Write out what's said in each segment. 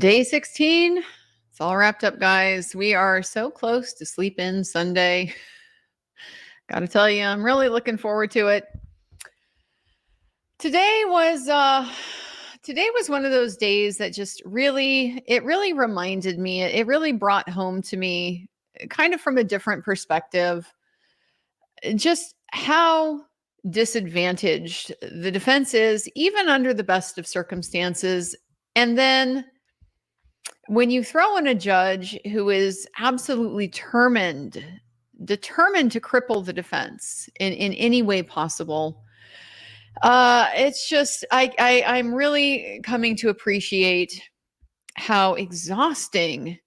Day 16. It's all wrapped up, guys. We are so close to sleep in Sunday. Gotta tell you, I'm really looking forward to it. Today was one of those days that just really reminded me, it really brought home to me, kind of from a different perspective, just how disadvantaged the defense is, even under the best of circumstances. And then when you throw in a judge who is absolutely determined to cripple the defense in any way possible, it's just, I'm really coming to appreciate how exhausting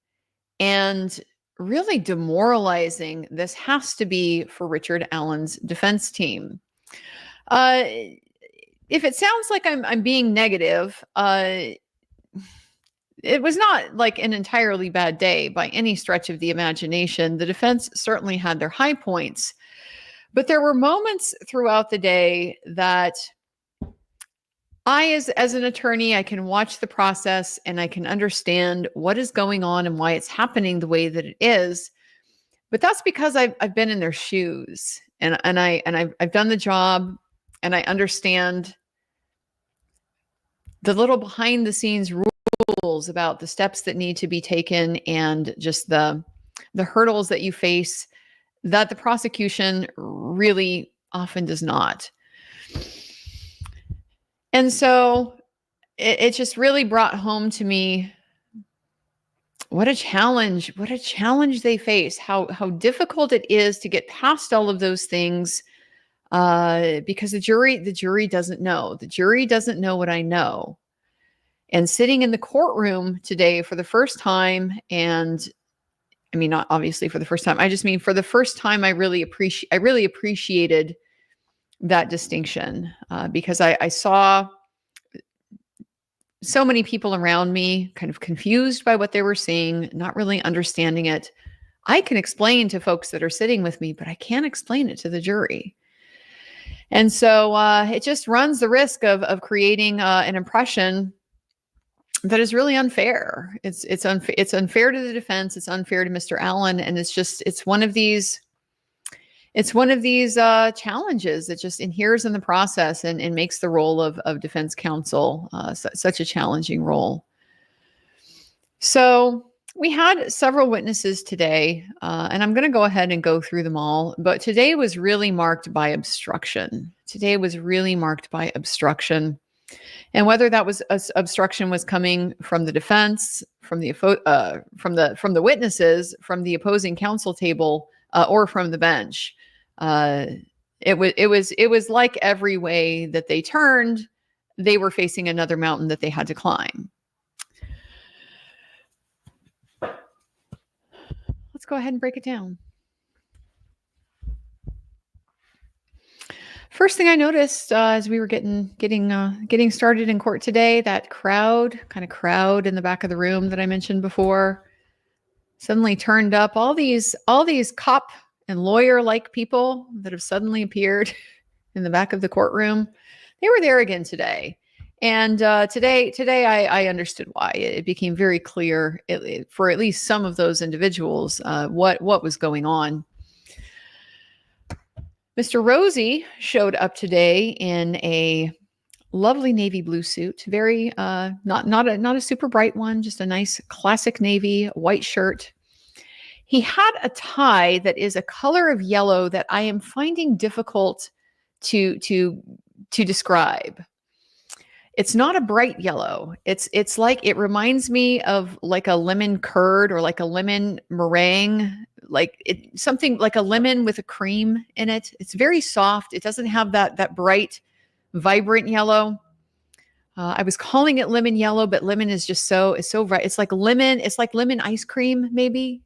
and really demoralizing this has to be for Richard Allen's defense team. If it sounds like I'm being negative, it was not like an entirely bad day by any stretch of the imagination. The defense certainly had their high points, but there were moments throughout the day that as an attorney, I can watch the process and I can understand what is going on and why it's happening the way that it is. But that's because I've been in their shoes and I've done the job and I understand the little behind the scenes rules about the steps that need to be taken and just the hurdles that you face that the prosecution really often does not. And so it just really brought home to me what a challenge they face, how difficult it is to get past all of those things, because the jury doesn't know. The jury doesn't know what I know. And sitting in the courtroom today for the first time, and I mean, not obviously for the first time, I just mean for the first time, I really appreciated that distinction, because I saw so many people around me kind of confused by what they were seeing, not really understanding it. I can explain to folks that are sitting with me, but I can't explain it to the jury. And so it just runs the risk of creating an impression that is really unfair. It's unfair to the defense. It's unfair to Mr. Allen. And it's one of these challenges that just inheres in the process and makes the role of defense counsel such a challenging role. So we had several witnesses today, and I'm going to go ahead and go through them all. But today was really marked by obstruction. And whether that was obstruction was coming from the defense, from the witnesses, from the opposing counsel table, or from the bench, it was like every way that they turned, they were facing another mountain that they had to climb. Let's go ahead and break it down. First thing I noticed as we were getting started in court today, that crowd in the back of the room that I mentioned before suddenly turned up. All these cop and lawyer-like people that have suddenly appeared in the back of the courtroom, they were there again today. And today I understood why. It became very clear for at least some of those individuals what was going on. Mr. Rosie showed up today in a lovely navy blue suit, very not a super bright one, just a nice classic navy white shirt. He had a tie that is a color of yellow that I am finding difficult to describe. It's not a bright yellow. It's like, it reminds me of like a lemon curd or like a lemon meringue, something like a lemon with a cream in it. It's very soft. It doesn't have that bright, vibrant yellow. I was calling it lemon yellow, but lemon is just it's so bright. It's like lemon ice cream, maybe.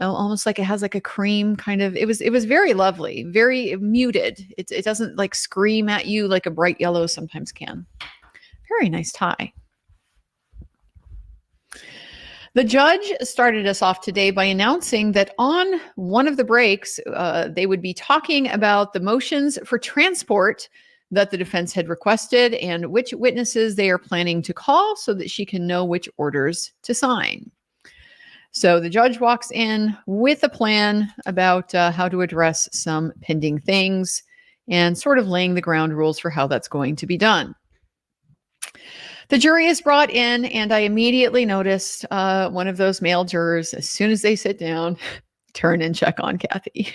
Almost like it has like a cream kind of. It was very lovely, very muted. It doesn't like scream at you like a bright yellow sometimes can. Very nice tie. The judge started us off today by announcing that on one of the breaks, they would be talking about the motions for transport that the defense had requested and which witnesses they are planning to call so that she can know which orders to sign. So the judge walks in with a plan about how to address some pending things and sort of laying the ground rules for how that's going to be done. The jury is brought in, and I immediately noticed one of those male jurors, as soon as they sit down, turn and check on Kathy.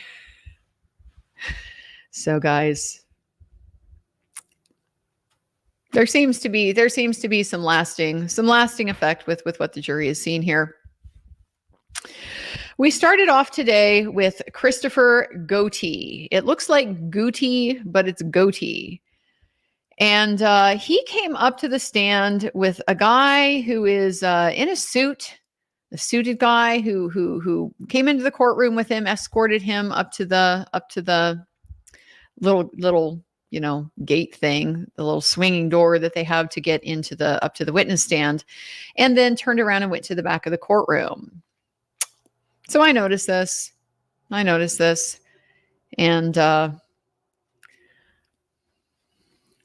So, guys, there seems to be some lasting effect with what the jury has seen here. We started off today with Christopher Goatee. It looks like Gootee, but it's Goatee. And he came up to the stand with a guy who is in a suit, a suited guy who came into the courtroom with him, escorted him up to the little gate thing, the little swinging door that they have to get up to the witness stand, and then turned around and went to the back of the courtroom. So I noticed this, and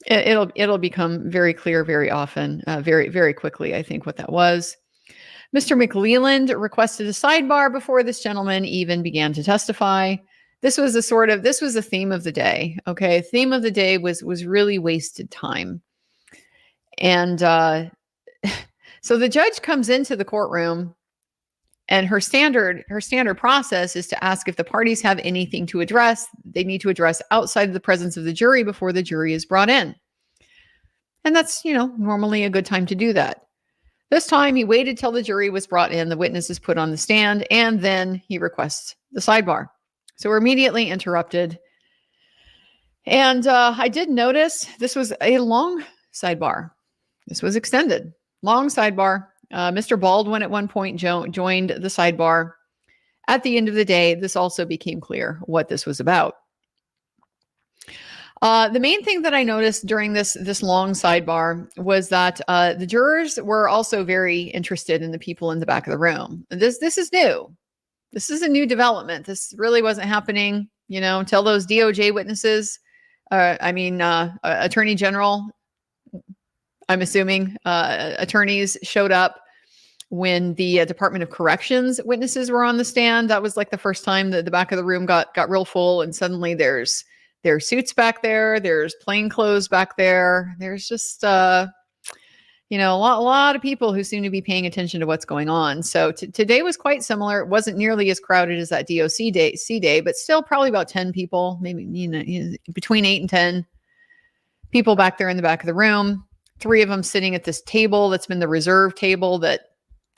it'll become very clear very often, very, very quickly, I think, what that was. Mr. McLeland requested a sidebar before this gentleman even began to testify. This was a theme of the day. Okay. Theme of the day was really wasted time. And so the judge comes into the courtroom, and her standard process is to ask if the parties have anything to address. They need to address outside of the presence of the jury before the jury is brought in. And that's, normally a good time to do that. This time he waited till the jury was brought in, the witness is put on the stand, and then he requests the sidebar. So we're immediately interrupted. And I did notice this was a long sidebar. This was extended, long sidebar. Mr. Baldwin at one point joined the sidebar. At the end of the day, this also became clear what this was about. The main thing that I noticed during this long sidebar was that the jurors were also very interested in the people in the back of the room. This is new. This is a new development. This really wasn't happening, until those DOJ witnesses, Attorney General, I'm assuming, attorneys showed up when the Department of Corrections witnesses were on the stand. That was like the first time that the back of the room got real full, and suddenly there's suits back there, there's plain clothes back there. There's just a lot of people who seem to be paying attention to what's going on. So today was quite similar. It wasn't nearly as crowded as that DOC day, but still probably about 10 people, maybe between 8 and 10 people back there in the back of the room. 3 of them sitting at this table that's been the reserve table that,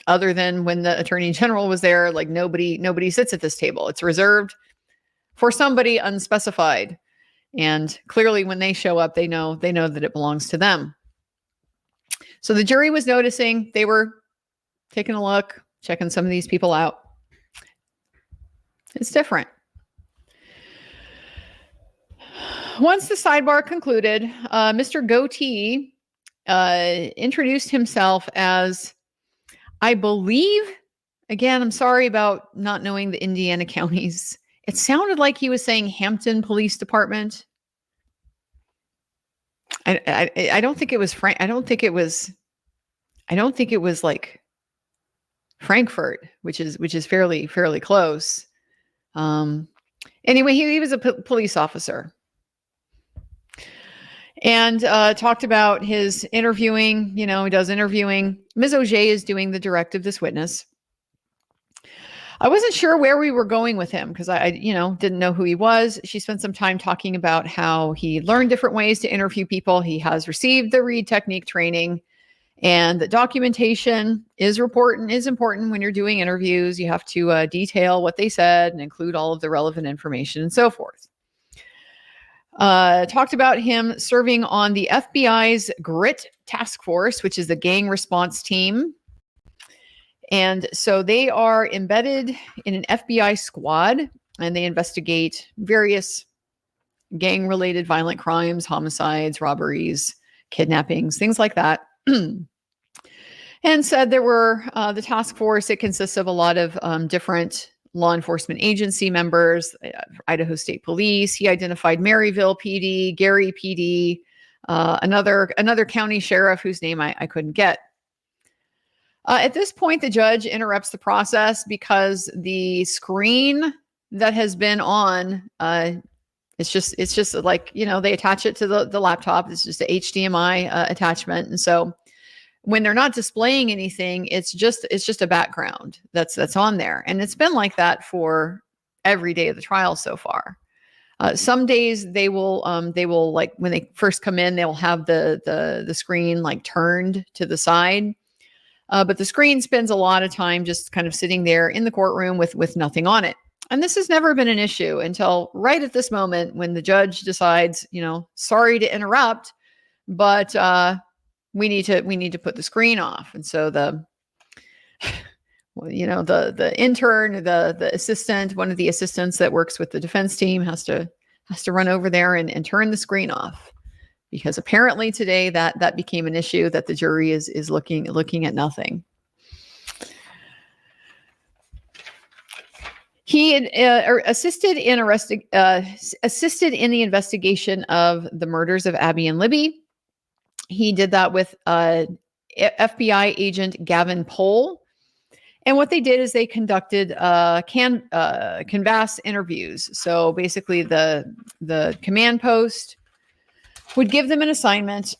other than when the Attorney General was there, like nobody sits at this table. It's reserved for somebody unspecified. And clearly when they show up, they know that it belongs to them. So the jury was noticing, they were taking a look, checking some of these people out. It's different. Once the sidebar concluded, Mr. Goatee introduced himself as, I believe, again, I'm sorry about not knowing the Indiana counties. It sounded like he was saying Hampton Police Department. I don't think it was Frank. I don't think it was like Frankfurt, which is fairly close. Anyway, he was a police officer, and talked about his interviewing. He does interviewing. Ms. Auger is doing the direct of this witness. I wasn't sure where we were going with him because I didn't know who he was. She spent some time talking about how he learned different ways to interview people. He has received the Reed technique training, and the documentation is important when you're doing interviews. You have to detail what they said and include all of the relevant information and so forth. Talked about him serving on the FBI's GRIT task force, which is the gang response team. And so they are embedded in an FBI squad, and they investigate various gang-related violent crimes, homicides, robberies, kidnappings, things like that. And said there were the task force. It consists of a lot of different law enforcement agency members, Idaho State Police. He identified Maryville PD, Gary PD, another county sheriff whose name I couldn't get. At this point, the judge interrupts the process because the screen that has been on, it's just like, they attach it to the laptop. It's just a HDMI attachment. And so when they're not displaying anything, it's just a background that's on there. And it's been like that for every day of the trial so far. Some days they will like when they first come in, they'll have the screen like turned to the side. But the screen spends a lot of time just kind of sitting there in the courtroom with nothing on it. And this has never been an issue until right at this moment when the judge decides, sorry to interrupt, but we need to put the screen off. And so the intern, the assistant, one of the assistants that works with the defense team has to run over there and turn the screen off. Because apparently today that became an issue that the jury is looking at nothing. He assisted in the investigation of the murders of Abby and Libby. He did that with FBI agent Gavin Pohl. And what they did is they conducted canvas interviews. So basically the command post would give them an assignment.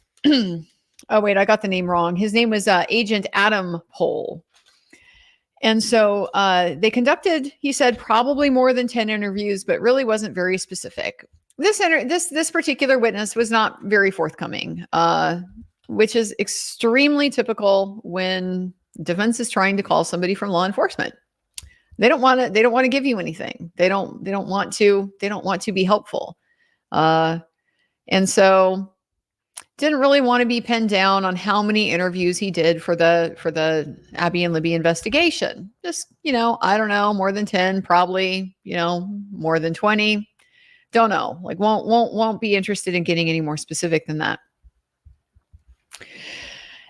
Oh, wait, I got the name wrong. His name was Agent Adam Pohl. And so they conducted, he said, probably more than 10 interviews, but really wasn't very specific. This particular witness was not very forthcoming, which is extremely typical when defense is trying to call somebody from law enforcement. They don't want to give you anything. They don't want to be helpful. And so didn't really want to be pinned down on how many interviews he did for the Abby and Libby investigation. Just, I don't know, more than 10, probably, more than 20. Don't know. Like won't be interested in getting any more specific than that.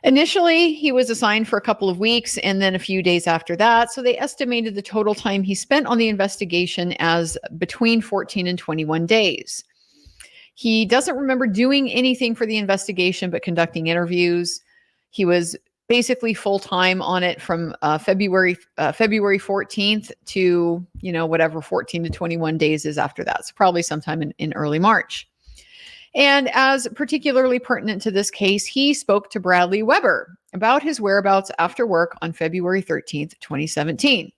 Initially, he was assigned for a couple of weeks and then a few days after that. So they estimated the total time he spent on the investigation as between 14 and 21 days. He doesn't remember doing anything for the investigation, but conducting interviews. He was basically full-time on it from February 14th to, whatever 14 to 21 days is after that. So probably sometime in early March. And as particularly pertinent to this case, he spoke to Bradley Weber about his whereabouts after work on February 13th, 2017.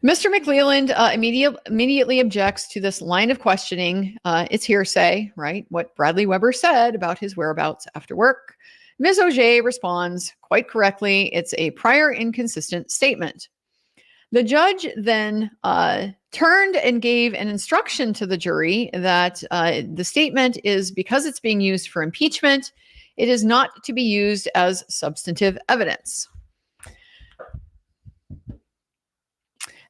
Mr. McLeland immediately objects to this line of questioning. It's hearsay, right? What Bradley Weber said about his whereabouts after work. Ms. Auger responds quite correctly. It's a prior inconsistent statement. The judge then turned and gave an instruction to the jury that the statement is, because it's being used for impeachment, it is not to be used as substantive evidence.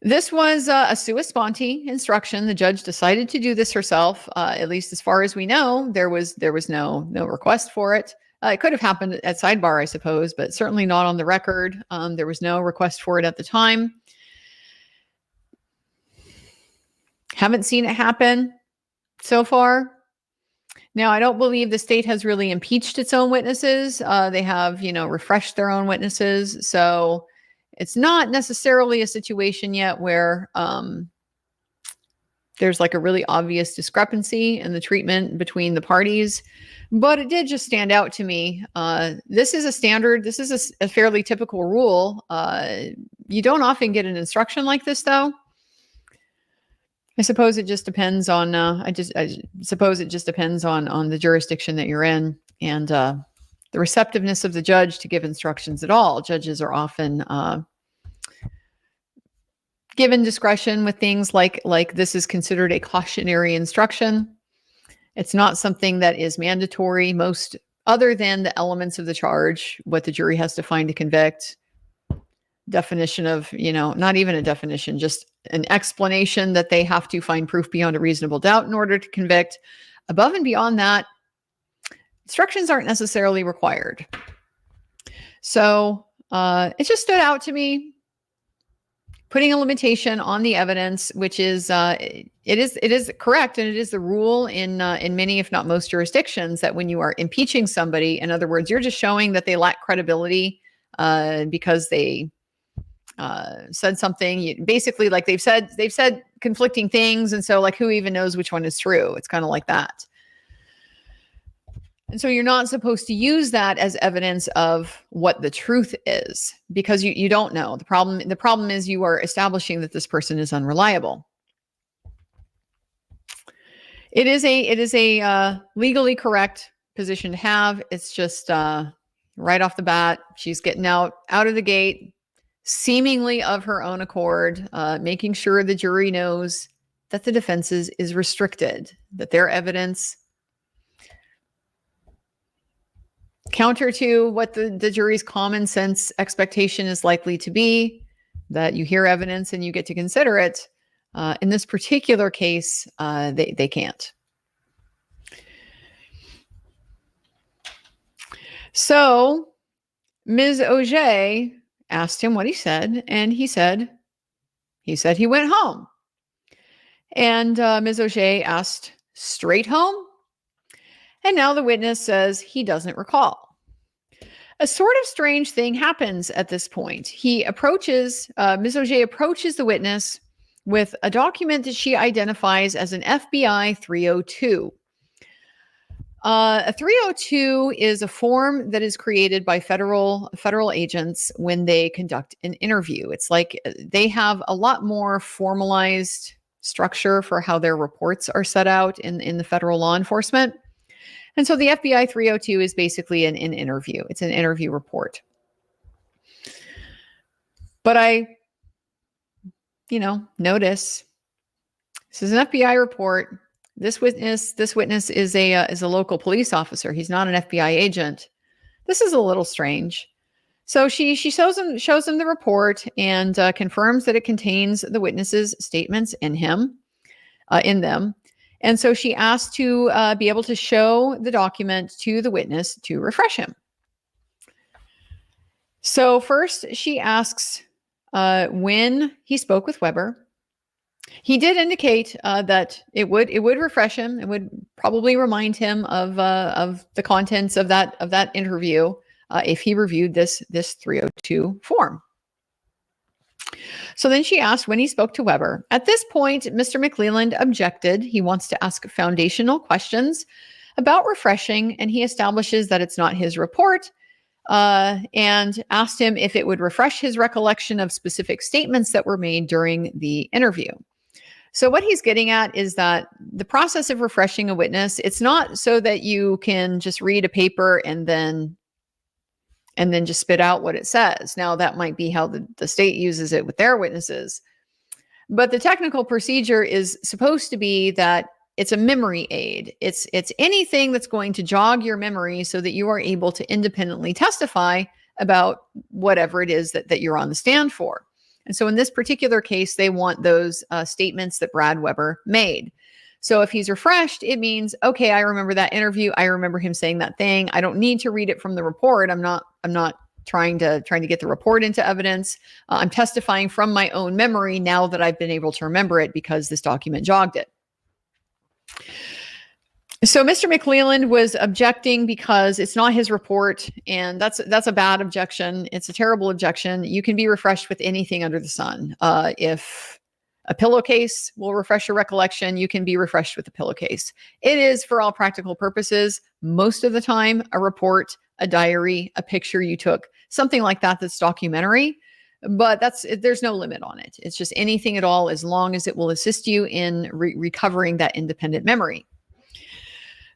This was a sua sponte instruction. The judge decided to do this herself. At least as far as we know, there was no request for it. It could have happened at Sidebar, I suppose, but certainly not on the record. There was no request for it at the time. Haven't seen it happen so far. Now, I don't believe the state has really impeached its own witnesses. They have, refreshed their own witnesses. So it's not necessarily a situation yet where there's like a really obvious discrepancy in the treatment between the parties. But it did just stand out to me. This is a standard. This is a fairly typical rule. You don't often get an instruction like this, though. I suppose it just depends on. I suppose it just depends on the jurisdiction that you're in and the receptiveness of the judge to give instructions at all. Judges are often given discretion with things like this is considered a cautionary instruction. It's not something that is mandatory. Most, other than the elements of the charge, what the jury has to find to convict. Definition of, not even a definition, just an explanation that they have to find proof beyond a reasonable doubt in order to convict. Above and beyond that, instructions aren't necessarily required. So it just stood out to me. putting a limitation on the evidence, which is it is correct, and it is the rule in many, if not most, jurisdictions, that when you are impeaching somebody, in other words, you're just showing that they lack credibility because they said something. Basically, like they've said conflicting things, and so like who even knows which one is true? It's kind of like that. And so you're not supposed to use that as evidence of what the truth is, because you don't know. The problem is you are establishing that this person is unreliable. It is a legally correct position to have. It's just right off the bat, she's getting out of the gate, seemingly of her own accord, making sure the jury knows that the defense is restricted, that their evidence, counter to what the jury's common sense expectation is likely to be, that you hear evidence and you get to consider it. In this particular case, they can't. So Ms. Auger asked him what he said, and he said he went home. And Ms. Auger asked, straight home? And now the witness says he doesn't recall. A sort of strange thing happens at this point. Ms. Auger approaches the witness with a document that she identifies as an FBI 302. A 302 is a form that is created by federal agents when they conduct an interview. It's like they have a lot more formalized structure for how their reports are set out in the federal law enforcement. And so the FBI 302 is basically an interview. It's an interview report. But I, notice this is an FBI report. This witness is a local police officer. He's not an FBI agent. This is a little strange. So she shows him the report and confirms that it contains the witness's statements in them. And so she asked to be able to show the document to the witness to refresh him. So first she asks when he spoke with Weber. He did indicate that it would refresh him. It would probably remind him of the contents of that interview if he reviewed this 302 form. So then she asked when he spoke to Weber. At this point, Mr. McClelland objected. He wants to ask foundational questions about refreshing, and he establishes that it's not his report, and asked him if it would refresh his recollection of specific statements that were made during the interview. So what he's getting at is that the process of refreshing a witness, it's not so that you can just read a paper and then just spit out what it says. Now, that might be how the state uses it with their witnesses. But the technical procedure is supposed to be that it's a memory aid. It's anything that's going to jog your memory so that you are able to independently testify about whatever it is that you're on the stand for. And so in this particular case, they want those statements that Brad Weber made. So if he's refreshed, it means, okay, I remember that interview. I remember him saying that thing. I don't need to read it from the report. I'm not trying to get the report into evidence. I'm testifying from my own memory now that I've been able to remember it because this document jogged it. So Mr. McClelland was objecting because it's not his report, and that's a bad objection. It's a terrible objection. You can be refreshed with anything under the sun. If a pillowcase will refresh your recollection, you can be refreshed with a pillowcase. It is, for all practical purposes, most of the time, a report, a diary, a picture you took, something like that that's documentary. But there's no limit on it. It's just anything at all, as long as it will assist you in recovering that independent memory.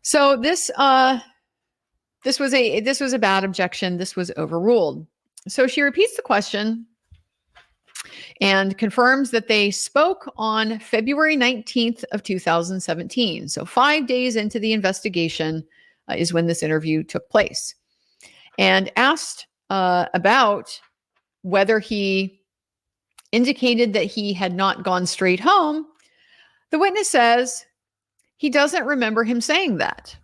So this was a bad objection. This was overruled. So she repeats the question and confirms that they spoke on February 19th of 2017. So 5 days into the investigation is when this interview took place, and asked about whether he indicated that he had not gone straight home. The witness says he doesn't remember him saying that.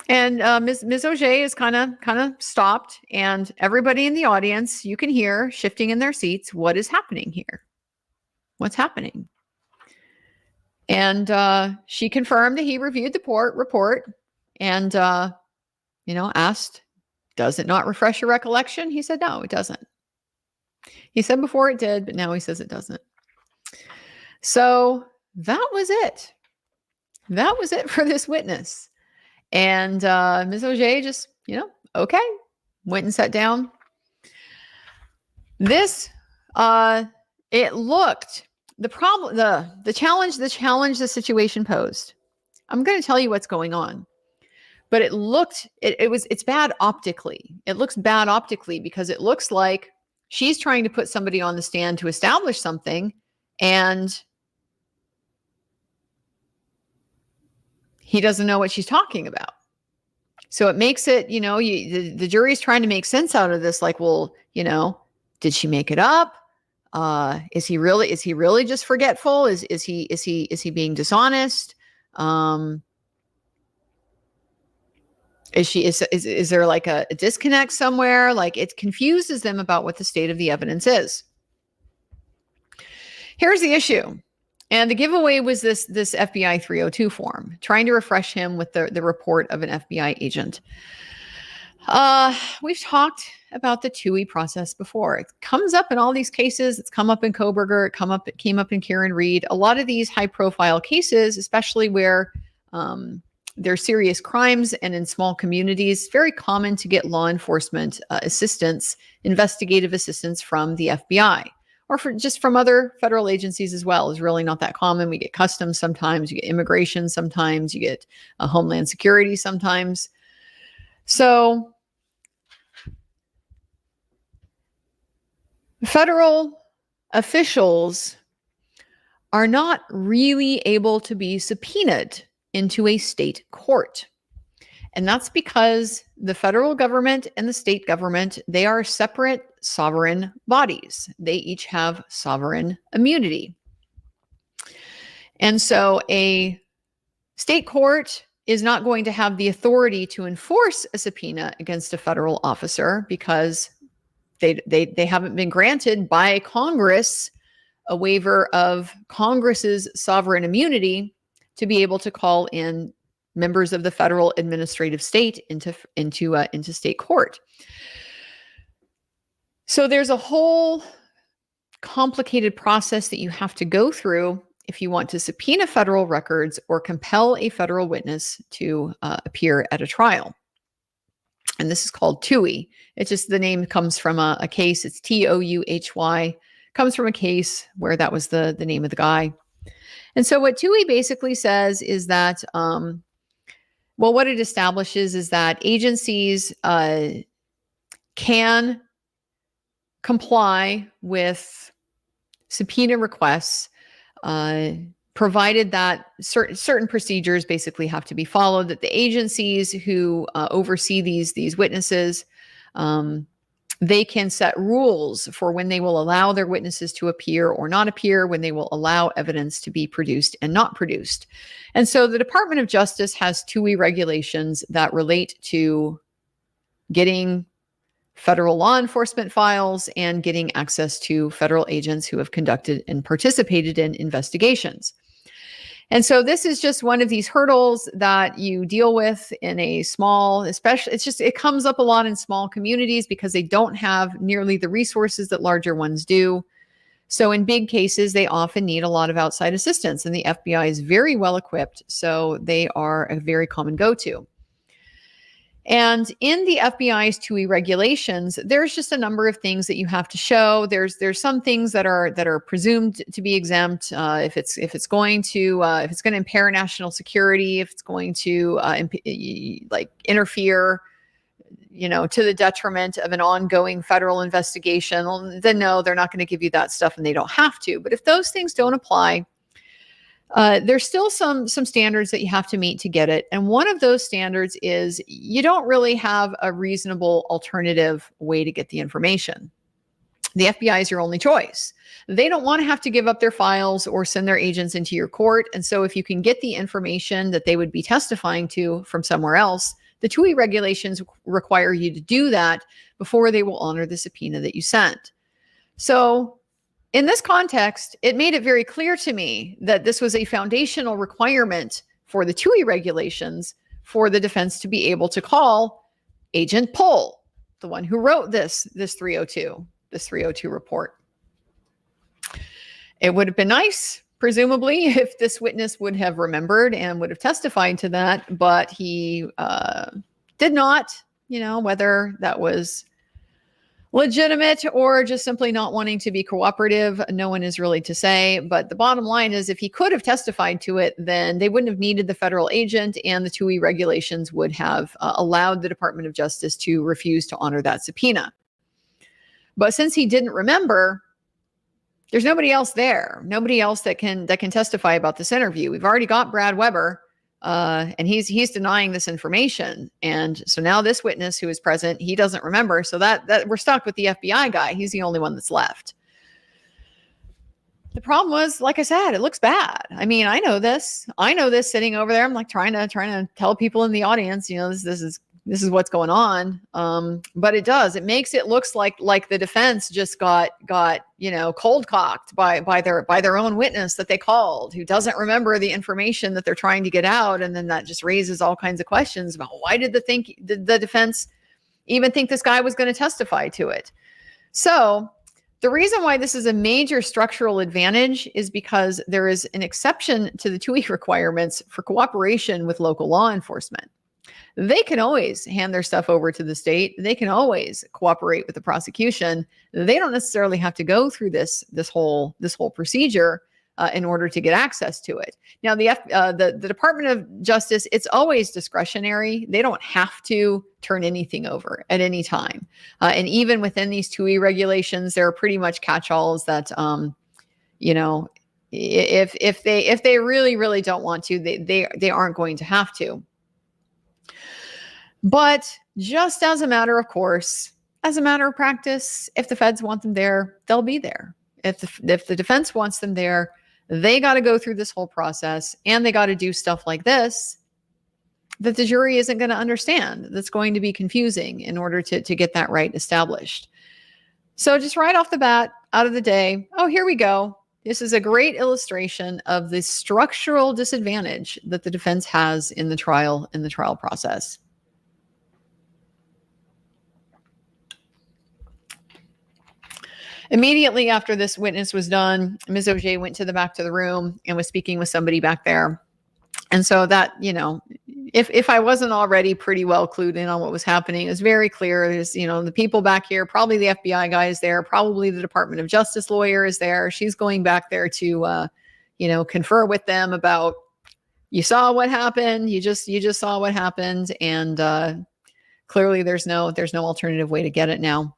And Ms. Auger is kind of stopped, and everybody in the audience, you can hear shifting in their seats. What is happening here? What's happening? And she confirmed that he reviewed the report and, asked, does it not refresh your recollection? He said, no, it doesn't. He said before it did, but now he says it doesn't. So that was it. That was it for this witness. And Ms. Auger just, okay, went and sat down. This, it looked, the problem, the challenge the situation posed. I'm going to tell you what's going on. But it looked, it's bad optically. It looks bad optically because it looks like she's trying to put somebody on the stand to establish something, and he doesn't know what she's talking about. So it makes it, the jury's trying to make sense out of this. Like, well, did she make it up? Is he really just forgetful? Is he being dishonest? Is there like a disconnect somewhere? Like, it confuses them about what the state of the evidence is. Here's the issue. And the giveaway was this FBI 302 form, trying to refresh him with the report of an FBI agent. We've talked about the TUI process before. It comes up in all these cases. It's come up in Koberger. It came up in Karen Reed. A lot of these high profile cases, especially where there's serious crimes and in small communities, very common to get law enforcement assistance, investigative assistance from the FBI. Or from other federal agencies as well, is really not that common. We get customs sometimes, you get immigration sometimes, you get Homeland Security sometimes. So federal officials are not really able to be subpoenaed into a state court. And that's because the federal government and the state government, they are separate sovereign bodies. They each have sovereign immunity. And so a state court is not going to have the authority to enforce a subpoena against a federal officer because they haven't been granted by Congress a waiver of Congress's sovereign immunity to be able to call in members of the federal administrative state into state court. So there's a whole complicated process that you have to go through if you want to subpoena federal records or compel a federal witness to appear at a trial. And this is called TUI. It's just, the name comes from a case. It's TOUHY. Comes from a case where that was the name of the guy. And so what TUI basically says is that, what it establishes is that agencies can comply with subpoena requests, provided that certain procedures basically have to be followed, that the agencies who oversee these witnesses, they can set rules for when they will allow their witnesses to appear or not appear, when they will allow evidence to be produced and not produced. And so the Department of Justice has TUI regulations that relate to getting federal law enforcement files and getting access to federal agents who have conducted and participated in investigations. And so this is just one of these hurdles that you deal with in a small, especially, it comes up a lot in small communities because they don't have nearly the resources that larger ones do. So in big cases, they often need a lot of outside assistance, and the FBI is very well equipped. So they are a very common go-to. And in the FBI's TUI regulations, there's just a number of things that you have to show. There's some things that are presumed to be exempt if it's going to impair national security, if it's going to interfere, to the detriment of an ongoing federal investigation. Well, then no, they're not going to give you that stuff, and they don't have to. But if those things don't apply, there's still some standards that you have to meet to get it. And one of those standards is you don't really have a reasonable alternative way to get the information. The FBI is your only choice. They don't want to have to give up their files or send their agents into your court. And so if you can get the information that they would be testifying to from somewhere else, The TUI regulations require you to do that before they will honor the subpoena that you sent. So in this context, it made it very clear to me that this was a foundational requirement for the TUI regulations for the defense to be able to call Agent Pull, the one who wrote this 302 report. It would have been nice, presumably, if this witness would have remembered and would have testified to that, but he did not, whether that was legitimate or just simply not wanting to be cooperative. No one is really to say, but the bottom line is if he could have testified to it, then they wouldn't have needed the federal agent, and the TUI regulations would have allowed the Department of Justice to refuse to honor that subpoena. But since he didn't remember, there's nobody else there, nobody else that can testify about this interview. We've already got Brad Weber, and he's denying this information. And so now this witness who is present, he doesn't remember. So that we're stuck with the FBI guy. He's the only one that's left. The problem was, like I said, it looks bad. I mean, I know this sitting over there. I'm like trying to tell people in the audience, this is what's going on. But it makes it looks like the defense just got cold cocked by their own witness that they called, who doesn't remember the information that they're trying to get out. And then that just raises all kinds of questions about why did the defense even think this guy was going to testify to it? So the reason why this is a major structural advantage is because there is an exception to the TUI requirements for cooperation with local law enforcement. They can always hand their stuff over to the state. They can always cooperate with the prosecution. They don't necessarily have to go through this whole procedure in order to get access to it. Now, the Department of Justice, it's always discretionary. They don't have to turn anything over at any time. And even within these TUI regulations, there are pretty much catch-alls that, if they really, really don't want to, they aren't going to have to. But just as a matter of course, as a matter of practice, if the feds want them there, they'll be there. If the defense wants them there, they got to go through this whole process, and they got to do stuff like this that the jury isn't going to understand. That's going to be confusing in order to get that right established. So just right off the bat, out of the day, here we go. This is a great illustration of the structural disadvantage that the defense has in the trial process. Immediately after this witness was done, Ms. Auger went to the back of the room and was speaking with somebody back there. And so that, if I wasn't already pretty well clued in on what was happening, it was very clear. There's, the people back here, probably the FBI guy is there, probably the Department of Justice lawyer is there. She's going back there to, confer with them about, you saw what happened. You just saw what happened. And clearly there's no alternative way to get it now.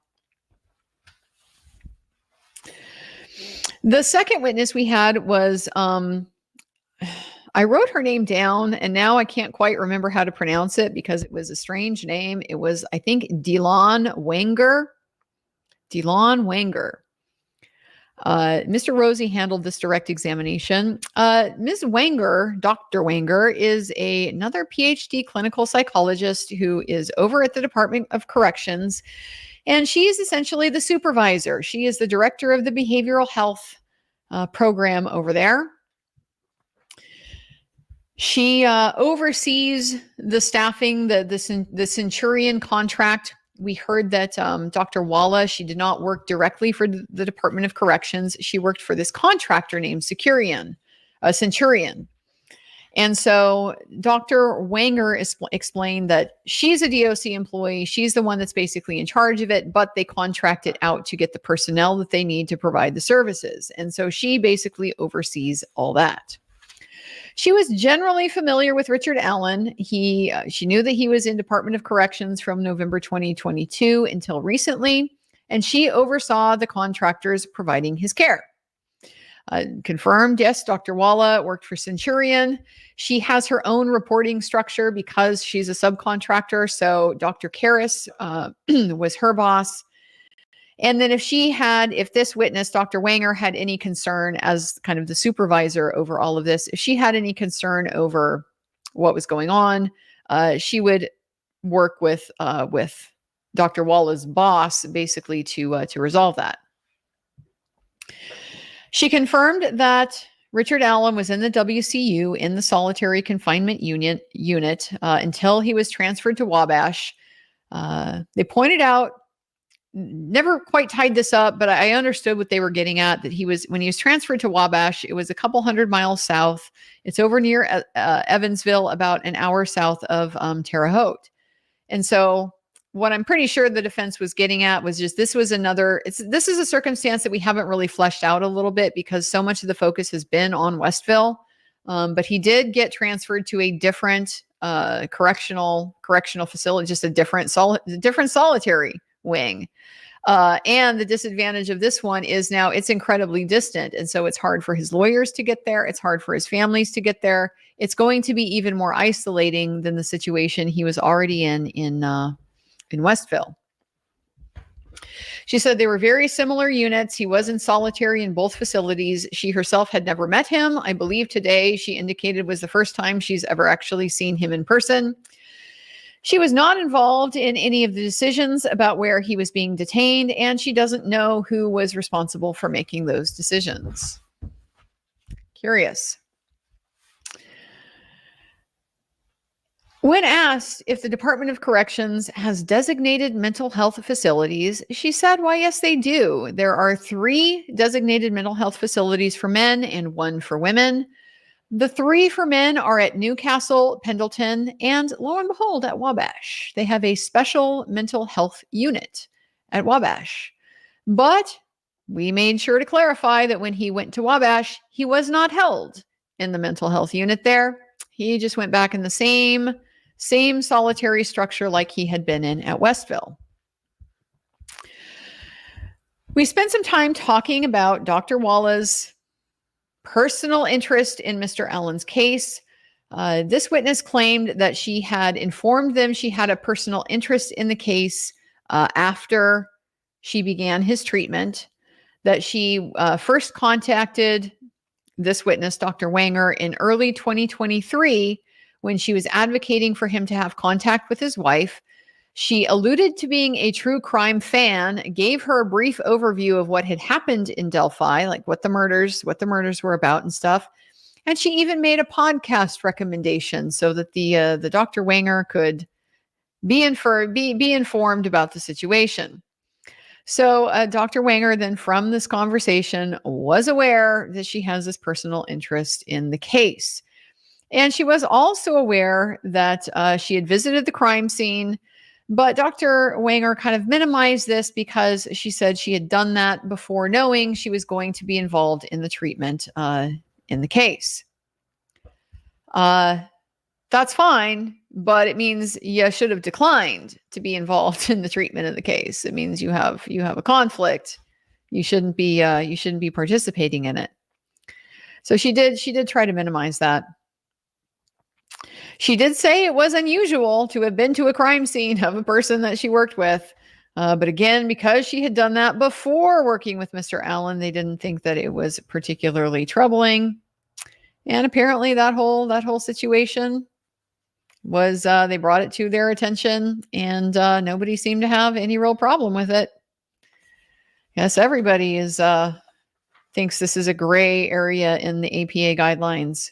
The second witness we had was, I wrote her name down and now I can't quite remember how to pronounce it because it was a strange name. It was, I think, Delon Wenger. Mr. Rosie handled this direct examination. Ms. Wenger, Dr. Wenger, is another PhD clinical psychologist who is over at the Department of Corrections. And she is essentially the supervisor. She is the director of the behavioral health program over there. She oversees the staffing, the Centurion contract. We heard that Dr. Walla, she did not work directly for the Department of Corrections. She worked for this contractor named Centurion. And so Dr. Wenger explained that she's a DOC employee. She's the one that's basically in charge of it, but they contract it out to get the personnel that they need to provide the services. And so she basically oversees all that. She was generally familiar with Richard Allen. She knew that he was in Department of Corrections from November 2022 until recently, and she oversaw the contractors providing his care. Confirmed, yes, Dr. Walla worked for Centurion. She has her own reporting structure because she's a subcontractor. So Dr. Karras was her boss. And then if this witness, Dr. Wenger, had any concern as kind of the supervisor over all of this, if she had any concern over what was going on, she would work with Dr. Walla's boss, basically to resolve that. She confirmed that Richard Allen was in the WCU in the solitary confinement unit until he was transferred to Wabash. They pointed out, never quite tied this up, but I understood what they were getting at, that when he was transferred to Wabash, it was a couple 100 miles south. It's over near Evansville, about an hour south of Terre Haute. And so what I'm pretty sure the defense was getting at was just, this is a circumstance that we haven't really fleshed out a little bit because so much of the focus has been on Westville. But he did get transferred to a different correctional facility, just a different solitary wing. And the disadvantage of this one is now it's incredibly distant. And so it's hard for his lawyers to get there. It's hard for his families to get there. It's going to be even more isolating than the situation he was already in Westville. She said they were very similar units. He was in solitary in both facilities. She herself had never met him. I believe today she indicated was the first time she's ever actually seen him in person. She was not involved in any of the decisions about where he was being detained, and she doesn't know who was responsible for making those decisions. Curious. When asked if the Department of Corrections has designated mental health facilities, she said, why, yes, they do. There are 3 designated mental health facilities for men and 1 for women. The 3 for men are at Newcastle, Pendleton, and lo and behold, at Wabash. They have a special mental health unit at Wabash. But we made sure to clarify that when he went to Wabash, he was not held in the mental health unit there. He just went back in the same solitary structure like he had been in at Westville. We spent some time talking about Dr. Walla's personal interest in Mr. Allen's case. This witness claimed that she had informed them she had a personal interest in the case after she began his treatment, that she first contacted this witness, Dr. Wanger, in early 2023 when she was advocating for him to have contact with his wife. She alluded to being a true crime fan, gave her a brief overview of what had happened in Delphi, like what the murders were about and stuff. And she even made a podcast recommendation so that the Dr. Wanger could be informed about the situation. So Dr. Wanger then from this conversation was aware that she has this personal interest in the case. And she was also aware that she had visited the crime scene. But Dr. Wanger kind of minimized this because she said she had done that before knowing she was going to be involved in the treatment in the case. That's fine, but it means you should have declined to be involved in the treatment of the case. It means you have a conflict. You shouldn't be participating in it. So she did try to minimize that. She did say it was unusual to have been to a crime scene of a person that she worked with. But again, because she had done that before working with Mr. Allen, they didn't think that it was particularly troubling. And apparently that whole situation was, they brought it to their attention and nobody seemed to have any real problem with it. Yes, everybody thinks this is a gray area in the APA guidelines.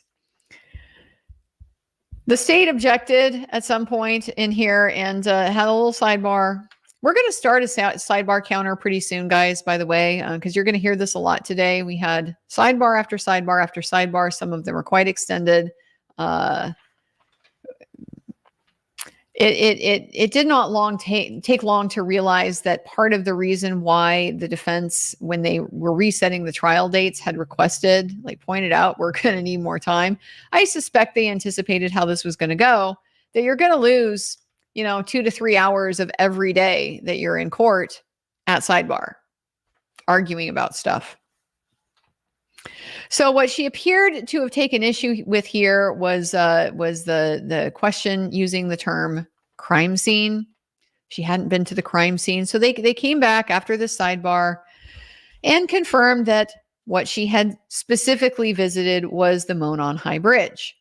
The state objected at some point in here and had a little sidebar. We're going to start a sidebar counter pretty soon, guys, by the way, because you're going to hear this a lot today. We had sidebar after sidebar after sidebar. Some of them are quite extended. It did not take long to realize that part of the reason why the defense, when they were resetting the trial dates, had requested, like pointed out, we're going to need more time. I suspect they anticipated how this was going to go, that you're going to lose, 2 to 3 hours of every day that you're in court at sidebar, arguing about stuff. So what she appeared to have taken issue with here was the question using the term crime scene. She hadn't been to the crime scene. So they came back after the sidebar and confirmed that what she had specifically visited was the Monon High Bridge.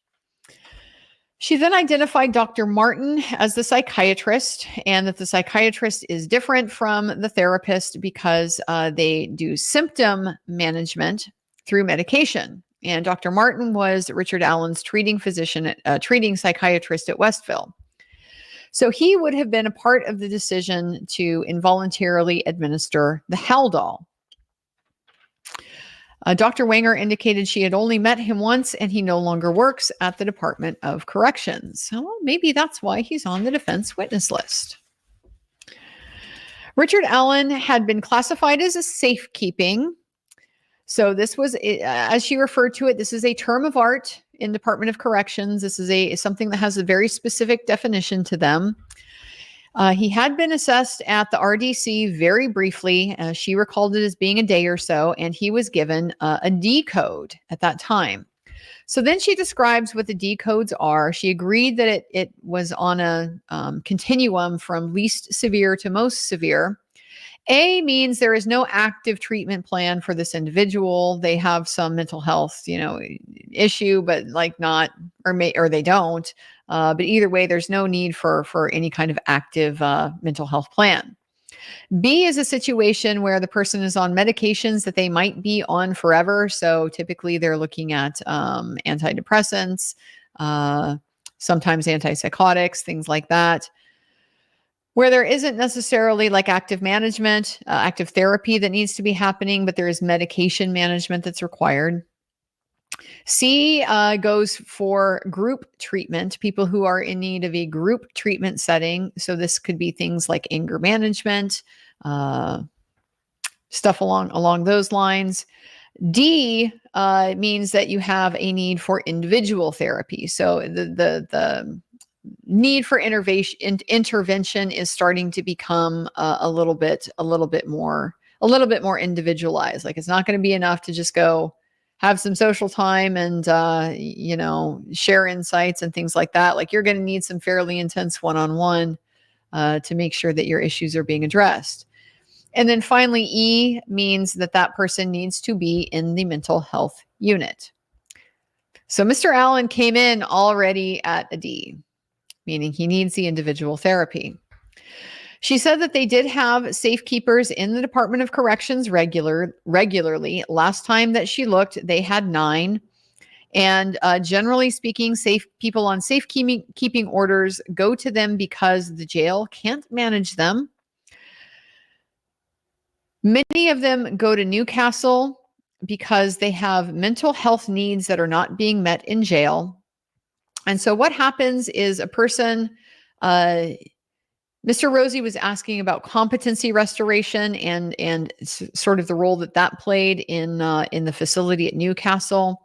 She then identified Dr. Martin as the psychiatrist, and that the psychiatrist is different from the therapist because they do symptom management through medication. And Dr. Martin was Richard Allen's treating physician, treating psychiatrist at Westville. So he would have been a part of the decision to involuntarily administer the Haldol. Dr. Wenger indicated she had only met him once and he no longer works at the Department of Corrections. So maybe that's why he's on the defense witness list. Richard Allen had been classified as a safekeeping. So this was, as she referred to it, this is a term of art in Department of Corrections. This is something that has a very specific definition to them. He had been assessed at the RDC very briefly. She recalled it as being a day or so, and he was given a D code at that time. So then she describes what the D codes are. She agreed that it was on a continuum from least severe to most severe. A means there is no active treatment plan for this individual. They have some mental health, issue, but like not, or they don't. But either way, there's no need for any kind of active mental health plan. B is a situation where the person is on medications that they might be on forever. So typically they're looking at antidepressants, sometimes antipsychotics, things like that, where there isn't necessarily like active management, active therapy that needs to be happening, but there is medication management that's required. C goes for group treatment, people who are in need of a group treatment setting. So this could be things like anger management, stuff along those lines. D means that you have a need for individual therapy. So the need for intervention is starting to become a little bit more individualized. Like it's not going to be enough to just go have some social time and share insights and things like that. Like you're going to need some fairly intense one-on-one to make sure that your issues are being addressed. And then finally, E means that person needs to be in the mental health unit. So Mr. Allen came in already at a D, meaning he needs the individual therapy. She said that they did have safekeepers in the Department of Corrections regularly. Last time that she looked, they had 9. And generally speaking, people on safekeeping orders go to them because the jail can't manage them. Many of them go to Newcastle because they have mental health needs that are not being met in jail. And so what happens is a person, Mr. Rosie was asking about competency restoration and sort of the role that played in the facility at Newcastle.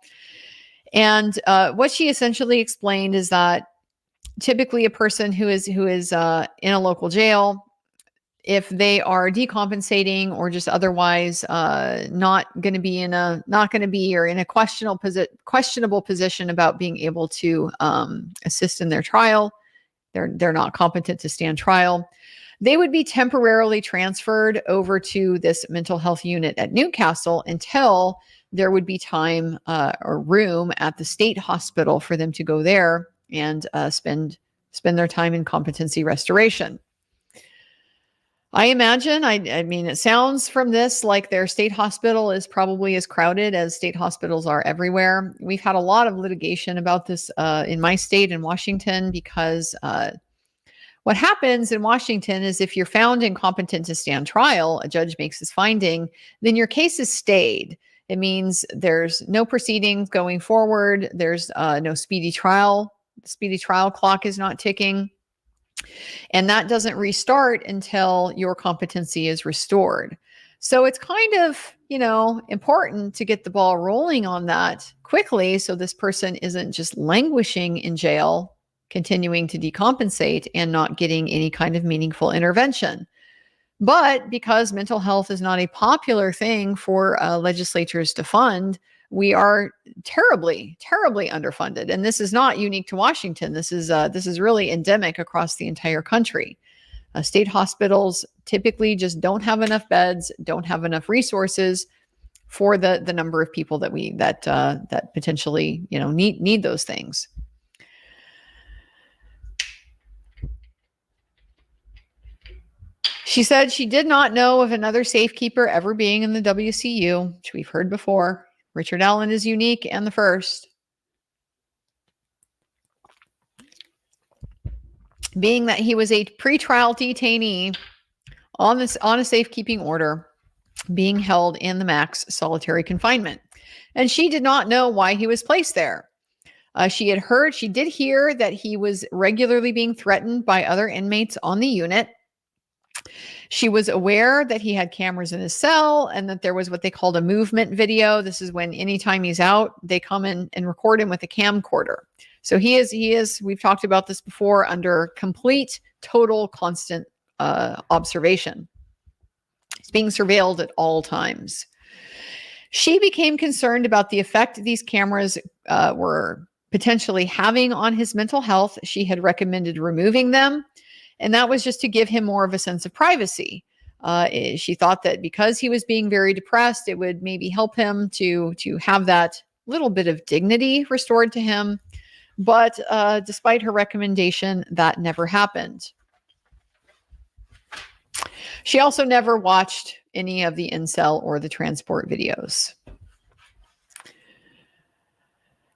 And what she essentially explained is that typically a person who is in a local jail, if they are decompensating or just otherwise not going to be in a questionable position about being able to assist in their trial, they're not competent to stand trial, they would be temporarily transferred over to this mental health unit at Newcastle until there would be time or room at the state hospital for them to go there and spend their time in competency restoration. I imagine, I mean, it sounds from this like their state hospital is probably as crowded as state hospitals are everywhere. We've had a lot of litigation about this in my state in Washington because what happens in Washington is if you're found incompetent to stand trial, a judge makes his finding, then your case is stayed. It means there's no proceedings going forward. There's no speedy trial. The speedy trial clock is not ticking. And that doesn't restart until your competency is restored. So it's kind of, important to get the ball rolling on that quickly so this person isn't just languishing in jail, continuing to decompensate and not getting any kind of meaningful intervention. But because mental health is not a popular thing for legislatures to fund, we are terribly, terribly underfunded. And this is not unique to Washington. This is really endemic across the entire country. State hospitals typically just don't have enough beds, don't have enough resources for the number of people that potentially need those things. She said she did not know of another safekeeper ever being in the WCU, which we've heard before. Richard Allen is unique and the first. Being that he was a pretrial detainee on a safekeeping order, being held in the max solitary confinement. And she did not know why he was placed there. She did hear that he was regularly being threatened by other inmates on the unit. She was aware that he had cameras in his cell and that there was what they called a movement video. This is when anytime he's out, they come in and record him with a camcorder. So he is, we've talked about this before, under complete, total, constant observation. He's being surveilled at all times. She became concerned about the effect these cameras were potentially having on his mental health. She had recommended removing them, and that was just to give him more of a sense of privacy. She thought that because he was being very depressed, it would maybe help him to have that little bit of dignity restored to him. But despite her recommendation, that never happened. She also never watched any of the in-cell or the transport videos.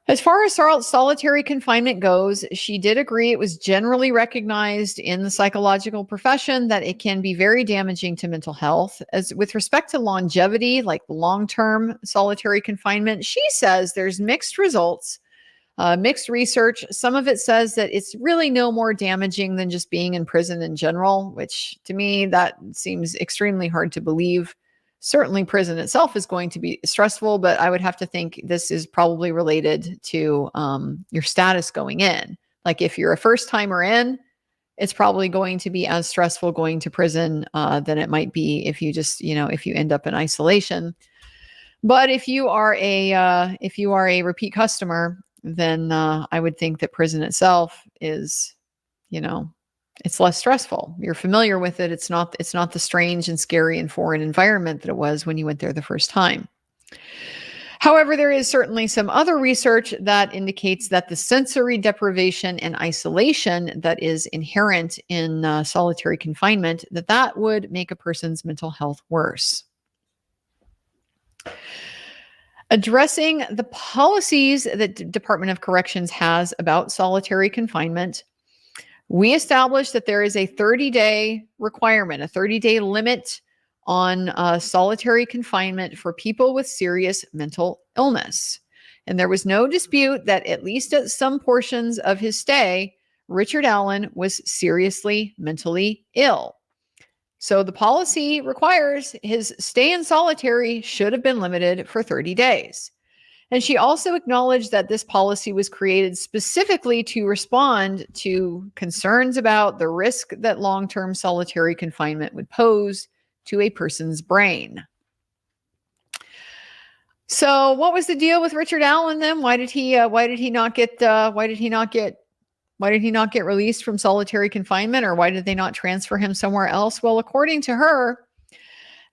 As far as solitary confinement goes, she did agree it was generally recognized in the psychological profession that it can be very damaging to mental health. As with respect to longevity, like long-term solitary confinement, she says there's mixed results, mixed research. Some of it says that it's really no more damaging than just being in prison in general, which to me, that seems extremely hard to believe. Certainly prison itself is going to be stressful, but I would have to think this is probably related to your status going in. Like if you're a first timer in, it's probably going to be as stressful going to prison than it might be if you just, if you end up in isolation. But if you are a repeat customer, then I would think that prison itself is, it's less stressful. You're familiar with it. It's not the strange and scary and foreign environment that it was when you went there the first time. However, there is certainly some other research that indicates that the sensory deprivation and isolation that is inherent in solitary confinement, that would make a person's mental health worse. Addressing the policies that the Department of Corrections has about solitary confinement, we established that there is a 30-day requirement, a 30-day limit on solitary confinement for people with serious mental illness. And there was no dispute that at least at some portions of his stay, Richard Allen was seriously mentally ill. So the policy requires his stay in solitary should have been limited for 30 days. And she also acknowledged that this policy was created specifically to respond to concerns about the risk that long-term solitary confinement would pose to a person's brain. So what was the deal with Richard Allen then? Why did he not get released from solitary confinement, or why did they not transfer him somewhere else? Well, according to her,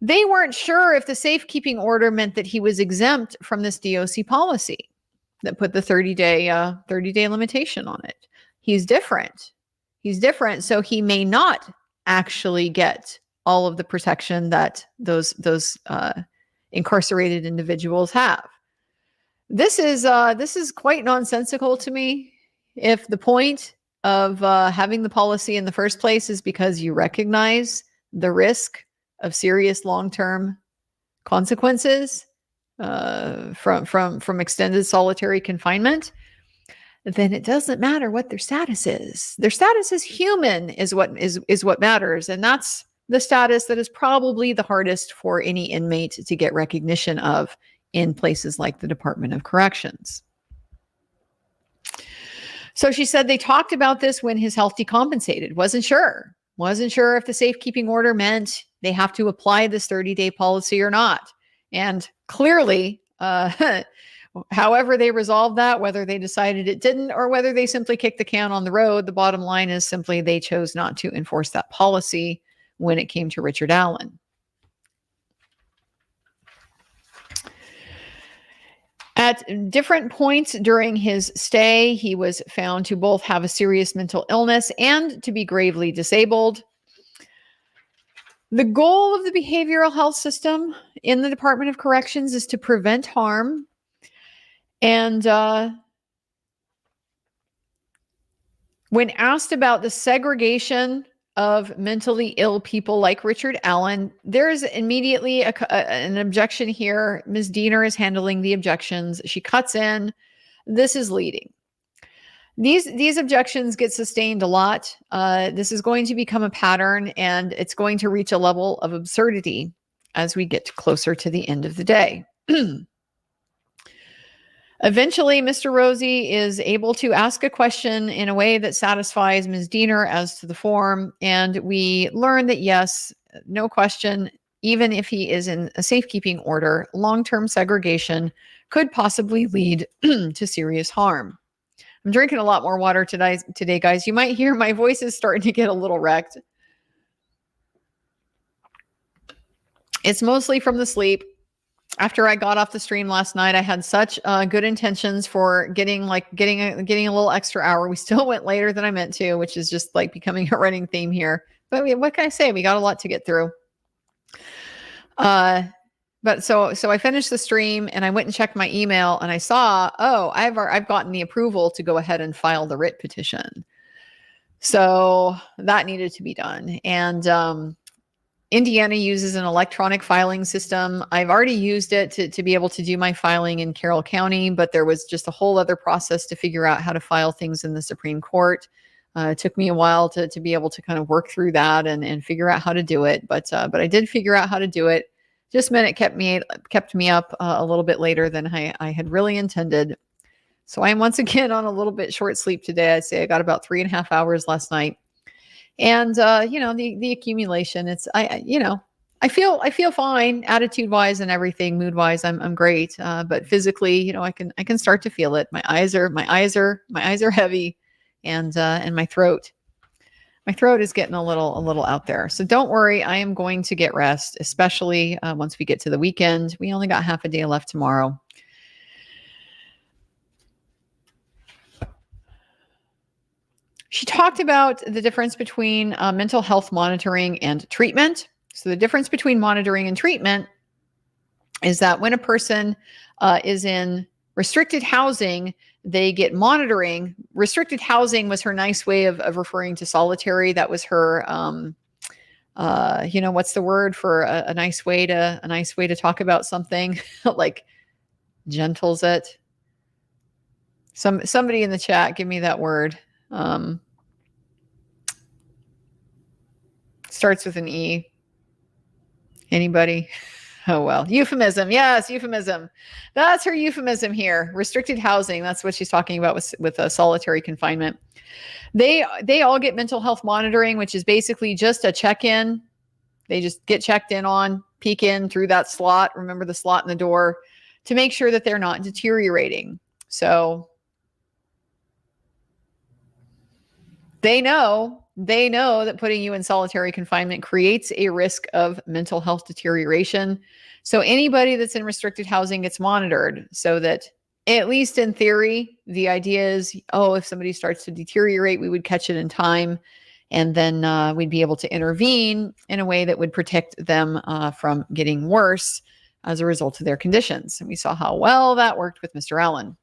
they weren't sure if the safekeeping order meant that he was exempt from this DOC policy that put the 30-day limitation on it. He's different. So he may not actually get all of the protection that those incarcerated individuals have. This is quite nonsensical to me. If the point of having the policy in the first place is because you recognize the risk of serious long-term consequences from extended solitary confinement, then it doesn't matter what their status is. Their status as human is what matters, and that's the status that is probably the hardest for any inmate to get recognition of in places like the Department of Corrections. So she said they talked about this when his health decompensated. Wasn't sure if the safekeeping order meant they have to apply this 30-day policy or not. And clearly, however they resolved that, whether they decided it didn't or whether they simply kicked the can on the road, the bottom line is simply they chose not to enforce that policy when it came to Richard Allen. At different points during his stay, he was found to both have a serious mental illness and to be gravely disabled. The goal of the behavioral health system in the Department of Corrections is to prevent harm. And when asked about the segregation of mentally ill people like Richard Allen, there's immediately an objection here. Ms. Diener is handling the objections. She cuts in. This is leading. These objections get sustained a lot. This is going to become a pattern, and it's going to reach a level of absurdity as we get closer to the end of the day. Eventually, Mr. Rosie is able to ask a question in a way that satisfies Ms. Diener as to the form, and we learn that yes, no question, even if he is in a safekeeping order, long-term segregation could possibly lead to serious harm. I'm drinking a lot more water today, guys. You might hear my voice is starting to get a little wrecked. It's mostly from the sleep. After I got off the stream last night, I had such good intentions for getting a little extra hour. We still went later than I meant to, which is just like becoming a running theme here. But what can I say? We got a lot to get through. But so I finished the stream and I went and checked my email and I saw, oh, I've gotten the approval to go ahead and file the writ petition. So that needed to be done. And Indiana uses an electronic filing system. I've already used it to be able to do my filing in Carroll County, but there was just a whole other process to figure out how to file things in the Supreme Court. It took me a while to be able to kind of work through that and figure out how to do it. But I did figure out how to do it. Just a minute kept me up a little bit later than I had really intended. So I am once again on a little bit short sleep today. I'd say I got about 3.5 hours last night. And the accumulation, I feel fine attitude wise and everything, mood wise. I'm great. But physically, I can start to feel it. My eyes are heavy, and my throat is getting a little out there. So don't worry. I am going to get rest, especially once we get to the weekend. We only got half a day left tomorrow. She talked about the difference between mental health monitoring and treatment. So the difference between monitoring and treatment is that when a person is in restricted housing, they get monitoring. Restricted housing was her nice way of referring to solitary. That was her, what's the word for a nice way to talk about something like gentles it. Somebody in the chat, give me that word. Starts with an E. Anybody? Oh, well, euphemism. Yes, euphemism. That's her euphemism here. Restricted housing. That's what she's talking about with solitary confinement. They all get mental health monitoring, which is basically just a check-in. They just get checked in on, peek in through that slot. Remember the slot in the door to make sure that they're not deteriorating. So they know that putting you in solitary confinement creates a risk of mental health deterioration. So anybody that's in restricted housing gets monitored so that, at least in theory, the idea is, if somebody starts to deteriorate, we would catch it in time. And then we'd be able to intervene in a way that would protect them from getting worse as a result of their conditions. And we saw how well that worked with Mr. Allen.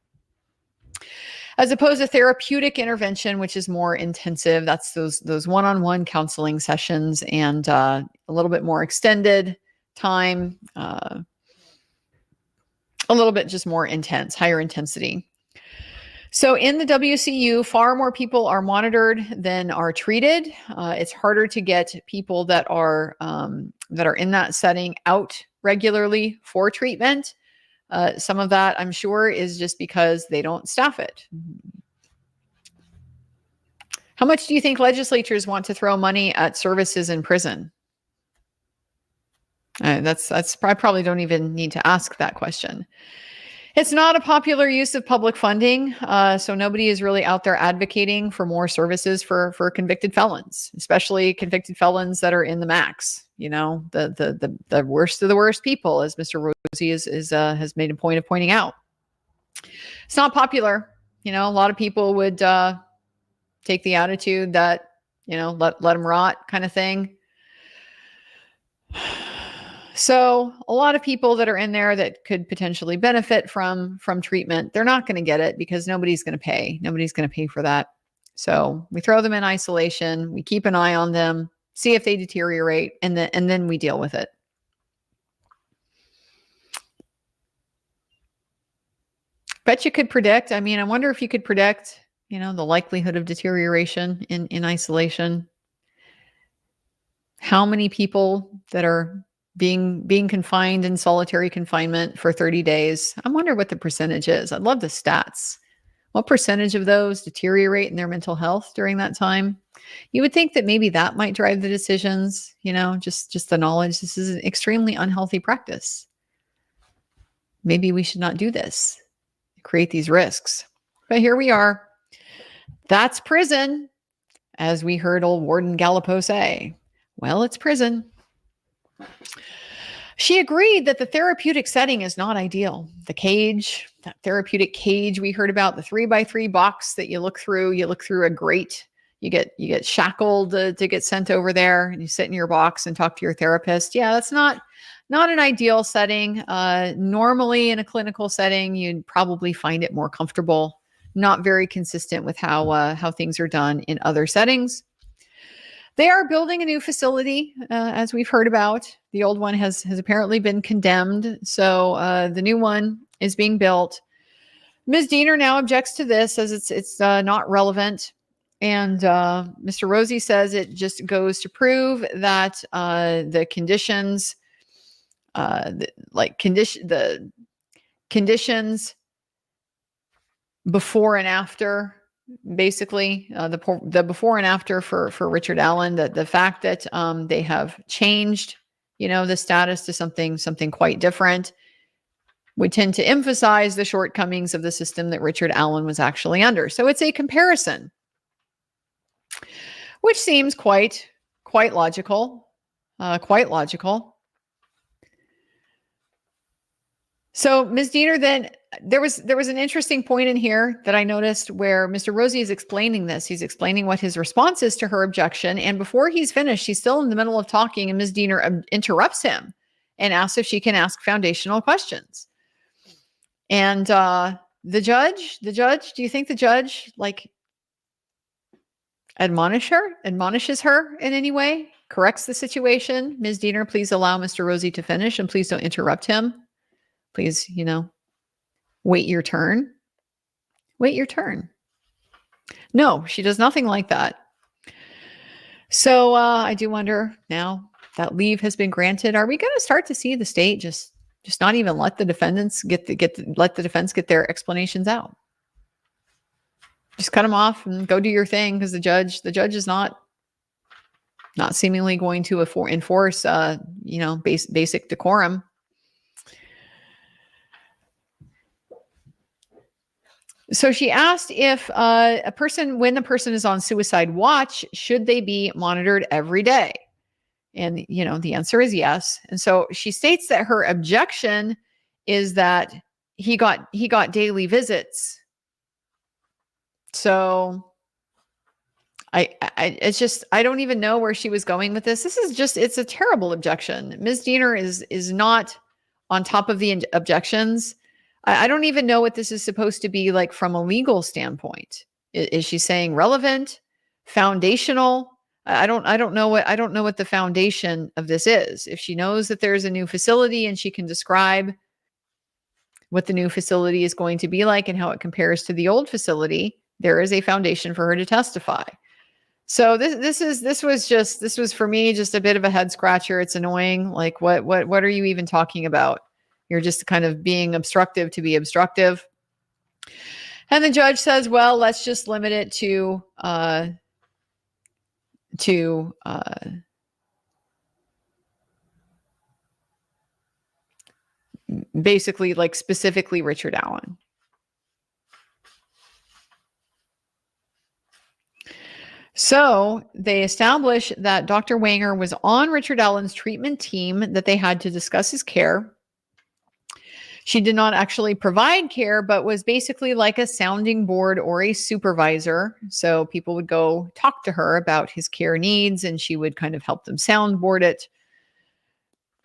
As opposed to therapeutic intervention, which is more intensive. That's those one-on-one counseling sessions and a little bit more extended time, a little bit just more intense, higher intensity. So in the WCU, far more people are monitored than are treated. It's harder to get people that are in that setting out regularly for treatment. Some of that, I'm sure, is just because they don't staff it. How much do you think legislatures want to throw money at services in prison? That's I probably don't even need to ask that question. It's not a popular use of public funding, so nobody is really out there advocating for more services for convicted felons, especially convicted felons that are in the max. The worst of the worst people, as Mr. Rosie has made a point of pointing out. It's not popular. A lot of people would take the attitude that let them rot kind of thing. So a lot of people that are in there that could potentially benefit from treatment, they're not going to get it because nobody's going to pay. Nobody's going to pay for that. So we throw them in isolation. We keep an eye on them, see if they deteriorate, and then we deal with it. Bet you could predict. I mean, I wonder if you could predict, the likelihood of deterioration in isolation. How many people that are being confined in solitary confinement for 30 days. I wonder what the percentage is. I'd love the stats. What percentage of those deteriorate in their mental health during that time? You would think that maybe that might drive the decisions, just the knowledge. This is an extremely unhealthy practice. Maybe we should not do this, create these risks. But here we are. That's prison, as we heard old Warden Gallipo say. Well, it's prison. She agreed that the therapeutic setting is not ideal. The cage, that therapeutic cage we heard about, the 3x3 box that you look through a grate. You get shackled to get sent over there, and you sit in your box and talk to your therapist. Yeah, that's not an ideal setting. Normally in a clinical setting, you'd probably find it more comfortable, not very consistent with how things are done in other settings. They are building a new facility, as we've heard about. The old one has apparently been condemned. So the new one is being built. Ms. Diener now objects to this, says it's not relevant. And Mr. Rosie says it just goes to prove that the conditions, the conditions before and after, basically the before and after for Richard Allen, that the fact that they have changed, the status to something quite different, would tend to emphasize the shortcomings of the system that Richard Allen was actually under. So it's a comparison, which seems quite logical, So Ms. Diener, then there was an interesting point in here that I noticed where Mr. Rosie is explaining this. He's explaining what his response is to her objection. And before he's finished, she's still in the middle of talking, and Ms. Diener interrupts him and asks if she can ask foundational questions. And the judge, do you think the judge admonishes her in any way, corrects the situation? Ms. Diener, please allow Mr. Rosie to finish, and please don't interrupt him. Please, wait your turn. Wait your turn. No, she does nothing like that. So I do wonder, now that leave has been granted, are we going to start to see the state just not even let the defendants let the defense get their explanations out? Just cut them off and go do your thing, because the judge is not seemingly going to enforce basic decorum. So she asked if when the person is on suicide watch, should they be monitored every day? And, the answer is yes. And so she states that her objection is that he got daily visits. So I don't even know where she was going with this. It's a terrible objection. Ms. Diener is not on top of the objections. I don't even know what this is supposed to be like from a legal standpoint. Is she saying relevant, foundational? I don't know what the foundation of this is. If she knows that there's a new facility and she can describe what the new facility is going to be like and how it compares to the old facility, there is a foundation for her to testify. So this was for me just a bit of a head scratcher. It's annoying. Like what are you even talking about? You're just kind of being obstructive to be obstructive. And the judge says, well, let's just limit it to basically specifically Richard Allen. So they establish that Dr. Wanger was on Richard Allen's treatment team, that they had to discuss his care. She did not actually provide care, but was basically like a sounding board or a supervisor. So people would go talk to her about his care needs, and she would kind of help them soundboard it.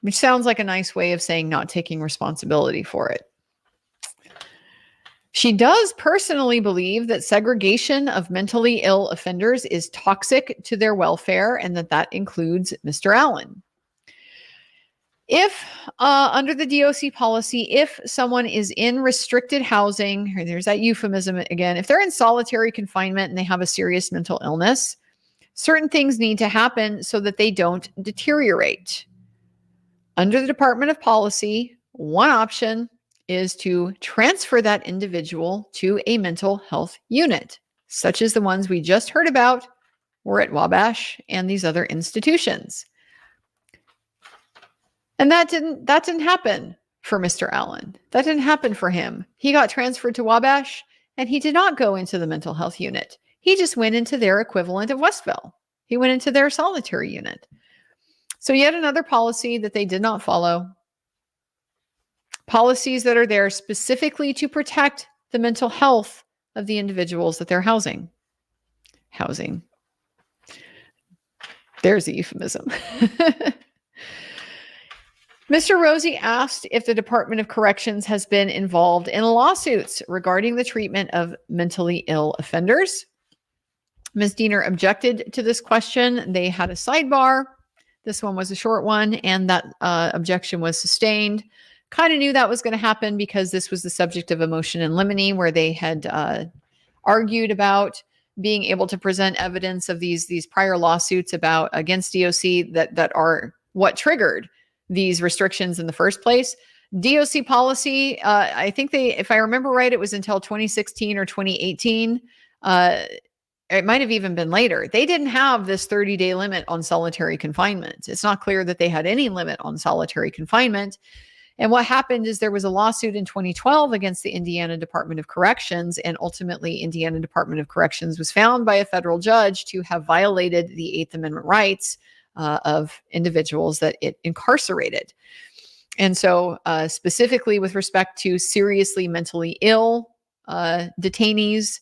which sounds like a nice way of saying not taking responsibility for it. She does personally believe that segregation of mentally ill offenders is toxic to their welfare, and that includes Mr. Allen. If under the DOC policy, if someone is in restricted housing, there's that euphemism again, if they're in solitary confinement and they have a serious mental illness, certain things need to happen so that they don't deteriorate. Under the Department of Policy, one option is to transfer that individual to a mental health unit, such as the ones we just heard about were at Wabash and these other institutions. And that didn't happen for Mr. Allen. That didn't happen for him. He got transferred to Wabash and he did not go into the mental health unit. He just went into their equivalent of Westville. He went into their solitary unit. So yet another policy that they did not follow. Policies that are there specifically to protect the mental health of the individuals that they're housing. There's a euphemism. Mr. Rosie asked if the Department of Corrections has been involved in lawsuits regarding the treatment of mentally ill offenders. Ms. Diener objected to this question. They had a sidebar. This one was a short one, and that objection was sustained. Kind of knew that was going to happen because this was the subject of a motion in limine where they had argued about being able to present evidence of these prior lawsuits against DOC that are what triggered these restrictions in the first place. DOC policy, I think if I remember right, it was until 2016 or 2018. It might have even been later. They didn't have this 30-day limit on solitary confinement. It's not clear that they had any limit on solitary confinement. And what happened is there was a lawsuit in 2012 against the Indiana Department of Corrections, and ultimately Indiana Department of Corrections was found by a federal judge to have violated the Eighth Amendment rights of individuals that it incarcerated. And so specifically with respect to seriously mentally ill detainees,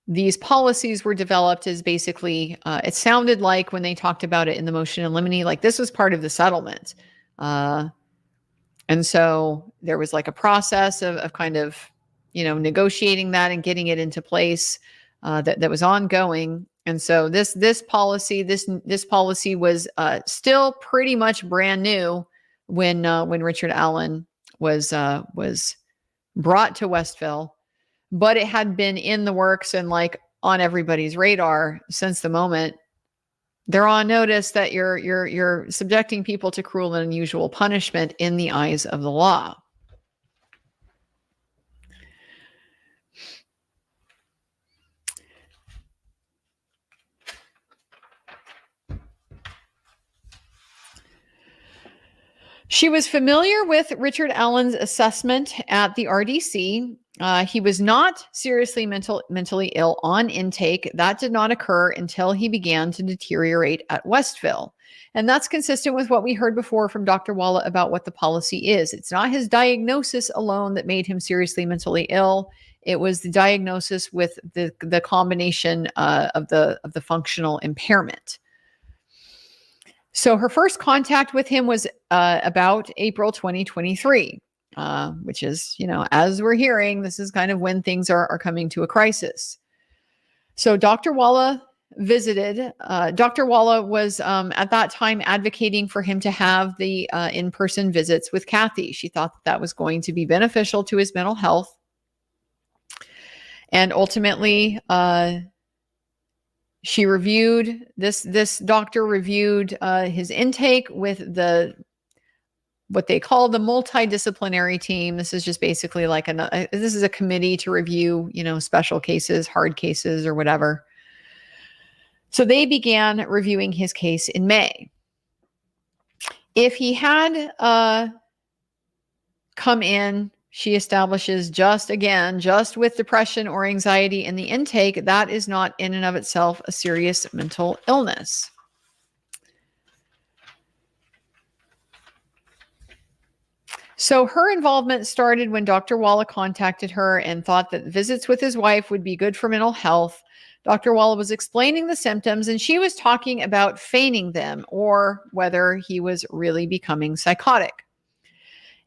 these policies were developed as basically, it sounded like when they talked about it in the motion in limine, like this was part of the settlement. And so there was like a process of kind of, negotiating that and getting it into place that was ongoing. And so this policy was still pretty much brand new when Richard Allen was brought to Westville. But it had been in the works and like on everybody's radar since the moment. They're on notice that you're subjecting people to cruel and unusual punishment in the eyes of the law. She was familiar with Richard Allen's assessment at the RDC. He was not seriously mentally ill on intake. That did not occur until he began to deteriorate at Westville. And that's consistent with what we heard before from Dr. Walla about what the policy is. It's not his diagnosis alone that made him seriously mentally ill. It was the diagnosis with the combination of the functional impairment. So her first contact with him was about April 2023, which is, as we're hearing, this is kind of when things are coming to a crisis. So Dr. Walla visited. Dr. Walla was at that time advocating for him to have the in-person visits with Kathy. She thought that was going to be beneficial to his mental health. And ultimately, she reviewed this doctor reviewed his intake with what they call the multidisciplinary team. This is just basically like this is a committee to review, special cases, hard cases, or whatever. So they began reviewing his case in May. If he had come in, she establishes just with depression or anxiety in the intake, that is not in and of itself a serious mental illness. So her involvement started when Dr. Walla contacted her and thought that visits with his wife would be good for mental health. Dr. Walla was explaining the symptoms, and she was talking about feigning them or whether he was really becoming psychotic.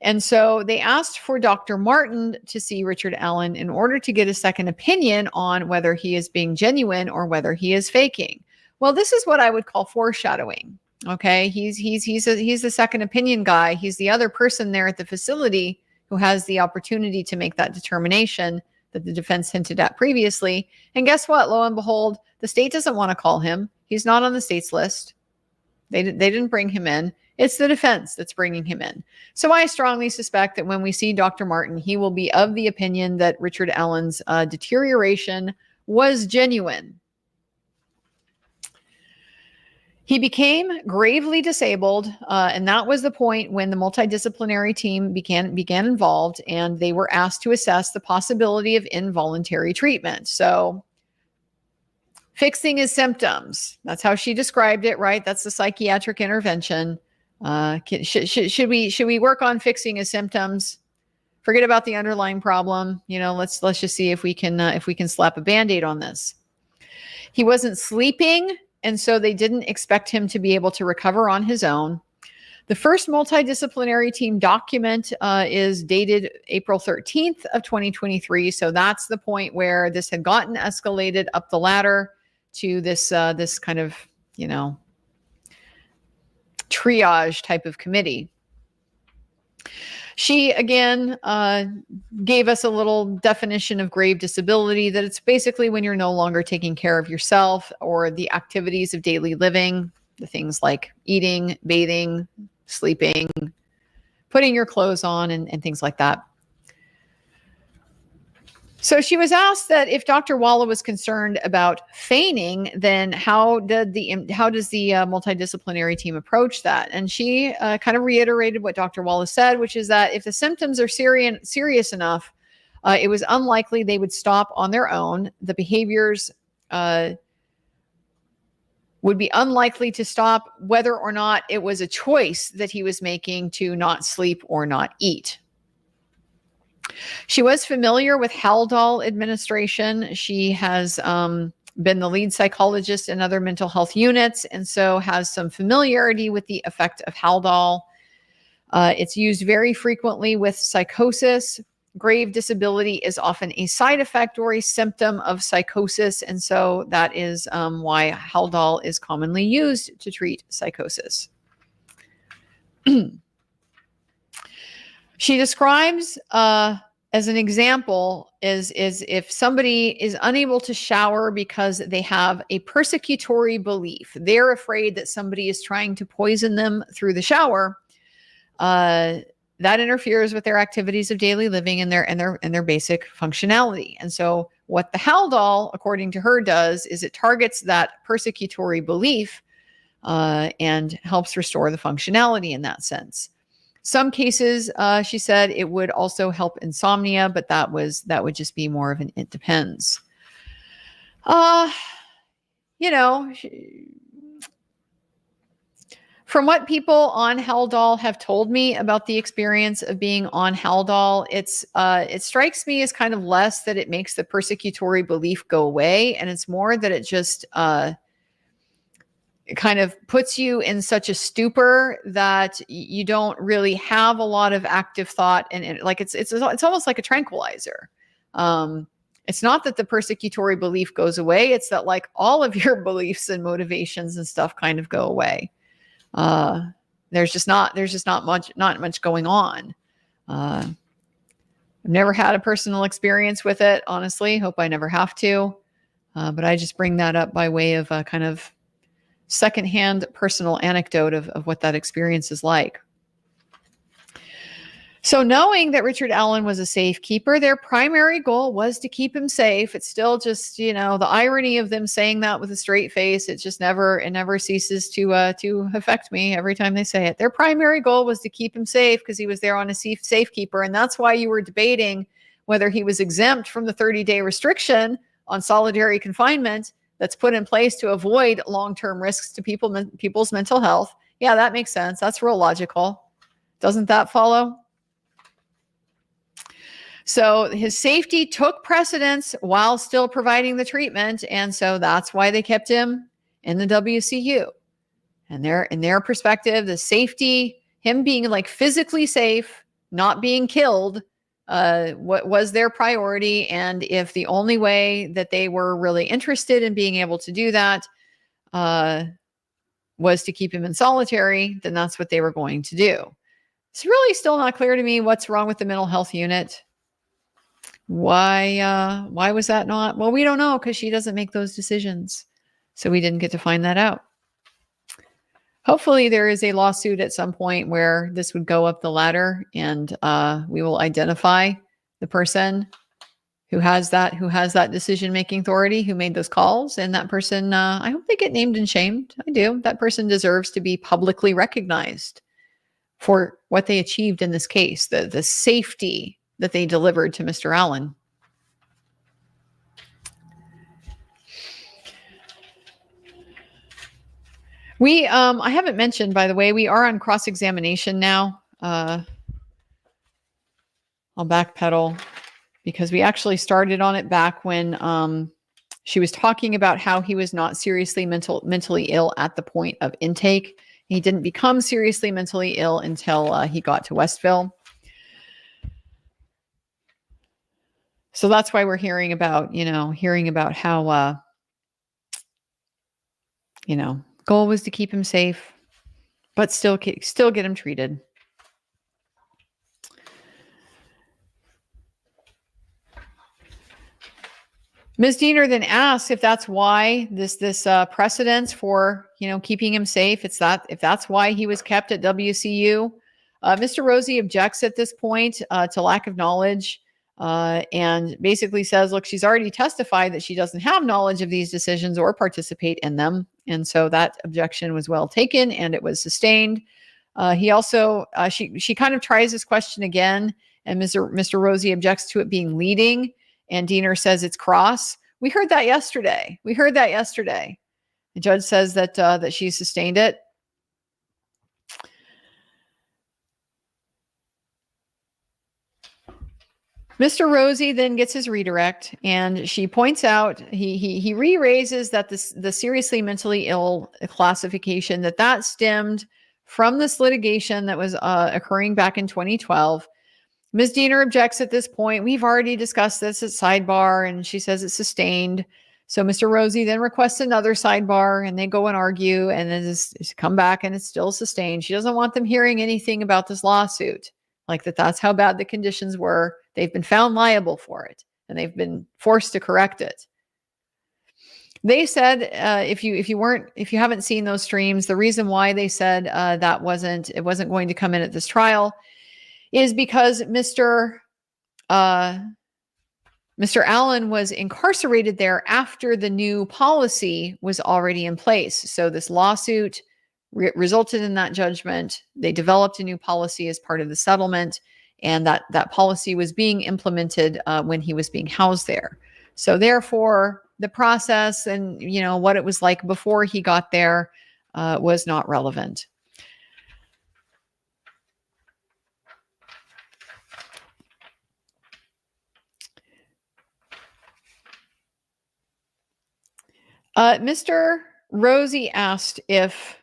And so they asked for Dr. Martin to see Richard Allen in order to get a second opinion on whether he is being genuine or whether he is faking. Well, this is what I would call foreshadowing. Okay, he's the second opinion guy. He's the other person there at the facility who has the opportunity to make that determination that the defense hinted at previously. And guess what? Lo and behold, the state doesn't want to call him. He's not on the state's list. They didn't bring him in. It's the defense that's bringing him in. So I strongly suspect that when we see Dr. Martin, he will be of the opinion that Richard Allen's deterioration was genuine. He became gravely disabled, and that was the point when the multidisciplinary team began involved, and they were asked to assess the possibility of involuntary treatment. So fixing his symptoms, that's how she described it, right? That's the psychiatric intervention. Should we work on fixing his symptoms? Forget about the underlying problem. Let's just see if we can slap a Band-Aid on this. He wasn't sleeping, and so they didn't expect him to be able to recover on his own. The first multidisciplinary team document is dated April 13th of 2023. So that's the point where this had gotten escalated up the ladder to this kind of, triage type of committee. She, again, gave us a little definition of grave disability, that it's basically when you're no longer taking care of yourself or the activities of daily living, the things like eating, bathing, sleeping, putting your clothes on, and things like that. So she was asked that if Dr. Walla was concerned about feigning, then how does the multidisciplinary team approach that? And she kind of reiterated what Dr. Walla said, which is that if the symptoms are serious enough, it was unlikely they would stop on their own. The behaviors would be unlikely to stop whether or not it was a choice that he was making to not sleep or not eat. She was familiar with Haldol administration. She has been the lead psychologist in other mental health units, and so has some familiarity with the effect of Haldol. It's used very frequently with psychosis. Grave disability is often a side effect or a symptom of psychosis, and so that is why Haldol is commonly used to treat psychosis. She describes as an example is if somebody is unable to shower because they have a persecutory belief. They're afraid that somebody is trying to poison them through the shower. That interferes with their activities of daily living and their basic functionality. And so what the Haldol, according to her, does is it targets that persecutory belief and helps restore the functionality in that sense. Some cases, she said, it would also help insomnia, but that would just be more of an it depends. From what people on Haldol have told me about the experience of being on Haldol, it strikes me as kind of less that it makes the persecutory belief go away, and it's more that it just it kind of puts you in such a stupor that you don't really have a lot of active thought, and it's almost like a tranquilizer. It's not that the persecutory belief goes away; it's that like all of your beliefs and motivations and stuff kind of go away. There's just not much going on. I've never had a personal experience with it, honestly. Hope I never have to. But I just bring that up by way of a kind of secondhand personal anecdote of what that experience is like. So knowing that Richard Allen was a safekeeper, their primary goal was to keep him safe. It's still just, the irony of them saying that with a straight face. It never ceases to affect me every time they say it. Their primary goal was to keep him safe because he was there on a safekeeper. And that's why you were debating whether he was exempt from the 30-day restriction on solitary confinement that's put in place to avoid long-term risks to people's mental health. Yeah, that makes sense. That's real logical. Doesn't that follow? So his safety took precedence while still providing the treatment. And so that's why they kept him in the WCU. And in their perspective, the safety, him being like physically safe, not being killed, what was their priority. And if the only way that they were really interested in being able to do that was to keep him in solitary, then that's what they were going to do. It's really still not clear to me what's wrong with the mental health unit. Why was that not? Well, we don't know because she doesn't make those decisions. So we didn't get to find that out. Hopefully there is a lawsuit at some point where this would go up the ladder and we will identify the person who has that decision-making authority, who made those calls. And that person, I hope they get named and shamed. I do. That person deserves to be publicly recognized for what they achieved in this case, the safety that they delivered to Mr. Allen. I haven't mentioned, by the way, we are on cross-examination now. I'll backpedal because we actually started on it back when she was talking about how he was not seriously mentally ill at the point of intake. He didn't become seriously mentally ill until he got to Westville. So that's why we're hearing about how, goal was to keep him safe, but still get him treated. Ms. Diener then asks if that's why this precedence for keeping him safe. If that's why he was kept at WCU. Mr. Rosie objects at this point to lack of knowledge and basically says, look, she's already testified that she doesn't have knowledge of these decisions or participate in them. And so that objection was well taken and it was sustained. He also, she kind of tries this question again, and Mr. Rosie objects to it being leading, and Diener says it's cross. We heard that yesterday. The judge says that she sustained it. Mr. Rosie then gets his redirect, and she points out he re-raises that the seriously mentally ill classification that stemmed from this litigation that was occurring back in 2012. Ms. Diener objects at this point. We've already discussed this at sidebar, and she says it's sustained. So Mr. Rosie then requests another sidebar, and they go and argue, and then it's come back, and it's still sustained. She doesn't want them hearing anything about this lawsuit, like that's how bad the conditions were. They've been found liable for it, and they've been forced to correct it. They said, if you haven't seen those streams, the reason why they said it wasn't going to come in at this trial is because Mr. Allen was incarcerated there after the new policy was already in place. So this lawsuit resulted in that judgment. They developed a new policy as part of the settlement, and that policy was being implemented when he was being housed there. So therefore, the process and what it was like before he got there was not relevant. Mr. Rosie asked if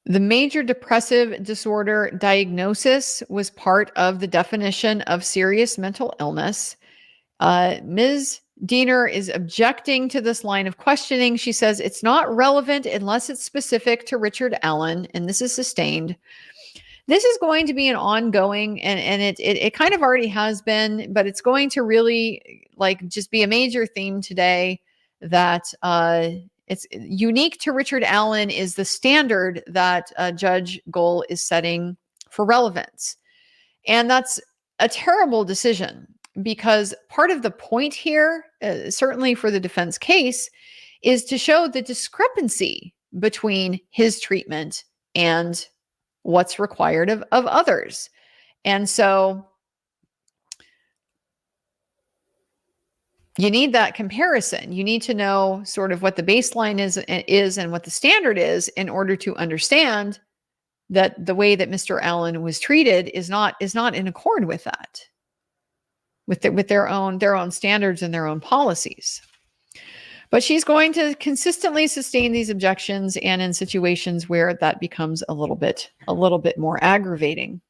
the major depressive disorder diagnosis was part of the definition of serious mental illness. Ms. Diener is objecting to this line of questioning. She says it's not relevant unless it's specific to Richard Allen, and this is sustained. This is going to be an ongoing, and it kind of already has been, but it's going to really just be a major theme today that it's unique to Richard Allen is the standard that Judge Gohl is setting for relevance. And that's a terrible decision because part of the point here, certainly for the defense case, is to show the discrepancy between his treatment and what's required of others. And so you need that comparison. You need to know sort of what the baseline is and what the standard is in order to understand that the way that Mr. Allen was treated is not in accord with that, with their own standards and their own policies. But she's going to consistently sustain these objections, and in situations where that becomes a little bit more aggravating.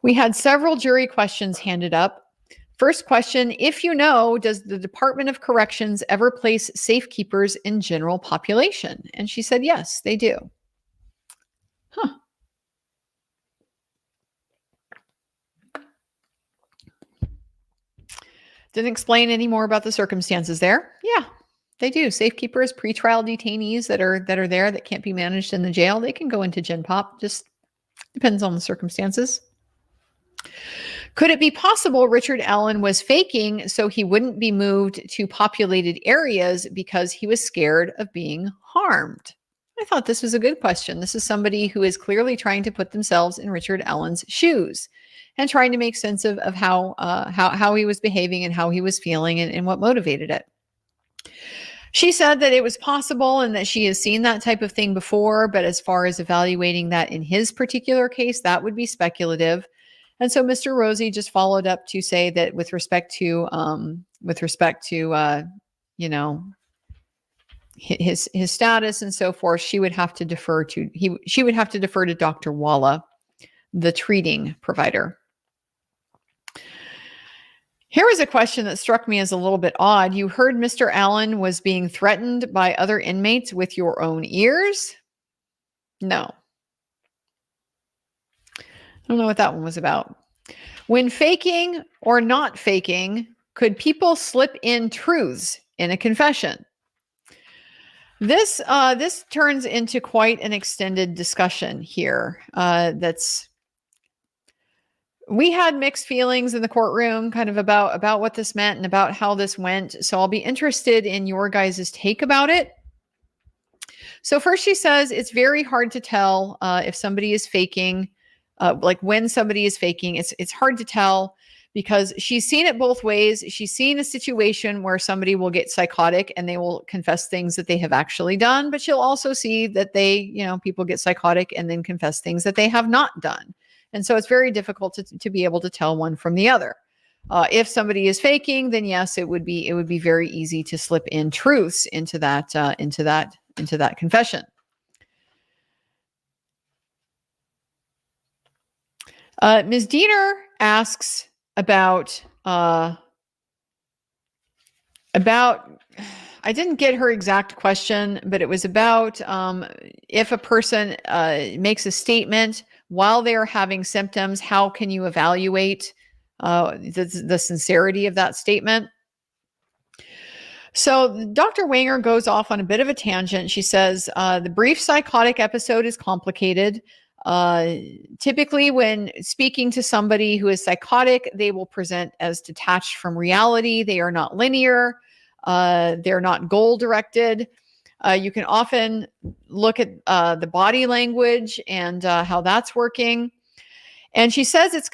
We had several jury questions handed up. First question, if you know, does the Department of Corrections ever place safekeepers in general population? And she said, yes, they do. Huh. Didn't explain any more about the circumstances there. Yeah, they do. Safekeepers, pretrial detainees that are there that can't be managed in the jail, they can go into Gen Pop. Just depends on the circumstances. Could it be possible Richard Allen was faking so he wouldn't be moved to populated areas because he was scared of being harmed? I thought this was a good question. This is somebody who is clearly trying to put themselves in Richard Allen's shoes and trying to make sense of how he was behaving and how he was feeling and what motivated it. She said that it was possible and that she has seen that type of thing before, but as far as evaluating that in his particular case, that would be speculative. And so Mr. Rosie just followed up to say that with respect to his status and so forth, she would have to defer to Dr. Walla, the treating provider. Here was a question that struck me as a little bit odd. You heard Mr. Allen was being threatened by other inmates with your own ears? No. I don't know what that one was about. When faking or not faking, could people slip in truths in a confession? This turns into quite an extended discussion here. We had mixed feelings in the courtroom kind of about what this meant and about how this went. So I'll be interested in your guys' take about it. So first she says it's very hard to tell if somebody is faking. Like when somebody is faking, it's hard to tell because she's seen it both ways. She's seen a situation where somebody will get psychotic and they will confess things that they have actually done, but she'll also see that people get psychotic and then confess things that they have not done. And so it's very difficult to be able to tell one from the other. If somebody is faking, then yes, it would be very easy to slip in truths into that confession. Ms. Diener asks about I didn't get her exact question, but it was about if a person makes a statement while they are having symptoms, how can you evaluate the sincerity of that statement? So Dr. Wanger goes off on a bit of a tangent. She says the brief psychotic episode is complicated. Typically when speaking to somebody who is psychotic, they will present as detached from reality. They are not linear. They're not goal directed. You can often look at the body language and how that's working. And she says it's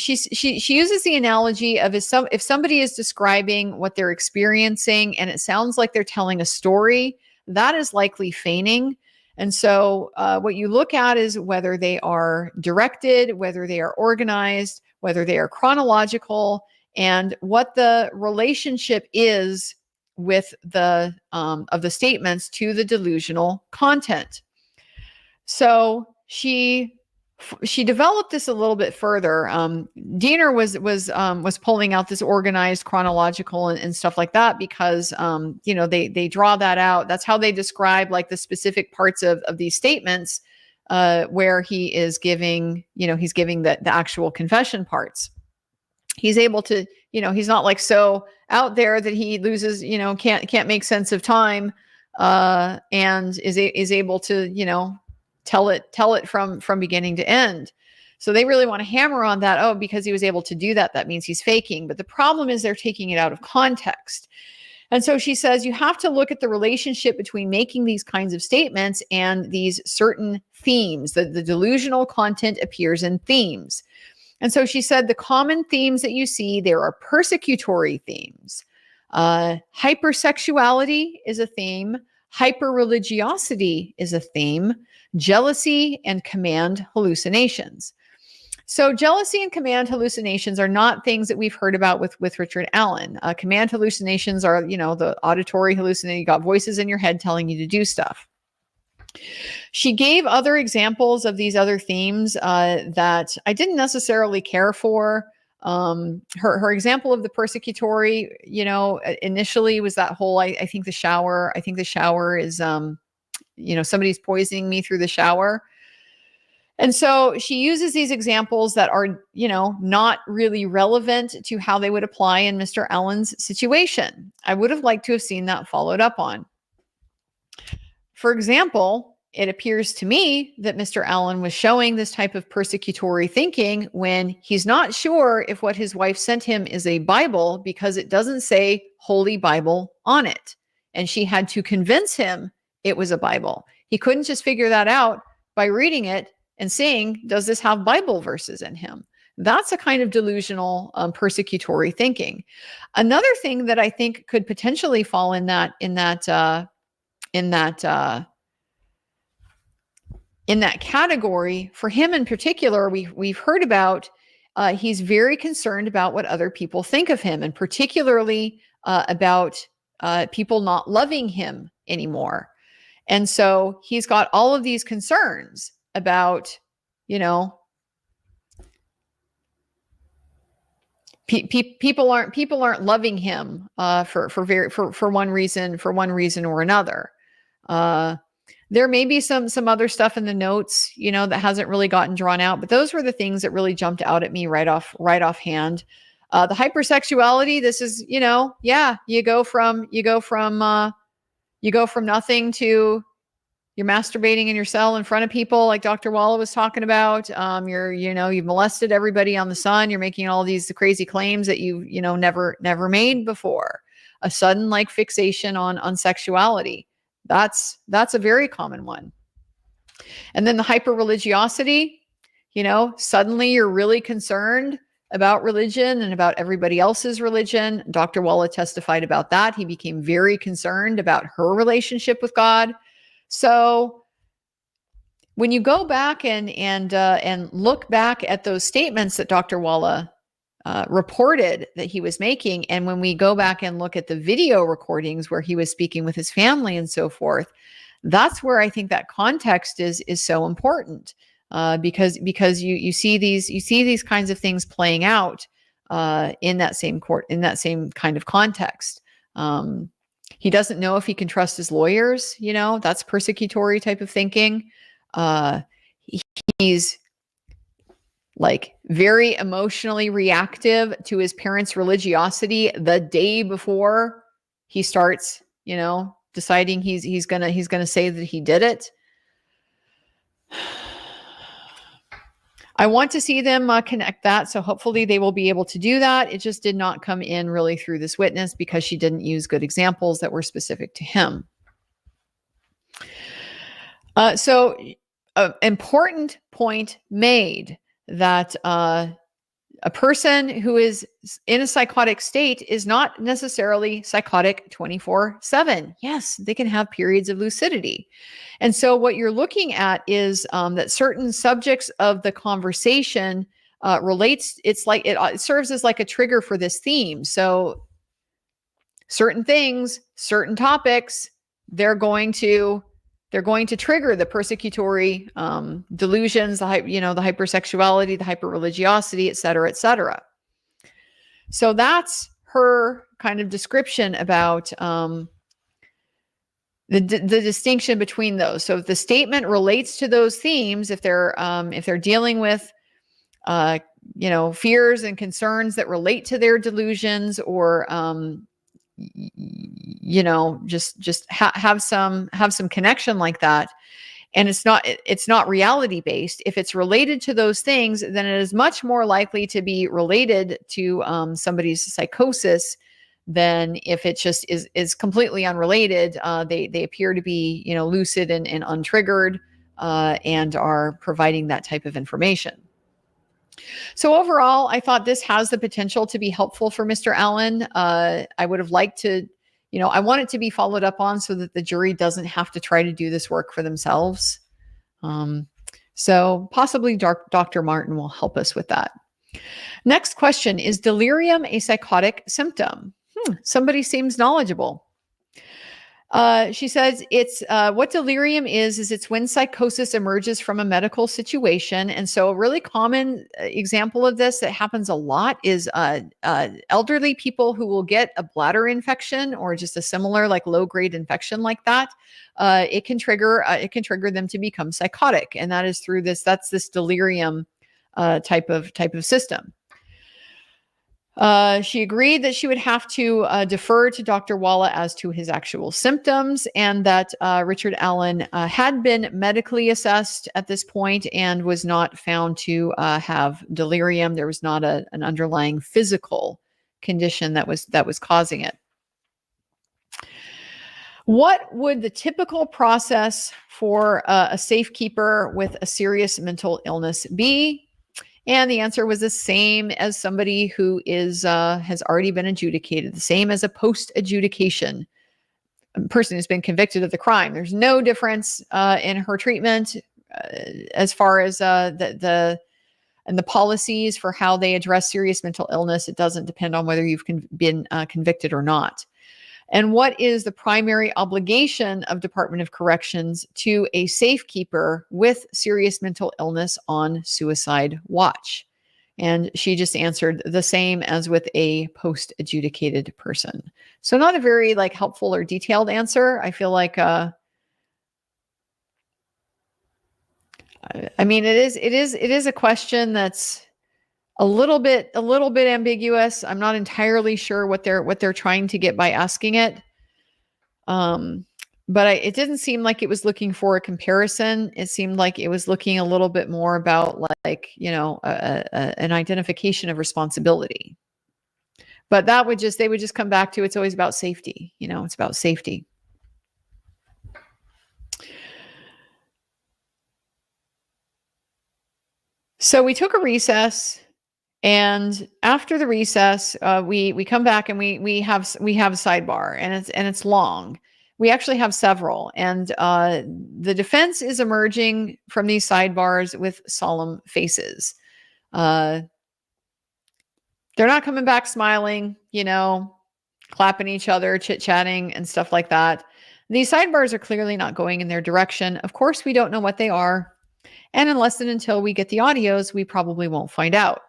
she uses the analogy of if somebody is describing what they're experiencing and it sounds like they're telling a story, that is likely feigning. And so what you look at is whether they are directed, whether they are organized, whether they are chronological, and what the relationship is with of the statements to the delusional content. So she developed this a little bit further. Diener was pulling out this organized, chronological, and stuff like that because they draw that out. That's how they describe like the specific parts of these statements where he is giving the actual confession parts. He's able to, he's not like so out there that he loses, can't make sense of time and is able to, tell it from beginning to end. So they really want to hammer on that. Oh, because he was able to do that, that means he's faking. But the problem is they're taking it out of context. And so she says you have to look at the relationship between making these kinds of statements and these certain themes. The delusional content appears in themes. And so she said the common themes that you see, there are persecutory themes. Hypersexuality is a theme. Hyper-religiosity is a theme. Jealousy and command hallucinations. So jealousy and command hallucinations are not things that we've heard about with Richard Allen. Command hallucinations are, the auditory hallucination. You got voices in your head telling you to do stuff. She gave other examples of these other themes that I didn't necessarily care for. Her example of the persecutory, initially was that whole, I think the shower is, somebody's poisoning me through the shower. And so she uses these examples that are, not really relevant to how they would apply in Mr. Allen's situation. I would have liked to have seen that followed up on. For example, it appears to me that Mr. Allen was showing this type of persecutory thinking when he's not sure if what his wife sent him is a Bible because it doesn't say Holy Bible on it. And she had to convince him it was a Bible. He couldn't just figure that out by reading it and seeing, does this have Bible verses in him? That's a kind of delusional persecutory thinking. Another thing that I think could potentially fall in that category for him in particular, we've heard about, he's very concerned about what other people think of him, and particularly about people not loving him anymore. And so he's got all of these concerns about, people aren't loving him for one reason or another. There may be some other stuff in the notes, that hasn't really gotten drawn out, but those were the things that really jumped out at me right offhand. The hypersexuality, this is, you go from nothing to you're masturbating in your cell in front of people, like Dr. Walla was talking about. You've molested everybody on the sun. You're making all these crazy claims that you've, never made before. A sudden fixation on sexuality. That's a very common one. And then the hyper-religiosity, suddenly you're really concerned about religion and about everybody else's religion. Dr. Walla testified about that. He became very concerned about her relationship with God. So when you go back and look back at those statements that Dr. Walla reported that he was making, and when we go back and look at the video recordings where he was speaking with his family and so forth, that's where I think that context is so important, because you see these kinds of things playing out in that same kind of context. He doesn't know if he can trust his lawyers. That's persecutory type of thinking. He's very emotionally reactive to his parents' religiosity the day before he starts, deciding he's gonna say that he did it. I want to see them connect that. So hopefully they will be able to do that. It just did not come in really through this witness because she didn't use good examples that were specific to him. So important point made that a person who is in a psychotic state is not necessarily psychotic 24/7. Yes, they can have periods of lucidity. And so what you're looking at is that certain subjects of the conversation it serves as like a trigger for this theme. So certain things, certain topics, they're going to trigger the persecutory delusions, the hypersexuality, the hyperreligiosity, et cetera, et cetera. So that's her kind of description about the distinction between those. So if the statement relates to those themes, if they're dealing with fears and concerns that relate to their delusions, or just have some connection like that, and it's not reality based. If it's related to those things, then it is much more likely to be related to somebody's psychosis than if it just is completely unrelated. They appear to be lucid and untriggered, and are providing that type of information. So overall, I thought this has the potential to be helpful for Mr. Allen. I would have liked to, I want it to be followed up on so that the jury doesn't have to try to do this work for themselves. So possibly Dr. Martin will help us with that. Next question, is delirium a psychotic symptom? Somebody seems knowledgeable. She says it's what delirium is it's when psychosis emerges from a medical situation. And so a really common example of this that happens a lot is elderly people who will get a bladder infection or just a similar like low-grade infection like that. It can trigger them to become psychotic. And that is through that's this delirium type of system. She agreed that she would have to defer to Dr. Walla as to his actual symptoms, and that Richard Allen had been medically assessed at this point and was not found to have delirium. There was not an underlying physical condition that was causing it. What would the typical process for a safekeeper with a serious mental illness be? And the answer was the same as somebody who has already been adjudicated, the same as a post-adjudication person who's been convicted of the crime. There's no difference in her treatment as far as the policies for how they address serious mental illness. It doesn't depend on whether you've been convicted or not. And what is the primary obligation of Department of Corrections to a safekeeper with serious mental illness on suicide watch? And she just answered the same as with a post-adjudicated person. So not a very helpful or detailed answer. I feel like it is a question that's a little bit ambiguous. I'm not entirely sure what they're trying to get by asking it. But it didn't seem like it was looking for a comparison. It seemed like it was looking a little bit more about an identification of responsibility. But they would just come back to, it's always about safety. It's about safety. So we took a recess. And after the recess, we come back and we have a sidebar, and it's long. We actually have several, and the defense is emerging from these sidebars with solemn faces. They're not coming back smiling, clapping each other, chit-chatting and stuff like that. These sidebars are clearly not going in their direction. Of course, we don't know what they are, and unless and until we get the audios, we probably won't find out.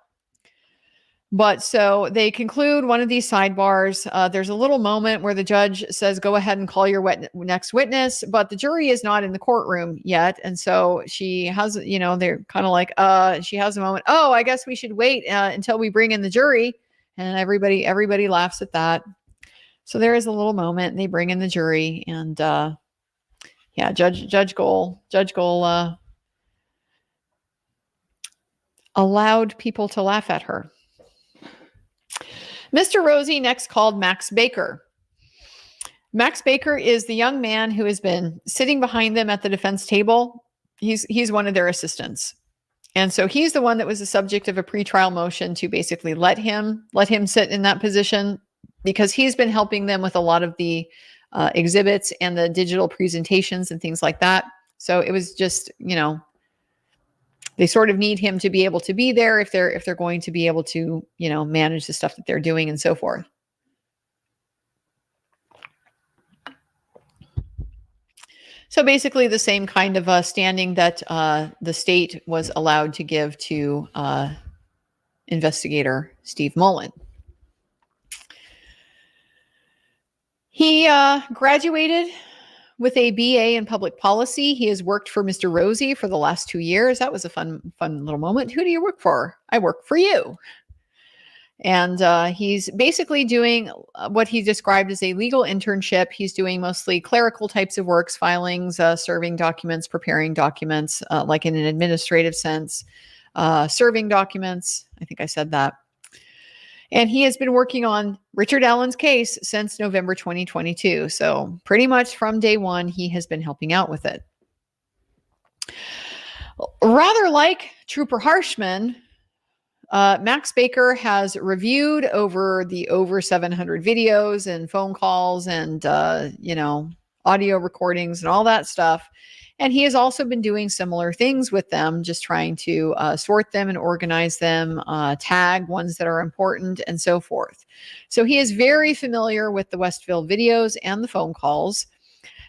But so they conclude one of these sidebars. There's a little moment where the judge says, go ahead and call your next witness, but the jury is not in the courtroom yet. And so she has, they're kind of like, she has a moment. Oh, I guess we should wait until we bring in the jury. And everybody laughs at that. So there is a little moment. They bring in the jury, and Judge Goal allowed people to laugh at her. Mr. Rosie next called Max Baker. Max Baker is the young man who has been sitting behind them at the defense table. He's one of their assistants. And so he's the one that was the subject of a pretrial motion to basically let him sit in that position, because he's been helping them with a lot of the exhibits and the digital presentations and things like that. So it was just, they sort of need him to be able to be there if they're going to be able to, manage the stuff that they're doing and so forth. So basically the same kind of standing that the state was allowed to give to investigator Steve Mullin. He graduated with a BA in public policy. He has worked for Mr. Rosie for the last 2 years. That was a fun little moment. Who do you work for? I work for you. And he's basically doing what he described as a legal internship. He's doing mostly clerical types of works, filings, serving documents, preparing documents, like in an administrative sense, serving documents. I think I said that. And he has been working on Richard Allen's case since November 2022. So pretty much from day one, he has been helping out with it. Rather like Trooper Harshman, Max Baker has reviewed over 700 videos and phone calls and, audio recordings and all that stuff. And he has also been doing similar things with them, just trying to sort them and organize them, tag ones that are important, and so forth. So he is very familiar with the Westville videos and the phone calls.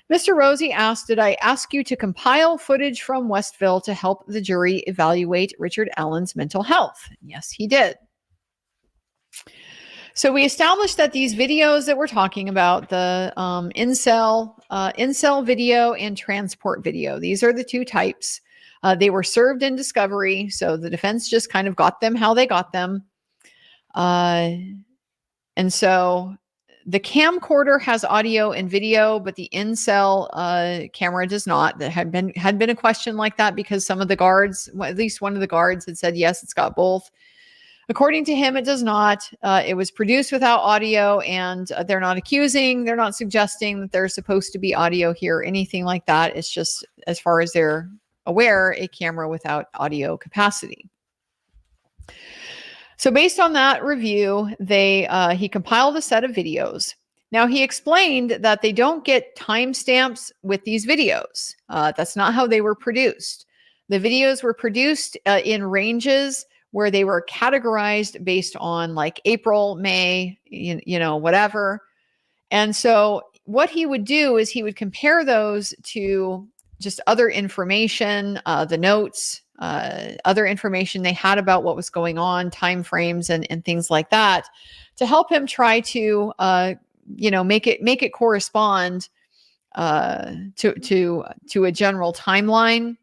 Mr. Rosie asked, did I ask you to compile footage from Westville to help the jury evaluate Richard Allen's mental health? Yes, he did. So we established that these videos that we're talking about, the incel video and transport video, these are the two types. They were served in discovery, so the defense just kind of got them how they got them. And so the camcorder has audio and video, but the incel camera does not. That had been a question like that because some of the guards, at least one of the guards, had said yes, it's got both. According to him, it does not. It was produced without audio, and they're not suggesting that there's supposed to be audio here, anything like that. It's just, as far as they're aware, a camera without audio capacity. So based on that review, he compiled a set of videos. Now, he explained that they don't get timestamps with these videos. That's not how they were produced. The videos were produced in ranges where they were categorized based on like April, May, whatever. And so what he would do is he would compare those to just other information, the notes, other information they had about what was going on, time frames and things like that, to help him try to make it correspond to a general timeline.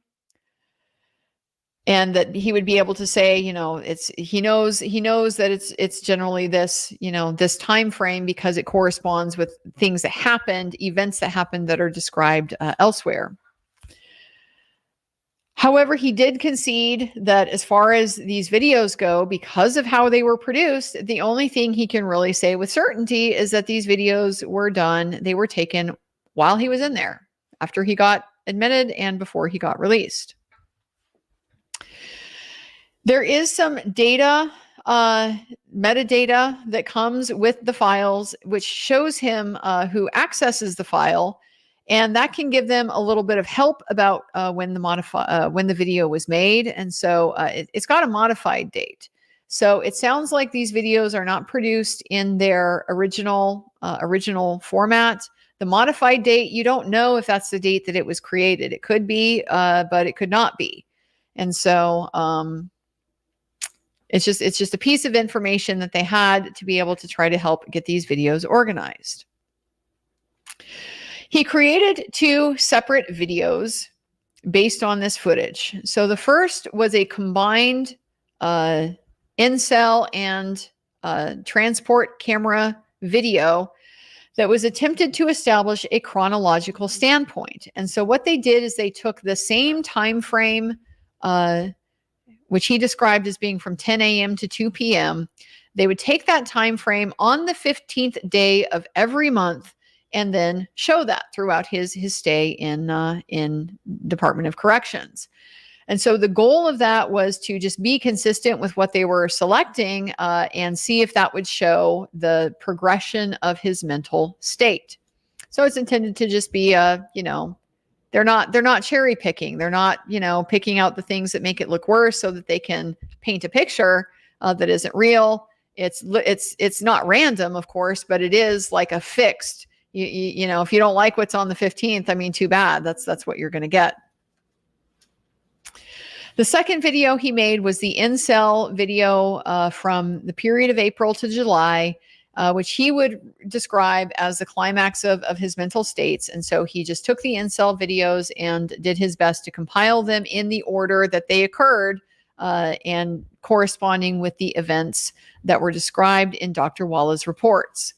And that he would be able to say, he knows that it's generally this, this time frame because it corresponds with things that happened, events that happened that are described elsewhere. However, he did concede that as far as these videos go, because of how they were produced, the only thing he can really say with certainty is that these videos they were taken while he was in there, after he got admitted and before he got released. There is some data, metadata that comes with the files, which shows him who accesses the file, and that can give them a little bit of help about when the video was made. And so it's got a modified date. So it sounds like these videos are not produced in their original format. The modified date, you don't know if that's the date that it was created. It could be, but it could not be. And so it's just a piece of information that they had to be able to try to help get these videos organized. He created 2 separate videos based on this footage. So the first was a combined incel and transport camera video that was attempted to establish a chronological standpoint. And so what they did is they took the same time frame, which he described as being from 10 a.m. to 2 p.m. They would take that time frame on the 15th day of every month and then show that throughout his stay in Department of Corrections. And so the goal of that was to just be consistent with what they were selecting and see if that would show the progression of his mental state. So it's intended to just be they're not cherry picking. They're not, picking out the things that make it look worse so that they can paint a picture that isn't real. It's not random, of course, but it is like a fixed. If you don't like what's on the 15th, I mean, too bad. That's what you're going to get. The second video he made was the incel video from the period of April to July, which he would describe as the climax of his mental states. And so he just took the incel videos and did his best to compile them in the order that they occurred and corresponding with the events that were described in Dr. Walla's reports.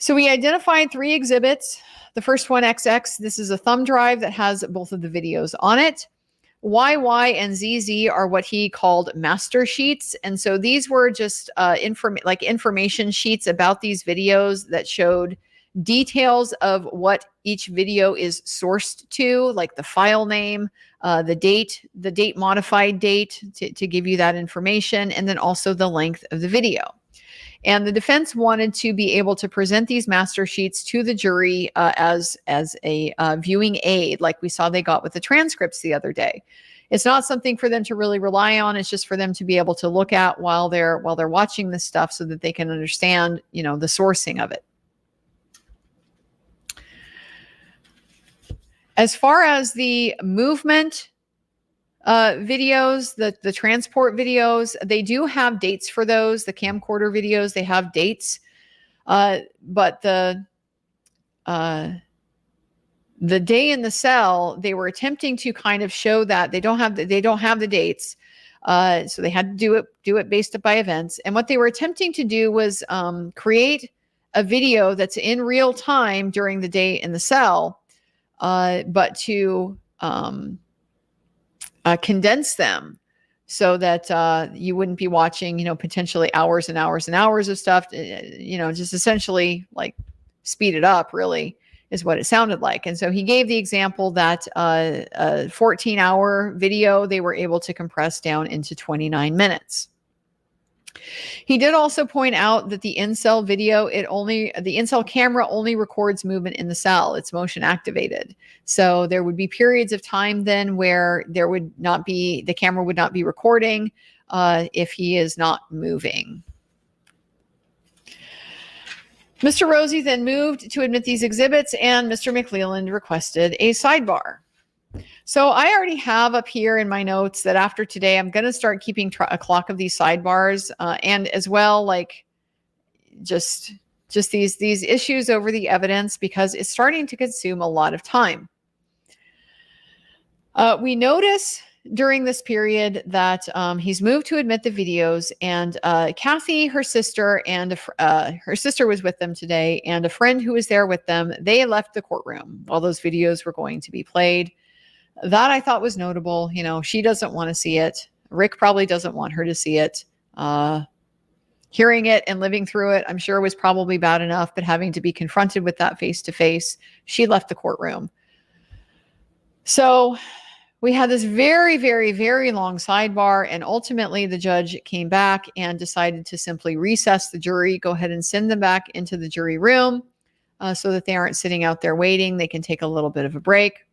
So we identified 3 exhibits. The first one, XX, this is a thumb drive that has both of the videos on it. YY and ZZ are what he called master sheets. And so these were just information sheets about these videos that showed details of what each video is sourced to, like the file name, the date modified date to give you that information, and then also the length of the video. And the defense wanted to be able to present these master sheets to the jury as a viewing aid, like we saw they got with the transcripts the other day. It's not something for them to really rely on. It's just for them to be able to look at while they're watching this stuff, so that they can understand, the sourcing of it. As far as the movement videos, the transport videos, they do have dates for those. The camcorder videos, they have dates, but the day in the cell, they were attempting to kind of show that they don't have the dates, so they had to do it based up by events. And what they were attempting to do was create a video that's in real time during the day in the cell, but to condense them so that you wouldn't be watching, potentially hours and hours and hours of stuff, just essentially like speed it up, really, is what it sounded like. And so he gave the example that a 14-hour video, they were able to compress down into 29 minutes. He did also point out that the in-cell video, the in-cell camera only records movement in the cell. It's motion activated. So there would be periods of time then where the camera would not be recording if he is not moving. Mr. Rosie then moved to admit these exhibits, and Mr. McLeland requested a sidebar. So I already have up here in my notes that after today, I'm going to start keeping a clock of these sidebars, and as well, like just these issues over the evidence, because it's starting to consume a lot of time. We notice during this period that he's moved to admit the videos, and Kathy, her sister, and her sister was with them today, and a friend who was there with them, they left the courtroom while those videos were going to be played. That I thought was notable. She doesn't want to see it. Rick probably doesn't want her to see it. Hearing it and living through it, I'm sure was probably bad enough, but having to be confronted with that face to face, she left the courtroom. So we had this very, very, very long sidebar, and ultimately the judge came back and decided to simply recess the jury, go ahead and send them back into the jury room so that they aren't sitting out there waiting. They can take a little bit of a break.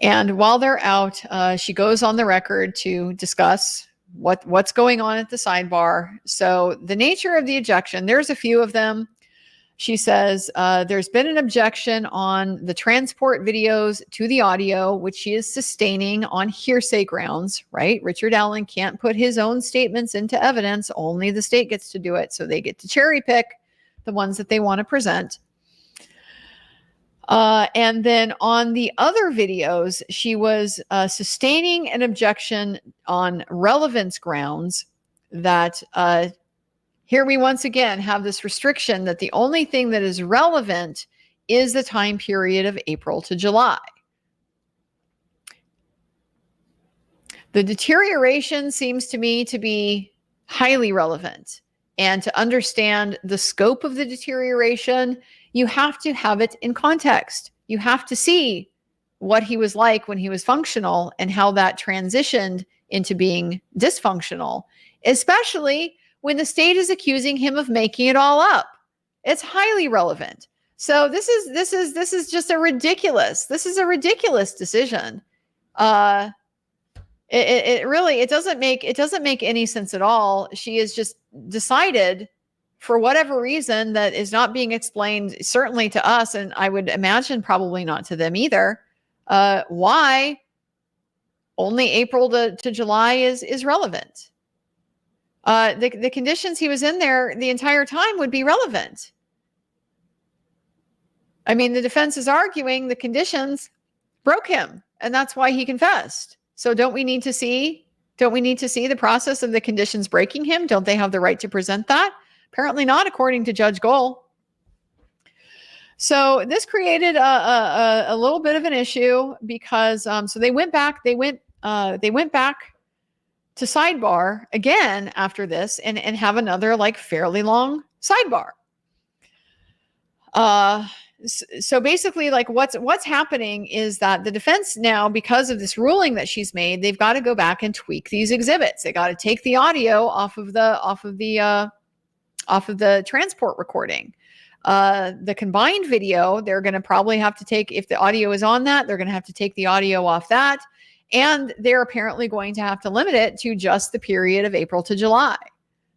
And while they're out, she goes on the record to discuss what's going on at the sidebar. So the nature of the objection, there's a few of them. She says there's been an objection on the transport videos to the audio, which she is sustaining on hearsay grounds, right? Richard Allen can't put his own statements into evidence. Only the state gets to do it. So they get to cherry pick the ones that they want to present. And then on the other videos, she was sustaining an objection on relevance grounds that here we once again have this restriction that the only thing that is relevant is the time period of April to July. The deterioration seems to me to be highly relevant. And to understand the scope of the deterioration, you have to have it in context. You have to see what he was like when he was functional and how that transitioned into being dysfunctional, especially when the state is accusing him of making it all up. It's highly relevant. So this is just a ridiculous decision. It doesn't make any sense at all. She has just decided, for whatever reason that is not being explained, certainly to us, and I would imagine probably not to them either, why only April to July is relevant. The conditions he was in there the entire time would be relevant. I mean, the defense is arguing the conditions broke him, and that's why he confessed. So don't we need to see the process of the conditions breaking him? Don't they have the right to present that? Apparently not, according to Judge Gohl. So this created a little bit of an issue because so they went back to sidebar again after this and have another like fairly long sidebar. So basically, like what's happening is that the defense now, because of this ruling that she's made, they've got to go back and tweak these exhibits. They got to take the audio off of the transport recording. The combined video, they're going to probably have to take, if the audio is on that, they're going to have to take the audio off that. And they're apparently going to have to limit it to just the period of April to July.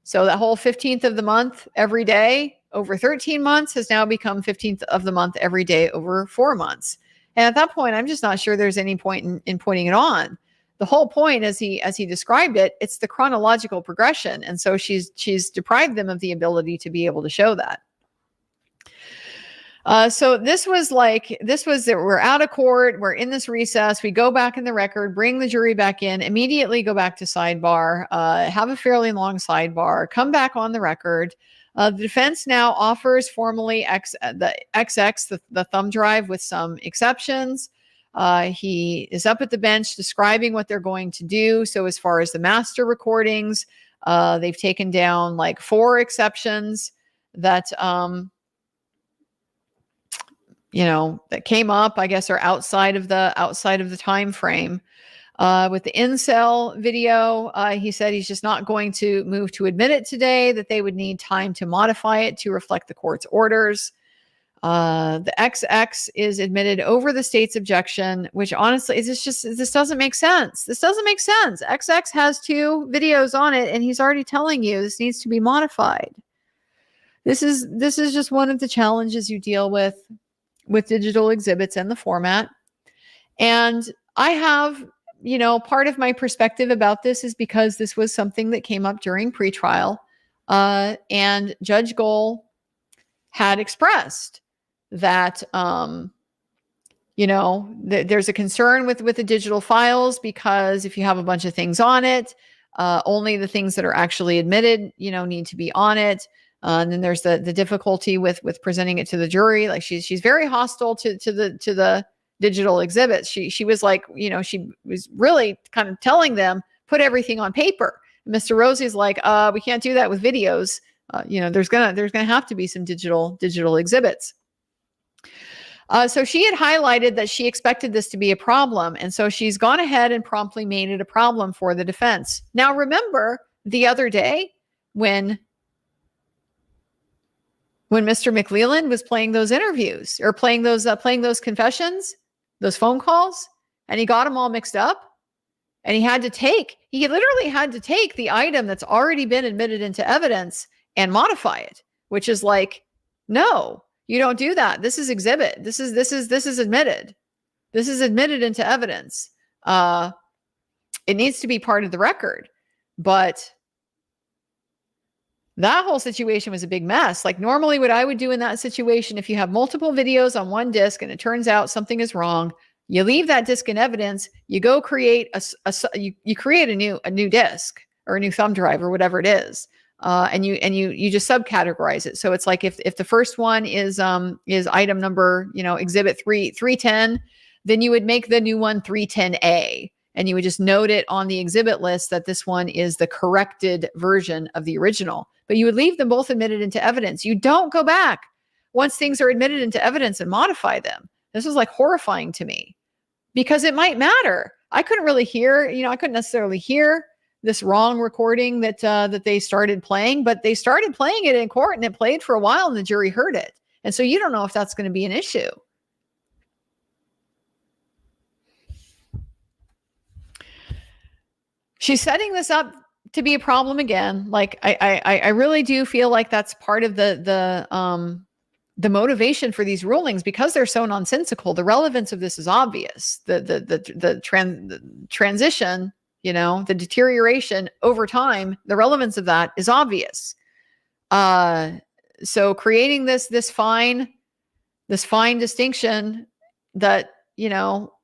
So that whole 15th of the month every day over 13 months has now become 15th of the month every day over 4 months. And at that point, I'm just not sure there's any point in pointing it on. The whole point, as he described it, it's the chronological progression. And so she's deprived them of the ability to be able to show that. So this was that we're out of court, we're in this recess, we go back in the record, bring the jury back in, immediately go back to sidebar, have a fairly long sidebar, come back on the record. The defense now offers formally the XX, the thumb drive, with some exceptions. He is up at the bench describing what they're going to do. So as far as the master recordings, they've taken down like 4 exceptions that that came up, I guess, are outside of the time frame. With the incel video, he said he's just not going to move to admit it today, that they would need time to modify it to reflect the court's orders. The XX is admitted over the state's objection, which honestly is this doesn't make sense. This doesn't make sense. XX has 2 videos on it, and he's already telling you this needs to be modified. This is just one of the challenges you deal with digital exhibits and the format. And I have, part of my perspective about this is because this was something that came up during pretrial, and Judge Gohl had expressed that, there's a concern with the digital files, because if you have a bunch of things on it, only the things that are actually admitted, need to be on it. And then there's the difficulty with presenting it to the jury. Like she's very hostile to the digital exhibits. She was like, she was really kind of telling them, put everything on paper. And Mr. Rosie's like, we can't do that with videos. There's gonna have to be some digital exhibits. So she had highlighted that she expected this to be a problem, and so she's gone ahead and promptly made it a problem for the defense. Now, remember the other day when Mr. McLeland was playing those interviews, or playing those confessions, those phone calls, and he got them all mixed up, and he literally had to take the item that's already been admitted into evidence and modify it, which is like, no, you don't do that. This is exhibit. This is admitted. This is admitted into evidence. It needs to be part of the record, but that whole situation was a big mess. Like normally what I would do in that situation, if you have multiple videos on one disc and it turns out something is wrong, you leave that disc in evidence, you go create you create a new disc or a new thumb drive or whatever it is. And you just subcategorize it. So it's like if the first one is item number, exhibit 310, then you would make the new one 310A. And you would just note it on the exhibit list that this one is the corrected version of the original. But you would leave them both admitted into evidence. You don't go back once things are admitted into evidence and modify them. This was like horrifying to me because it might matter. I couldn't really hear, I couldn't necessarily hear this wrong recording that they started playing, but they started playing it in court and it played for a while and the jury heard it. And so you don't know if that's going to be an issue. She's setting this up to be a problem again. Like I really do feel like that's part of the motivation for these rulings, because they're so nonsensical. The relevance of this is obvious. The transition, the deterioration over time, the relevance of that is obvious. So creating this fine distinction that,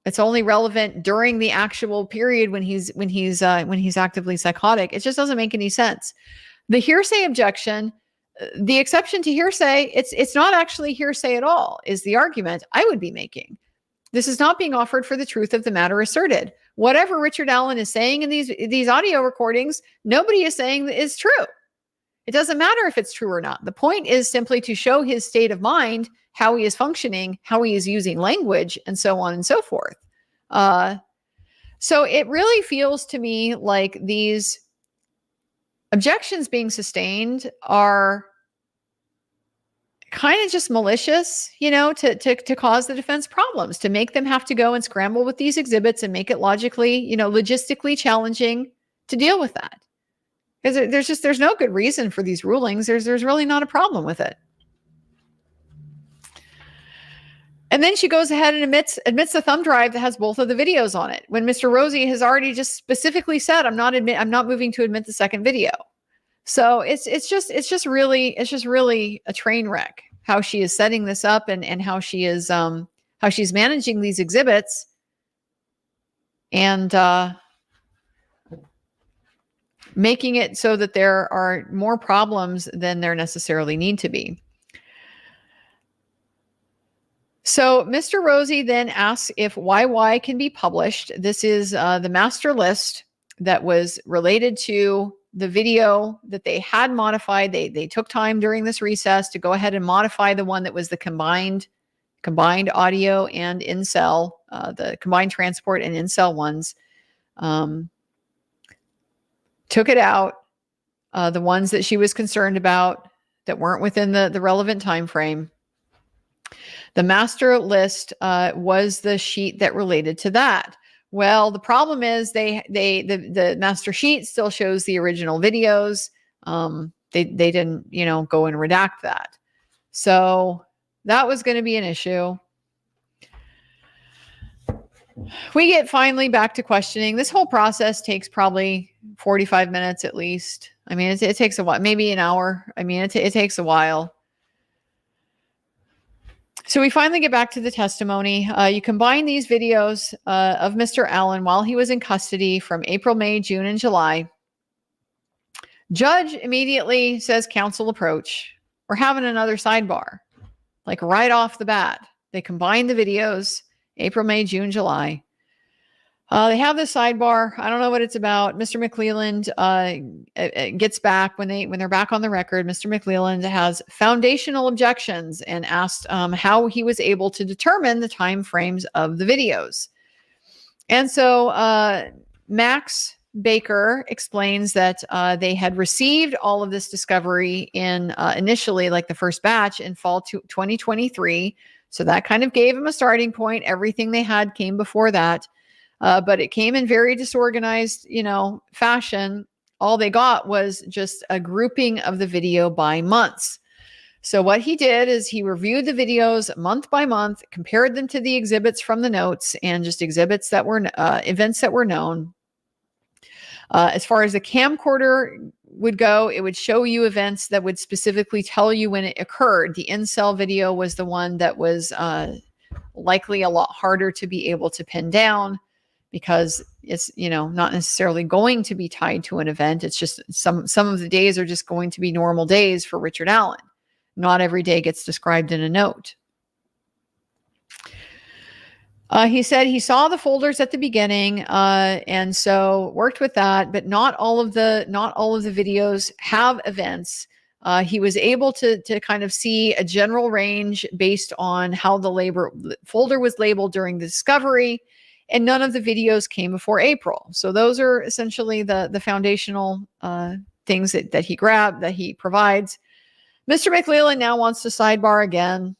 it's only relevant during the actual period when he's actively psychotic. It just doesn't make any sense. The hearsay objection, the exception to hearsay, it's not actually hearsay at all, is the argument I would be making. This is not being offered for the truth of the matter asserted. Whatever Richard Allen is saying in these audio recordings, nobody is saying is true. It doesn't matter if it's true or not. The point is simply to show his state of mind, how he is functioning, how he is using language, and so on and so forth. So it really feels to me like these objections being sustained are kind of just malicious, to cause the defense problems, to make them have to go and scramble with these exhibits and make it logically, logistically challenging to deal with that. Because there's no good reason for these rulings. There's really not a problem with it. And then she goes ahead and admits the thumb drive that has both of the videos on it, when Mr. Rosie has already just specifically said, I'm not moving to admit the second video. So it's just really a train wreck how she is setting this up and how she's managing these exhibits, and making it so that there are more problems than there necessarily need to be. So Mr. Rosie then asks if YY can be published. This is the master list that was related to the video that they had modified. They took time during this recess to go ahead and modify the one that was the combined audio and in-cell, the combined transport and in-cell ones. Took it out. The ones that she was concerned about that weren't within the relevant time frame. The master list was the sheet that related to that. Well, the problem is the master sheet still shows the original videos. They didn't, go and redact that. So that was going to be an issue. We get finally back to questioning. This whole process takes probably 45 minutes at least. I mean, it takes a while, maybe an hour. I mean, it takes a while. So we finally get back to the testimony. You combine these videos of Mr. Allen while he was in custody from April, May, June, and July. Judge immediately says, counsel approach. We're having another sidebar. Like right off the bat. They combine the videos, April, May, June, July. They have this sidebar. I don't know what it's about. Mr. McClelland gets back when they're back on the record. Mr. McClelland has foundational objections and asked how he was able to determine the time frames of the videos. And so Max Baker explains that they had received all of this discovery in initially, like the first batch in fall 2023. So that kind of gave him a starting point. Everything they had came before that. But it came in very disorganized, fashion. All they got was just a grouping of the video by months. So what he did is he reviewed the videos month by month, compared them to the exhibits from the notes and just exhibits that were events that were known. As far as the camcorder would go, it would show you events that would specifically tell you when it occurred. The in-cell video was the one that was likely a lot harder to be able to pin down, because it's, not necessarily going to be tied to an event. It's just some of the days are just going to be normal days for Richard Allen. Not every day gets described in a note. He said he saw the folders at the beginning, and so worked with that, but not all of the videos have events. He was able to kind of see a general range based on how the folder was labeled during the discovery. And none of the videos came before April. So those are essentially the foundational things that he grabbed, that he provides. Mr. McClelland now wants to sidebar again.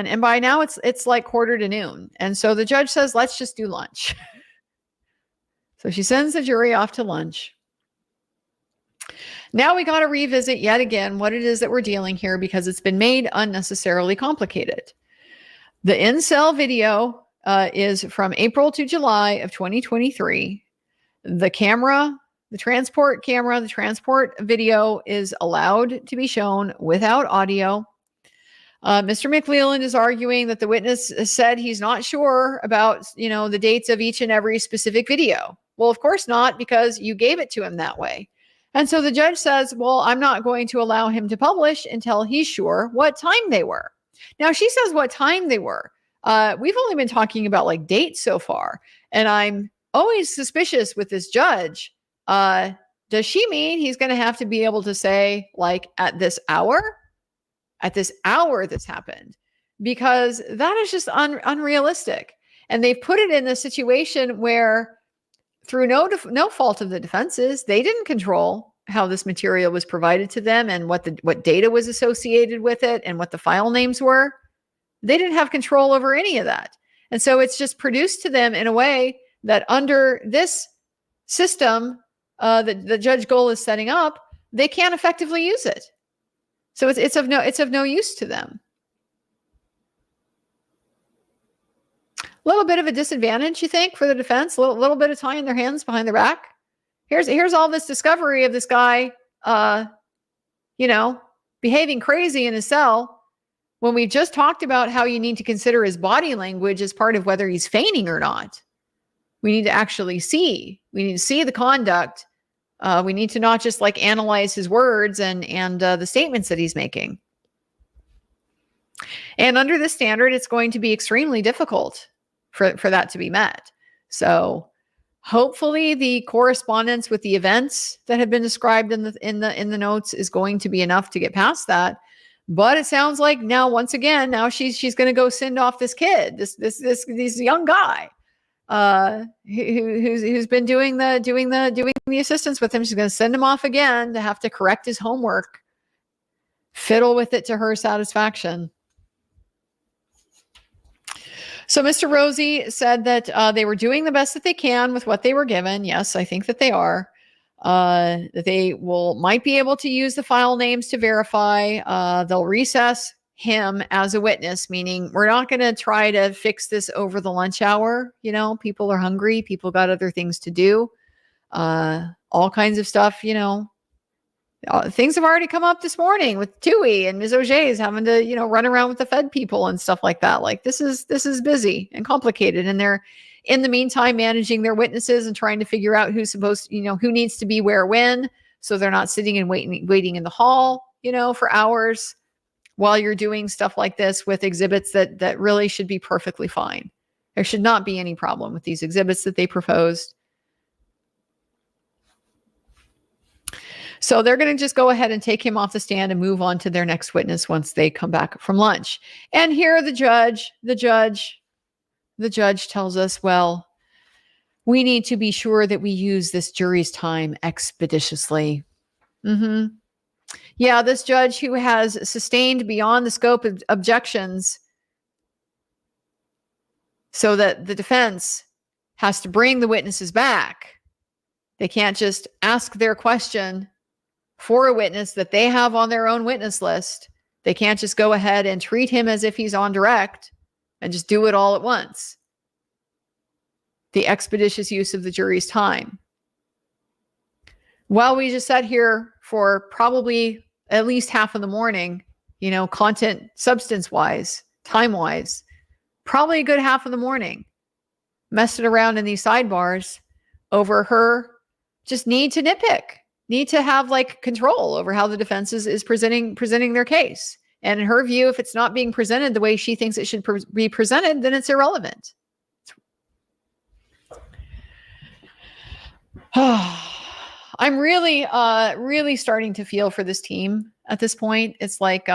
And by now it's like 1:45. And so the judge says, let's just do lunch. So she sends the jury off to lunch. Now we got to revisit yet again what it is that we're dealing here, because it's been made unnecessarily complicated. The in-cell video is from April to July of 2023. The transport video is allowed to be shown without audio. Mr. McClelland is arguing that the witness said he's not sure about, the dates of each and every specific video. Well, of course not, because you gave it to him that way. And so the judge says, well, I'm not going to allow him to publish until he's sure what time they were. Now, she says what time they were. We've only been talking about like dates so far. And I'm always suspicious with this judge. does she mean he's going to have to be able to say, like, at this hour this happened? Because that is just unrealistic. And they've put it in a situation where, through no fault of the defenses, they didn't control how this material was provided to them and what data was associated with it and what the file names were. They didn't have control over any of that. And so it's just produced to them in a way that, under this system that Judge Gohl is setting up, they can't effectively use it. So it's of no use to them. A little bit of a disadvantage, you think, for the defense? A little bit of tying their hands behind their back? Here's all this discovery of this guy, behaving crazy in his cell, when we've just talked about how you need to consider his body language as part of whether he's feigning or not. We need to actually see. We need to see the conduct. We need to not just like analyze his words and the statements that he's making. And under this standard, it's going to be extremely difficult for that to be met. So hopefully the correspondence with the events that have been described in the notes is going to be enough to get past that. But it sounds like now, once again, now she's going to go send off this kid, this young guy, who's been doing the assistance with him. She's going to send him off again to have to correct his homework, fiddle with it to her satisfaction. So Mr. Rosie said that they were doing the best that they can with what they were given. Yes, I think that they are. That they might be able to use the file names to verify. They'll recess him as a witness, meaning we're not going to try to fix this over the lunch hour. People are hungry. People got other things to do. All kinds of stuff, things have already come up this morning with Tui and Ms. Auger's having to, run around with the Fed people and stuff like that. Like, this is busy and complicated. And they're, in the meantime, managing their witnesses and trying to figure out who's supposed, who needs to be where, when, so they're not sitting and waiting in the hall, for hours while you're doing stuff like this with exhibits that really should be perfectly fine. There should not be any problem with these exhibits that they proposed. So they're going to just go ahead and take him off the stand and move on to their next witness once they come back from lunch. And here the judge tells us, well, we need to be sure that we use this jury's time expeditiously. Yeah, this judge who has sustained beyond the scope of objections so that the defense has to bring the witnesses back. They can't just ask their question for a witness that they have on their own witness list. They can't just go ahead and treat him as if he's on direct and just do it all at once. The expeditious use of the jury's time. While we just sat here for probably at least half of the morning, content, substance-wise, time-wise, probably a good half of the morning, messing around in these sidebars over her just need to nitpick, need to have like control over how the defense is presenting their case. And in her view, if it's not being presented the way she thinks it should be presented, then it's irrelevant. I'm really starting to feel for this team at this point. It's like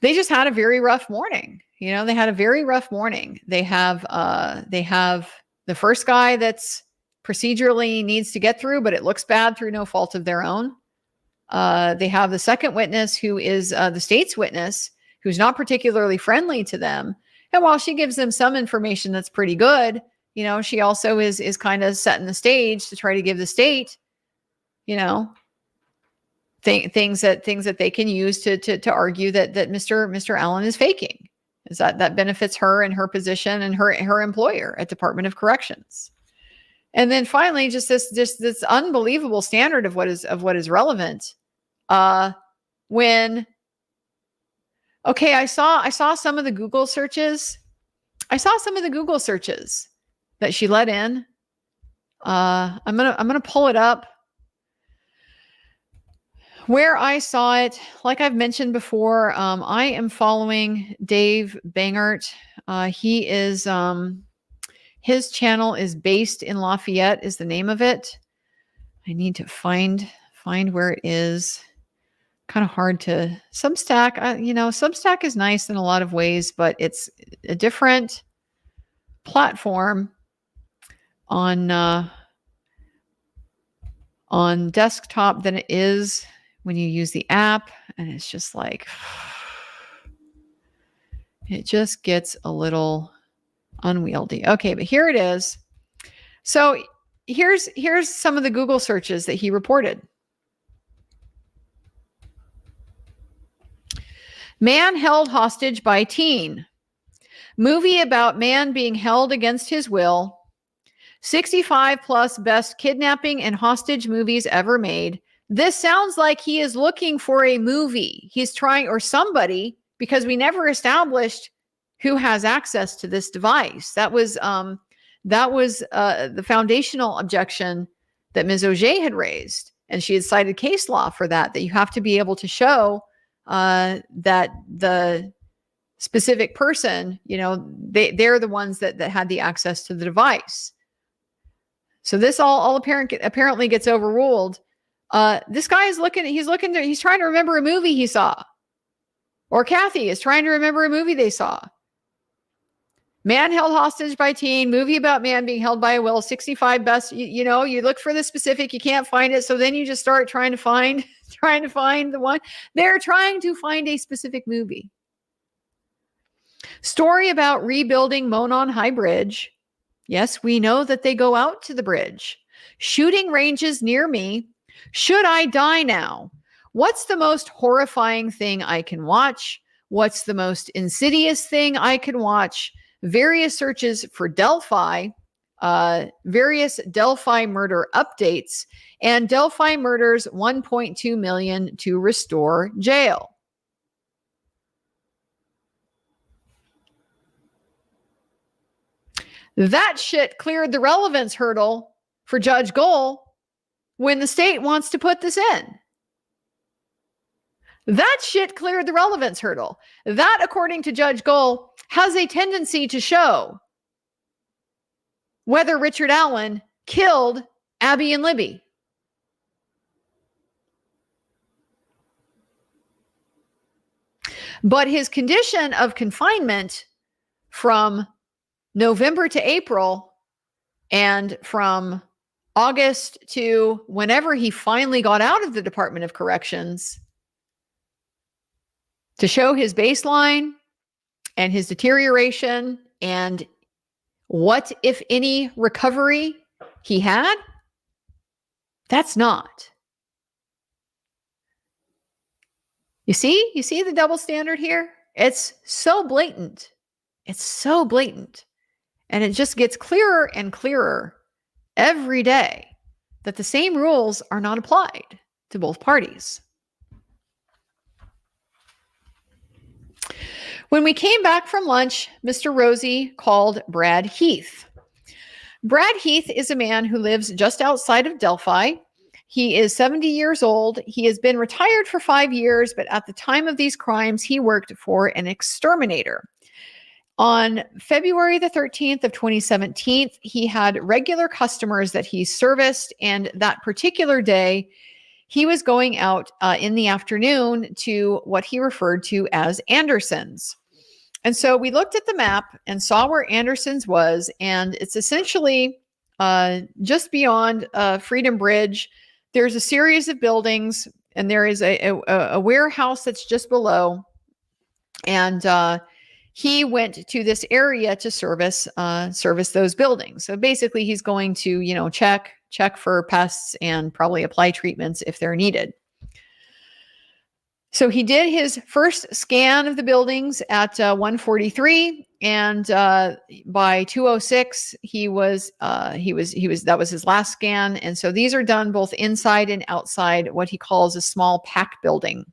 they just had a very rough morning. They had a very rough morning. They have the first guy that's procedurally needs to get through, but it looks bad through no fault of their own. They have the second witness, who is the state's witness, who's not particularly friendly to them. And while she gives them some information that's pretty good, she also is kind of setting the stage to try to give the state, things that they can use to argue that Mr. Allen is faking. Is that benefits her and her position and her employer at Department of Corrections. And then finally, just this unbelievable standard of what is relevant. I saw some of the Google searches. That she let in. I'm gonna pull it up. Where I saw it, like I've mentioned before, I am following Dave Bangert. He is His channel is Based in Lafayette is the name of it. I need to find where it is. Kind of hard to Substack. Substack is nice in a lot of ways, but it's a different platform on desktop than it is when you use the app, and it's just like it just gets a little unwieldy. Okay, but here it is. So here's some of the Google searches that he reported. Man held hostage by teen. Movie about man being held against his will. 65 plus best kidnapping and hostage movies ever made. This sounds like he is looking for a movie. He's trying, or somebody, because we never established who has access to this device. That was the foundational objection that Ms. Auger had raised. And she had cited case law for that you have to be able to show that the specific person, they're the ones that had the access to the device. So this all apparently gets overruled. This guy is he's trying to remember a movie he saw. Or Kathy is trying to remember a movie they saw. Man held hostage by teen, movie about man being held by a will, 65 best, you look for the specific, you can't find it. So then you just start trying to find the one. They're trying to find a specific movie. Story about rebuilding Monon High Bridge. Yes, we know that they go out to the bridge. Shooting ranges near me. Should I die now? What's the most horrifying thing I can watch? What's the most insidious thing I can watch? Various searches for Delphi, various Delphi murder updates, and Delphi murders 1.2 million to restore jail. That shit cleared the relevance hurdle for Judge Gohl when the state wants to put this in. That shit cleared the relevance hurdle. That, according to Judge Gohl, has a tendency to show whether Richard Allen killed Abby and Libby. But his condition of confinement from November to April and from August to whenever he finally got out of the Department of Corrections to show his baseline and his deterioration and what, if any, recovery he had, that's not. You see the double standard here? It's so blatant. It's so blatant. And it just gets clearer and clearer every day that the same rules are not applied to both parties. When we came back from lunch, Mr. Rosie called Brad Heath. Brad Heath is a man who lives just outside of Delphi. He is 70 years old. He has been retired for 5 years, but at the time of these crimes, he worked for an exterminator. On February the 13th of 2017, he had regular customers that he serviced, and that particular day, he was going out in the afternoon to what he referred to as Anderson's. And so we looked at the map and saw where Anderson's was, and it's essentially just beyond Freedom Bridge. There's a series of buildings, and there is a warehouse that's just below. And he went to this area to service those buildings. So basically, he's going to check for pests and probably apply treatments if they're needed. So he did his first scan of the buildings at 1:43, and by 2:06 that was his last scan. And so these are done both inside and outside what he calls a small pack building.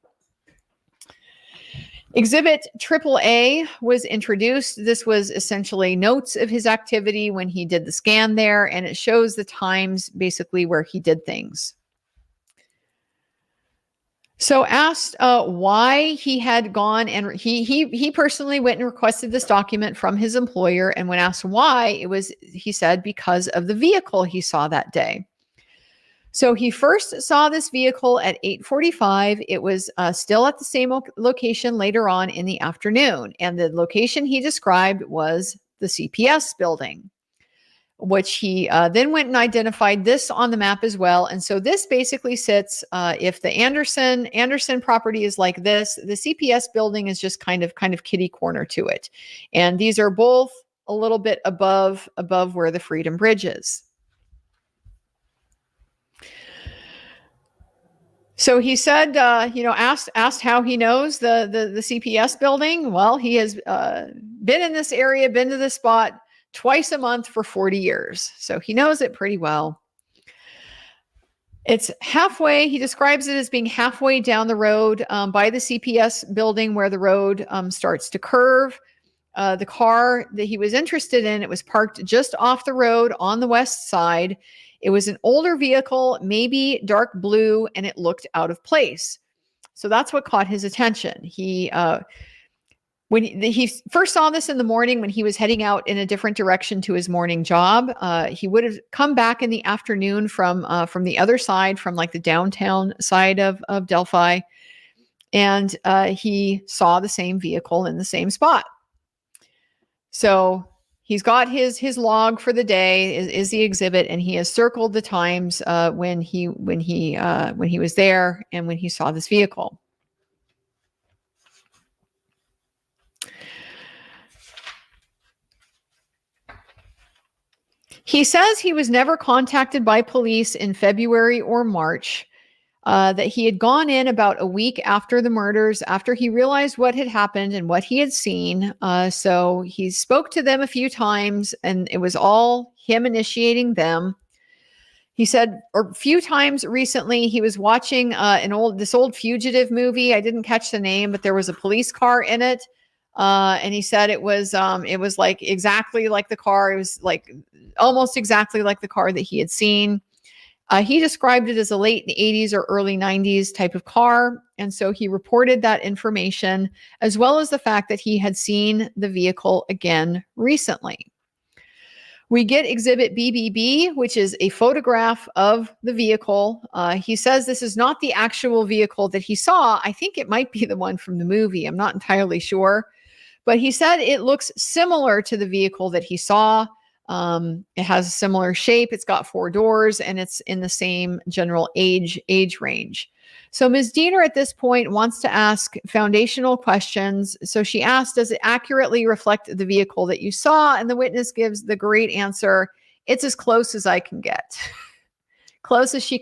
Exhibit AAA was introduced. This was essentially notes of his activity when he did the scan there, and it shows the times basically where he did things. So asked why he had gone, and he personally went and requested this document from his employer. And when asked why, he said because of the vehicle he saw that day. So he first saw this vehicle at 8:45. It was still at the same location later on in the afternoon. And the location he described was the CPS building, which he then went and identified this on the map as well. And so this basically sits, if the Anderson property is like this, the CPS building is just kind of kitty corner to it. And these are both a little bit above where the Freedom Bridge is. So he said, asked how he knows the CPS building. Well, he has been in this area, been to this spot twice a month for 40 years. So he knows it pretty well. It's halfway. He describes it as being halfway down the road by the CPS building where the road starts to curve. The car that he was interested in, it was parked just off the road on the west side. It was an older vehicle, maybe dark blue, and it looked out of place. So that's what caught his attention. When he first saw this in the morning when he was heading out in a different direction to his morning job, he would have come back in the afternoon from the other side, from like the downtown side of Delphi, and he saw the same vehicle in the same spot. So he's got his log for the day is the exhibit, and he has circled the times when he was there and when he saw this vehicle. He says he was never contacted by police in February or March, that he had gone in about a week after the murders, after he realized what had happened and what he had seen. So he spoke to them a few times, and it was all him initiating them. He said a few times recently he was watching this old fugitive movie. I didn't catch the name, but there was a police car in it. And he said it was like exactly like the car. It was like almost exactly like the car that he had seen. He described it as a late 80s or early 90s type of car. And so he reported that information, as well as the fact that he had seen the vehicle again recently. We get exhibit BBB, which is a photograph of the vehicle. He says this is not the actual vehicle that he saw. I think it might be the one from the movie. I'm not entirely sure. But he said it looks similar to the vehicle that he saw. It has a similar shape. It's got 4 doors, and it's in the same general age range. So Ms. Diener at this point wants to ask foundational questions. So she asked, does it accurately reflect the vehicle that you saw? And the witness gives the great answer. It's as close as I can get. close as he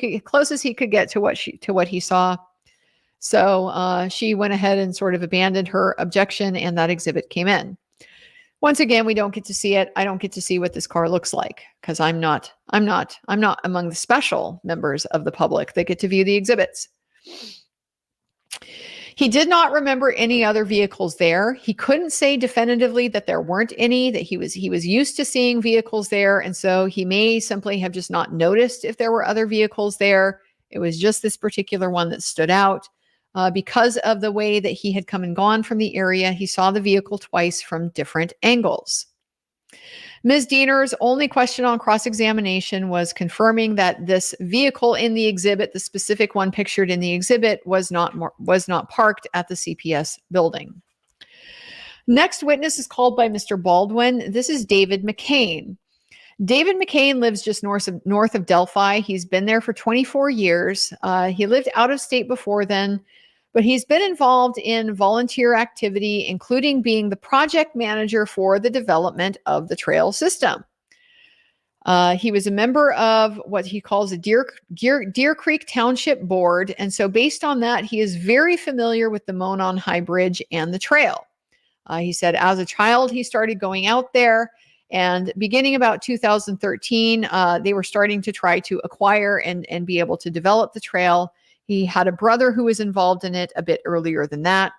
could get to what he saw. So she went ahead and sort of abandoned her objection, and that exhibit came in. Once again, we don't get to see it. I don't get to see what this car looks like because I'm not among the special members of the public that get to view the exhibits. He did not remember any other vehicles there. He couldn't say definitively that there weren't any, that he was used to seeing vehicles there. And so he may simply have just not noticed if there were other vehicles there. It was just this particular one that stood out. Because of the way that he had come and gone from the area, he saw the vehicle twice from different angles. Ms. Diener's only question on cross-examination was confirming that this vehicle in the exhibit, the specific one pictured in the exhibit, was not parked at the CPS building. Next witness is called by Mr. Baldwin. This is David McCain. David McCain lives just north of Delphi. He's been there for 24 years. He lived out of state before then, but he's been involved in volunteer activity, including being the project manager for the development of the trail system. He was a member of what he calls a Deer Creek Township Board. And so based on that, he is very familiar with the Monon High Bridge and the trail. He said as a child, he started going out there. And beginning about 2013, they were starting to try to acquire and be able to develop the trail. He had a brother who was involved in it a bit earlier than that.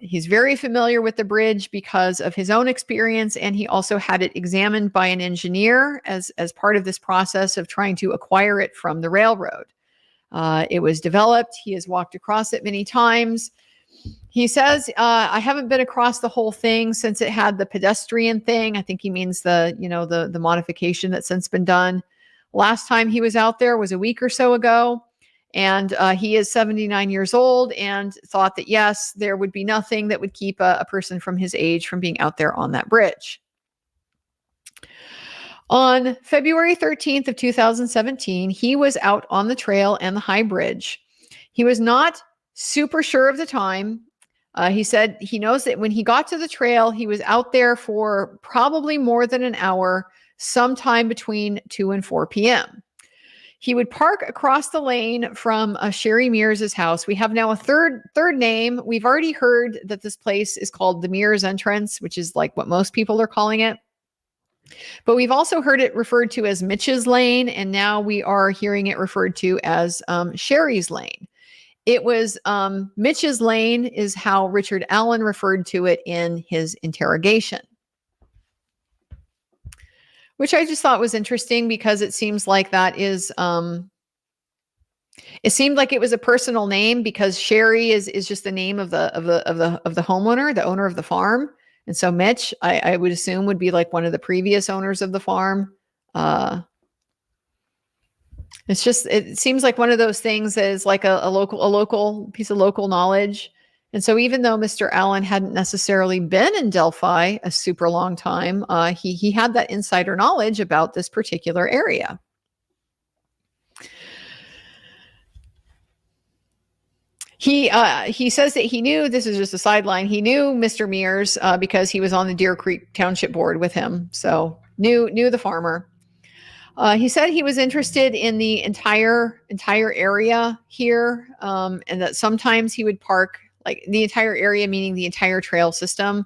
He's very familiar with the bridge because of his own experience, and he also had it examined by an engineer as part of this process of trying to acquire it from the railroad. It was developed. He has walked across it many times. He says, I haven't been across the whole thing since it had the pedestrian thing. I think he means the modification that's since been done. Last time he was out there was a week or so ago. And he is 79 years old and thought that, yes, there would be nothing that would keep a person from his age from being out there on that bridge. On February 13th of 2017, he was out on the trail and the high bridge. He was not super sure of the time. He said he knows that when he got to the trail, he was out there for probably more than an hour, sometime between 2 and 4 p.m. He would park across the lane from Sherry Mears' house. We have now a third name. We've already heard that this place is called the Mears Entrance, which is like what most people are calling it. But we've also heard it referred to as Mitch's Lane, and now we are hearing it referred to as Sherry's Lane. It was Mitch's Lane is how Richard Allen referred to it in his interrogation, which I just thought was interesting because it seems like that is, it seemed like it was a personal name because Sherry is just the name of the homeowner, the owner of the farm. And so Mitch, I would assume would be like one of the previous owners of the farm. It seems like one of those things that is like a local piece of local knowledge. And so even though Mr. Allen hadn't necessarily been in Delphi a super long time, he had that insider knowledge about this particular area. He says that he knew, this is just a sideline, he knew Mr. Mears because he was on the Deer Creek Township Board with him. So knew the farmer. He said he was interested in the entire area here, and that sometimes he would park, like the entire area, meaning the entire trail system.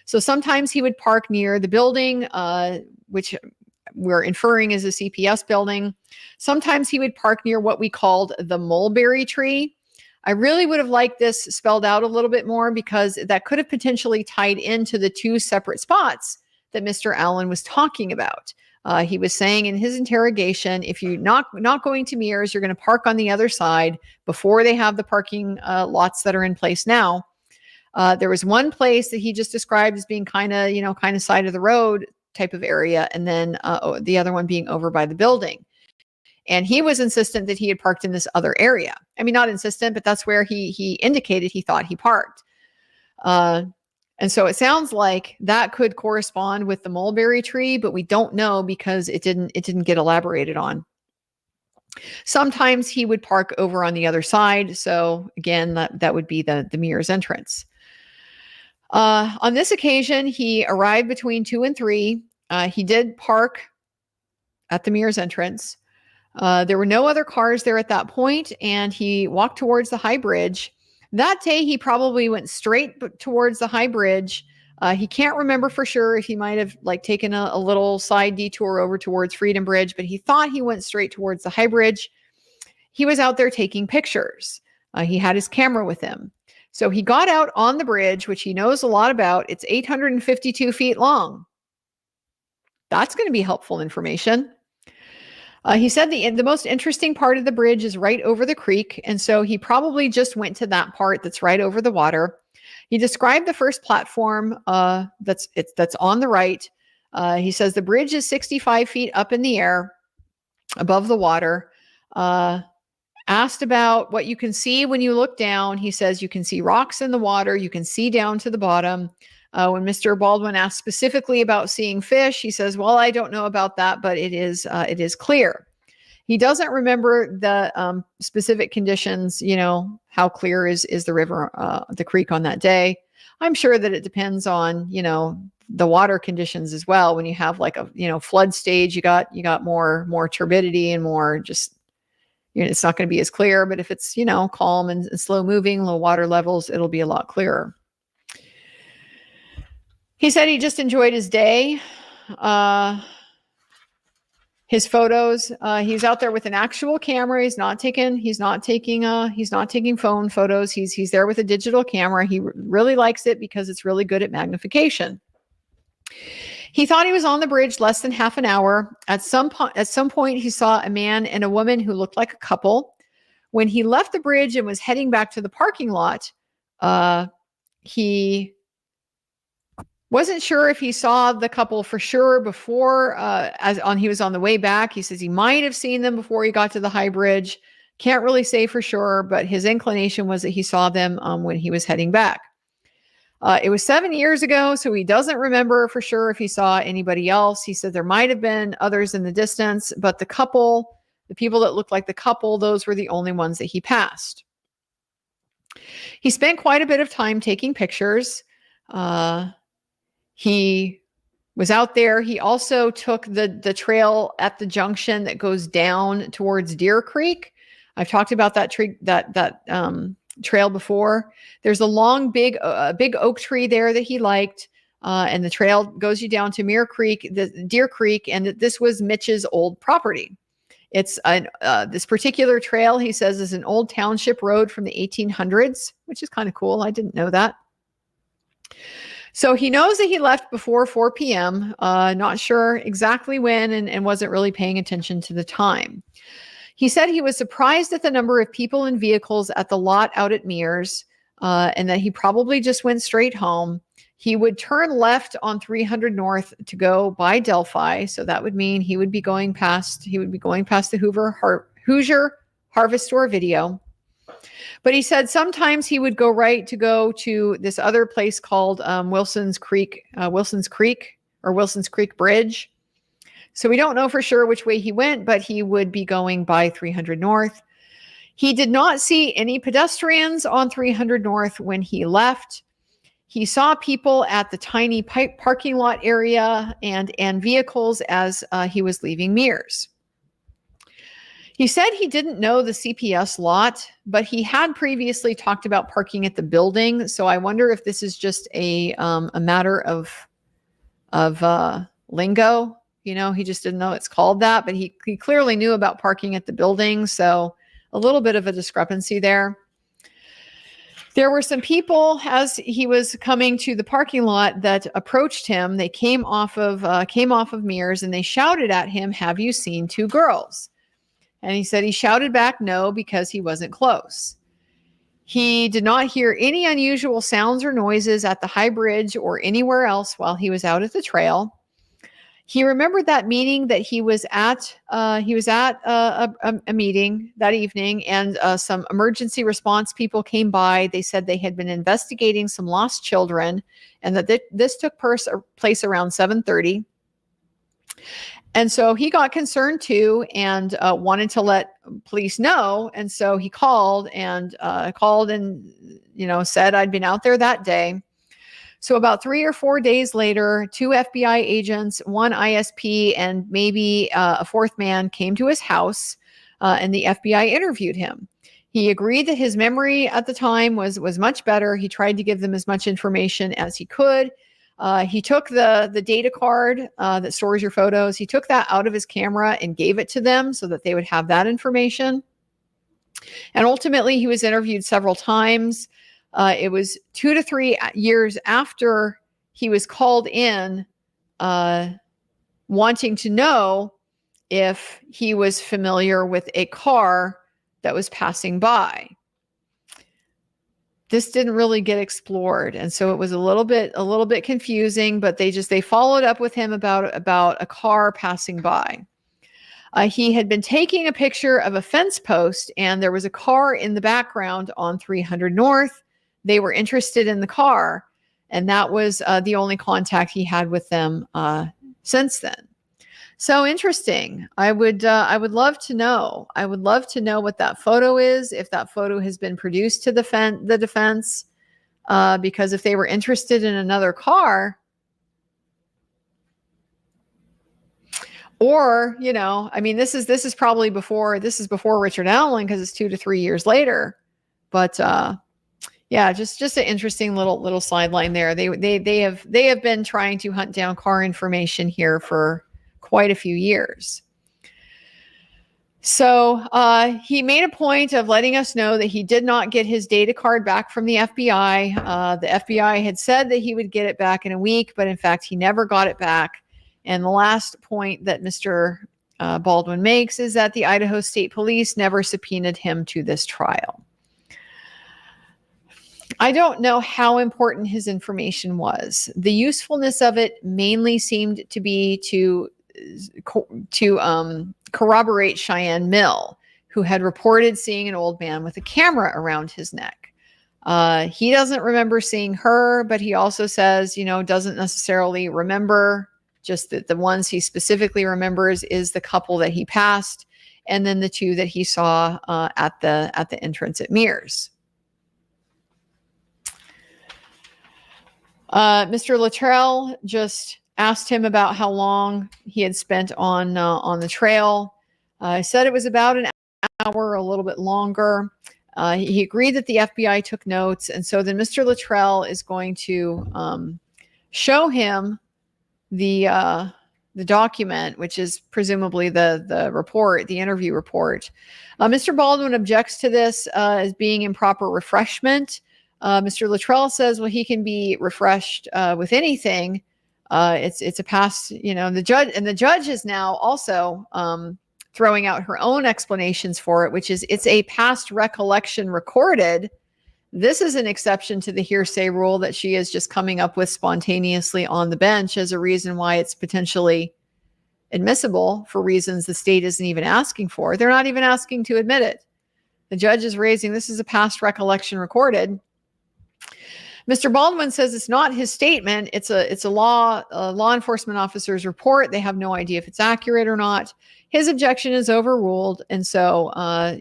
So sometimes he would park near the building, which we're inferring is a CPS building. Sometimes he would park near what we called the mulberry tree. I really would have liked this spelled out a little bit more because that could have potentially tied into the two separate spots that Mr. Allen was talking about. He was saying in his interrogation, if you're not going to Mears, you're going to park on the other side before they have the parking lots that are in place now. There was one place that he just described as being kind of side of the road type of area, and then the other one being over by the building. And he was insistent that he had parked in this other area. I mean, not insistent, but that's where he indicated he thought he parked. And so it sounds like that could correspond with the mulberry tree, but we don't know because it didn't get elaborated on. Sometimes he would park over on the other side. So again, that would be the Mears Entrance. On this occasion, he arrived between 2 and 3. He did park at the Mears Entrance. There were no other cars there at that point, and he walked towards the high bridge. That day, he probably went straight towards the high bridge. He can't remember for sure if he might have taken a little side detour over towards Freedom Bridge, but he thought he went straight towards the high bridge. He was out there taking pictures. He had his camera with him. So he got out on the bridge, which he knows a lot about. It's 852 feet long. That's going to be helpful information. He said the most interesting part of the bridge is right over the creek, and so he probably just went to that part that's right over the water. He described the first platform that's on the right. He says the bridge is 65 feet up in the air above the water. Asked about what you can see when you look down, he says you can see rocks in the water, you can see down to the bottom. When Mr. Baldwin asked specifically about seeing fish, he says, well, I don't know about that, but it is clear. He doesn't remember the specific conditions, how clear is the river, the creek on that day. I'm sure that it depends on, the water conditions as well. When you have like a, flood stage, you got more turbidity and more just, it's not going to be as clear, but if it's, calm and slow moving, low water levels, it'll be a lot clearer. He said he just enjoyed his day, his photos. He's out there with an actual camera. He's not taking phone photos. He's there with a digital camera. He really likes it because it's really good at magnification. He thought he was on the bridge less than half an hour. At some point, he saw a man and a woman who looked like a couple When he left the bridge and was heading back to the parking lot, he wasn't sure if he saw the couple for sure before, he was on the way back. He says he might have seen them before he got to the high bridge. Can't really say for sure, but his inclination was that he saw them when he was heading back. It was 7 years ago, so he doesn't remember for sure if he saw anybody else. He said there might have been others in the distance, but the people that looked like the couple, those were the only ones that he passed. He spent quite a bit of time taking pictures. He was out there. He also took the trail at the junction that goes down towards Deer Creek. I've talked about that trail before. There's a long, big oak tree there that he liked, and the trail goes you down to Deer Creek, and this was Mitch's old property. It's this particular trail, he says, is an old township road from the 1800s, which is kind of cool. I didn't know that. So he knows that he left before 4 p.m., not sure exactly when, and wasn't really paying attention to the time. He said he was surprised at the number of people and vehicles at the lot out at Mears, and that he probably just went straight home. He would turn left on 300 North to go by Delphi, so that would mean he would be going past the Hoosier Harvest Store Video. But he said sometimes he would go right to go to this other place called Wilson's Creek Bridge. So we don't know for sure which way he went, but he would be going by 300 North. He did not see any pedestrians on 300 North when he left. He saw people at the tiny parking lot area and vehicles as he was leaving Mears. He said he didn't know the CPS lot, but he had previously talked about parking at the building. So I wonder if this is just a matter of lingo. You know, he just didn't know it's called that, but he clearly knew about parking at the building. So a little bit of a discrepancy there. There were some people as he was coming to the parking lot that approached him. They came off of Mears and they shouted at him, "Have you seen two girls?" And he said he shouted back no, because he wasn't close. He did not hear any unusual sounds or noises at the high bridge or anywhere else while he was out at the trail. He remembered that meeting that he was at. He was at a meeting that evening, and some emergency response people came by. They said they had been investigating some lost children, and that this took place around 7:30. And so he got concerned too, and wanted to let police know. And so he called and said, "I'd been out there that day." So about 3 or 4 days later, 2 FBI agents, 1 ISP, and maybe a fourth man came to his house, and the FBI interviewed him. He agreed that his memory at the time was much better. He tried to give them as much information as he could. He took the data card that stores your photos. He took that out of his camera and gave it to them so that they would have that information. And ultimately, he was interviewed several times. It was 2 to 3 years after he was called in, wanting to know if he was familiar with a car that was passing by. This didn't really get explored, and so it was a little bit confusing. But they followed up with him about a car passing by. He had been taking a picture of a fence post, and there was a car in the background on 300 North. They were interested in the car, and that was the only contact he had with them since then. So interesting. I would love to know. I would love to know what that photo is, if that photo has been produced to the defense, because if they were interested in another car, or this is probably before Richard Allen, because it's 2 to 3 years later, but. Yeah, just an interesting little sideline there. They have been trying to hunt down car information here for quite a few years. So he made a point of letting us know that he did not get his data card back from the FBI. The FBI had said that he would get it back in a week, but in fact, he never got it back. And the last point that Mr. Baldwin makes is that the Idaho State Police never subpoenaed him to this trial. I don't know how important his information was. The usefulness of it mainly seemed to be to corroborate Cheyenne Mill, who had reported seeing an old man with a camera around his neck. He doesn't remember seeing her, but he also says, doesn't necessarily remember. Just that the ones he specifically remembers is the couple that he passed, and then the two that he saw at the entrance at Mears. Mr. Luttrell just asked him about how long he had spent on the trail. Said it was about an hour, a little bit longer. He agreed that the FBI took notes, and so then Mr. Luttrell is going to show him the document, which is presumably the report, the interview report. Mr. Baldwin objects to this as being improper refreshment. Mr. Luttrell says, well, he can be refreshed with anything. It's a past, the judge is now also throwing out her own explanations for it, which is it's a past recollection recorded. This is an exception to the hearsay rule that she is just coming up with spontaneously on the bench as a reason why it's potentially admissible for reasons the state isn't even asking for. They're not even asking to admit it. The judge is raising this is a past recollection recorded. Mr. Baldwin says it's not his statement. It's a law enforcement officer's report. They have no idea if it's accurate or not. His objection is overruled, and so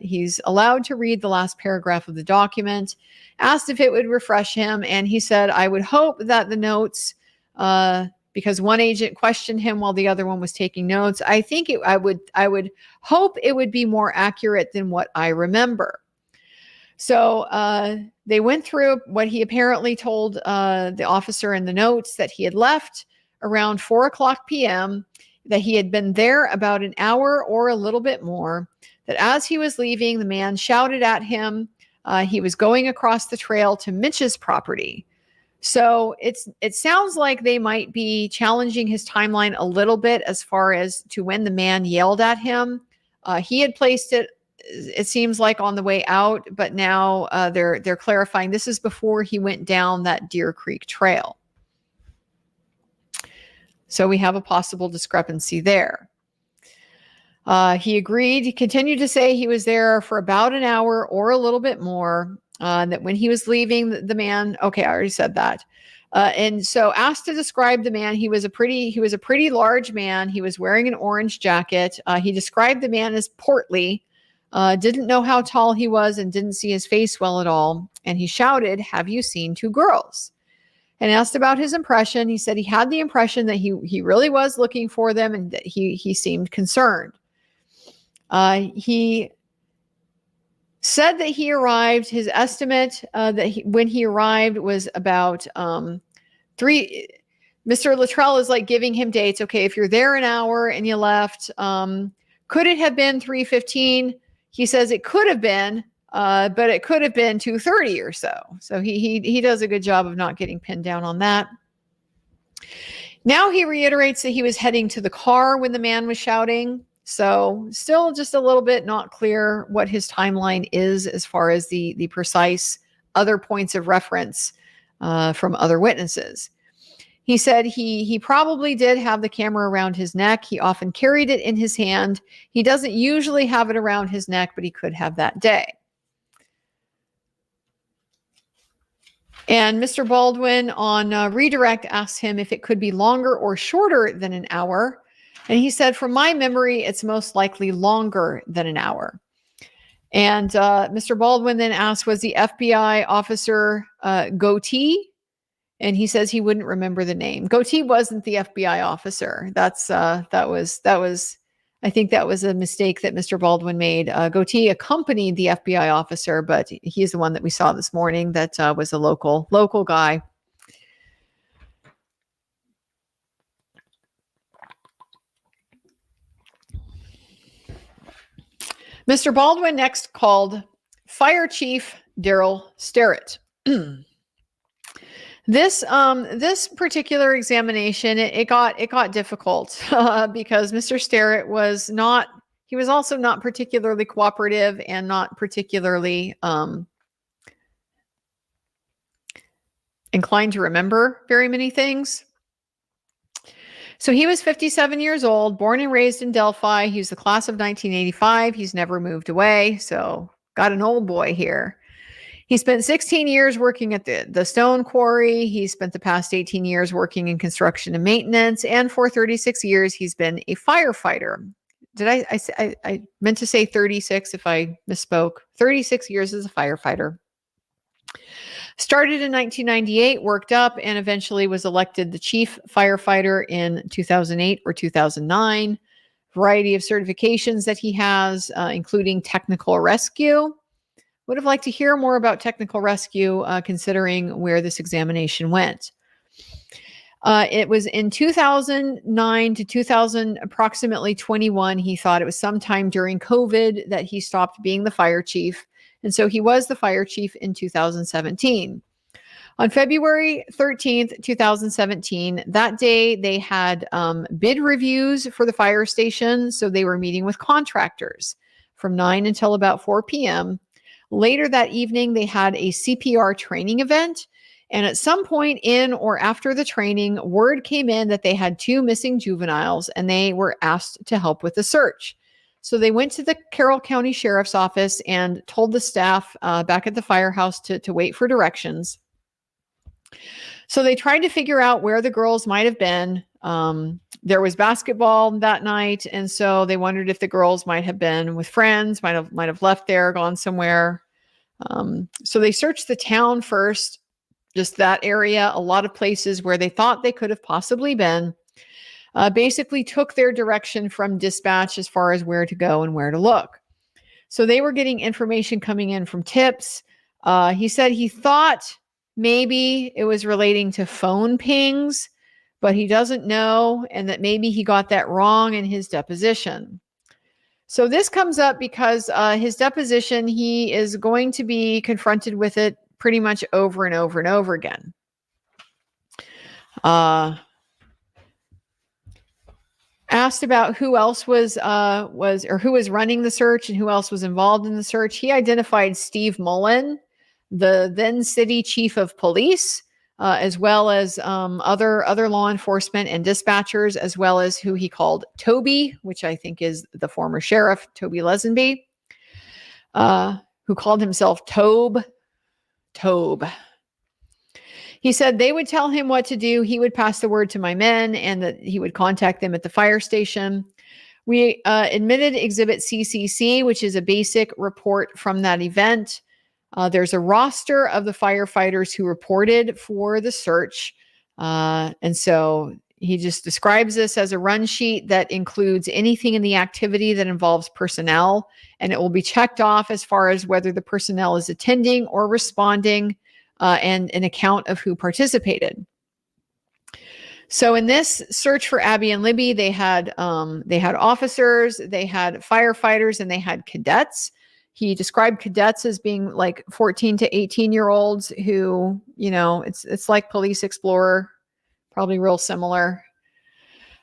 he's allowed to read the last paragraph of the document. Asked if it would refresh him, and he said, "I would hope that the notes, because one agent questioned him while the other one was taking notes. I think I would hope it would be more accurate than what I remember." So they went through what he apparently told the officer in the notes, that he had left around 4:00 p.m., that he had been there about an hour or a little bit more, that as he was leaving, the man shouted at him. He was going across the trail to Mitch's property. So it sounds like they might be challenging his timeline a little bit as far as to when the man yelled at him. He had placed it seems like on the way out, but now they're clarifying this is before he went down that Deer Creek trail. So we have a possible discrepancy there. He agreed. He continued to say he was there for about an hour or a little bit more. That when he was leaving, the man. Okay, I already said that. And so asked to describe the man, he was a pretty large man. He was wearing an orange jacket. He described the man as portly. Didn't know how tall he was and didn't see his face well at all. And he shouted, "Have you seen two girls?" And asked about his impression. He said he had the impression that he really was looking for them and that he seemed concerned. He said that he arrived, his estimate when he arrived was about 3. Mr. Luttrell is like giving him dates. Okay, if you're there an hour and you left, could it have been 3:15? He says it could have been, but it could have been 2:30 or so. So he does a good job of not getting pinned down on that. Now he reiterates that he was heading to the car when the man was shouting. So still just a little bit not clear what his timeline is as far as the precise other points of reference from other witnesses. He said he probably did have the camera around his neck. He often carried it in his hand. He doesn't usually have it around his neck, but he could have that day. And Mr. Baldwin on redirect asked him if it could be longer or shorter than an hour. And he said, from my memory, it's most likely longer than an hour. And Mr. Baldwin then asked, was the FBI officer Goatee? And he says he wouldn't remember the name. Goatee wasn't the FBI officer. That was, I think that was a mistake that Mr. Baldwin made. Goatee accompanied the FBI officer, but he's the one that we saw this morning that was a local guy. Mr. Baldwin next called Fire Chief Daryl Sterrett. This particular examination, it got difficult because Mr. Sterrett was not. He was also not particularly cooperative and not particularly inclined to remember very many things. So he was 57 years old, born and raised in Delphi. He's the class of 1985. He's never moved away. So got an old boy here. He spent 16 years working at the stone quarry. He spent the past 18 years working in construction and maintenance. And for 36 years, he's been a firefighter. Did I meant to say 36 if I misspoke. 36 years as a firefighter. Started in 1998, worked up, and eventually was elected the chief firefighter in 2008 or 2009. Variety of certifications that he has, including technical rescue. Would have liked to hear more about technical rescue, considering where this examination went. It was in 2009 to 2000, approximately 21. He thought it was sometime during COVID that he stopped being the fire chief. And so he was the fire chief in 2017. On February 13th, 2017, that day they had bid reviews for the fire station. So they were meeting with contractors from 9 until about 4 p.m. Later that evening, they had a CPR training event. And at some point in or after the training, word came in that they had 2 missing juveniles and they were asked to help with the search. So they went to the Carroll County Sheriff's Office and told the staff back at the firehouse to wait for directions. So they tried to figure out where the girls might have been. There was basketball that night, and so they wondered if the girls might have been with friends, might have left there, gone somewhere. So they searched the town first, just that area, a lot of places where they thought they could have possibly been. Basically took their direction from dispatch as far as where to go and where to look. So they were getting information coming in from tips. He said he thought maybe it was relating to phone pings, but he doesn't know, and that maybe he got that wrong in his deposition. So this comes up because his deposition, he is going to be confronted with it pretty much over and over and over again. Asked about who else was who was running the search and who else was involved in the search. He identified Steve Mullin, the then city chief of police, as well as other law enforcement and dispatchers, as well as who he called Toby, which I think is the former sheriff, Toby Lesenby, who called himself Tobe. He said they would tell him what to do. He would pass the word to my men and that he would contact them at the fire station. We admitted Exhibit CCC, which is a basic report from that event. There's a roster of the firefighters who reported for the search. And so he just describes this as a run sheet that includes anything in the activity that involves personnel, and it will be checked off as far as whether the personnel is attending or responding, and an account of who participated. So in this search for Abby and Libby, they had officers, they had firefighters, and they had cadets. He described cadets as being like 14 to 18-year-olds who, it's like Police Explorer, probably real similar.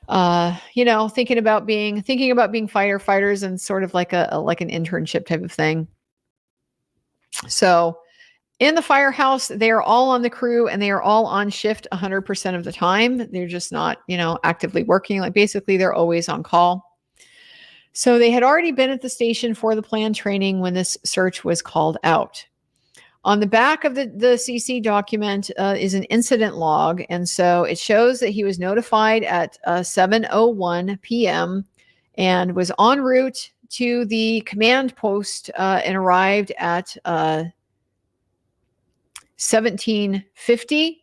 Thinking about being firefighters and sort of like an internship type of thing. So in the firehouse, they are all on the crew and they are all on shift 100% of the time. They're just not, actively working. Like basically they're always on call. So they had already been at the station for the planned training when this search was called out. On the back of the CC document is an incident log. And so it shows that he was notified at 7:01 p.m. and was en route to the command post and arrived at 1750.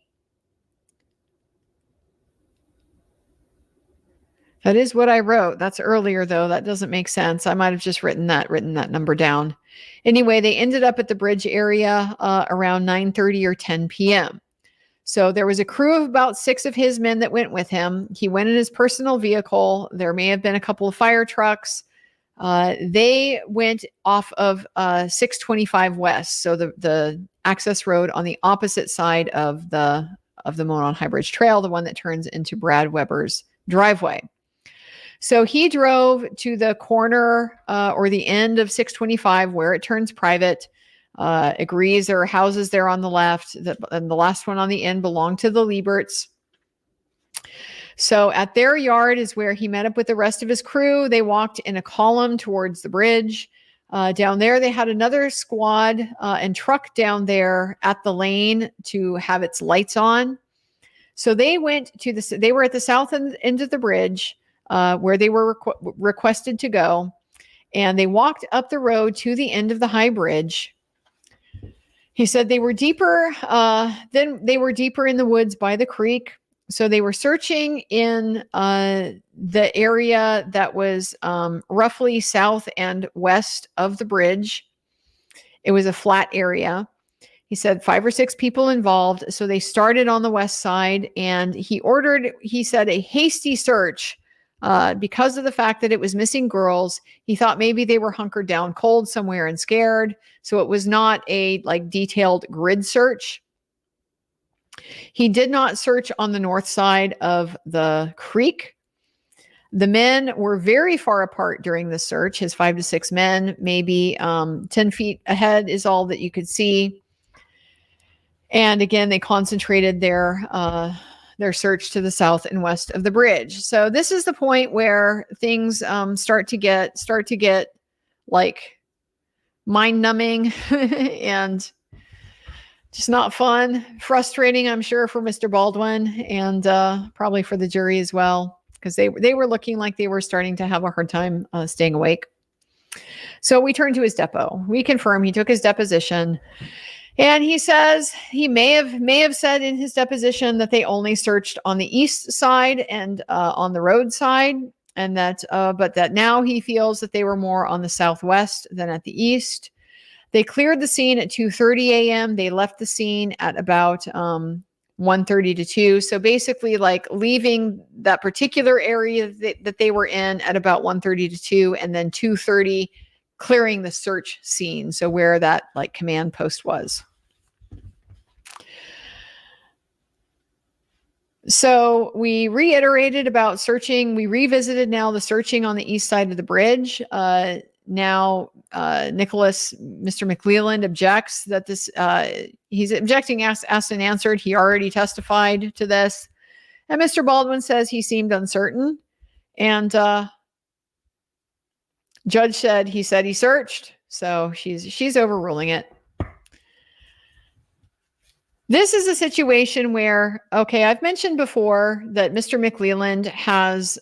That is what I wrote. That's earlier though. That doesn't make sense. I might have just written that number down. Anyway, they ended up at the bridge area around 9:30 or 10 p.m. So there was a crew of about 6 of his men that went with him. He went in his personal vehicle. There may have been a couple of fire trucks. They went off of 625 West, so the access road on the opposite side of the of the Monon High Bridge Trail, the one that turns into Brad Weber's driveway. So he drove to the corner or the end of 625 where it turns private, agrees there are houses there on the left, and the last one on the end belonged to the Lieberts. So at their yard is where he met up with the rest of his crew. They walked in a column towards the bridge. Down there, they had another squad and truck down there at the lane to have its lights on. So they went to they were at the south end of the bridge where they were requested to go. And they walked up the road to the end of the high bridge. He said they were deeper, they were deeper in the woods by the creek. So they were searching in the area that was roughly south and west of the bridge. It was a flat area. He said 5 or 6 people involved. So they started on the west side, and he said, a hasty search because of the fact that it was missing girls. He thought maybe they were hunkered down cold somewhere and scared. So it was not a detailed grid search. He did not search on the north side of the creek. The men were very far apart during the search. His 5 to 6 men, maybe 10 feet ahead is all that you could see. And again, they concentrated their search to the south and west of the bridge. So this is the point where things start to get like mind-numbing and just not fun, frustrating, I'm sure, for Mr. Baldwin and probably for the jury as well, because they were looking like they were starting to have a hard time staying awake. So we turn to his depo. We confirm he took his deposition, and he says he may have said in his deposition that they only searched on the east side and on the road side, and that but that now he feels that they were more on the southwest than at the east. They cleared the scene at 2:30 a.m. They left the scene at about 1:30 to 2. So basically, leaving that particular area that they were in at about 1:30 to 2, and then 2:30 clearing the search scene. So where that command post was. So we reiterated about searching. We revisited now the searching on the east side of the bridge. Now, Nicholas, Mr. McClelland objects that this, he's objecting, asked and answered. He already testified to this. And Mr. Baldwin says he seemed uncertain. And judge said he searched. So she's overruling it. This is a situation where, okay, I've mentioned before that Mr. McClelland has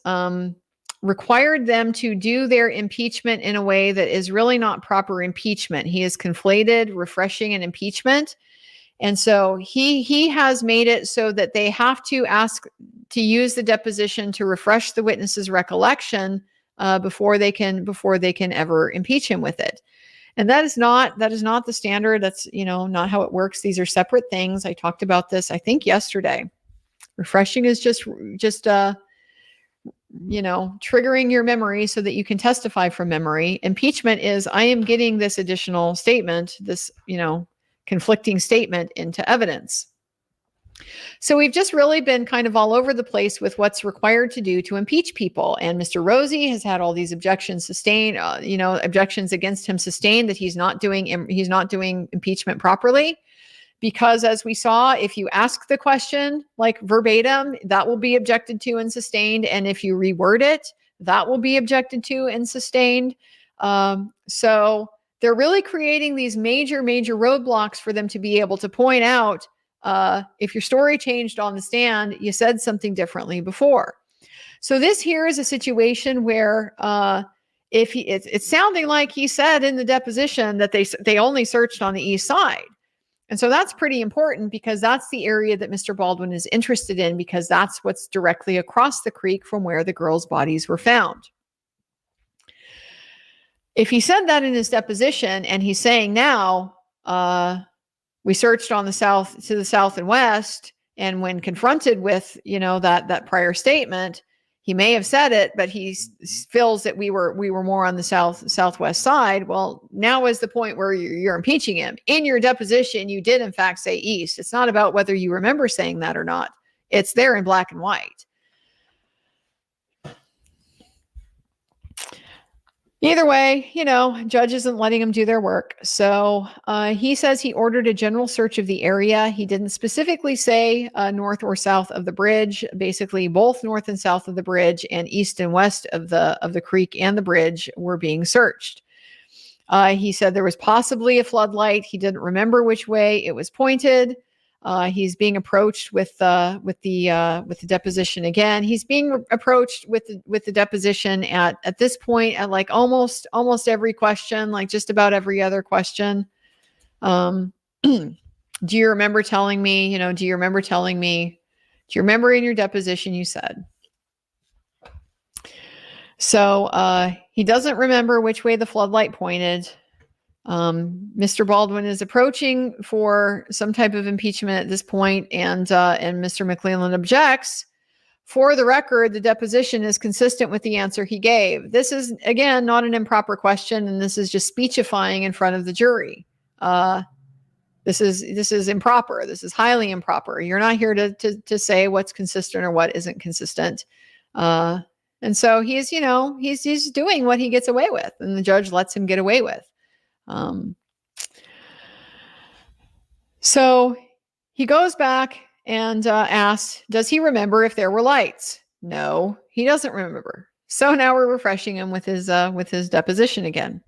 required them to do their impeachment in a way that is really not proper impeachment. He has conflated refreshing and impeachment. And so he has made it so that they have to ask to use the deposition to refresh the witness's recollection before they can ever impeach him with it. And that is not the standard. That's, not how it works. These are separate things. I talked about this, I think, yesterday. Refreshing is just triggering your memory so that you can testify from memory. Impeachment is, I am getting this additional statement, this, conflicting statement into evidence. So we've just really been kind of all over the place with what's required to do to impeach people. And Mr. Rosie has had all these objections sustained, objections against him sustained that he's not doing impeachment properly. Because as we saw, if you ask the question verbatim, that will be objected to and sustained. And if you reword it, that will be objected to and sustained. So they're really creating these major roadblocks for them to be able to point out, if your story changed on the stand, you said something differently before. So this here is a situation where it's sounding like he said in the deposition that they only searched on the east side. And so that's pretty important because that's the area that Mr. Baldwin is interested in, because that's what's directly across the creek from where the girls' bodies were found. If he said that in his deposition and he's saying now, we searched on the south and west, and when confronted with, that prior statement, He may have said it, but he feels that we were more on the southwest side. Well, now is the point where you're impeaching him. In your deposition, you did in fact say east. It's not about whether you remember saying that or not. It's there in black and white. Either way, judge isn't letting him do their work. So he says he ordered a general search of the area. He didn't specifically say north or south of the bridge. Basically, both north and south of the bridge and east and west of the creek and the bridge were being searched. He said there was possibly a floodlight. He didn't remember which way it was pointed. He's being approached with the deposition again. He's being approached with the deposition at this point at like almost every question, like just about every other question. Do you remember telling me? Do you remember telling me? Do you remember in your deposition you said? So he doesn't remember which way the floodlight pointed. Mr. Baldwin is approaching for some type of impeachment at this point, and Mr. McClelland objects. For the record, the deposition is consistent with the answer he gave. This is, again, not an improper question, and this is just speechifying in front of the jury. This is improper. This is highly improper. You're not here to say what's consistent or what isn't consistent. And so he's doing what he gets away with, and the judge lets him get away with. So he goes back and asks, does he remember if there were lights? No, he doesn't remember. So now we're refreshing him with his deposition again.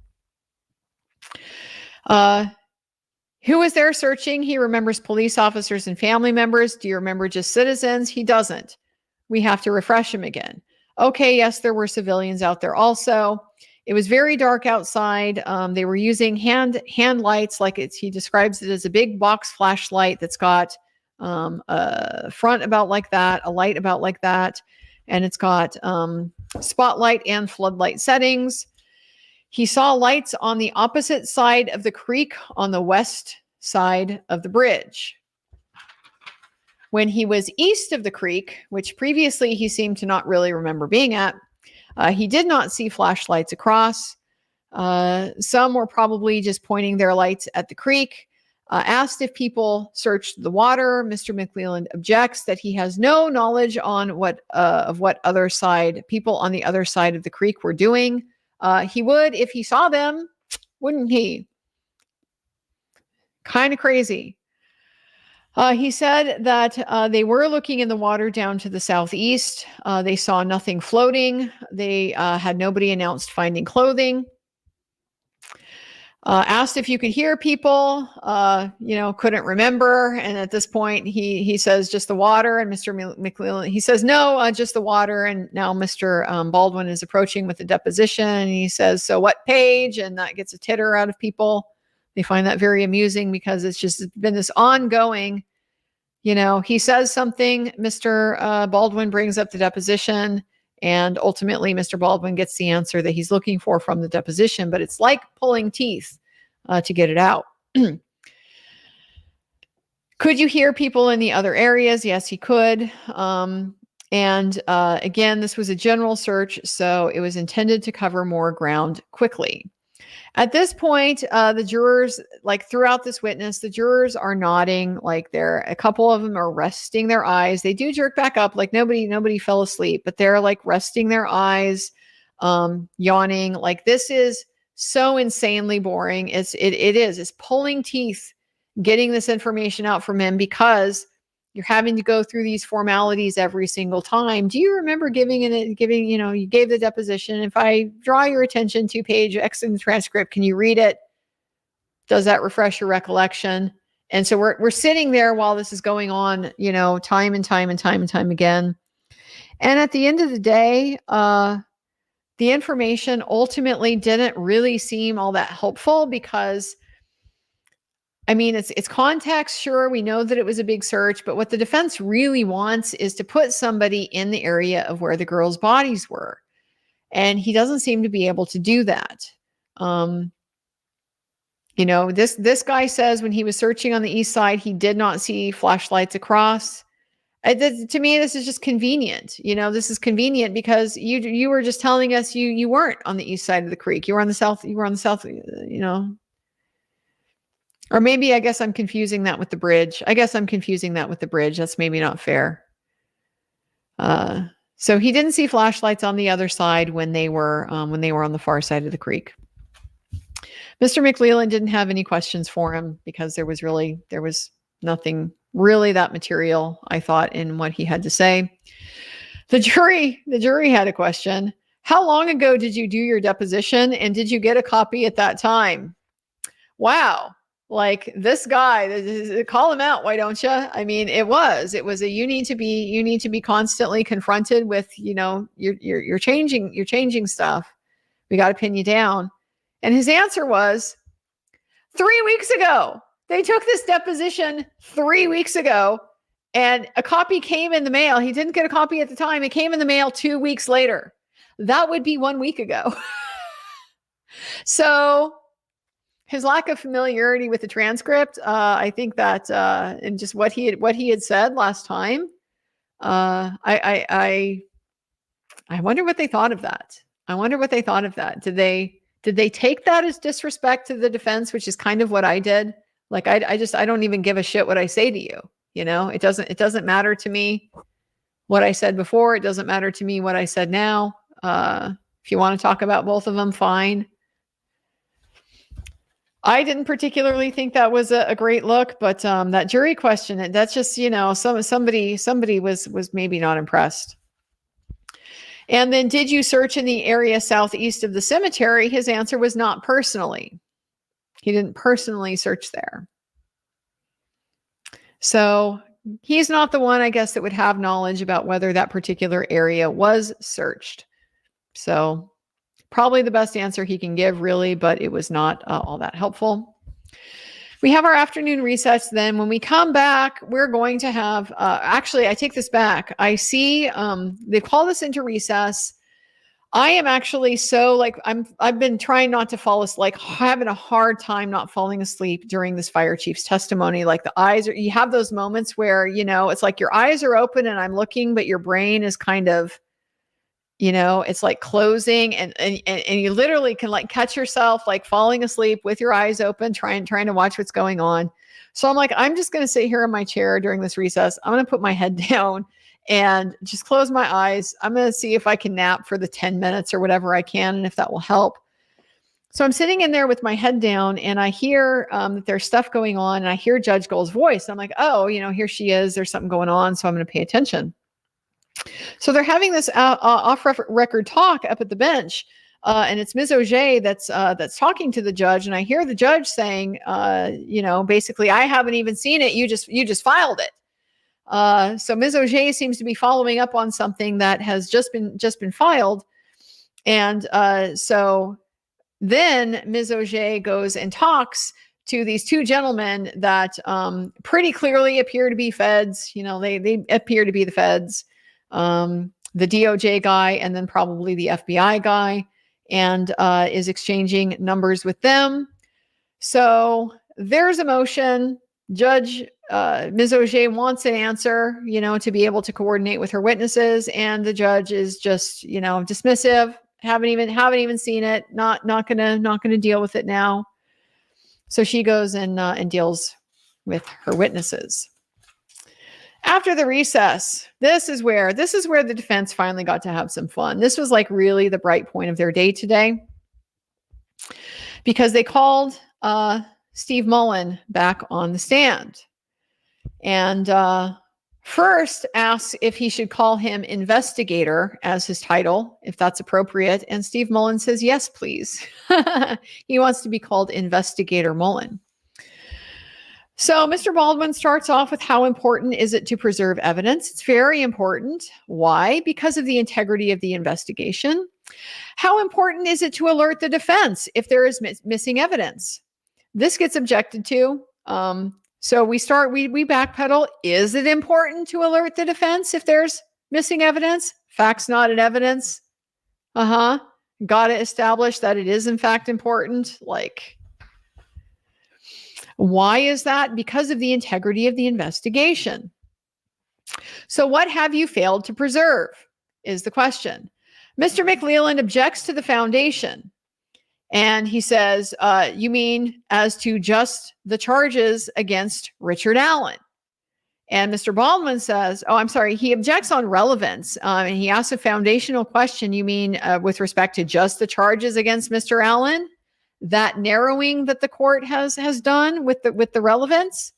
Who was there searching? He remembers police officers and family members. Do you remember just citizens? He doesn't. We have to refresh him again. Okay, yes, there were civilians out there also. It was very dark outside. They were using hand lights, he describes it as a big box flashlight that's got a front about like that, a light about like that, and it's got spotlight and floodlight settings. He saw lights on the opposite side of the creek on the west side of the bridge. When he was east of the creek, which previously he seemed to not really remember being at, he did not see flashlights across. Some were probably just pointing their lights at the creek. Asked if people searched the water, Mr. McClelland objects that he has no knowledge on what other side people on the other side of the creek were doing. He would if he saw them, wouldn't he? Kind of crazy. He said that they were looking in the water down to the southeast. They saw nothing floating. They had nobody announced finding clothing. Asked if you could hear people, couldn't remember. And at this point, he says just the water. And Mr. McClelland, he says, no, just the water. And now Mr. Baldwin is approaching with the deposition. And he says, so what page? And that gets a titter out of people. They find that very amusing because it's just been this ongoing, he says something, Mr. Baldwin brings up the deposition, and ultimately Mr. Baldwin gets the answer that he's looking for from the deposition, but it's like pulling teeth to get it out. Could you hear people in the other areas? Yes, he could. And again, this was a general search, so it was intended to cover more ground quickly. At this point, the jurors, throughout this witness, the jurors are nodding, a couple of them are resting their eyes. They do jerk back up, nobody fell asleep, but they're resting their eyes, yawning. This is so insanely boring. It's pulling teeth getting this information out from him because you're having to go through these formalities every single time. Do you remember you gave the deposition. If I draw your attention to page X in the transcript, can you read it? Does that refresh your recollection? And so we're sitting there while this is going on, time and time again. And at the end of the day, the information ultimately didn't really seem all that helpful because it's context. Sure, we know that it was a big search, but what the defense really wants is to put somebody in the area of where the girls' bodies were. And he doesn't seem to be able to do that. This guy says when he was searching on the east side, he did not see flashlights across. To me, this is just convenient. This is convenient because you were just telling us you weren't on the east side of the creek. You were on the south. You were on the south. Or maybe I guess I'm confusing that with the bridge. That's maybe not fair. So he didn't see flashlights on the other side when they were on the far side of the creek. Mr. McLeland didn't have any questions for him because there was nothing really that material, I thought, in what he had to say. The jury had a question. How long ago did you do your deposition, and did you get a copy at that time? Wow. Like this guy, call him out. Why don't you? I mean, it was a, you need to be constantly confronted with, you're changing stuff. We got to pin you down. And his answer was 3 weeks ago. They took this deposition 3 weeks ago, and a copy came in the mail. He didn't get a copy at the time. It came in the mail 2 weeks later. That would be 1 week ago. So his lack of familiarity with the transcript, I think that, and just what he had said last time, I wonder what they thought of that. Did they take that as disrespect to the defense, which is kind of what I did? Like, I don't even give a shit what I say to you. It doesn't matter to me what I said before. It doesn't matter to me what I said now. If you want to talk about both of them, fine. I didn't particularly think that was a great look, but that jury question, that's just, somebody was maybe not impressed. And then, did you search in the area southeast of the cemetery? His answer was not personally. He didn't personally search there. So he's not the one, I guess, that would have knowledge about whether that particular area was searched. So probably the best answer he can give, really, but it was not all that helpful. We have our afternoon recess. Then when we come back, we're going to have, actually, I take this back. I see they call this into recess. I am actually I've been trying not to fall asleep, having a hard time not falling asleep during this fire chief's testimony. Like you have those moments where, it's like your eyes are open and I'm looking, but your brain is kind of, it's like closing and you literally can like catch yourself like falling asleep with your eyes open, trying to watch what's going on. So I'm like, I'm just going to sit here in my chair during this recess. I'm going to put my head down and just close my eyes. I'm going to see if I can nap for the 10 minutes or whatever I can, and if that will help. So I'm sitting in there with my head down, and I hear that there's stuff going on, and I hear Judge Gold's voice. I'm like, oh, here she is. There's something going on, so I'm going to pay attention. So they're having this off-record talk up at the bench, and it's Ms. Auger that's talking to the judge, and I hear the judge saying, basically, I haven't even seen it. You just filed it. So Ms. Auger seems to be following up on something that has just been filed. And so then Ms. Auger goes and talks to these two gentlemen that pretty clearly appear to be feds. They appear to be the feds, the DOJ guy, and then probably the FBI guy, and is exchanging numbers with them. So there's a motion. Judge Ms. Auger wants an answer, to be able to coordinate with her witnesses, and the judge is just, dismissive. Haven't even seen it. Not gonna deal with it now. So she goes and deals with her witnesses. After the recess, this is where the defense finally got to have some fun. This was like really the bright point of their day today, because they called Steve Mullin back on the stand, and first asked if he should call him investigator as his title, if that's appropriate. And Steve Mullin says, yes, please. He wants to be called Investigator Mullen. So Mr. Baldwin starts off with, how important is it to preserve evidence? It's very important. Why? Because of the integrity of the investigation. How important is it to alert the defense if there is missing evidence? This gets objected to. So we backpedal. Is it important to alert the defense if there's missing evidence? Facts, not in evidence. Got to establish that it is in fact important. Why is that? Because of the integrity of the investigation. So what have you failed to preserve is the question. Mr. McLeland objects to the foundation. And he says, you mean as to just the charges against Richard Allen? And Mr. Baldwin says, oh, I'm sorry, he objects on relevance. And he asks a foundational question. You mean with respect to just the charges against Mr. Allen? That narrowing that the court has done with the relevance?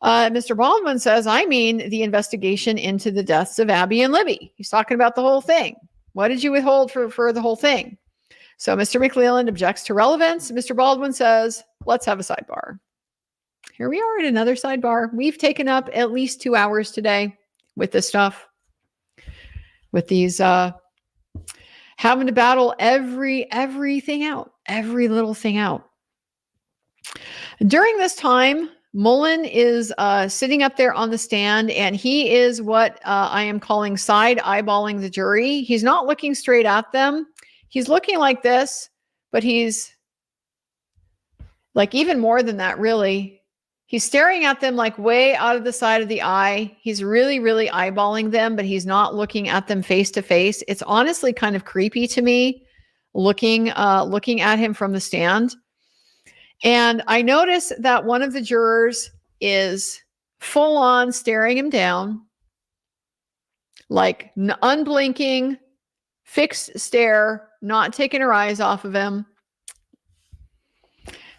Mr. Baldwin says, I mean the investigation into the deaths of Abby and Libby. He's talking about the whole thing. What did you withhold for the whole thing? So Mr. McLeland objects to relevance. Mr. Baldwin says, let's have a sidebar. Here we are at another sidebar. We've taken up at least 2 hours today with this stuff, with these having to battle everything out, every little thing out. During this time, Mullen is sitting up there on the stand, and he is what I am calling side eyeballing the jury. He's not looking straight at them. He's looking like this, but he's like even more than that, really. He's staring at them like way out of the side of the eye. He's really, really eyeballing them, but he's not looking at them face to face. It's honestly kind of creepy to me looking at him from the stand. And I notice that one of the jurors is full on staring him down, like unblinking, fixed stare, not taking her eyes off of him.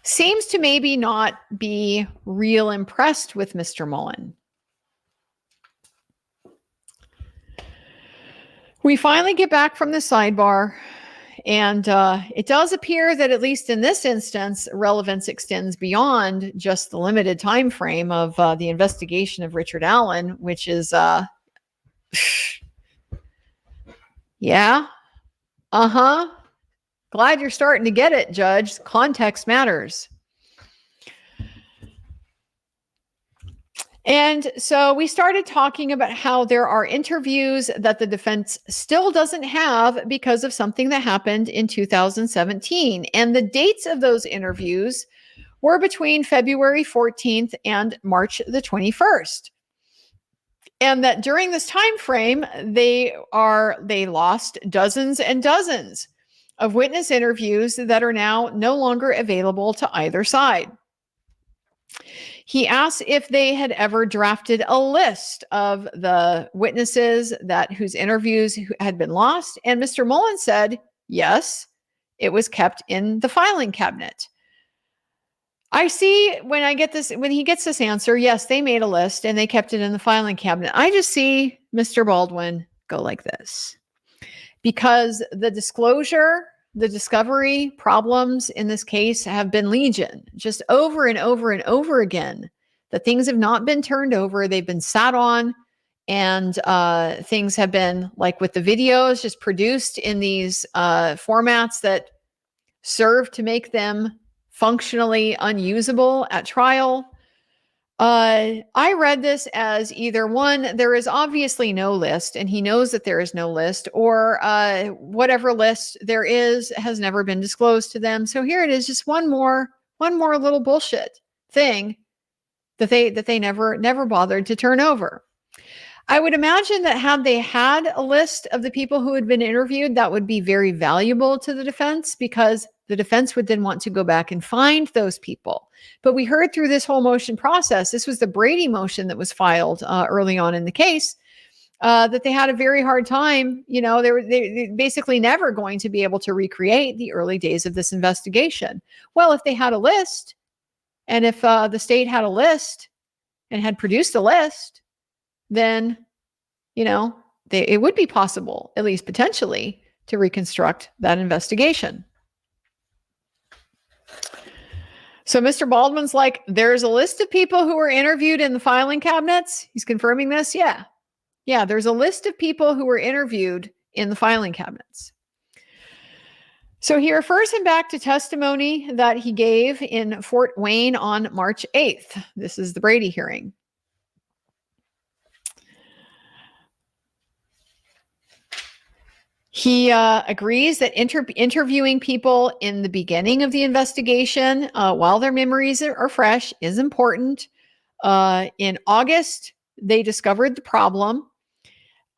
Seems to maybe not be real impressed with Mr. Mullen. We finally get back from the sidebar, and it does appear that at least in this instance, relevance extends beyond just the limited time frame of the investigation of Richard Allen, which is, yeah, glad you're starting to get it, Judge. Context matters. And so we started talking about how there are interviews that the defense still doesn't have because of something that happened in 2017. And the dates of those interviews were between February 14th and March the 21st. And that during this time frame, they lost dozens and dozens of witness interviews that are now no longer available to either side. He asked if they had ever drafted a list of the witnesses whose interviews had been lost. And Mr. Mullen said, yes, it was kept in the filing cabinet. I see when he gets this answer, yes, they made a list and they kept it in the filing cabinet. I just see Mr. Baldwin go like this. Because the discovery problems in this case have been legion, just over and over and over again. The things have not been turned over. They've been sat on, and things have been, like with the videos, just produced in these formats that serve to make them functionally unusable at trial. I read this as either one, there is obviously no list, and he knows that there is no list, or whatever list there is has never been disclosed to them. So here it is, just one more little bullshit thing that they never bothered to turn over. I would imagine that had they had a list of the people who had been interviewed, that would be very valuable to the defense, because the defense would then want to go back and find those people. But we heard through this whole motion process, this was the Brady motion that was filed early on in the case, that they had a very hard time. They're basically never going to be able to recreate the early days of this investigation. Well, if they had a list, and if the state had a list and had produced a list, then, it would be possible, at least potentially, to reconstruct that investigation. So Mr. Baldwin's like, there's a list of people who were interviewed in the filing cabinets. He's confirming this. Yeah, there's a list of people who were interviewed in the filing cabinets. So he refers him back to testimony that he gave in Fort Wayne on March 8th. This is the Brady hearing. He agrees that interviewing people in the beginning of the investigation, while their memories are fresh, is important. In August they discovered the problem.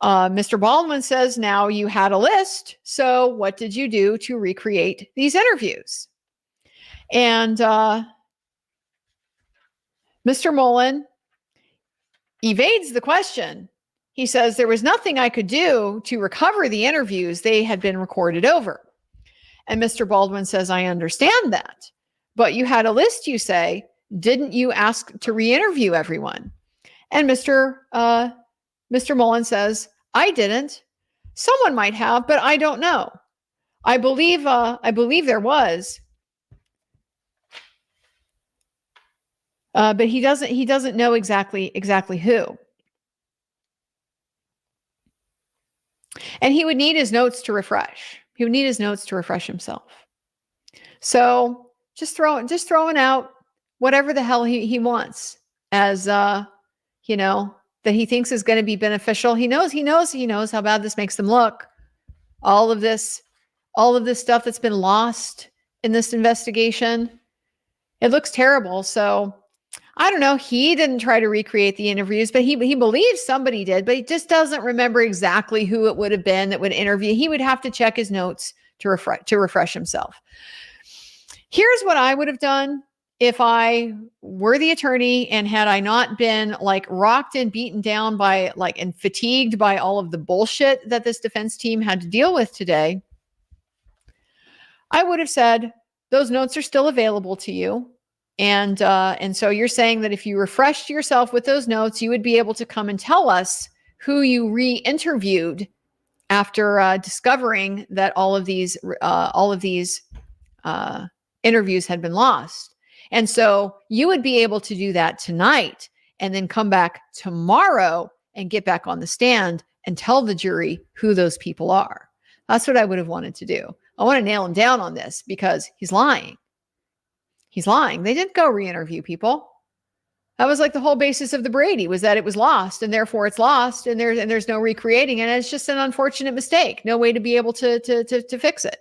Mr. Baldwin says, now you had a list. So what did you do to recreate these interviews? And Mr. Mullen evades the question. He says, there was nothing I could do to recover the interviews. They had been recorded over. And Mr. Baldwin says, I understand that. But you had a list, you say. Didn't you ask to re-interview everyone? And Mr. Mullen says, I didn't. Someone might have, but I don't know. I believe there was. But he doesn't know exactly who. And he would need his notes to refresh. He would need his notes to refresh himself. So just throwing out whatever the hell he wants as that he thinks is going to be beneficial. He knows how bad this makes them look. All of this stuff that's been lost in this investigation. It looks terrible. So I don't know. He didn't try to recreate the interviews, but he believes somebody did, but he just doesn't remember exactly who it would have been that would interview. He would have to check his notes to refresh himself. Here's what I would have done if I were the attorney and had I not been like rocked and beaten down by and fatigued by all of the bullshit that this defense team had to deal with today. I would have said, those notes are still available to you. And so you're saying that if you refreshed yourself with those notes, you would be able to come and tell us who you re-interviewed after discovering that all of these interviews had been lost. And so you would be able to do that tonight and then come back tomorrow and get back on the stand and tell the jury who those people are. That's what I would have wanted to do. I want to nail him down on this because he's lying. He's lying. They didn't go re-interview people. That was like the whole basis of the Brady was that it was lost and therefore it's lost and there's no recreating. And it's just an unfortunate mistake. No way to be able to fix it.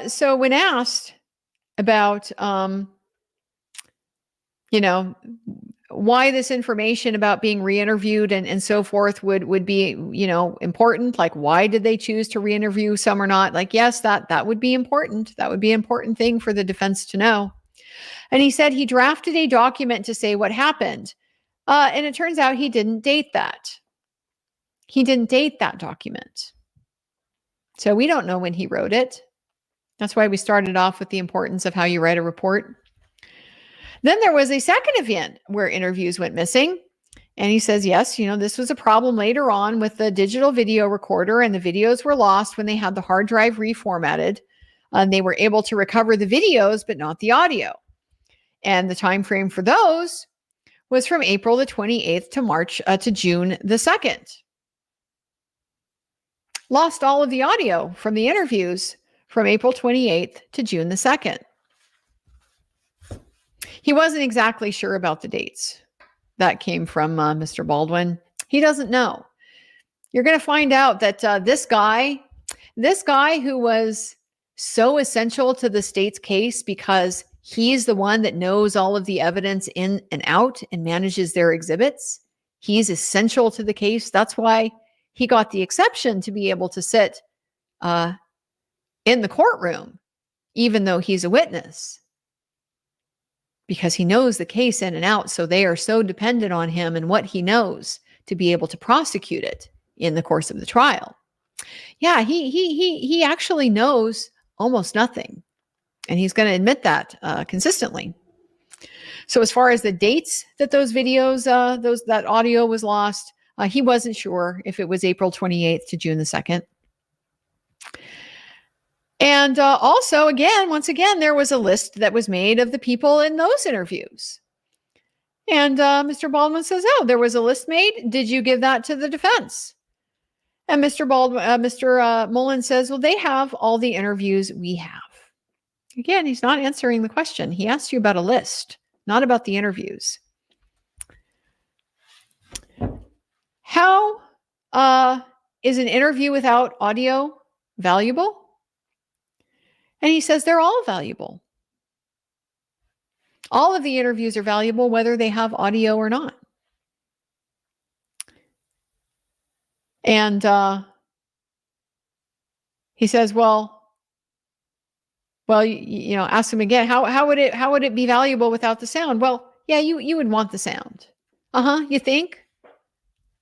So when asked about, why this information about being re-interviewed and so forth would be, important, like why did they choose to re-interview some or not? Like, yes, that would be important. That would be an important thing for the defense to know. And he said he drafted a document to say what happened. And it turns out he didn't date that. He didn't date that document. So we don't know when he wrote it. That's why we started off with the importance of how you write a report. Then there was a second event where interviews went missing. And he says, yes, this was a problem later on with the digital video recorder and the videos were lost when they had the hard drive reformatted. They were able to recover the videos, but not the audio. And the time frame for those was from April the 28th to June the 2nd. Lost all of the audio from the interviews from April 28th to June the 2nd. He wasn't exactly sure about the dates. That came from Mr. Baldwin. He doesn't know. You're going to find out that this guy who was so essential to the state's case because he's the one that knows all of the evidence in and out and manages their exhibits. He's essential to the case. That's why he got the exception to be able to sit in the courtroom, even though he's a witness, because he knows the case in and out. So they are so dependent on him and what he knows to be able to prosecute it in the course of the trial. Yeah, he actually knows almost nothing, and he's going to admit that consistently. So as far as the dates that those videos, that audio was lost, he wasn't sure if it was April 28th to June the 2nd. And also, once again, there was a list that was made of the people in those interviews. And Mr. Baldwin says, oh, there was a list made. Did you give that to the defense? And Mr. Mullen says, well, they have all the interviews we have. Again, he's not answering the question. He asked you about a list, not about the interviews. How is an interview without audio valuable? And he says they're all valuable. All of the interviews are valuable, whether they have audio or not. And he says, well, ask him again. How would it be valuable without the sound? Well, yeah, you would want the sound. You think?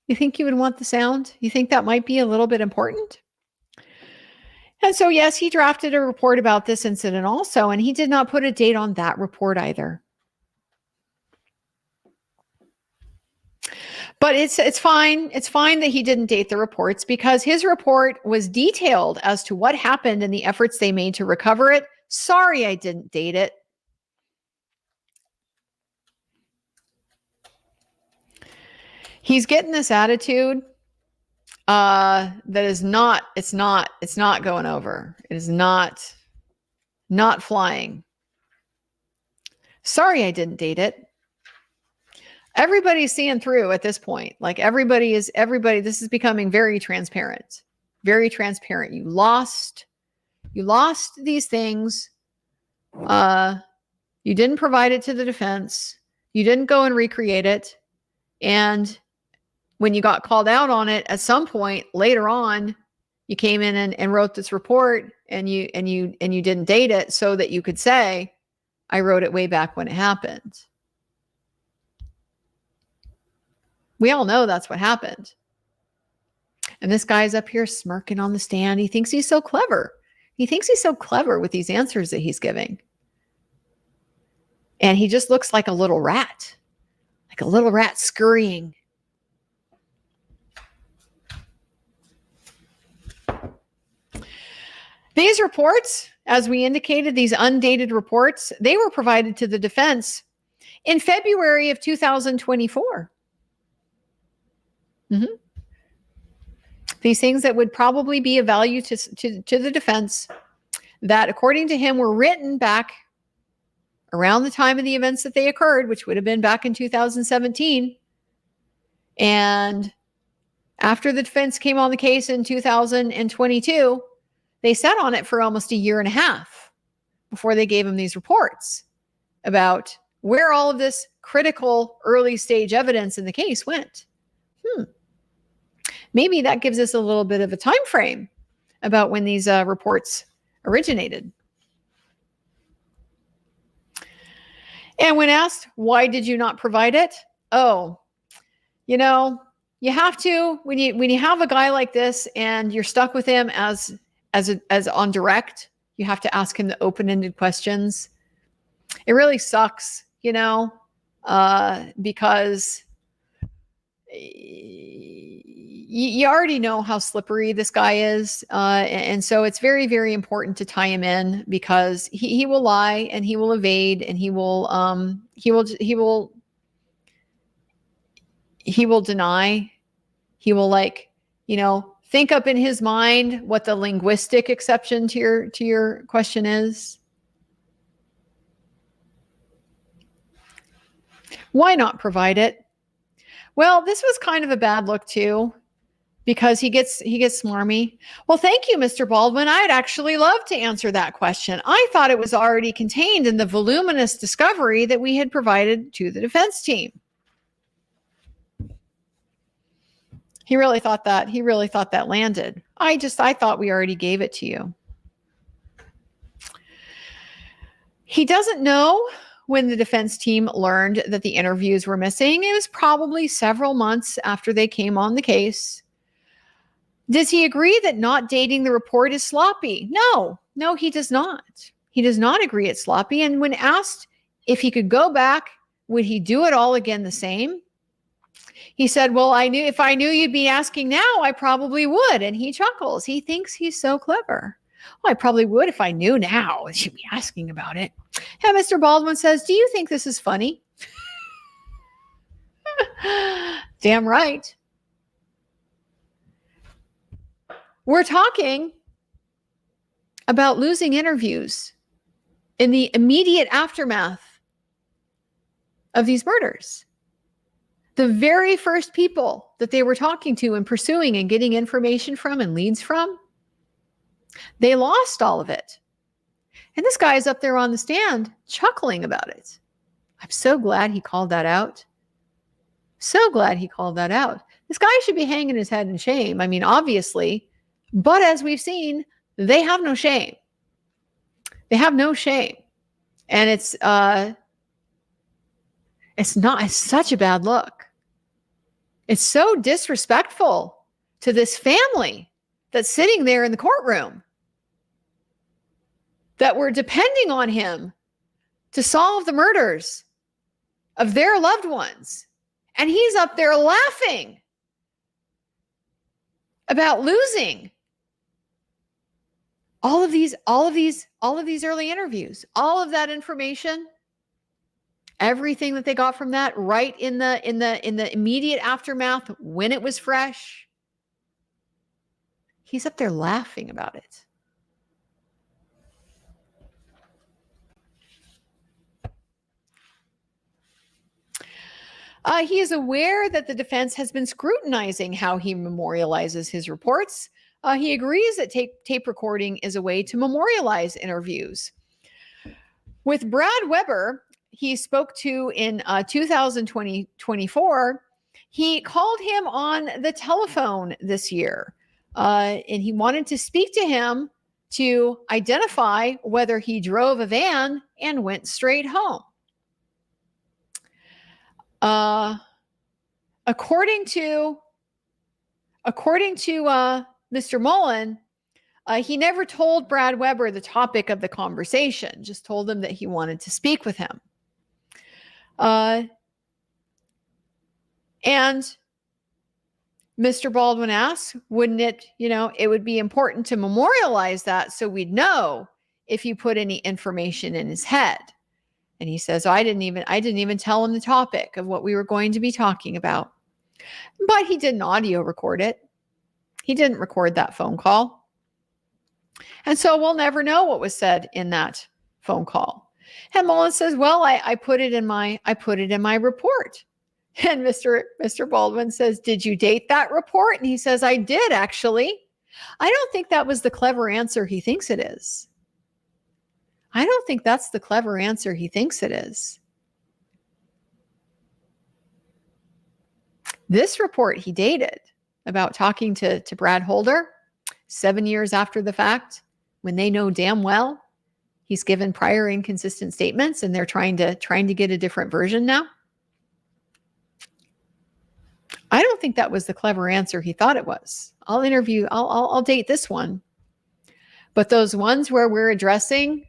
You think you would want the sound? You think that might be a little bit important? And so, yes, he drafted a report about this incident also, and he did not put a date on that report either. But it's fine. It's fine that he didn't date the reports, because his report was detailed as to what happened and the efforts they made to recover it. Sorry, I didn't date it. He's getting this attitude that is not, it's not going over. It is not flying. Sorry, I didn't date it. Everybody's seeing through at this point. Like everybody, this is becoming very transparent. Very transparent. You lost these things. You didn't provide it to the defense. You didn't go and recreate it. And when you got called out on it at some point later on, you came in and wrote this report, and you didn't date it so that you could say, I wrote it way back when it happened. We all know that's what happened. And this guy's up here smirking on the stand. He thinks he's so clever. He thinks he's so clever with these answers that he's giving. And he just looks like a little rat scurrying. These reports, as we indicated, these undated reports, they were provided to the defense in February of 2024. These things that would probably be of value to the defense, that according to him were written back around the time of the events that they occurred, which would have been back in 2017. And after the defense came on the case in 2022, they sat on it for almost a year and a half before they gave him these reports about where all of this critical early stage evidence in the case went. Maybe that gives us a little bit of a time frame about when these reports originated. And when asked, why did you not provide it? Oh, you have to, when you have a guy like this and you're stuck with him as on direct, you have to ask him the open-ended questions. It really sucks, because you already know how slippery this guy is. And so it's very, very important to tie him in, because he will lie and he will evade and he will deny. He will think up in his mind what the linguistic exception to your question is. Why not provide it? Well, this was kind of a bad look too, because he gets smarmy. Well, thank you, Mr. Baldwin. I'd actually love to answer that question. I thought it was already contained in the voluminous discovery that we had provided to the defense team. He really thought that landed. I thought we already gave it to you. He doesn't know when the defense team learned that the interviews were missing. It was probably several months after they came on the case. Does he agree that not dating the report is sloppy? No, he does not. He does not agree it's sloppy. And when asked if he could go back, would he do it all again the same? He said, well, if I knew you'd be asking now, I probably would. And he chuckles. He thinks he's so clever. Well, I probably would if I knew now that you'd be asking about it. And Mr. Baldwin says, do you think this is funny? Damn right. We're talking about losing interviews in the immediate aftermath of these murders. The very first people that they were talking to and pursuing and getting information from and leads from, they lost all of it. And this guy is up there on the stand chuckling about it. I'm so glad he called that out. So glad he called that out. This guy should be hanging his head in shame. I mean, obviously, but as we've seen, they have no shame. They have no shame. And it's such a bad look. It's so disrespectful to this family that's sitting there in the courtroom, that were depending on him to solve the murders of their loved ones. And he's up there laughing about losing all of these early interviews, all of that information, everything that they got from that right in the immediate aftermath when it was fresh. He's up there laughing about it. He is aware that the defense has been scrutinizing how he memorializes his reports. He agrees that tape recording is a way to memorialize interviews. With Brad Weber, he spoke to in 2024, he called him on the telephone this year, and he wanted to speak to him to identify whether he drove a van and went straight home. According to Mr. Mullin, he never told Brad Weber the topic of the conversation, just told him that he wanted to speak with him. And Mr. Baldwin asks, wouldn't it, it would be important to memorialize that so we'd know if you put any information in his head. And he says, I didn't even tell him the topic of what we were going to be talking about. But he didn't audio record it. He didn't record that phone call. And so we'll never know what was said in that phone call. And Mullin says, well, I put it in my report. And Mr. Baldwin says, did you date that report? And he says, I did, actually. I don't think that was the clever answer he thinks it is. I don't think that's the clever answer he thinks it is. This report he dated about talking to Brad Holder 7 years after the fact, when they know damn well he's given prior inconsistent statements and they're trying to get a different version now. I don't think that was the clever answer he thought it was. I'll date this one. But those ones where we're addressing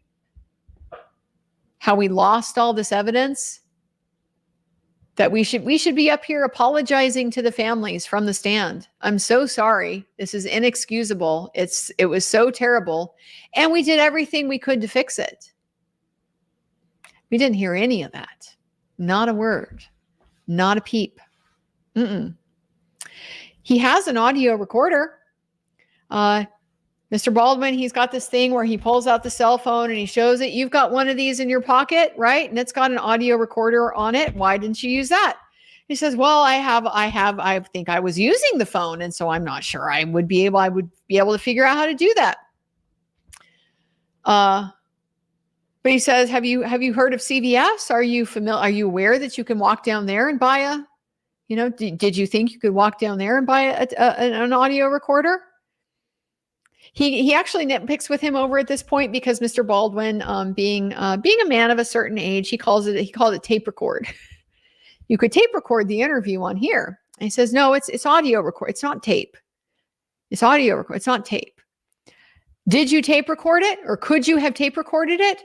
how we lost all this evidence, that we should be up here apologizing to the families from the stand. I'm so sorry. This is inexcusable. It was so terrible. And we did everything we could to fix it. We didn't hear any of that. Not a word. Not a peep. He has an audio recorder. Mr. Baldwin, he's got this thing where he pulls out the cell phone and he shows it. You've got one of these in your pocket, right? And it's got an audio recorder on it. Why didn't you use that? He says, well, I think I was using the phone. And so I'm not sure I would be able to figure out how to do that. But he says, have you heard of CVS? Are you aware that you can walk down there and buy did you think you could walk down there and buy an audio recorder? He actually nitpicks with him over at this point because Mr. Baldwin, being a man of a certain age, he called it tape record. You could tape record the interview on here. And he says, no, it's audio record. It's not tape. It's audio record. It's not tape. Did you tape record it, or could you have tape recorded it?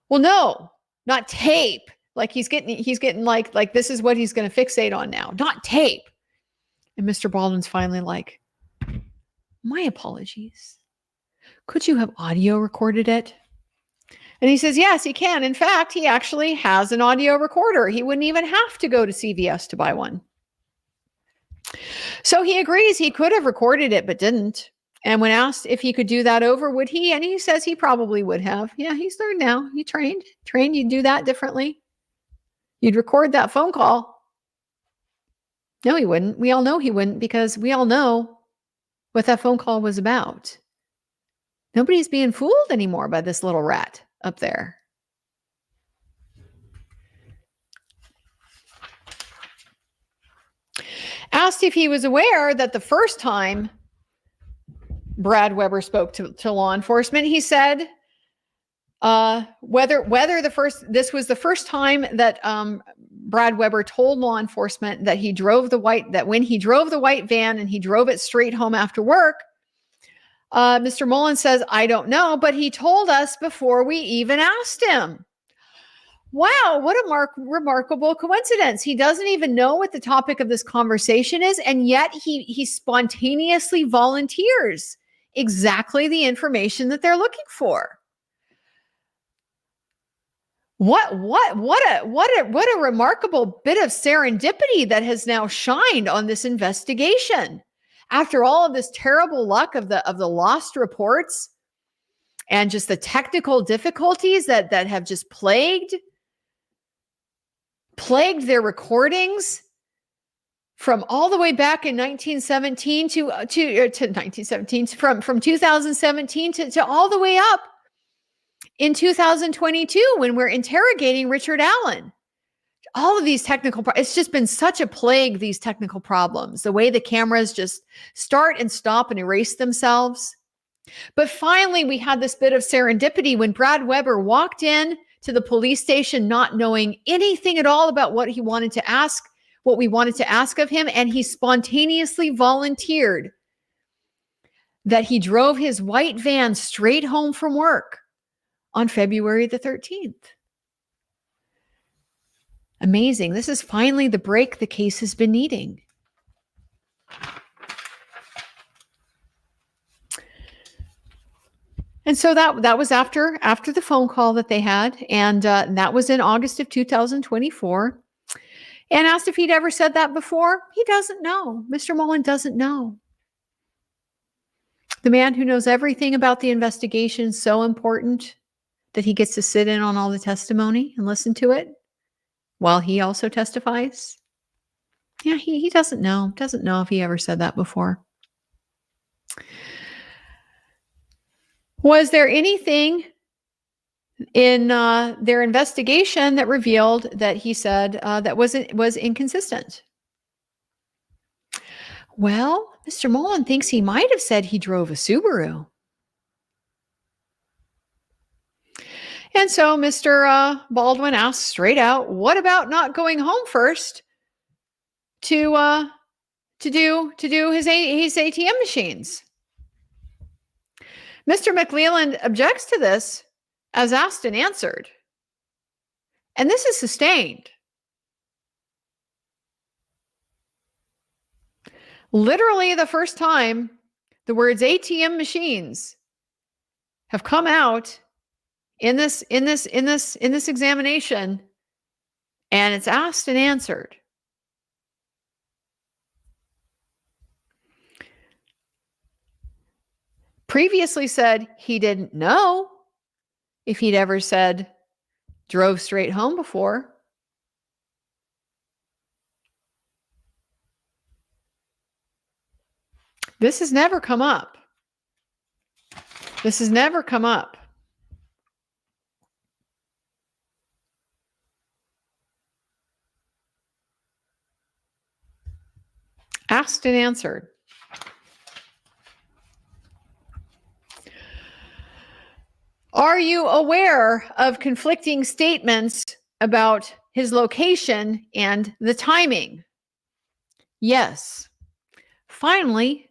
Well, no, not tape. Like he's getting like this is what he's going to fixate on now, not tape. And Mr. Baldwin's finally like, my apologies. Could you have audio recorded it? And he says, yes, he can. In fact, he actually has an audio recorder. He wouldn't even have to go to CVS to buy one. So he agrees he could have recorded it, but didn't. And when asked if he could do that over, would he? And he says he probably would have. Yeah, he's learned now. He trained. You'd do that differently. You'd record that phone call. No, he wouldn't. We all know he wouldn't, because we all know what that phone call was about. Nobody's being fooled anymore by this little rat up there. Asked if he was aware that the first time Brad Weber spoke to law enforcement, he said whether this was the first time that Brad Weber told law enforcement that when he drove the white van and he drove it straight home after work. Mr. Mullin says, I don't know, but he told us before we even asked him. Wow, what a remarkable coincidence. He doesn't even know what the topic of this conversation is, and yet he spontaneously volunteers exactly the information that they're looking for. What a remarkable bit of serendipity that has now shined on this investigation. After all of this terrible luck of the lost reports and just the technical difficulties that have just plagued their recordings from all the way back in 1917 to 1917, from 2017 to all the way up in 2022 when we're interrogating Richard Allen. All of these it's just been such a plague, these technical problems, the way the cameras just start and stop and erase themselves. But finally, we had this bit of serendipity when Brad Weber walked in to the police station, not knowing anything at all about what we wanted to ask of him. And he spontaneously volunteered that he drove his white van straight home from work on February the 13th. Amazing. This is finally the break the case has been needing. And so that was after the phone call that they had, and that was in August of 2024. And asked if he'd ever said that before. He doesn't know. Mr. Mullin doesn't know. The man who knows everything about the investigation is so important that he gets to sit in on all the testimony and listen to it while he also testifies. Yeah, he doesn't know. Doesn't know if he ever said that before. Was there anything in their investigation that revealed that he said that was inconsistent? Well, Mr. Mullin thinks he might have said he drove a Subaru. And so Mr. Baldwin asked straight out, what about not going home first to do his ATM machines? Mr. McLeland objects to this as asked and answered. And this is sustained. Literally the first time the words ATM machines have come out in this examination, and it's asked and answered. Previously said he didn't know if he'd ever said drove straight home before. This has never come up. This has never come up. Asked and answered. Are you aware of conflicting statements about his location and the timing? Yes. Finally,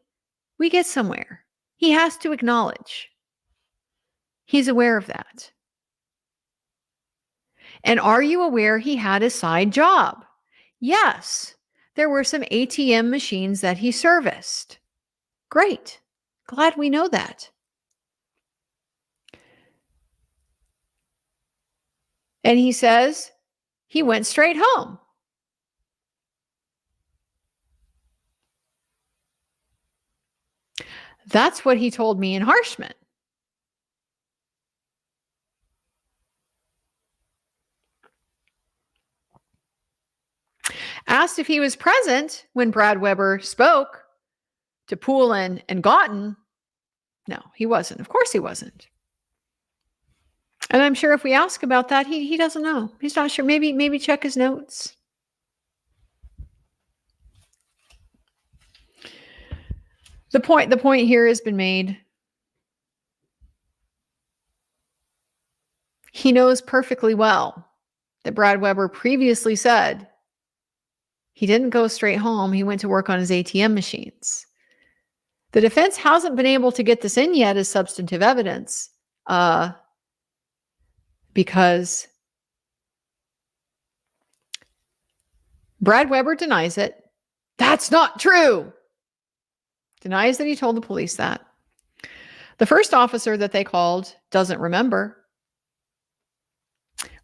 we get somewhere. He has to acknowledge. He's aware of that. And are you aware he had a side job? Yes. There were some ATM machines that he serviced. Great. Glad we know that. And he says he went straight home. That's what he told me in Harshman. Asked if he was present when Brad Weber spoke to Poulin and Gotten. No, he wasn't. Of course he wasn't. And I'm sure if we ask about that, he doesn't know. He's not sure. Maybe check his notes. The point here has been made. He knows perfectly well that Brad Weber previously said he didn't go straight home. He went to work on his ATM machines. The defense hasn't been able to get this in yet as substantive evidence because Brad Weber denies it. That's not true. Denies that he told the police that. The first officer that they called doesn't remember.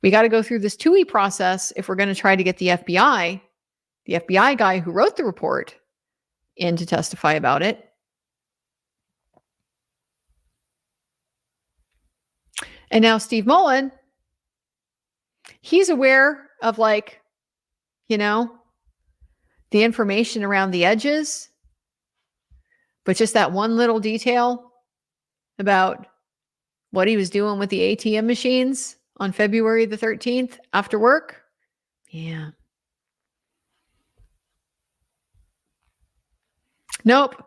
We got to go through this TUI process if we're going to try to get the FBI guy who wrote the report, in to testify about it. And now Steve Mullin, he's aware of, like, you know, the information around the edges, but just that one little detail about what he was doing with the ATM machines on February the 13th after work. Yeah. Nope.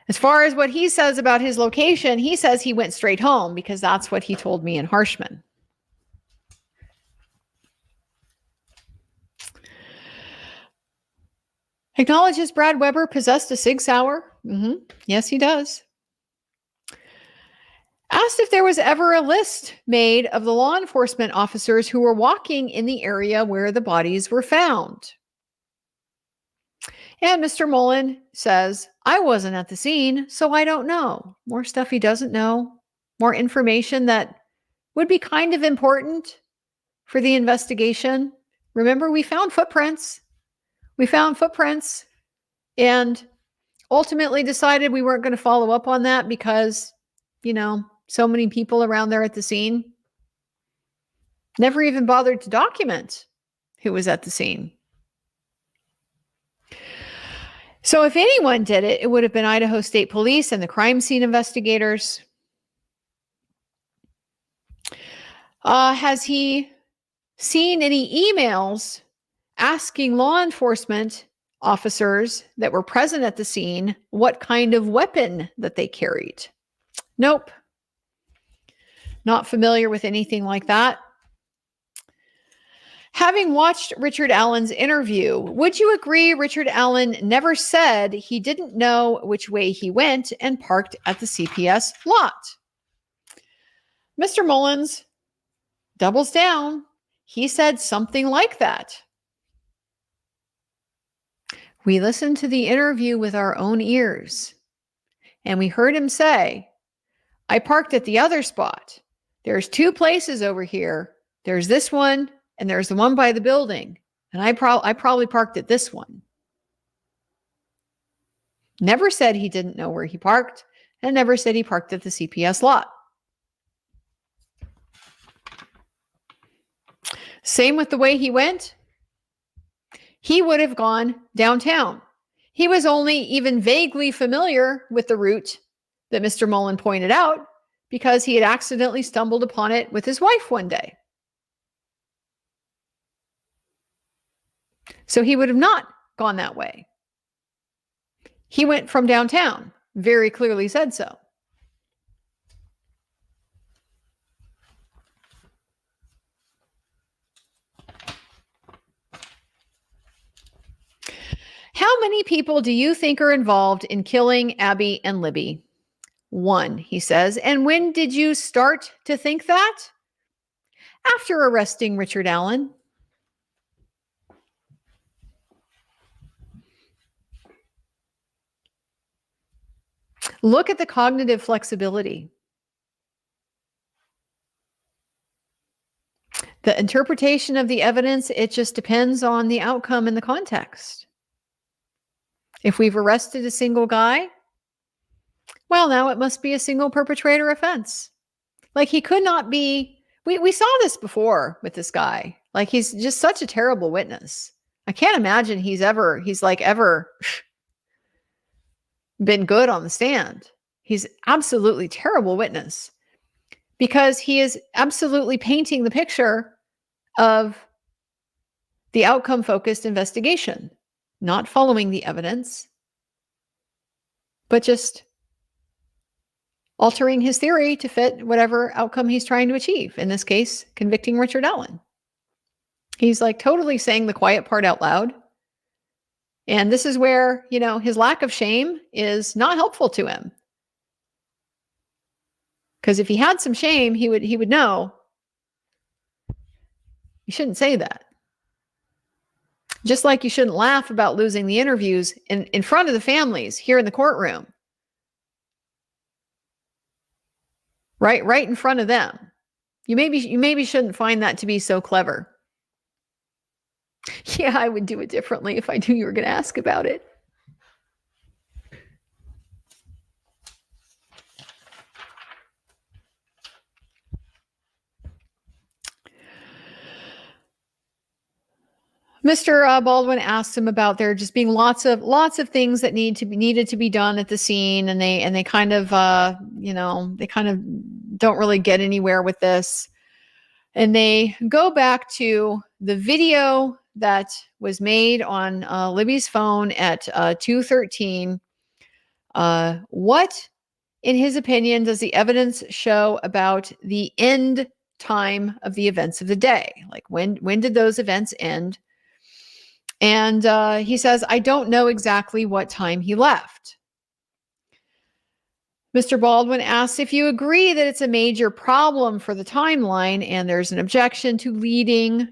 As far as what he says about his location, he says he went straight home because that's what he told me in Harshman. Acknowledges Brad Weber possessed a Sig Sauer. Yes, he does. Asked if there was ever a list made of the law enforcement officers who were walking in the area where the bodies were found. And Mr. Mullin says, I wasn't at the scene, so I don't know. More stuff he doesn't know. More information that would be kind of important for the investigation. Remember, we found footprints. And ultimately decided we weren't going to follow up on that because, you know, so many people around there at the scene. Never even bothered to document who was at the scene. So if anyone did it, it would have been Idaho State Police and the crime scene investigators. Has he seen any emails asking law enforcement officers that were present at the scene what kind of weapon that they carried? Nope. Not familiar with anything like that. Having watched Richard Allen's interview, would you agree Richard Allen never said he didn't know which way he went and parked at the CPS lot? Mr. Mullins doubles down. He said something like that. We listened to the interview with our own ears, and we heard him say, I parked at the other spot. There's two places over here. There's this one, and there's the one by the building. And I probably parked at this one. Never said he didn't know where he parked, and never said he parked at the CPS lot. Same with the way he went. He would have gone downtown. He was only even vaguely familiar with the route that Mr. Mullin pointed out because he had accidentally stumbled upon it with his wife one day. So he would have not gone that way. He went from downtown, very clearly said so. How many people do you think are involved in killing Abby and Libby? 1, he says. And when did you start to think that? After arresting Richard Allen. Look at the cognitive flexibility. The interpretation of the evidence, it just depends on the outcome and the context. If we've arrested a single guy, Well, now it must be a single perpetrator offense. Like he could not be. We saw this before with this guy. Like he's just such a terrible witness. I can't imagine he's ever been good on the stand. He's absolutely terrible witness because he is absolutely painting the picture of the outcome focused investigation, not following the evidence, but just altering his theory to fit whatever outcome he's trying to achieve. In this case, convicting Richard Allen. He's like totally saying the quiet part out loud. And this is where, his lack of shame is not helpful to him. Because if he had some shame, he would know you shouldn't say that. Just like you shouldn't laugh about losing the interviews in front of the families here in the courtroom. Right in front of them. You maybe shouldn't find that to be so clever. Yeah, I would do it differently if I knew you were going to ask about it. Mr. Baldwin asked him about there just being lots of things that needed to be done at the scene, and they kind of they kind of don't really get anywhere with this, and they go back to the video that was made on Libby's phone at 2:13. What, in his opinion, does the evidence show about the end time of the events of the day? Like when did those events end? And he says, I don't know exactly what time he left. Mr. Baldwin asks if you agree that it's a major problem for the timeline and there's an objection to leading.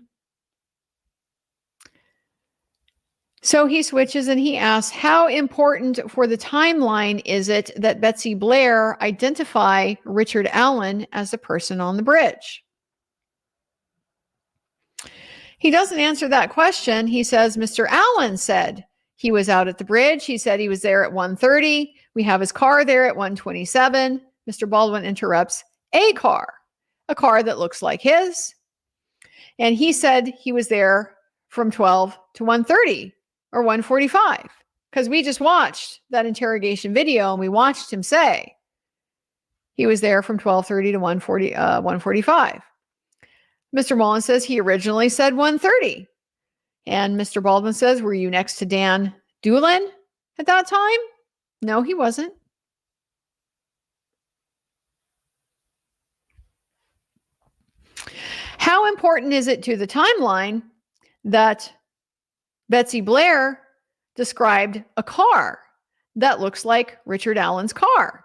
So he switches and he asks, how important for the timeline is it that Betsy Blair identify Richard Allen as the person on the bridge? He doesn't answer that question. He says, Mr. Allen said he was out at the bridge. He said he was there at 1:30. We have his car there at 1:27. Mr. Baldwin interrupts, a car that looks like his. And he said he was there from 12 to 1:30 or 1:45 because we just watched that interrogation video and we watched him say he was there from 12:30 to 1:45. Mr. Mullin says he originally said 1:30. And Mr. Baldwin says, were you next to Dan Doolin at that time? No, he wasn't. How important is it to the timeline that Betsy Blair described a car that looks like Richard Allen's car?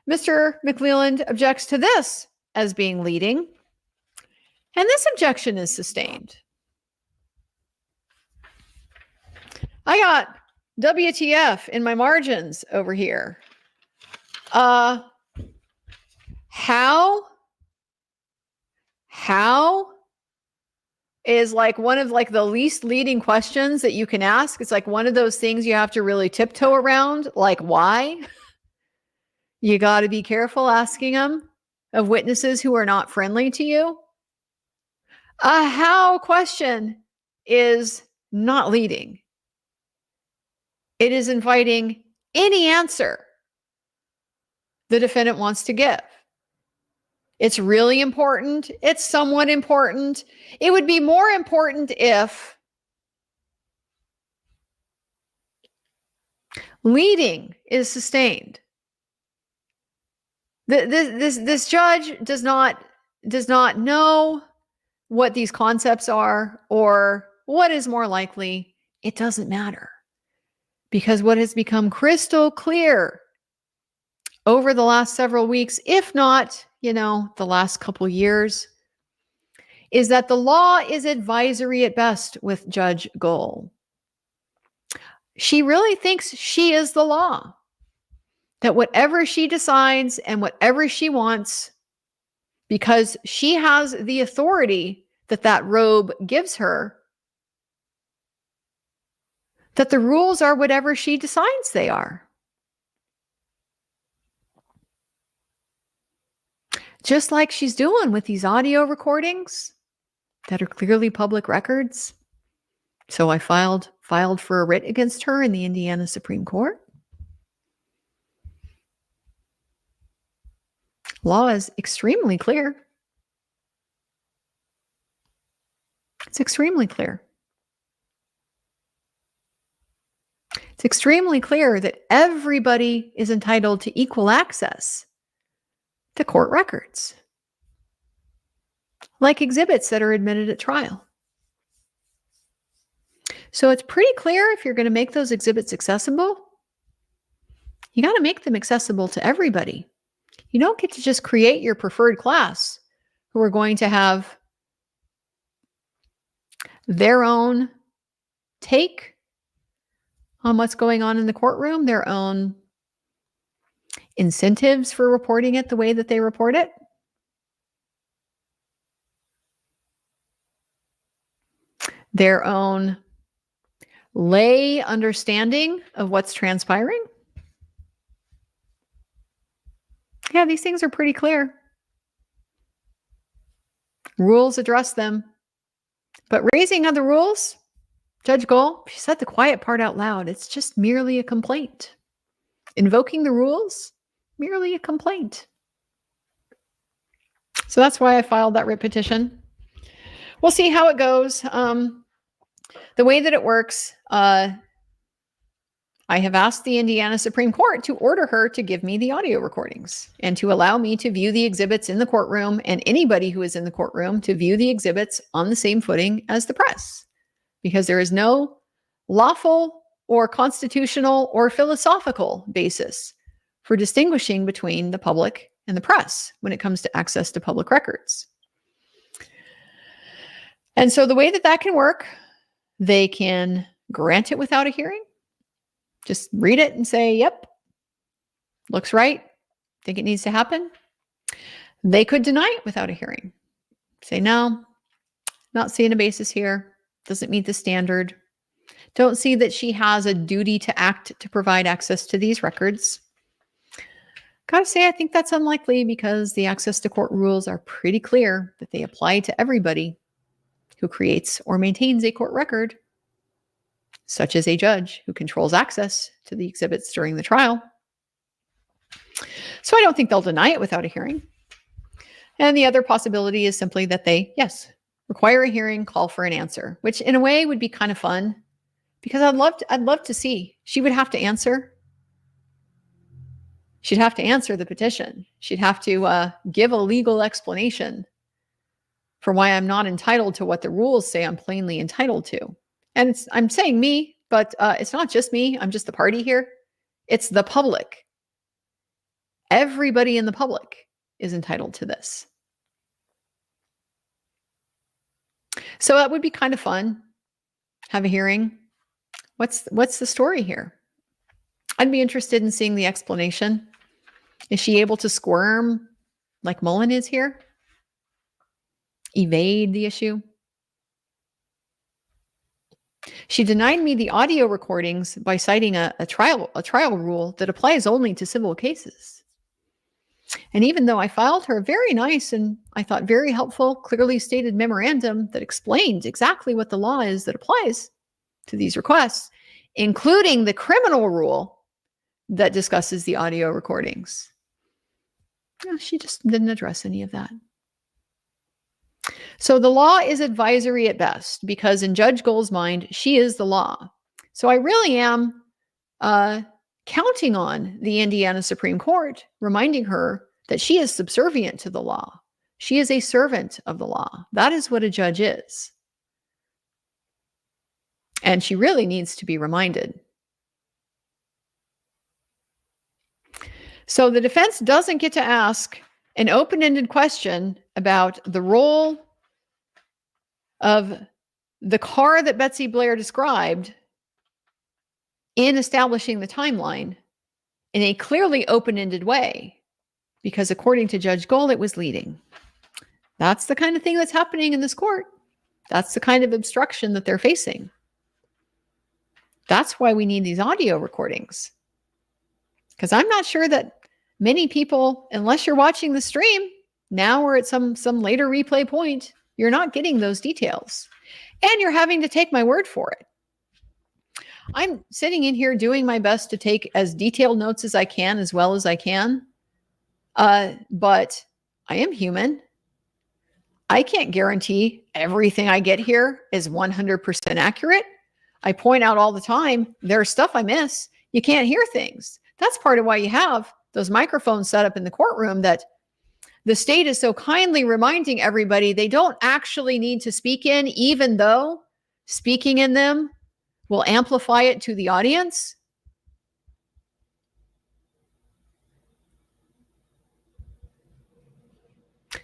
Mr. McLeland objects to this as being leading. And this objection is sustained. I got WTF in my margins over here. How is like one of like the least leading questions that you can ask. It's like one of those things you have to really tiptoe around. Like why? You got to be careful asking them of witnesses who are not friendly to you. A how question is not leading. It is inviting any answer the defendant wants to give. It's really important. It's somewhat important. It would be more important if leading is sustained. This judge does not know what these concepts are or what is more likely. It doesn't matter. Because what has become crystal clear over the last several weeks, if not, the last couple years, is that the law is advisory at best with Judge Gohl. She really thinks she is the law. That whatever she decides and whatever she wants, because she has the authority that robe gives her, that the rules are whatever she decides they are. just like she's doing with these audio recordings that are clearly public records. So I filed for a writ against her in the Indiana Supreme Court. Law is extremely clear. It's extremely clear. It's extremely clear that everybody is entitled to equal access to court records, like exhibits that are admitted at trial. So it's pretty clear if you're going to make those exhibits accessible, you got to make them accessible to everybody. You don't get to just create your preferred class who are going to have their own take on what's going on in the courtroom, their own incentives for reporting it the way that they report it. Their own lay understanding of what's transpiring. Yeah, these things are pretty clear. Rules address them. But raising other rules, Judge Gohl, she said the quiet part out loud. It's just merely a complaint. Invoking the rules, merely a complaint. So that's why I filed that writ petition. We'll see how it goes. The way that it works, I have asked the Indiana Supreme Court to order her to give me the audio recordings and to allow me to view the exhibits in the courtroom, and anybody who is in the courtroom to view the exhibits on the same footing as the press, because there is no lawful or constitutional or philosophical basis for distinguishing between the public and the press when it comes to access to public records. And so the way that that can work, they can grant it without a hearing. Just read it and say, yep, looks right. Think it needs to happen. They could deny it without a hearing. Say, no, not seeing a basis here. Doesn't meet the standard. Don't see that she has a duty to act to provide access to these records. Gotta say, I think that's unlikely because the access to court rules are pretty clear that they apply to everybody who creates or maintains a court record, such as a judge who controls access to the exhibits during the trial. So I don't think they'll deny it without a hearing. And the other possibility is simply that they, yes, require a hearing, call for an answer, which in a way would be kind of fun because I'd love to see. She would have to answer. She'd have to answer the petition. She'd have to give a legal explanation for why I'm not entitled to what the rules say I'm plainly entitled to. And I'm saying me, but it's not just me. I'm just the party here. It's the public. Everybody in the public is entitled to this. So that would be kind of fun. Have a hearing. What's the story here? I'd be interested in seeing the explanation. Is she able to squirm like Mullen is here? Evade the issue? She denied me the audio recordings by citing a trial rule that applies only to civil cases. And even though I filed her a very nice and I thought very helpful, clearly stated memorandum that explained exactly what the law is that applies to these requests, including the criminal rule that discusses the audio recordings, she just didn't address any of that. So the law is advisory at best because in Judge Gohl's mind, she is the law. So I really am counting on the Indiana Supreme Court, reminding her that she is subservient to the law. She is a servant of the law. That is what a judge is. And she really needs to be reminded. So the defense doesn't get to ask an open-ended question about the role of the car that Betsy Blair described in establishing the timeline in a clearly open-ended way, because according to Judge Gohl, it was leading. That's the kind of thing that's happening in this court. That's the kind of obstruction that they're facing. That's why we need these audio recordings. Because I'm not sure that many people, unless you're watching the stream, Now or at some later replay point, you're not getting those details. And you're having to take my word for it. I'm sitting in here doing my best to take as detailed notes as I can, as well as I can. But I am human. I can't guarantee everything I get here is 100% accurate. I point out all the time, there's stuff I miss. You can't hear things. That's part of why you have those microphones set up in the courtroom that the state is so kindly reminding everybody they don't actually need to speak in, even though speaking in them will amplify it to the audience.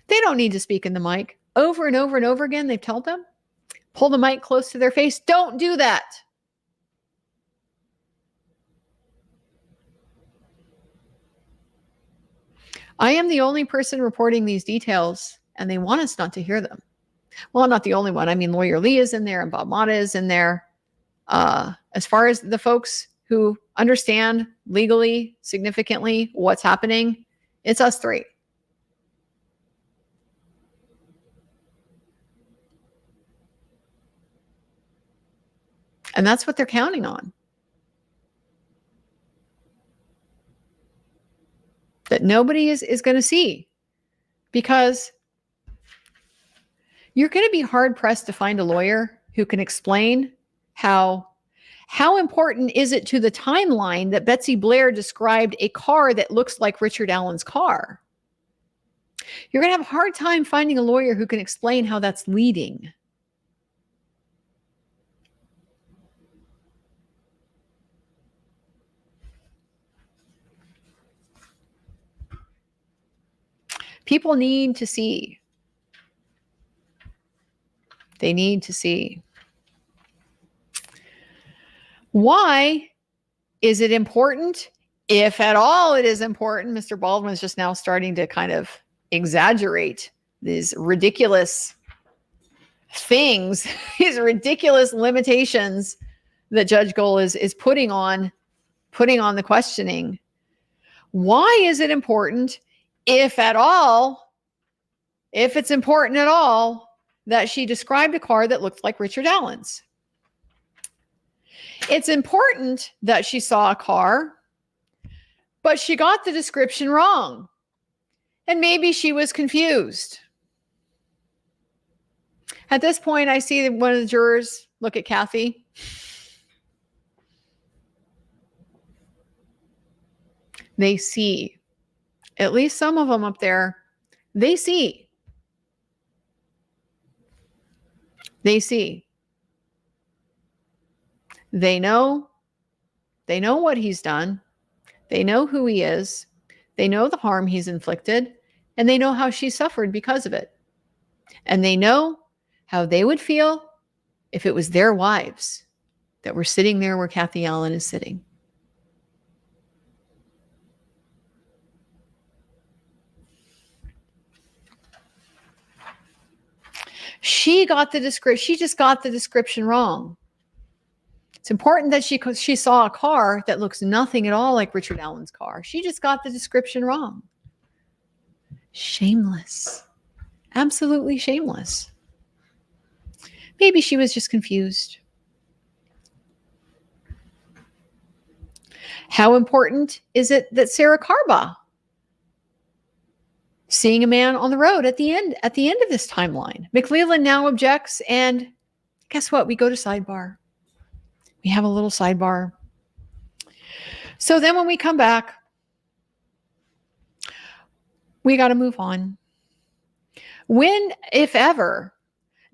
They don't need to speak in the mic. Over and over and over again, they've told them, pull the mic close to their face. Don't do that. I am the only person reporting these details, and they want us not to hear them. Well, I'm not the only one. I mean, Lawyer Lee is in there, and Bob Mata is in there. As far as the folks who understand legally, significantly what's happening, it's us three. And that's what they're counting on. That nobody is going to see, because you're going to be hard pressed to find a lawyer who can explain how important is it to the timeline that Betsy Blair described a car that looks like Richard Allen's car. You're going to have a hard time finding a lawyer who can explain how that's leading. People need to see. They need to see. Why is it important? If at all it is important, Mr. Baldwin is just now starting to kind of exaggerate these ridiculous things, these ridiculous limitations that Judge Gohl is putting on the questioning. Why is it important, if at all, if it's important at all, that she described a car that looked like Richard Allen's? It's important that she saw a car, but she got the description wrong. And maybe she was confused. At this point, I see one of the jurors look at Kathy. They see. At least some of them up there, they see. They see. They know what he's done. They know who he is. They know the harm he's inflicted, and they know how she suffered because of it. And they know how they would feel if it was their wives that were sitting there where Kathy Allen is sitting. She got the description. She just got the description wrong. It's important that she saw a car that looks nothing at all like Richard Allen's car. She just got the description wrong. Shameless. Absolutely shameless. Maybe she was just confused. How important is it that Sarah Carbaugh, seeing a man on the road at the end of this timeline? McLeland now objects, and guess what? We go to sidebar. We have a little sidebar. So then when we come back, we got to move on. When, if ever,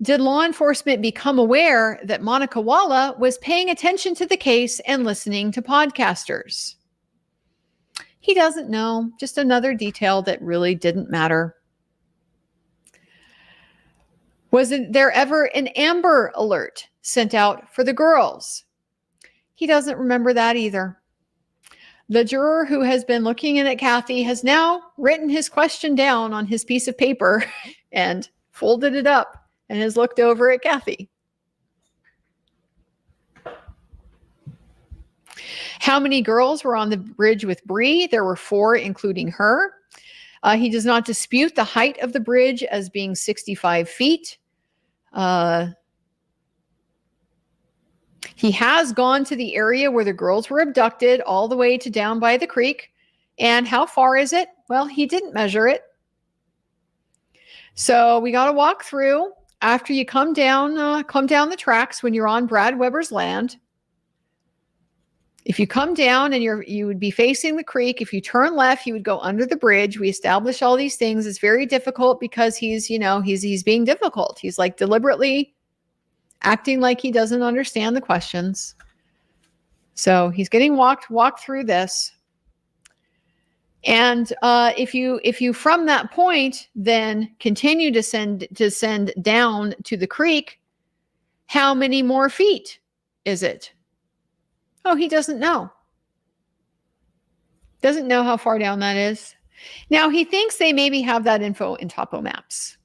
did law enforcement become aware that Monica Walla was paying attention to the case and listening to podcasters? He doesn't know. Just another detail that really didn't matter. Was there ever an Amber Alert sent out for the girls? He doesn't remember that either. The juror who has been looking in at Kathy has now written his question down on his piece of paper and folded it up and has looked over at Kathy. How many girls were on the bridge with Bree? There were 4, including her. He does not dispute the height of the bridge as being 65 feet. He has gone to the area where the girls were abducted, all the way to down by the creek. And how far is it? Well, he didn't measure it. So we got to walk through after you come down the tracks when you're on Brad Weber's land. If you come down and you would be facing the creek, if you turn left, you would go under the bridge. We establish all these things. It's very difficult because he's being difficult. He's like deliberately acting like he doesn't understand the questions. So he's getting walked through this. And if you from that point then continue to descend down to the creek, how many more feet is it? Oh, he doesn't know. Doesn't know how far down that is. Now, he thinks they maybe have that info in topo maps.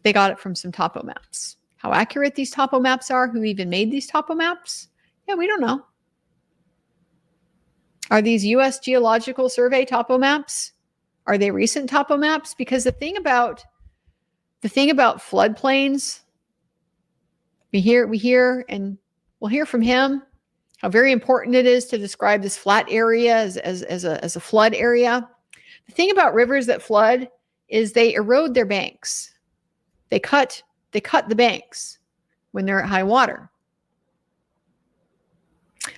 They got it from some topo maps. How accurate these topo maps are, who even made these topo maps? Yeah, we don't know. Are these U.S. Geological Survey topo maps? Are they recent topo maps? Because the thing about floodplains, we hear, and we'll hear from him how very important it is to describe this flat area as a flood area. The thing about rivers that flood is they erode their banks. They cut the banks when they're at high water.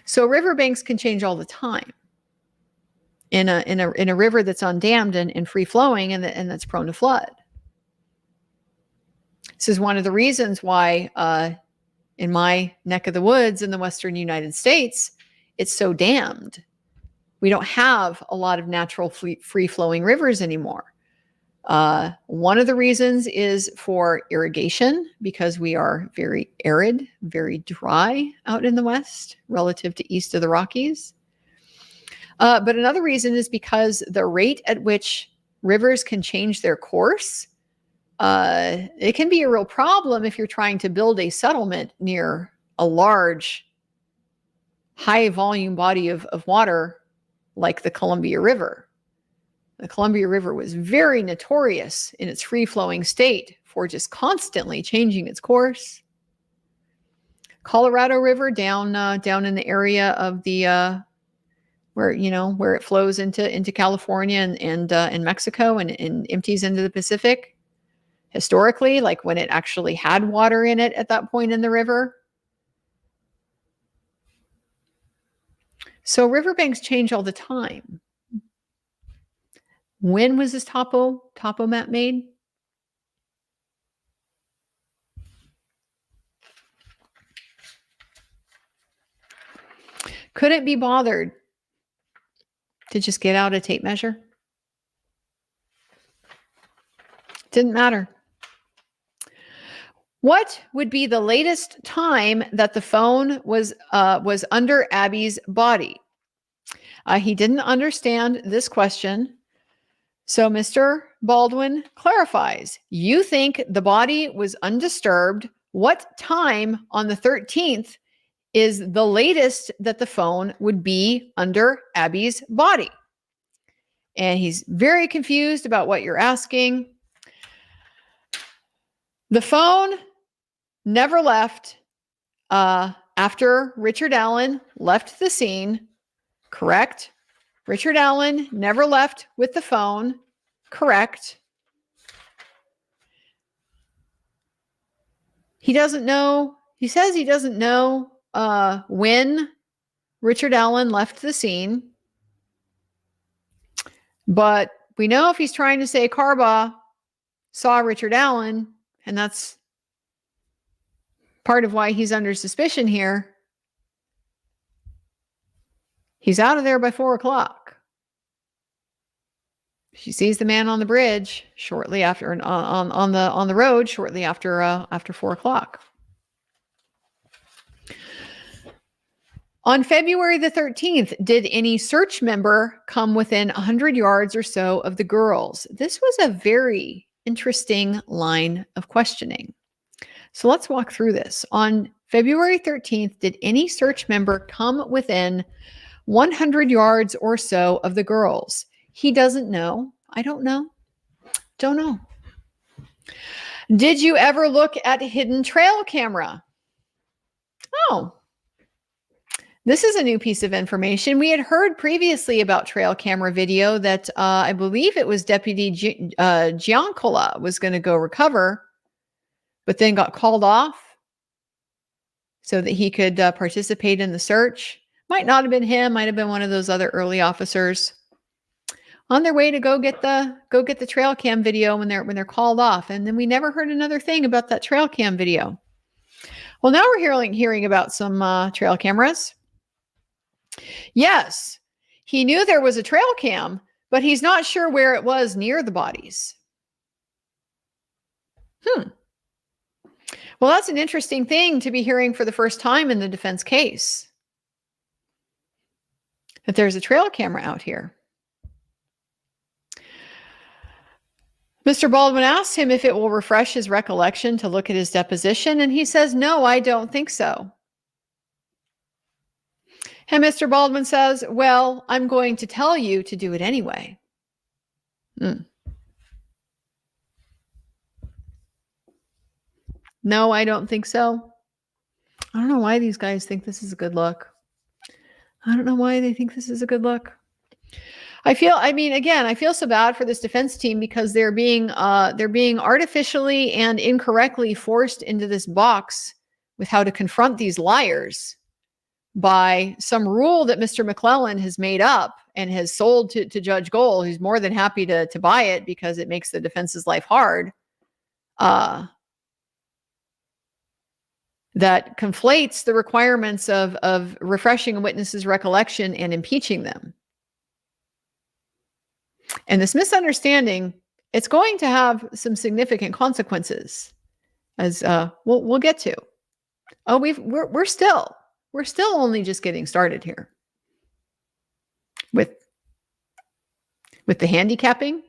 So riverbanks can change all the time in a river that's undammed and free flowing and that's prone to flood. This is one of the reasons why in my neck of the woods in the western United States, it's so dammed. We don't have a lot of natural free flowing rivers anymore. One of the reasons is for irrigation, because we are very arid, very dry out in the West relative to east of the Rockies. But another reason is because the rate at which rivers can change their course, it can be a real problem if you're trying to build a settlement near a large, high volume body of water like the Columbia River. The Columbia River was very notorious in its free-flowing state for just constantly changing its course. Colorado River down in the area of the where it flows into California and Mexico and empties into the Pacific. Historically, like when it actually had water in it at that point in the river. So riverbanks change all the time. When was this topo map made? Couldn't be bothered to just get out a tape measure. Didn't matter. What would be the latest time that the phone was under Abby's body? He didn't understand this question. So Mr. Baldwin clarifies. You think the body was undisturbed. What time on the 13th is the latest that the phone would be under Abby's body? And he's very confused about what you're asking. The phone never left after Richard Allen left the scene, correct? Richard Allen never left with the phone, correct? He doesn't know, he says he doesn't know when Richard Allen left the scene, but we know if he's trying to say Carba saw Richard Allen, and that's part of why he's under suspicion here. He's out of there by 4 o'clock. She sees the man on the bridge shortly after, on the road shortly after 4 o'clock. On February the 13th, did any search member come within 100 yards or so of the girls? This was a very interesting line of questioning. So let's walk through this. On February 13th, did any search member come within 100 yards or so of the girls? He doesn't know. I don't know. Don't know. Did you ever look at hidden trail camera? Oh, this is a new piece of information. We had heard previously about trail camera video that I believe it was Deputy Giancola was going to go recover, but then got called off so that he could participate in the search. Might not have been him, might have been one of those other early officers on their way to go get the trail cam video when they're called off. And then we never heard another thing about that trail cam video. Well, now we're hearing about some trail cameras. Yes, he knew there was a trail cam, but he's not sure where it was near the bodies. Well, that's an interesting thing to be hearing for the first time in the defense case, that there's a trail camera out here. Mr. Baldwin asked him if it will refresh his recollection to look at his deposition, and he says, no, I don't think so. And Mr. Baldwin says, well, I'm going to tell you to do it anyway. No, I don't think so. I don't know why these guys think this is a good look. I don't know why they think this is a good look. I feel so bad for this defense team because they're being artificially and incorrectly forced into this box with how to confront these liars by some rule that Mr. McClellan has made up and has sold to Judge Gohl, who's more than happy to buy it because it makes the defense's life hard. That conflates the requirements of refreshing a witness's recollection and impeaching them. And this misunderstanding, it's going to have some significant consequences, as we'll get to. Oh, we're still only just getting started here with the handicapping.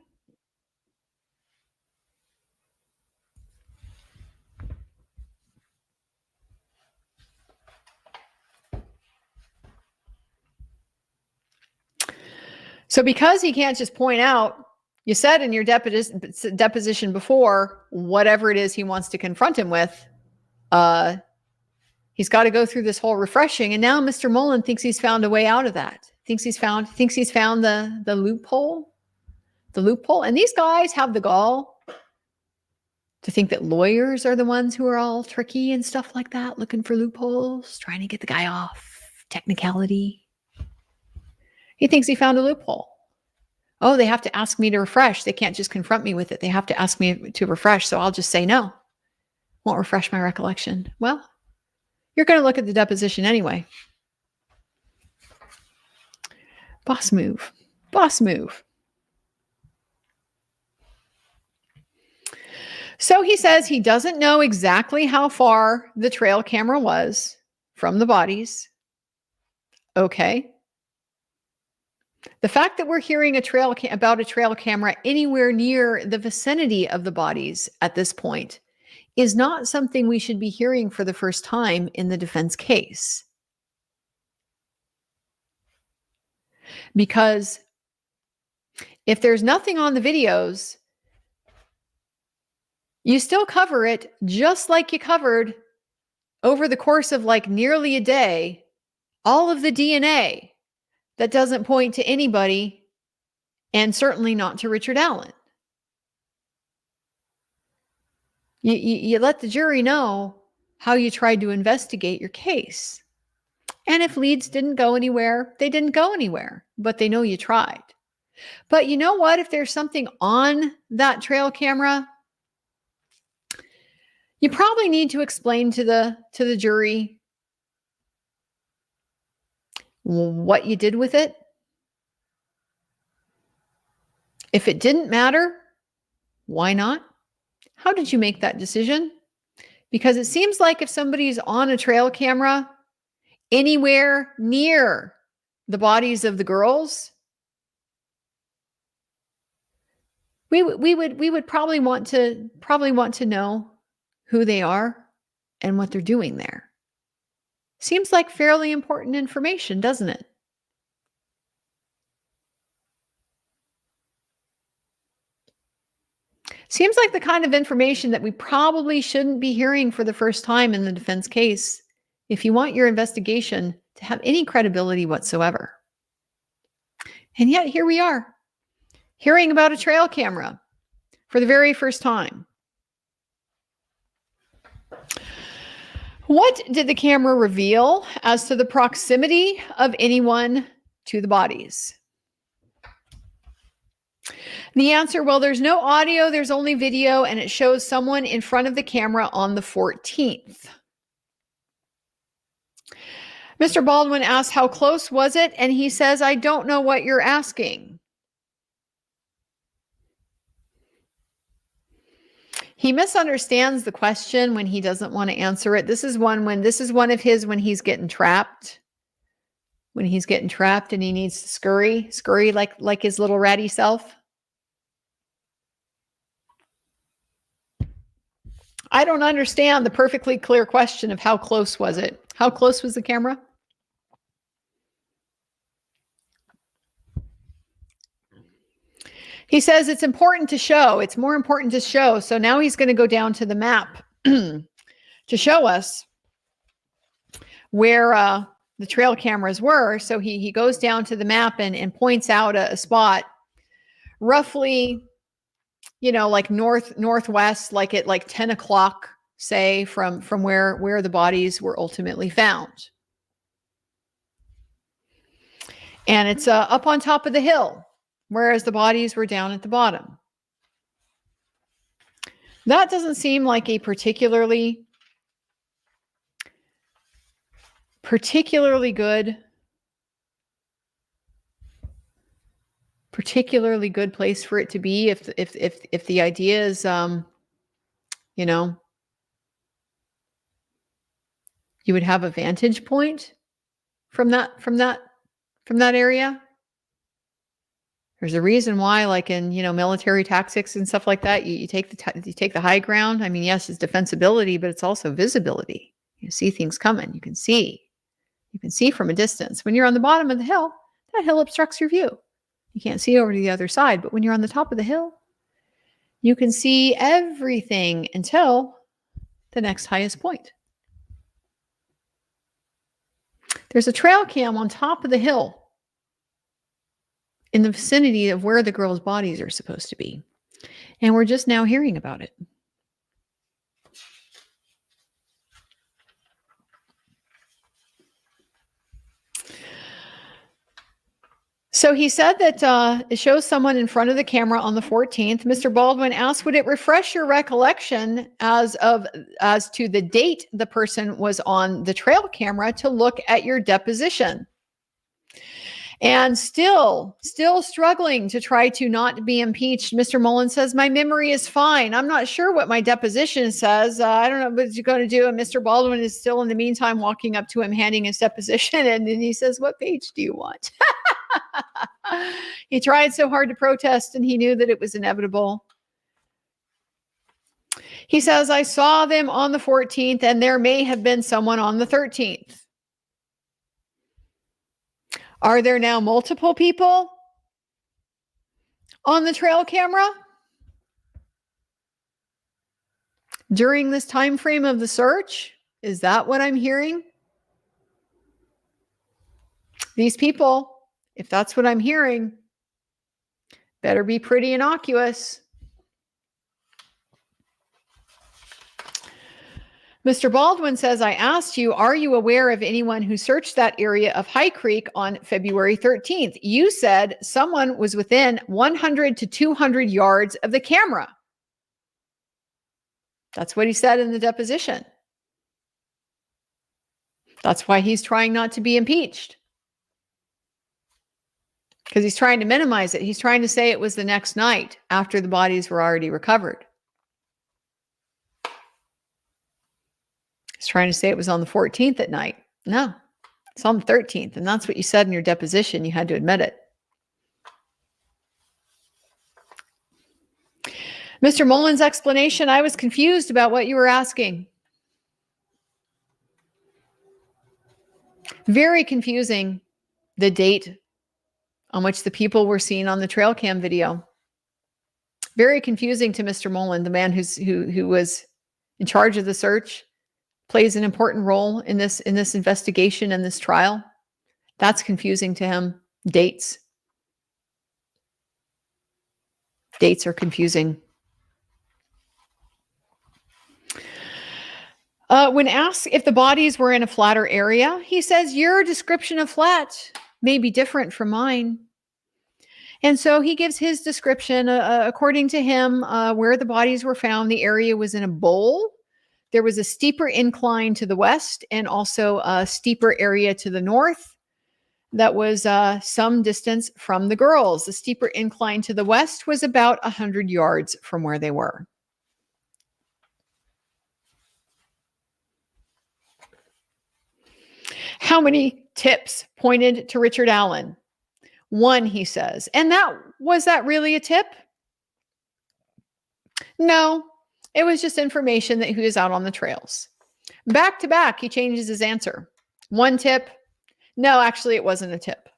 So because he can't just point out, you said in your deposition before, whatever it is he wants to confront him with, he's got to go through this whole refreshing. And now Mr. Mullen thinks he's found a way out of that. Thinks he's found the loophole. The loophole. And these guys have the gall to think that lawyers are the ones who are all tricky and stuff like that, looking for loopholes, trying to get the guy off, technicality. He thinks he found a loophole. Oh, they have to ask me to refresh. They can't just confront me with it. They have to ask me to refresh. So I'll just say no. Won't refresh my recollection. Well, you're going to look at the deposition anyway. Boss move. Boss move. So he says he doesn't know exactly how far the trail camera was from the bodies. Okay. The fact that we're hearing about a trail camera anywhere near the vicinity of the bodies at this point is not something we should be hearing for the first time in the defense case. Because if there's nothing on the videos, you still cover it just like you covered over the course of like nearly a day, all of the DNA that doesn't point to anybody, and certainly not to Richard Allen. You let the jury know how you tried to investigate your case. And if leads didn't go anywhere, they didn't go anywhere, but they know you tried. But you know what? If there's something on that trail camera, you probably need to explain to the jury what you did with it. If it didn't matter, why not? How did you make that decision? Because it seems like if somebody's on a trail camera anywhere near the bodies of the girls, we would probably want to know who they are and what they're doing there. Seems like fairly important information, doesn't it? Seems like the kind of information that we probably shouldn't be hearing for the first time in the defense case if you want your investigation to have any credibility whatsoever. And yet here we are, hearing about a trail camera for the very first time. What did the camera reveal as to the proximity of anyone to the bodies? The answer, well, there's no audio, there's only video, and it shows someone in front of the camera on the 14th. Mr. Baldwin asks, how close was it? And he says, I don't know what you're asking. He misunderstands the question when he doesn't want to answer it. This is one of his when he's getting trapped. When he's getting trapped and he needs to scurry like his little ratty self. I don't understand the perfectly clear question of how close was it? How close was the camera? He says it's important to show. It's more important to show. So now he's going to go down to the map to show us where the trail cameras were. So he goes down to the map and points out a spot roughly, like northwest, like at like 10 o'clock, say, from where the bodies were ultimately found. And it's up on top of the hill, whereas the bodies were down at the bottom. That doesn't seem like a particularly good place for it to be if the idea is you would have a vantage point from that area. There's a reason why, like in military tactics and stuff like that, you take the high ground. I mean, yes, it's defensibility, but it's also visibility. You see things coming. You can see from a distance. When you're on the bottom of the hill, that hill obstructs your view. You can't see over to the other side. But when you're on the top of the hill, you can see everything until the next highest point. There's a trail cam on top of the hill in the vicinity of where the girls' bodies are supposed to be. And we're just now hearing about it. So he said that it shows someone in front of the camera on the 14th. Mr. Baldwin asked, would it refresh your recollection as to the date the person was on the trail camera to look at your deposition? And still struggling to try to not be impeached, Mr. Mullin says, my memory is fine. I'm not sure what my deposition says. I don't know what you're going to do. And Mr. Baldwin is still, in the meantime, walking up to him, handing his deposition. And then he says, what page do you want? He tried so hard to protest, and he knew that it was inevitable. He says, I saw them on the 14th, and there may have been someone on the 13th. Are there now multiple people on the trail camera during this time frame of the search? Is that what I'm hearing? These people, if that's what I'm hearing, better be pretty innocuous. Mr. Baldwin says, I asked you, are you aware of anyone who searched that area of High Creek on February 13th? You said someone was within 100 to 200 yards of the camera. That's what he said in the deposition. That's why he's trying not to be impeached. Because he's trying to minimize it. He's trying to say it was the next night after the bodies were already recovered. He's trying to say it was on the 14th at night. No, it's on the 13th. And that's what you said in your deposition. You had to admit it. Mr. Mullen's explanation, I was confused about what you were asking. Very confusing, the date on which the people were seen on the trail cam video. Very confusing to Mr. Mullin, the man who was in charge of the search, plays an important role in this investigation and this trial. That's confusing to him. Dates are confusing. When asked if the bodies were in a flatter area, he says, your description of flat may be different from mine. And so he gives his description. According to him, where the bodies were found, the area was in a bowl. There was a steeper incline to the west and also a steeper area to the north that was some distance from the girls. The steeper incline to the west was about 100 yards from where they were. How many tips pointed to Richard Allen? 1, he says. And was that really a tip? No, it was just information that he was out on the trails. Back to back, he changes his answer. 1 tip. No, actually, it wasn't a tip.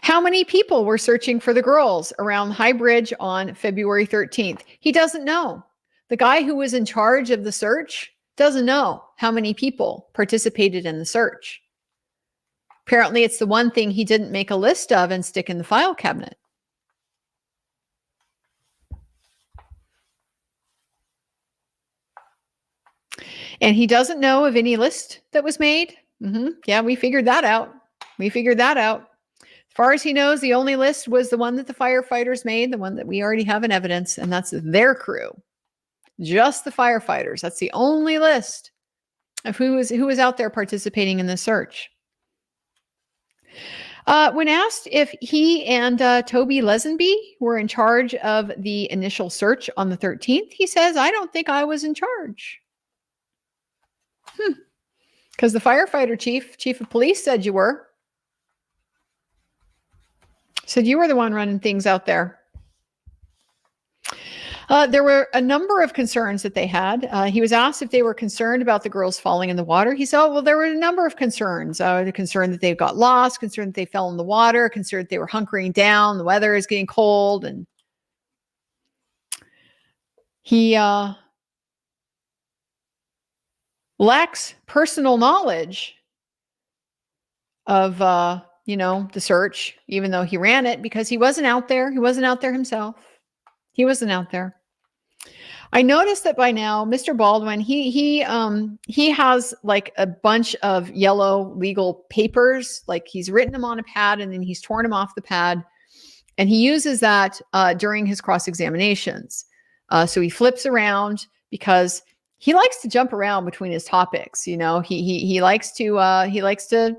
How many people were searching for the girls around High Bridge on February 13th? He doesn't know. The guy who was in charge of the search doesn't know how many people participated in the search. Apparently, it's the one thing he didn't make a list of and stick in the file cabinet. And he doesn't know of any list that was made. Yeah, we figured that out. As far as he knows, the only list was the one that the firefighters made, the one that we already have in evidence, and that's their crew. Just the firefighters. That's the only list of who was out there participating in the search. When asked if he and Toby Lesenby were in charge of the initial search on the 13th, he says, I don't think I was in charge. Because the firefighter chief of police said you were. Said you were the one running things out there. There were a number of concerns that they had. He was asked if they were concerned about the girls falling in the water. He said, well, there were a number of concerns. The concern that they got lost, concern that they fell in the water, concern that they were hunkering down, the weather is getting cold. And he lacks personal knowledge of, the search, even though he ran it, because he wasn't out there. He wasn't out there himself. He wasn't out there. I noticed that by now, Mr. Baldwin, he has like a bunch of yellow legal papers, like he's written them on a pad and then he's torn them off the pad. And he uses that during his cross-examinations. So he flips around because he likes to jump around between his topics. He likes to,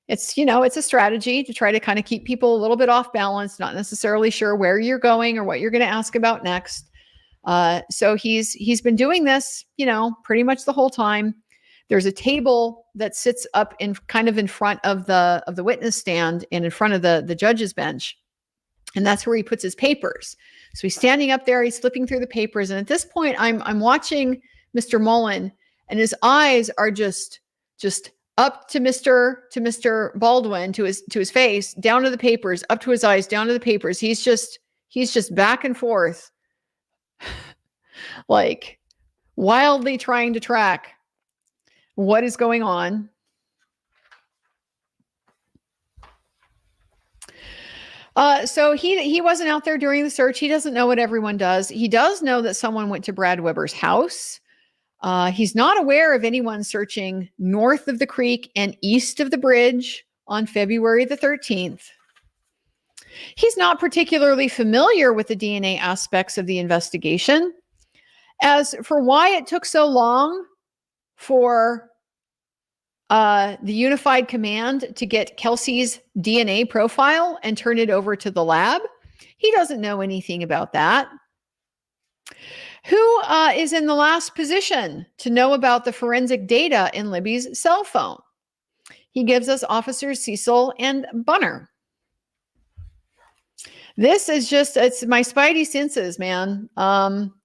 it's a strategy to try to kind of keep people a little bit off balance, not necessarily sure where you're going or what you're going to ask about next. So he's been doing this, pretty much the whole time. There's a table that sits up in front of the witness stand and in front of the judge's bench. And that's where he puts his papers. So he's standing up there, he's flipping through the papers. And at this point, I'm watching Mr. Mullin, and his eyes are just up to Mr. Baldwin, to his face, down to the papers, up to his eyes, down to the papers. He's just back and forth, like wildly trying to track what is going on. So he wasn't out there during the search. He doesn't know what everyone does. He does know that someone went to Brad Weber's house. He's not aware of anyone searching north of the creek and east of the bridge on February the 13th. He's not particularly familiar with the DNA aspects of the investigation. As for why it took so long for the Unified Command to get Kelsey's DNA profile and turn it over to the lab, he doesn't know anything about that. Who is in the last position to know about the forensic data in Libby's cell phone? He gives us Officers Cecil and Bunner. This is it's my spidey senses, man.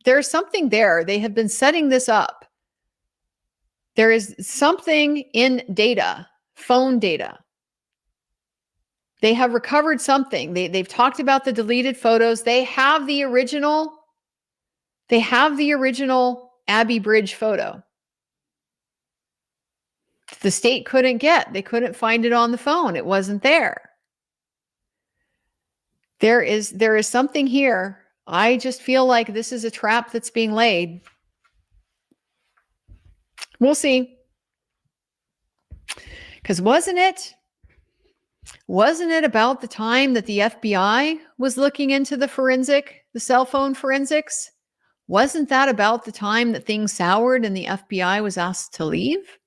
There's something there. They have been setting this up. There is something in data, phone data. They have recovered something. They've talked about the deleted photos. They have the original Abbey Bridge photo. The state couldn't get. They couldn't find it on the phone. It wasn't there. There is something here. I just feel like this is a trap that's being laid. We'll see. Because wasn't it about the time that the FBI was looking into the cell phone forensics? Wasn't that about the time that things soured and the FBI was asked to leave?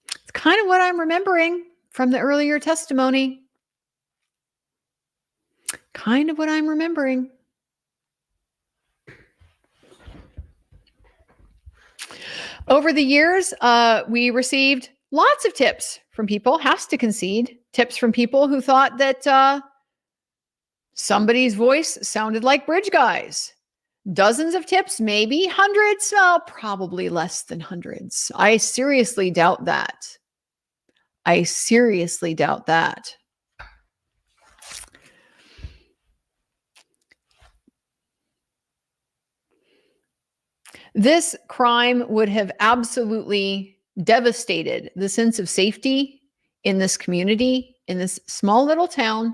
It's kind of what I'm remembering from the earlier testimony. Kind of what I'm remembering. Over the years, we received lots of tips from people, has to concede, tips from people who thought that somebody's voice sounded like Bridge Guy's. Dozens of tips, maybe hundreds, probably less than hundreds. I seriously doubt that. This crime would have absolutely devastated the sense of safety in this community, in this small little town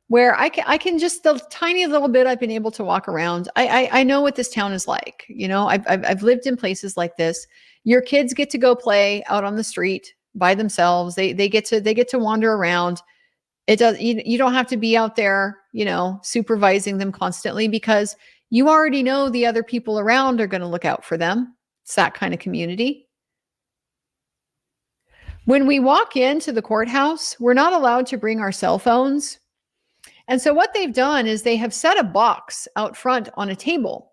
where I can just the tiny little bit I've been able to walk around. I know what this town is like. You know, I've lived in places like this. Your kids get to go play out on the street by themselves. They get to wander around. You don't have to be out there, you know, supervising them constantly because you already know the other people around are going to look out for them. It's that kind of community. When we walk into the courthouse, we're not allowed to bring our cell phones. And so what they've done is they have set a box out front on a table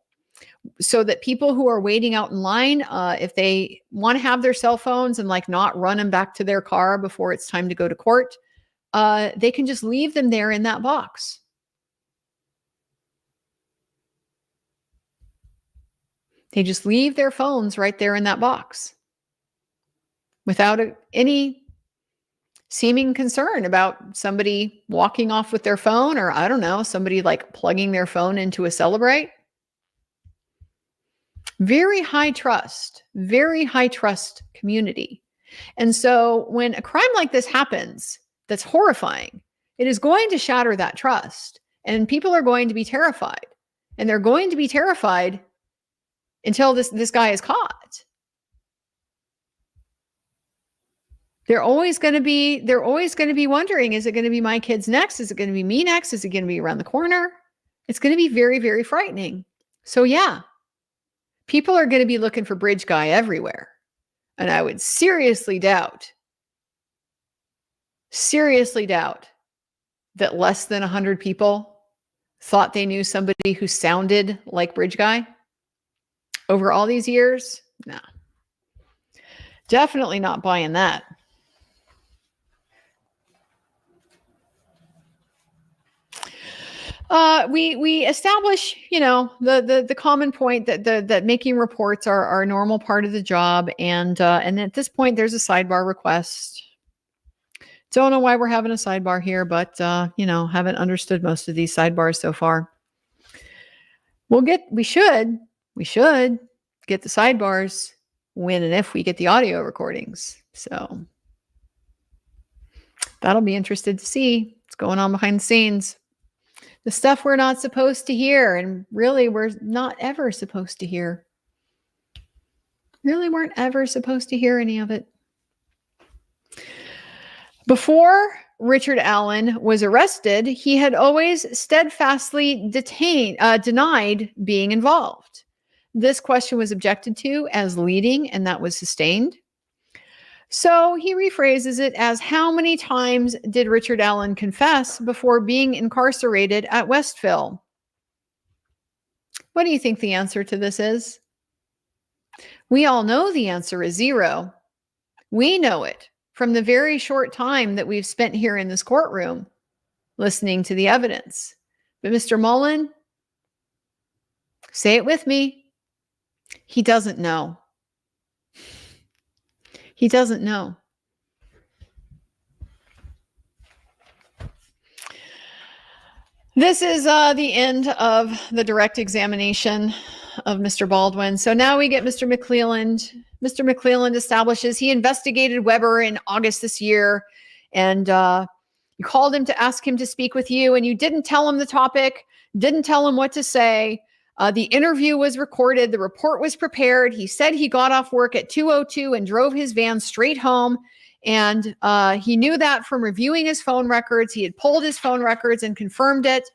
so that people who are waiting out in line, if they want to have their cell phones and like not run them back to their car before it's time to go to court, they can just leave them there in that box. They just leave their phones right there in that box without any seeming concern about somebody walking off with their phone, or I don't know, somebody like plugging their phone into a Celebrate. Very high trust community. And so when a crime like this happens, that's horrifying, it is going to shatter that trust. And people are going to be terrified. And they're going to be terrified until this guy is caught. They're always going to be wondering, is it going to be my kids next? Is it going to be me next? Is it going to be around the corner? It's going to be very, very frightening. So yeah, people are going to be looking for Bridge Guy everywhere. And I would seriously doubt that less than 100 people thought they knew somebody who sounded like Bridge Guy over all these years. No, definitely not buying that. We establish, you know, the common point that making reports are a normal part of the job, and at this point there's a sidebar request. Don't know why we're having a sidebar here, but you know, haven't understood most of these sidebars so far. We should get the sidebars when and if we get the audio recordings. So that'll be interesting to see what's going on behind the scenes. The stuff we're not supposed to hear, and really we're not ever supposed to hear. Really weren't ever supposed to hear any of it. Before Richard Allen was arrested, he had always steadfastly denied being involved. This question was objected to as leading, and that was sustained. So he rephrases it as, how many times did Richard Allen confess before being incarcerated at Westville? What do you think the answer to this is? We all know the answer is 0. We know it from the very short time that we've spent here in this courtroom listening to the evidence. But Mr. Mullen, say it with me. He doesn't know. He doesn't know. This is the end of the direct examination of Mr. Baldwin. So now we get Mr. McClelland. Mr. McClelland establishes he investigated Weber in August this year, and you called him to ask him to speak with you, and you didn't tell him the topic, didn't tell him what to say. The interview was recorded. The report was prepared. He said he got off work at 2:02 and drove his van straight home. And he knew that from reviewing his phone records. He had pulled his phone records and confirmed it.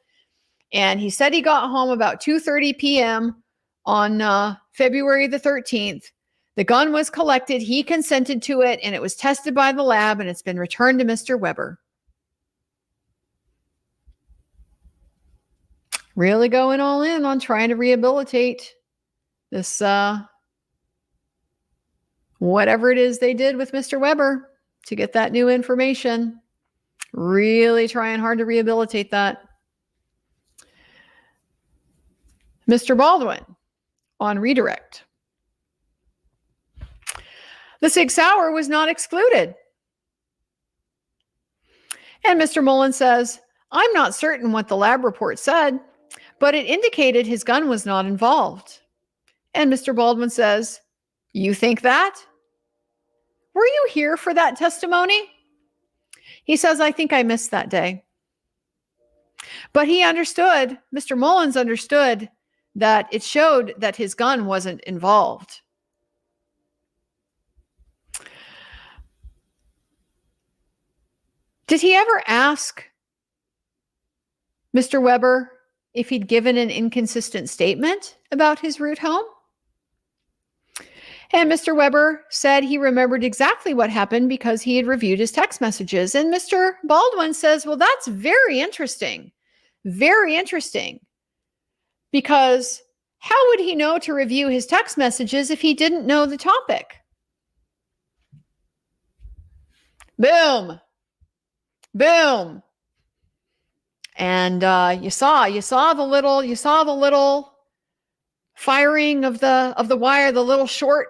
And he said he got home about 2:30 p.m. on February the 13th. The gun was collected. He consented to it, and it was tested by the lab, and it's been returned to Mr. Weber. Really going all in on trying to rehabilitate this, whatever it is they did with Mr. Weber to get that new information. Really trying hard to rehabilitate that. Mr. Baldwin on redirect. The 6 hour was not excluded. And Mr. Mullin says, I'm not certain what the lab report said, but it indicated his gun was not involved. And Mr. Baldwin says, you think that? Were you here for that testimony? He says, I think I missed that day. But he understood, Mr. Mullins understood that it showed that his gun wasn't involved. Did he ever ask Mr. Weber if he'd given an inconsistent statement about his route home? And Mr. Weber said he remembered exactly what happened because he had reviewed his text messages. And Mr. Baldwin says, well, that's very interesting. Very interesting. Because how would he know to review his text messages if he didn't know the topic? Boom. Boom. And you saw the little firing of the wire, the little short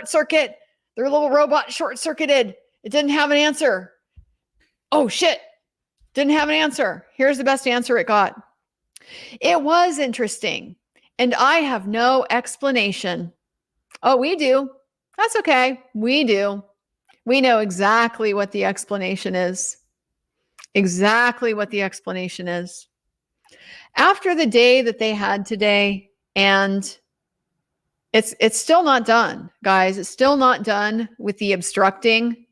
circuit. Their little robot short circuited. It didn't have an answer. Oh shit. Didn't have an answer. Here's the best answer it got. It was interesting. And I have no explanation. Oh, we do. That's okay. We do. We know exactly what the explanation is. Exactly what the explanation is. After the day that they had today, and it's still not done, guys. It's still not done with the obstructing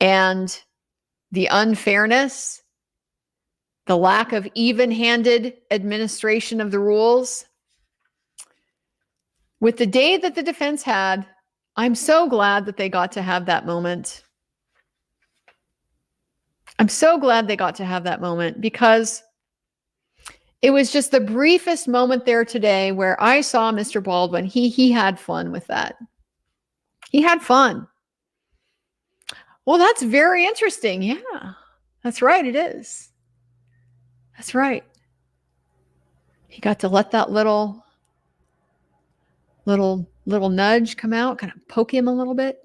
and the unfairness, the lack of even-handed administration of the rules. With the day that the defense had, I'm so glad that they got to have that moment. I'm so glad they got to have that moment because it was just the briefest moment there today where I saw Mr. Baldwin. He had fun with that. He had fun. Well, that's very interesting. Yeah, that's right. It is. That's right. He got to let that little nudge come out, kind of poke him a little bit.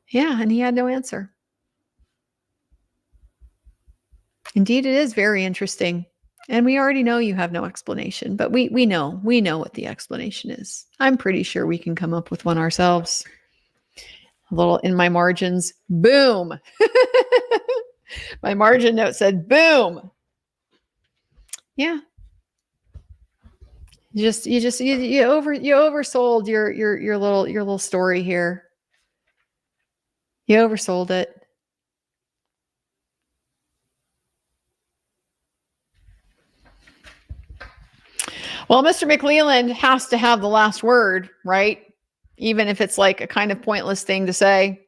Yeah, and he had no answer. Indeed, it is very interesting. And we already know you have no explanation, but we know what the explanation is. I'm pretty sure we can come up with one ourselves. A little in my margins, boom. My margin note said, boom. Yeah. You oversold your little story here. You oversold it. Well, Mr. McClelland has to have the last word, right? Even if it's like a kind of pointless thing to say.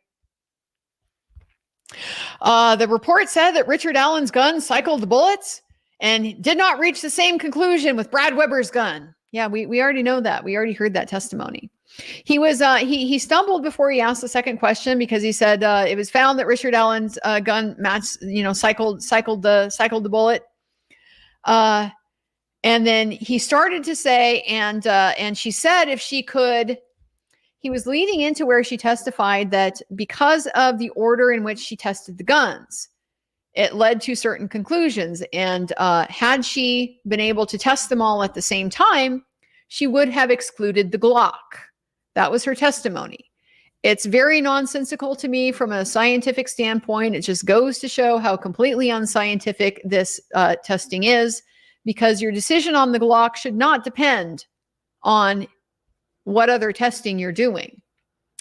The report said that Richard Allen's gun cycled the bullets and did not reach the same conclusion with Brad Weber's gun. Yeah, we already know that. We already heard that testimony. He was he stumbled before he asked the second question because he said it was found that Richard Allen's gun matched, cycled the bullet. And then he started to say, and she said if she could, he was leading into where she testified that because of the order in which she tested the guns, it led to certain conclusions. And had she been able to test them all at the same time, she would have excluded the Glock. That was her testimony. It's very nonsensical to me from a scientific standpoint. It just goes to show how completely unscientific this testing is, because your decision on the Glock should not depend on what other testing you're doing.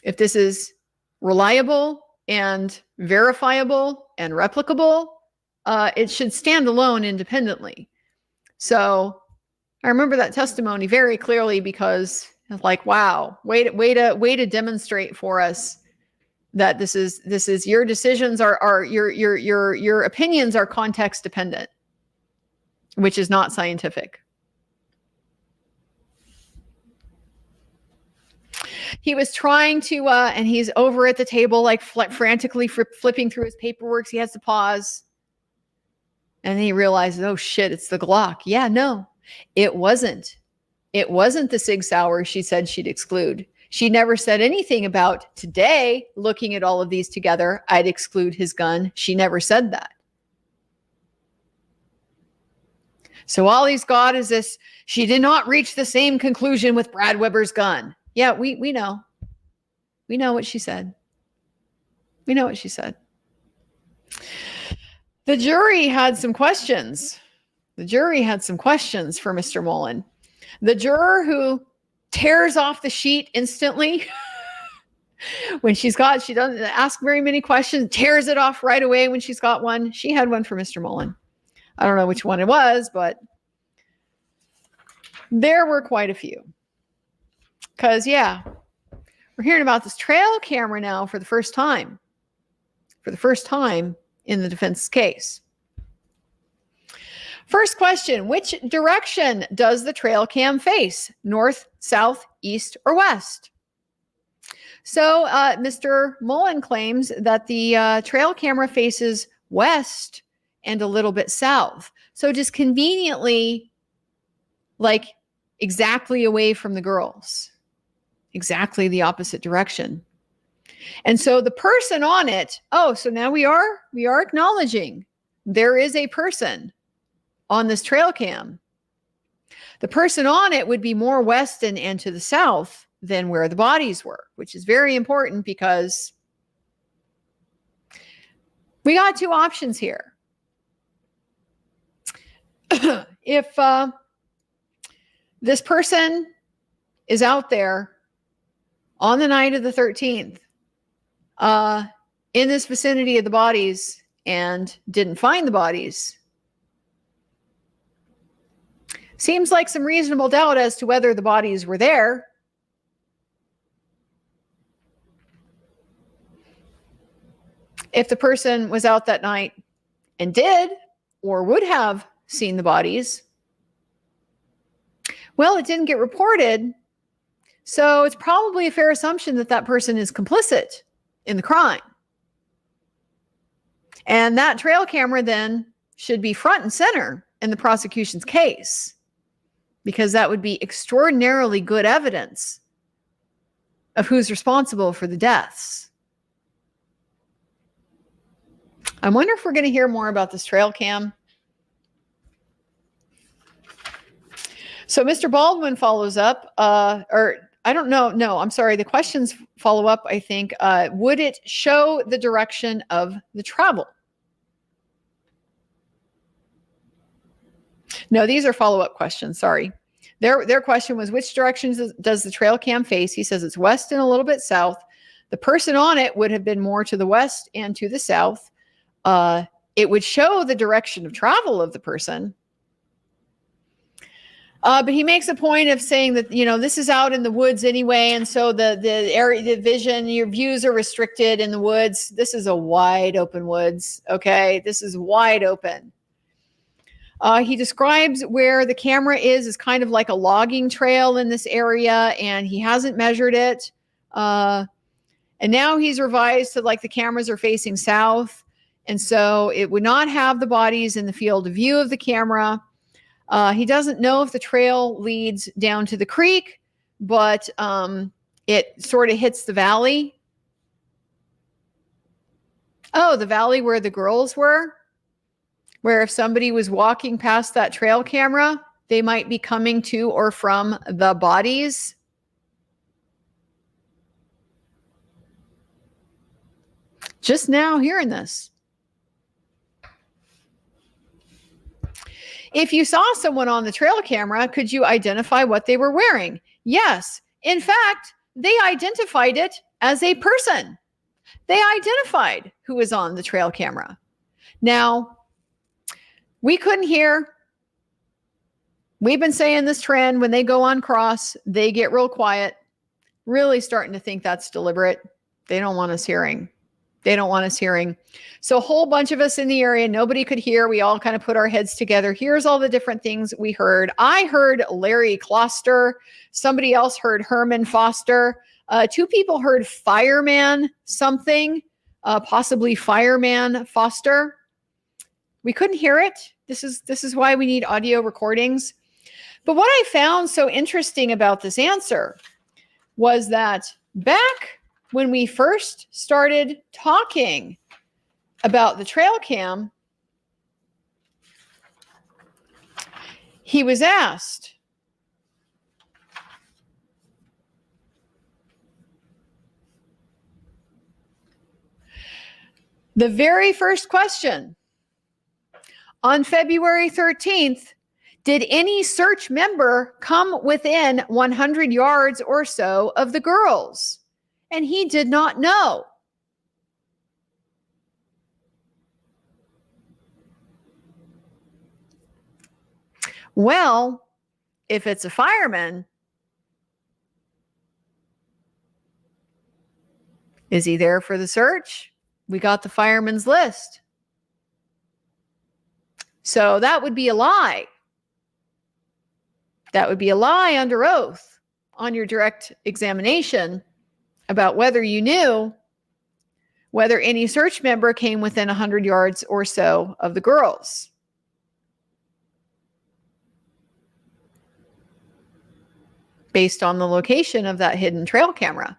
If this is reliable and verifiable and replicable, it should stand alone independently. So I remember that testimony very clearly, because it's like, wow, way to demonstrate for us that this is your decisions are your opinions are context dependent, which is not scientific. He was trying to, and he's over at the table, like frantically flipping through his paperwork. He has to pause. And then he realizes, oh shit, it's the Glock. Yeah, no, it wasn't. It wasn't the Sig Sauer she said she'd exclude. She never said anything about today, looking at all of these together, I'd exclude his gun. She never said that. So all he's got is this, she did not reach the same conclusion with Brad Weber's gun. Yeah, we know. We know what she said. We know what she said. The jury had some questions. The jury had some questions for Mr. Mullen. The juror who tears off the sheet instantly when she doesn't ask very many questions, tears it off right away when she's got one. She had one for Mr. Mullen. I don't know which one it was, but there were quite a few. Because, yeah, we're hearing about this trail camera now for the first time. For the first time in the defense's case. First question, which direction does the trail cam face? North, south, east, or west? So Mr. Mullen claims that the trail camera faces west and a little bit south. So just conveniently, like exactly away from the girls. Exactly the opposite direction. And so the person on it, so now we are acknowledging there is a person on this trail cam. The person on it would be more west and to the south than where the bodies were, which is very important because we got two options here. If this person is out there on the night of the 13th, in this vicinity of the bodies and didn't find the bodies, seems like some reasonable doubt as to whether the bodies were there. If the person was out that night and did or would have seen the bodies, well, it didn't get reported. So it's probably a fair assumption that that person is complicit in the crime. And that trail camera then should be front and center in the prosecution's case, because that would be extraordinarily good evidence of who's responsible for the deaths. I wonder if we're going to hear more about this trail cam. So Mr. Baldwin follows up, or I don't know. No, I'm sorry. The questions follow up, I think. Would it show the direction of the travel? No, these are follow-up questions. Sorry. Their question was, which directions does the trail cam face? He says it's west and a little bit south. The person on it would have been more to the west and to the south. It would show the direction of travel of the person. But he makes a point of saying that, this is out in the woods anyway. And so the area, the vision, your views are restricted in the woods. This is a wide open woods. Okay. This is wide open. He describes where the camera is kind of like a logging trail in this area, and he hasn't measured it. And now he's revised to like the cameras are facing south. And so it would not have the bodies in the field of view of the camera. He doesn't know if the trail leads down to the creek, but it sort of hits the valley. Oh, the valley where the girls were, where if somebody was walking past that trail camera, they might be coming to or from the bodies. Just now hearing this. If you saw someone on the trail camera, could you identify what they were wearing? Yes. In fact, they identified it as a person. They identified who was on the trail camera. Now, we couldn't hear. We've been saying this trend, when they go on cross, they get real quiet. Really starting to think that's deliberate. They don't want us hearing. They don't want us hearing. So a whole bunch of us in the area, nobody could hear. We all kind of put our heads together. Here's all the different things we heard. I heard Larry Closter. Somebody else heard Herman Foster. Two people heard fireman something, possibly fireman Foster. We couldn't hear it. This is why we need audio recordings. But what I found so interesting about this answer was that back when we first started talking about the trail cam, he was asked, the very first question, on February 13th, did any search member come within 100 yards or so of the girls? And he did not know. Well, if it's a fireman, is he there for the search? We got the fireman's list. So that would be a lie. That would be a lie under oath on your direct examination about whether you knew whether any search member came within 100 yards or so of the girls. Based on the location of that hidden trail camera.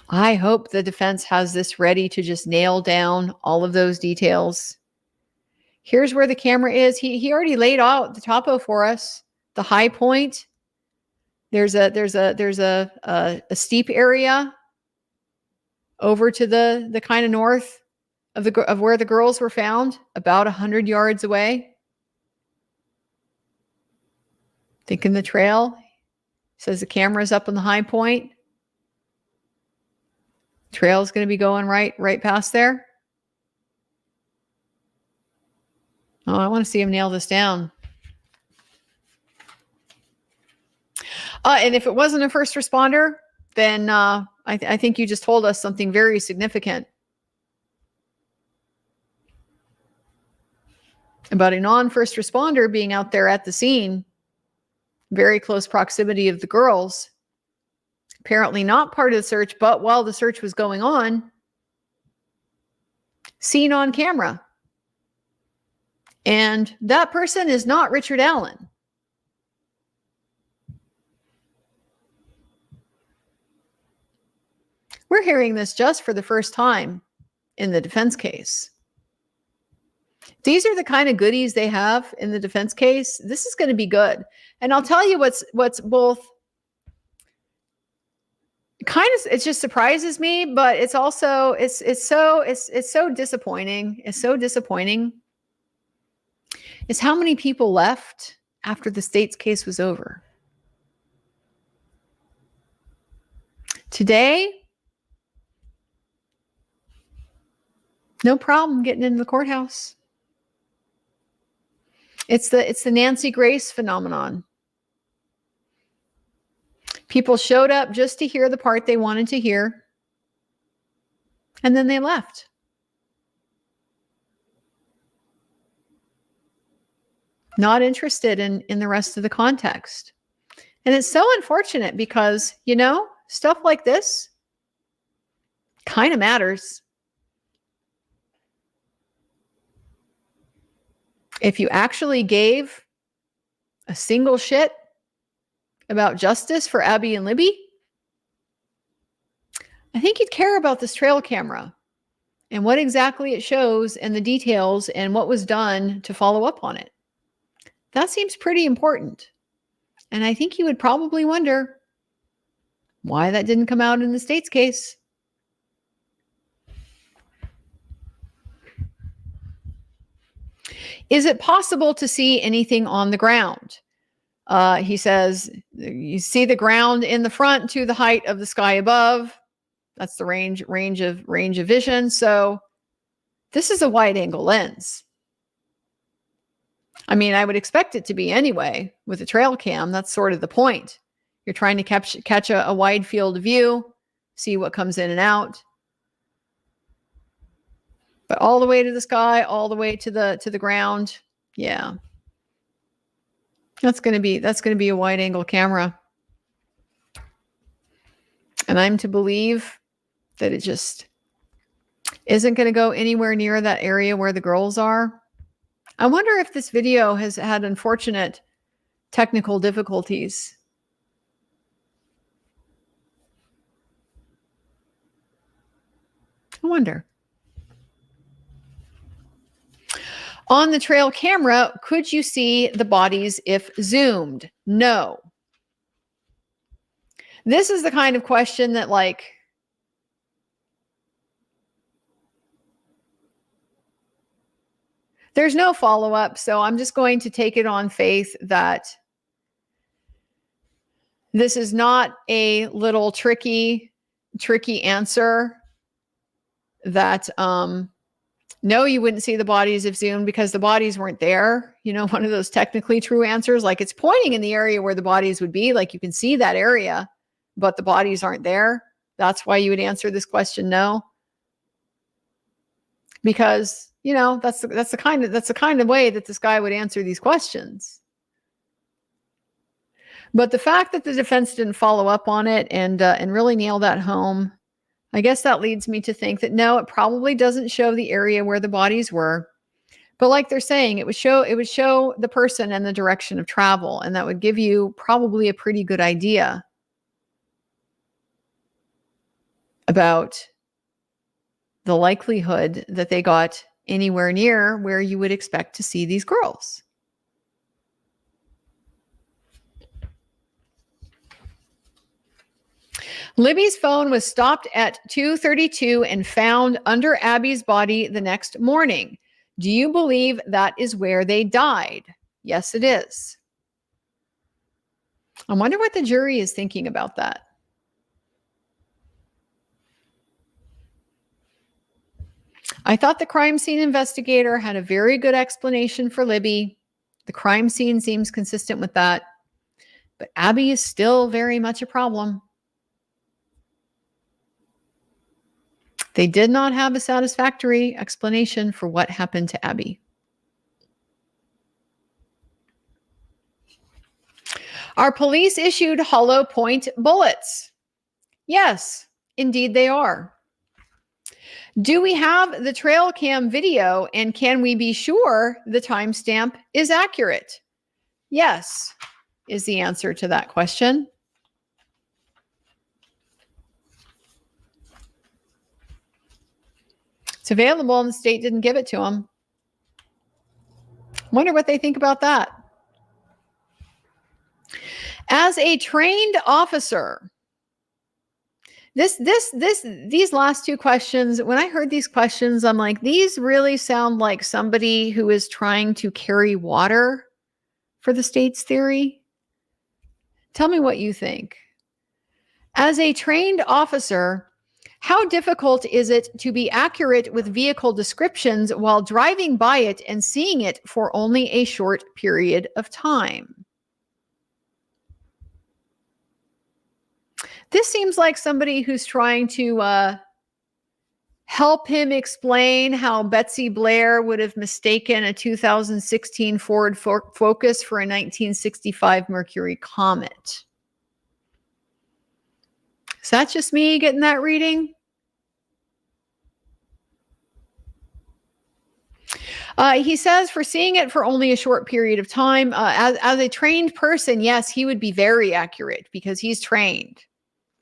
I hope the defense has this ready to just nail down all of those details. Here's where the camera is. He already laid out the topo for us. The high point. There's a steep area over to the kind of north of where the girls were found, about 100 yards away. Thinking the trail. Says the camera's up on the high point. Trail's going to be going right past there. Oh, I want to see him nail this down. And if it wasn't a first responder, then I think you just told us something very significant about a non-first responder being out there at the scene, very close proximity of the girls, apparently not part of the search, but while the search was going on, seen on camera. And that person is not Richard Allen. We're hearing this just for the first time in the defense case. These are the kind of goodies they have in the defense case. This is going to be good. And I'll tell you what's both kind of, it just surprises me, but it's also it's so disappointing. It's so disappointing. Is how many people left after the state's case was over. Today, no problem getting into the courthouse. It's the Nancy Grace phenomenon. People showed up just to hear the part they wanted to hear, and then they left. Not interested in the rest of the context. And it's so unfortunate because, you know, stuff like this kind of matters. If you actually gave a single shit about justice for Abby and Libby, I think you'd care about this trail camera and what exactly it shows and the details and what was done to follow up on it. That seems pretty important. And I think you would probably wonder why that didn't come out in the state's case. Is it possible to see anything on the ground? He says, you see the ground in the front to the height of the sky above. That's the range of vision. So this is a wide angle lens. I mean, I would expect it to be anyway with a trail cam. That's sort of the point. You're trying to catch a wide field of view, see what comes in and out. But all the way to the sky, all the way to the ground, yeah. That's going to be a wide angle camera. And I'm to believe that it just isn't going to go anywhere near that area where the girls are. I wonder if this video has had unfortunate technical difficulties. I wonder. On the trail camera, could you see the bodies if zoomed? No. This is the kind of question that, like, there's no follow-up, so I'm just going to take it on faith that this is not a little tricky answer that, no, you wouldn't see the bodies if zoomed because the bodies weren't there. You know, one of those technically true answers, like it's pointing in the area where the bodies would be, like you can see that area, but the bodies aren't there. That's why you would answer this question no. Because, you know, that's the kind of way that this guy would answer these questions. But the fact that the defense didn't follow up on it and really nail that home, I guess that leads me to think that no, it probably doesn't show the area where the bodies were. But like they're saying, it would show the person and the direction of travel, and that would give you probably a pretty good idea about the likelihood that they got anywhere near where you would expect to see these girls. Libby's phone was stopped at 2:32 and found under Abby's body the next morning. Do you believe that is where they died? Yes, it is. I wonder what the jury is thinking about that. I thought the crime scene investigator had a very good explanation for Libby. The crime scene seems consistent with that. But Abby is still very much a problem. They did not have a satisfactory explanation for what happened to Abby. Are police issued hollow point bullets? Yes, indeed they are. Do we have the trail cam video, and can we be sure the timestamp is accurate? Yes, is the answer to that question. It's available and the state didn't give it to them. Wonder what they think about that. As a trained officer, these last two questions, when I heard these questions, I'm like, these really sound like somebody who is trying to carry water for the state's theory. Tell me what you think. As a trained officer, how difficult is it to be accurate with vehicle descriptions while driving by it and seeing it for only a short period of time? This seems like somebody who's trying to help him explain how Betsy Blair would have mistaken a 2016 Ford Focus for a 1965 Mercury Comet. Is that just me getting that reading? He says for seeing it for only a short period of time, as a trained person, yes, he would be very accurate because he's trained.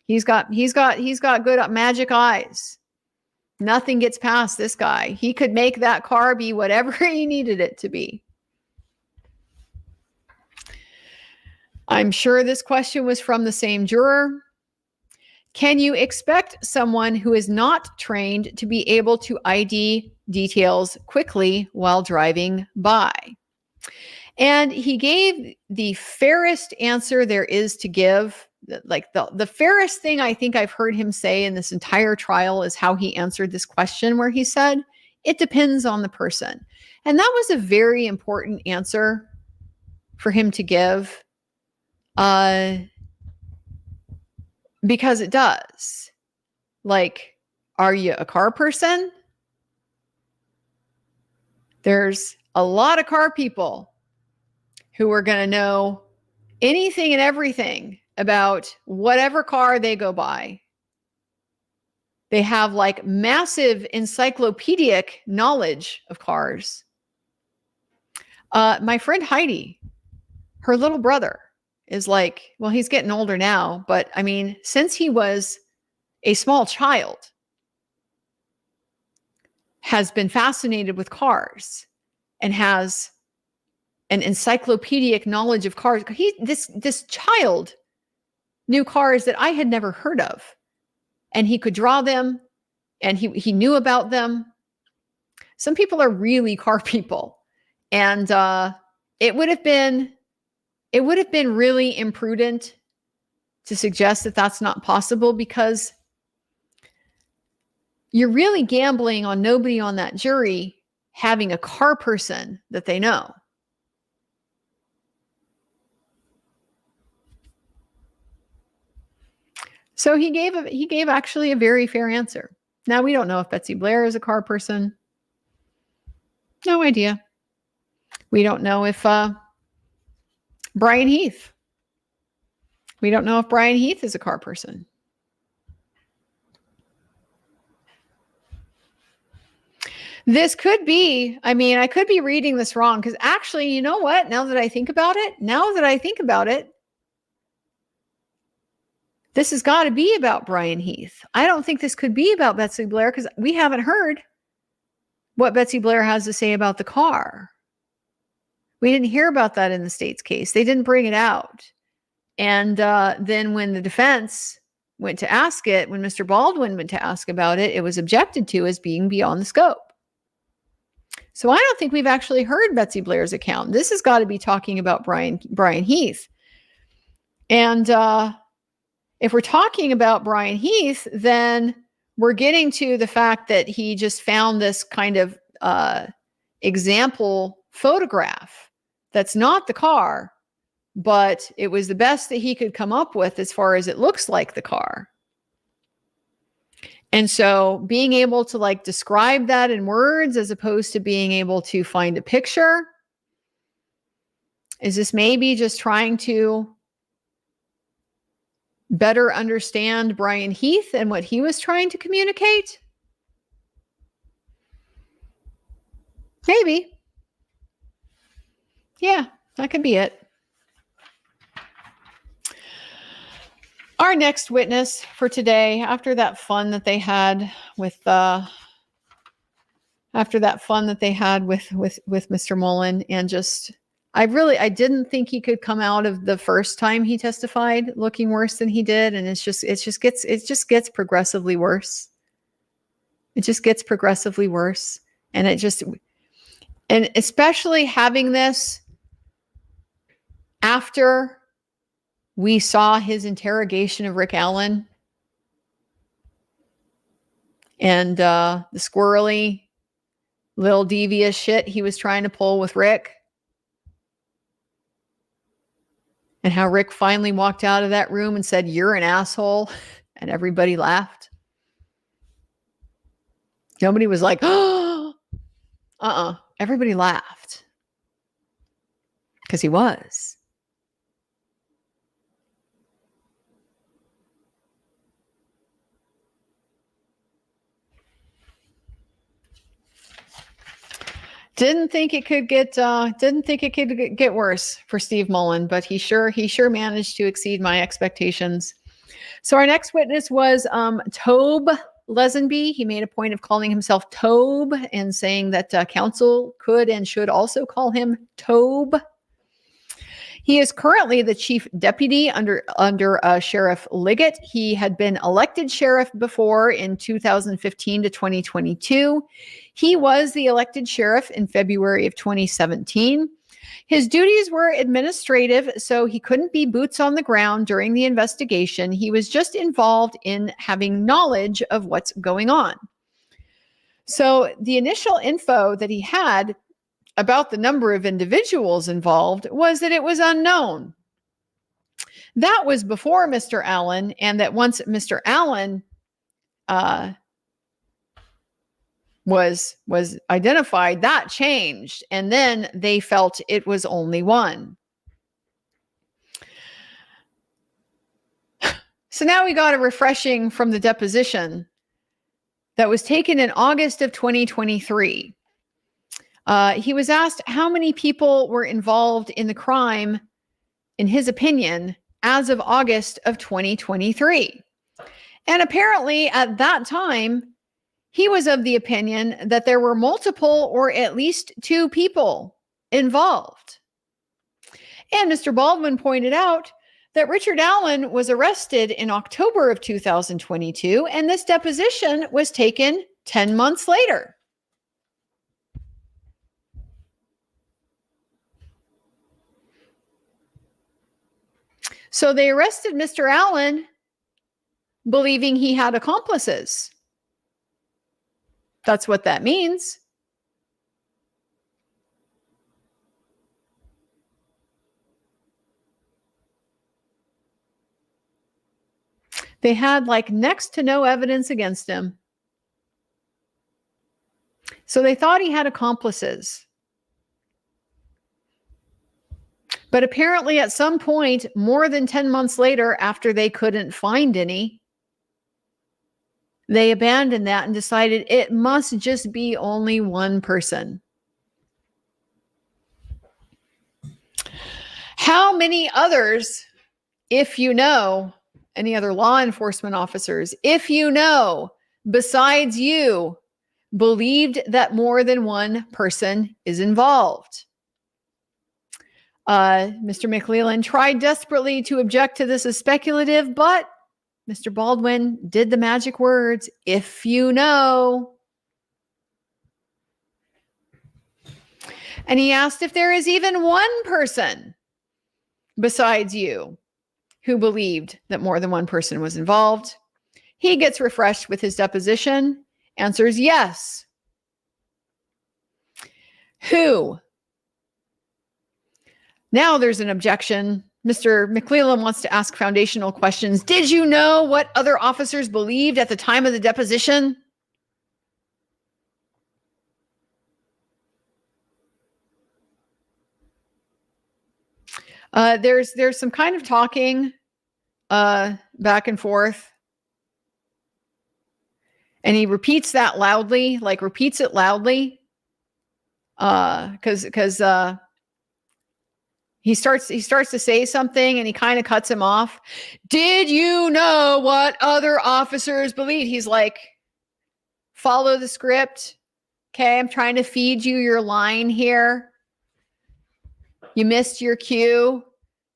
He's got good magic eyes. Nothing gets past this guy. He could make that car be whatever he needed it to be. I'm sure this question was from the same juror. Can you expect someone who is not trained to be able to ID details quickly while driving by? And he gave the fairest answer there is to give. Like the fairest thing I think I've heard him say in this entire trial is how he answered this question, where he said, it depends on the person. And that was a very important answer for him to give, because it does. Like, are you a car person? There's a lot of car people who are going to know anything and everything about whatever car they go by. They have like massive encyclopedic knowledge of cars. My friend Heidi, her little brother is like, well, he's getting older now, but I mean, since he was a small child, has been fascinated with cars and has an encyclopedic knowledge of cars. This child knew cars that I had never heard of, and he could draw them, and he knew about them. Some people are really car people, and it would have been really imprudent to suggest that that's not possible, because you're really gambling on nobody on that jury having a car person that they know. So he gave actually a very fair answer. Now, we don't know if Betsy Blair is a car person. No idea. We don't know if Brian Heath. We don't know if Brian Heath is a car person. This could be, I mean, I could be reading this wrong, because actually, you know what? Now that I think about it, this has got to be about Brian Heath. I don't think this could be about Betsy Blair, because we haven't heard what Betsy Blair has to say about the car. We didn't hear about that in the state's case. They didn't bring it out. And then when the defense went to ask it, when Mr. Baldwin went to ask about it, it was objected to as being beyond the scope. So I don't think we've actually heard Betsy Blair's account. This has got to be talking about Brian Heath. And if we're talking about Brian Heath, then we're getting to the fact that he just found this kind of example photograph that's not the car, but it was the best that he could come up with as far as it looks like the car. And so being able to like describe that in words as opposed to being able to find a picture, is this maybe just trying to better understand Brian Heath and what he was trying to communicate? Maybe. Yeah, that could be it. Our next witness for today, after that fun that they had with Mr. Mullen, and just I didn't think he could come out of the first time he testified looking worse than he did, and it just gets progressively worse. It just gets progressively worse, and especially having this after we saw his interrogation of Rick Allen and the squirrely little devious shit he was trying to pull with Rick, and how Rick finally walked out of that room and said, "You're an asshole," and everybody laughed. Nobody was like, "Oh, everybody laughed because he was. Didn't think it could get worse for Steve Mullin, but he sure managed to exceed my expectations. So our next witness was Tobe Lesenby. He made a point of calling himself Tobe and saying that counsel could and should also call him Tobe. He is currently the chief deputy under Sheriff Liggett. He had been elected sheriff before in 2015 to 2022. He was the elected sheriff in February of 2017. His duties were administrative, so he couldn't be boots on the ground during the investigation. He was just involved in having knowledge of what's going on. So the initial info that he had about the number of individuals involved was that it was unknown. That was before Mr. Allen, and that once Mr. Allen was identified, that changed, and then they felt it was only one. So now we got a refreshing from the deposition that was taken in August of 2023. He was asked how many people were involved in the crime, in his opinion, as of August of 2023. And apparently at that time, he was of the opinion that there were multiple or at least two people involved. And Mr. Baldwin pointed out that Richard Allen was arrested in October of 2022, and this deposition was taken 10 months later. So they arrested Mr. Allen believing he had accomplices. That's what that means. They had like next to no evidence against him. So they thought he had accomplices. But apparently at some point, more than 10 months later, after they couldn't find any, they abandoned that and decided it must just be only one person. How many others, if you know, any other law enforcement officers, if you know, besides you, believed that more than one person is involved? Mr. McLellan tried desperately to object to this as speculative, but Mr. Baldwin did the magic words, if you know. And he asked if there is even one person besides you who believed that more than one person was involved. He gets refreshed with his deposition, answers yes. Who? Now there's an objection. Mr. McLellan wants to ask foundational questions. Did you know what other officers believed at the time of the deposition? There's some kind of talking back and forth. And he repeats that loudly, repeats it loudly. Because he starts to say something and he kind of cuts him off. Did you know what other officers believe? He's like, follow the script. Okay, I'm trying to feed you your line here. You missed your cue.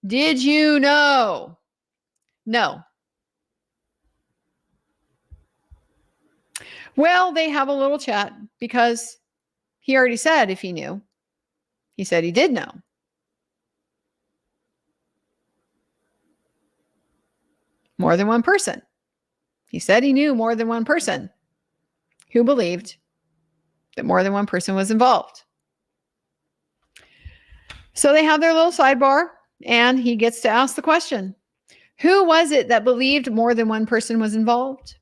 Did you know? No. Well, they have a little chat because he already said if he knew. He said he did know. More than one person. He said he knew more than one person who believed that more than one person was involved. So they have their little sidebar, and he gets to ask the question, who was it that believed more than one person was involved?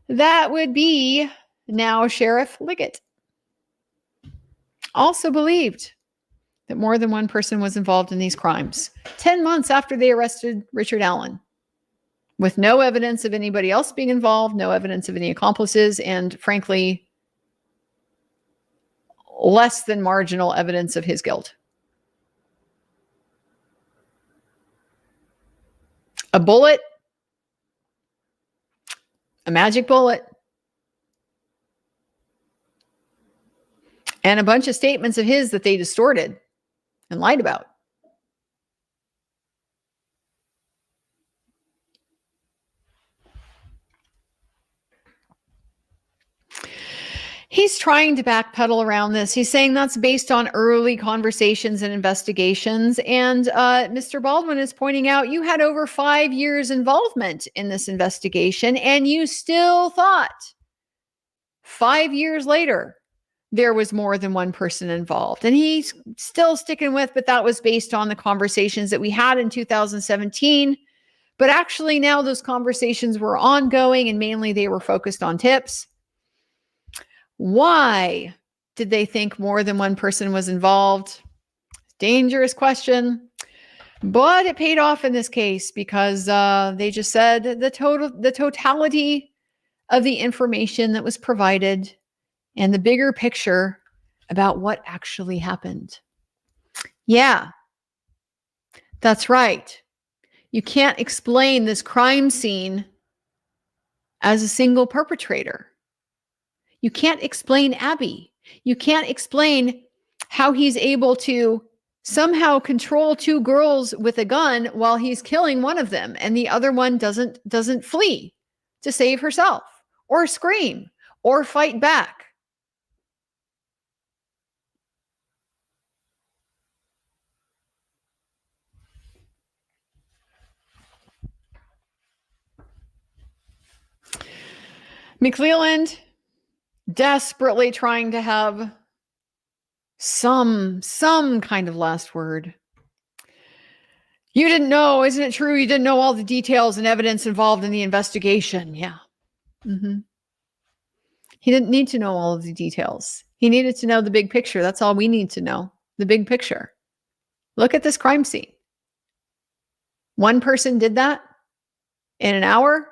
That would be now Sheriff Liggett. Also believed that more than one person was involved in these crimes 10 months after they arrested Richard Allen, with no evidence of anybody else being involved, no evidence of any accomplices, and frankly, less than marginal evidence of his guilt. A bullet, a magic bullet, and a bunch of statements of his that they distorted and lied about. He's trying to backpedal around this. He's saying that's based on early conversations and investigations. And Mr. Baldwin is pointing out you had over 5 years involvement in this investigation, and you still thought 5 years later there was more than one person involved. And he's still sticking with, but that was based on the conversations that we had in 2017. But actually now those conversations were ongoing, and mainly they were focused on tips. Why did they think more than one person was involved? Dangerous question, but it paid off in this case because they just said the totality of the information that was provided and the bigger picture about what actually happened. Yeah, that's right. You can't explain this crime scene as a single perpetrator. You can't explain Abby. You can't explain how he's able to somehow control 2 girls with a gun while he's killing one of them, and the other one doesn't flee to save herself or scream or fight back. McClelland desperately trying to have some kind of last word. You didn't know, isn't it true? You didn't know all the details and evidence involved in the investigation. Yeah. Mm-hmm. He didn't need to know all of the details. He needed to know the big picture. That's all we need to know. The big picture. Look at this crime scene. One person did that in an hour.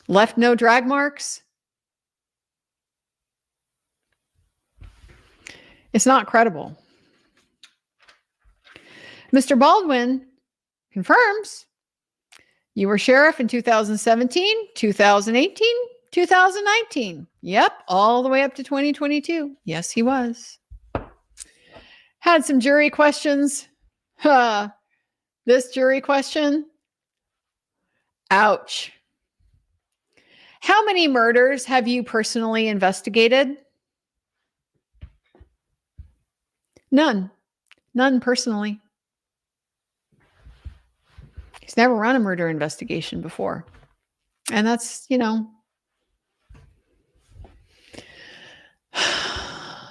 Left no drag marks. It's not credible. Mr. Baldwin confirms you were sheriff in 2017, 2018, 2019. Yep, all the way up to 2022. Yes, he was. Had some jury questions. This jury question. Ouch. How many murders have you personally investigated? None. None personally. He's never run a murder investigation before. And that's,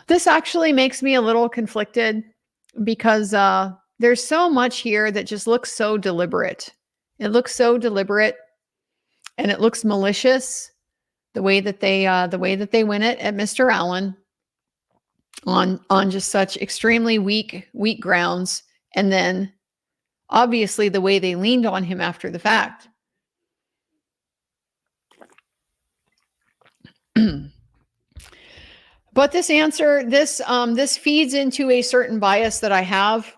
this actually makes me a little conflicted because there's so much here that just looks so deliberate. It looks so deliberate and it looks malicious the way that they win it at Mr. Allen on just such extremely weak grounds. And then obviously the way they leaned on him after the fact. But this answer, this feeds into a certain bias that I have.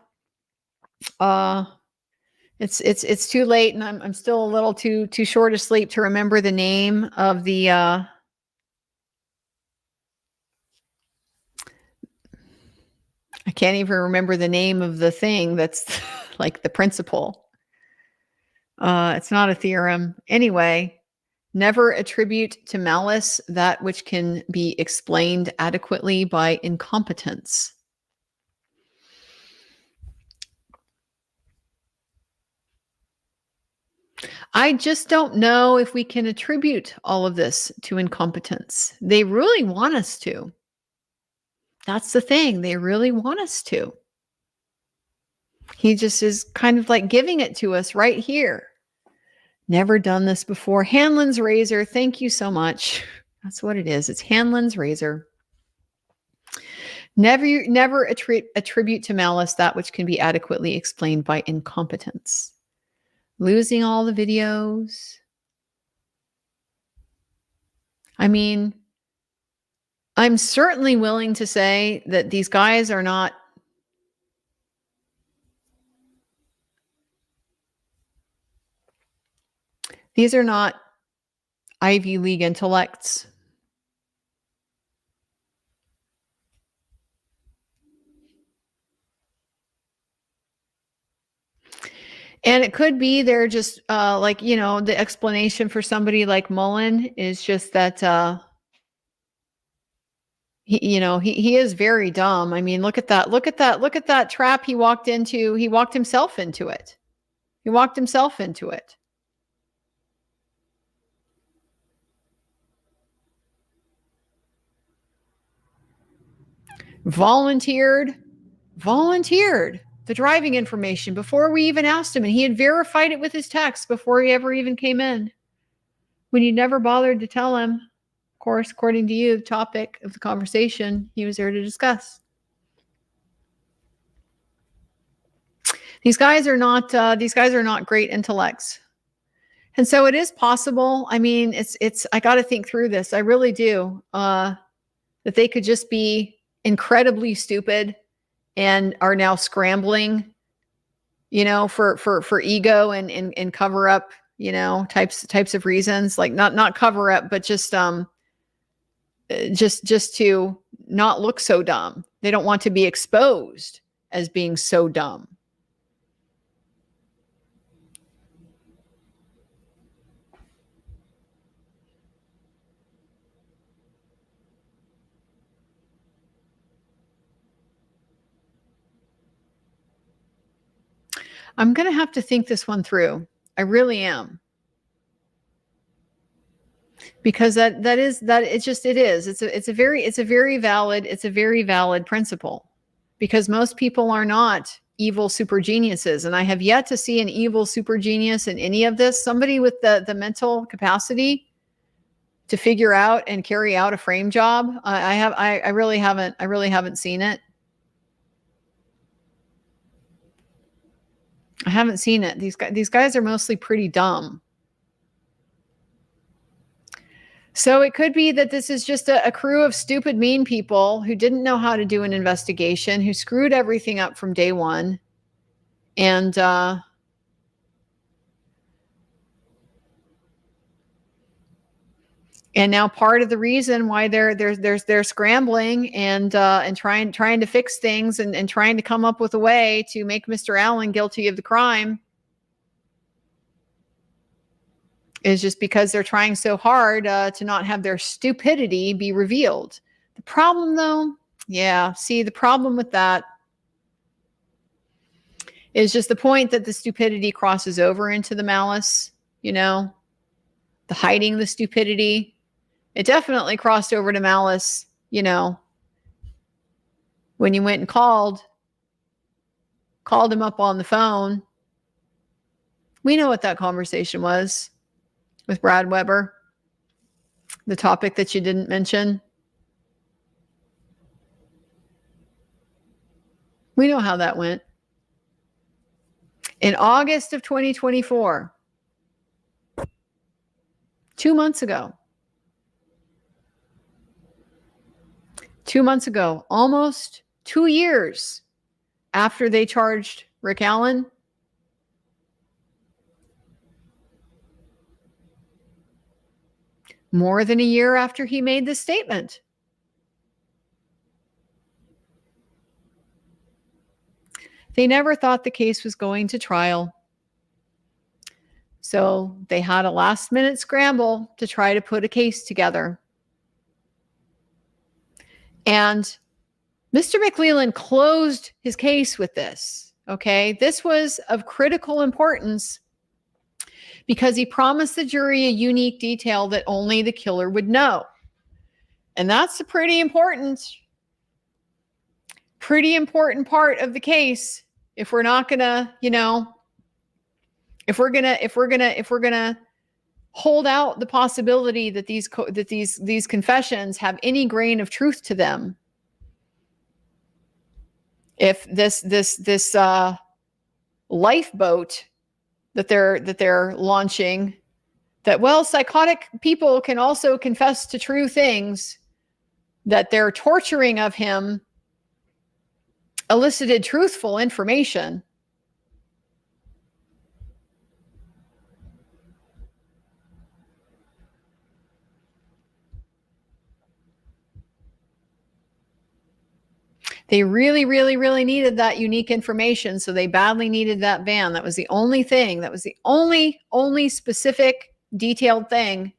It's too late, and I'm still a little too short of sleep to remember the name of the. I can't even remember the name of the thing that's like the principle. It's not a theorem. Anyway, never attribute to malice that which can be explained adequately by incompetence. I just don't know if we can attribute all of this to incompetence. They really want us to. That's the thing. They really want us to. He just is kind of like giving it to us right here. Never done this before. Hanlon's razor. Thank you so much. That's what it is. It's Hanlon's razor. Never attribute to malice that which can be adequately explained by incompetence. Losing all the videos. I mean, I'm certainly willing to say that these guys are not Ivy League intellects. And it could be they're just like, the explanation for somebody like Mullen is just that he is very dumb. I mean, look at that trap he walked into. He walked himself into it. Volunteered the driving information before we even asked him, and he had verified it with his text before he ever even came in. When you never bothered to tell him, of course, according to you, the topic of the conversation he was there to discuss. These guys are not great intellects. And so it is possible. I mean, I got to think through this. I really do. That they could just be incredibly stupid and are now scrambling, for ego and cover up, types of reasons, like not cover up, but just to not look so dumb. They don't want to be exposed as being so dumb. I'm going to have to think this one through. I really am. Because it is. It's a very valid principle, because most people are not evil super geniuses. And I have yet to see an evil super genius in any of this. Somebody with the mental capacity to figure out and carry out a frame job. I really haven't seen it. I haven't seen it. These guys are mostly pretty dumb. So it could be that this is just a crew of stupid, mean people who didn't know how to do an investigation, who screwed everything up from day one. And now part of the reason why they're scrambling and trying to fix things and trying to come up with a way to make Mr. Allen guilty of the crime is just because they're trying so hard to not have their stupidity be revealed. The problem, though, the problem with that is just the point that the stupidity crosses over into the malice, the hiding the stupidity. It definitely crossed over to malice, when you went and called him up on the phone. We know what that conversation was with Brad Weber, the topic that you didn't mention. We know how that went. In August of 2024, 2 months ago, almost 2 years after they charged Rick Allen, more than a year after he made this statement, they never thought the case was going to trial. So they had a last-minute scramble to try to put a case together. And Mr. McLeland closed his case with this. Okay, this was of critical importance because he promised the jury a unique detail that only the killer would know. And that's a pretty important part of the case. If we're not gonna, if we're gonna hold out the possibility that these confessions have any grain of truth to them, if this lifeboat that they're launching, that psychotic people can also confess to true things, that their torturing of him elicited truthful information. They really, really, really needed that unique information, so they badly needed that van. That was the only thing. That was the only specific, detailed thing.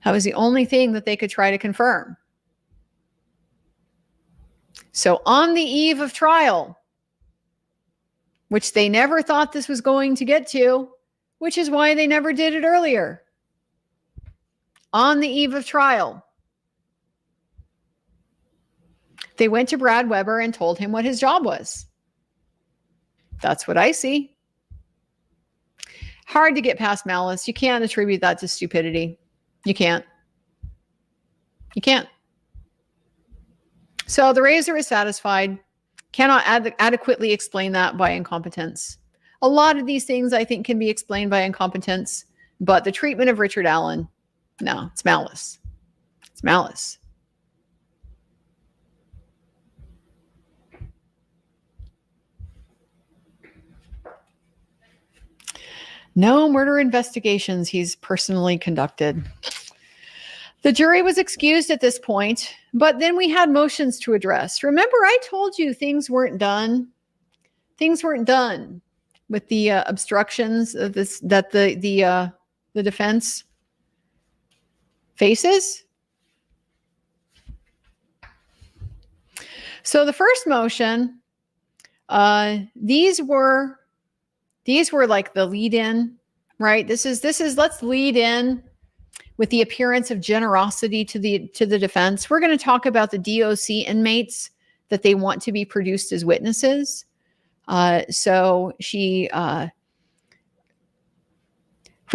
That was the only thing that they could try to confirm. So on the eve of trial, which they never thought this was going to get to, which is why they never did it earlier. On the eve of trial, they went to Brad Weber and told him what his job was. That's what I see. Hard to get past malice. You can't attribute that to stupidity. You can't. You can't. So the razor is satisfied. Cannot adequately explain that by incompetence. A lot of these things I think can be explained by incompetence, but the treatment of Richard Allen, no, it's malice. It's malice. No murder investigations he's personally conducted. The jury was excused at this point, but then we had motions to address. Remember, I told you things weren't done. Things weren't done with the obstructions of this that the defense faces. So the first motion, these were like the lead in, right? This is let's lead in with the appearance of generosity to the defense. We're going to talk about the DOC inmates that they want to be produced as witnesses. So she, for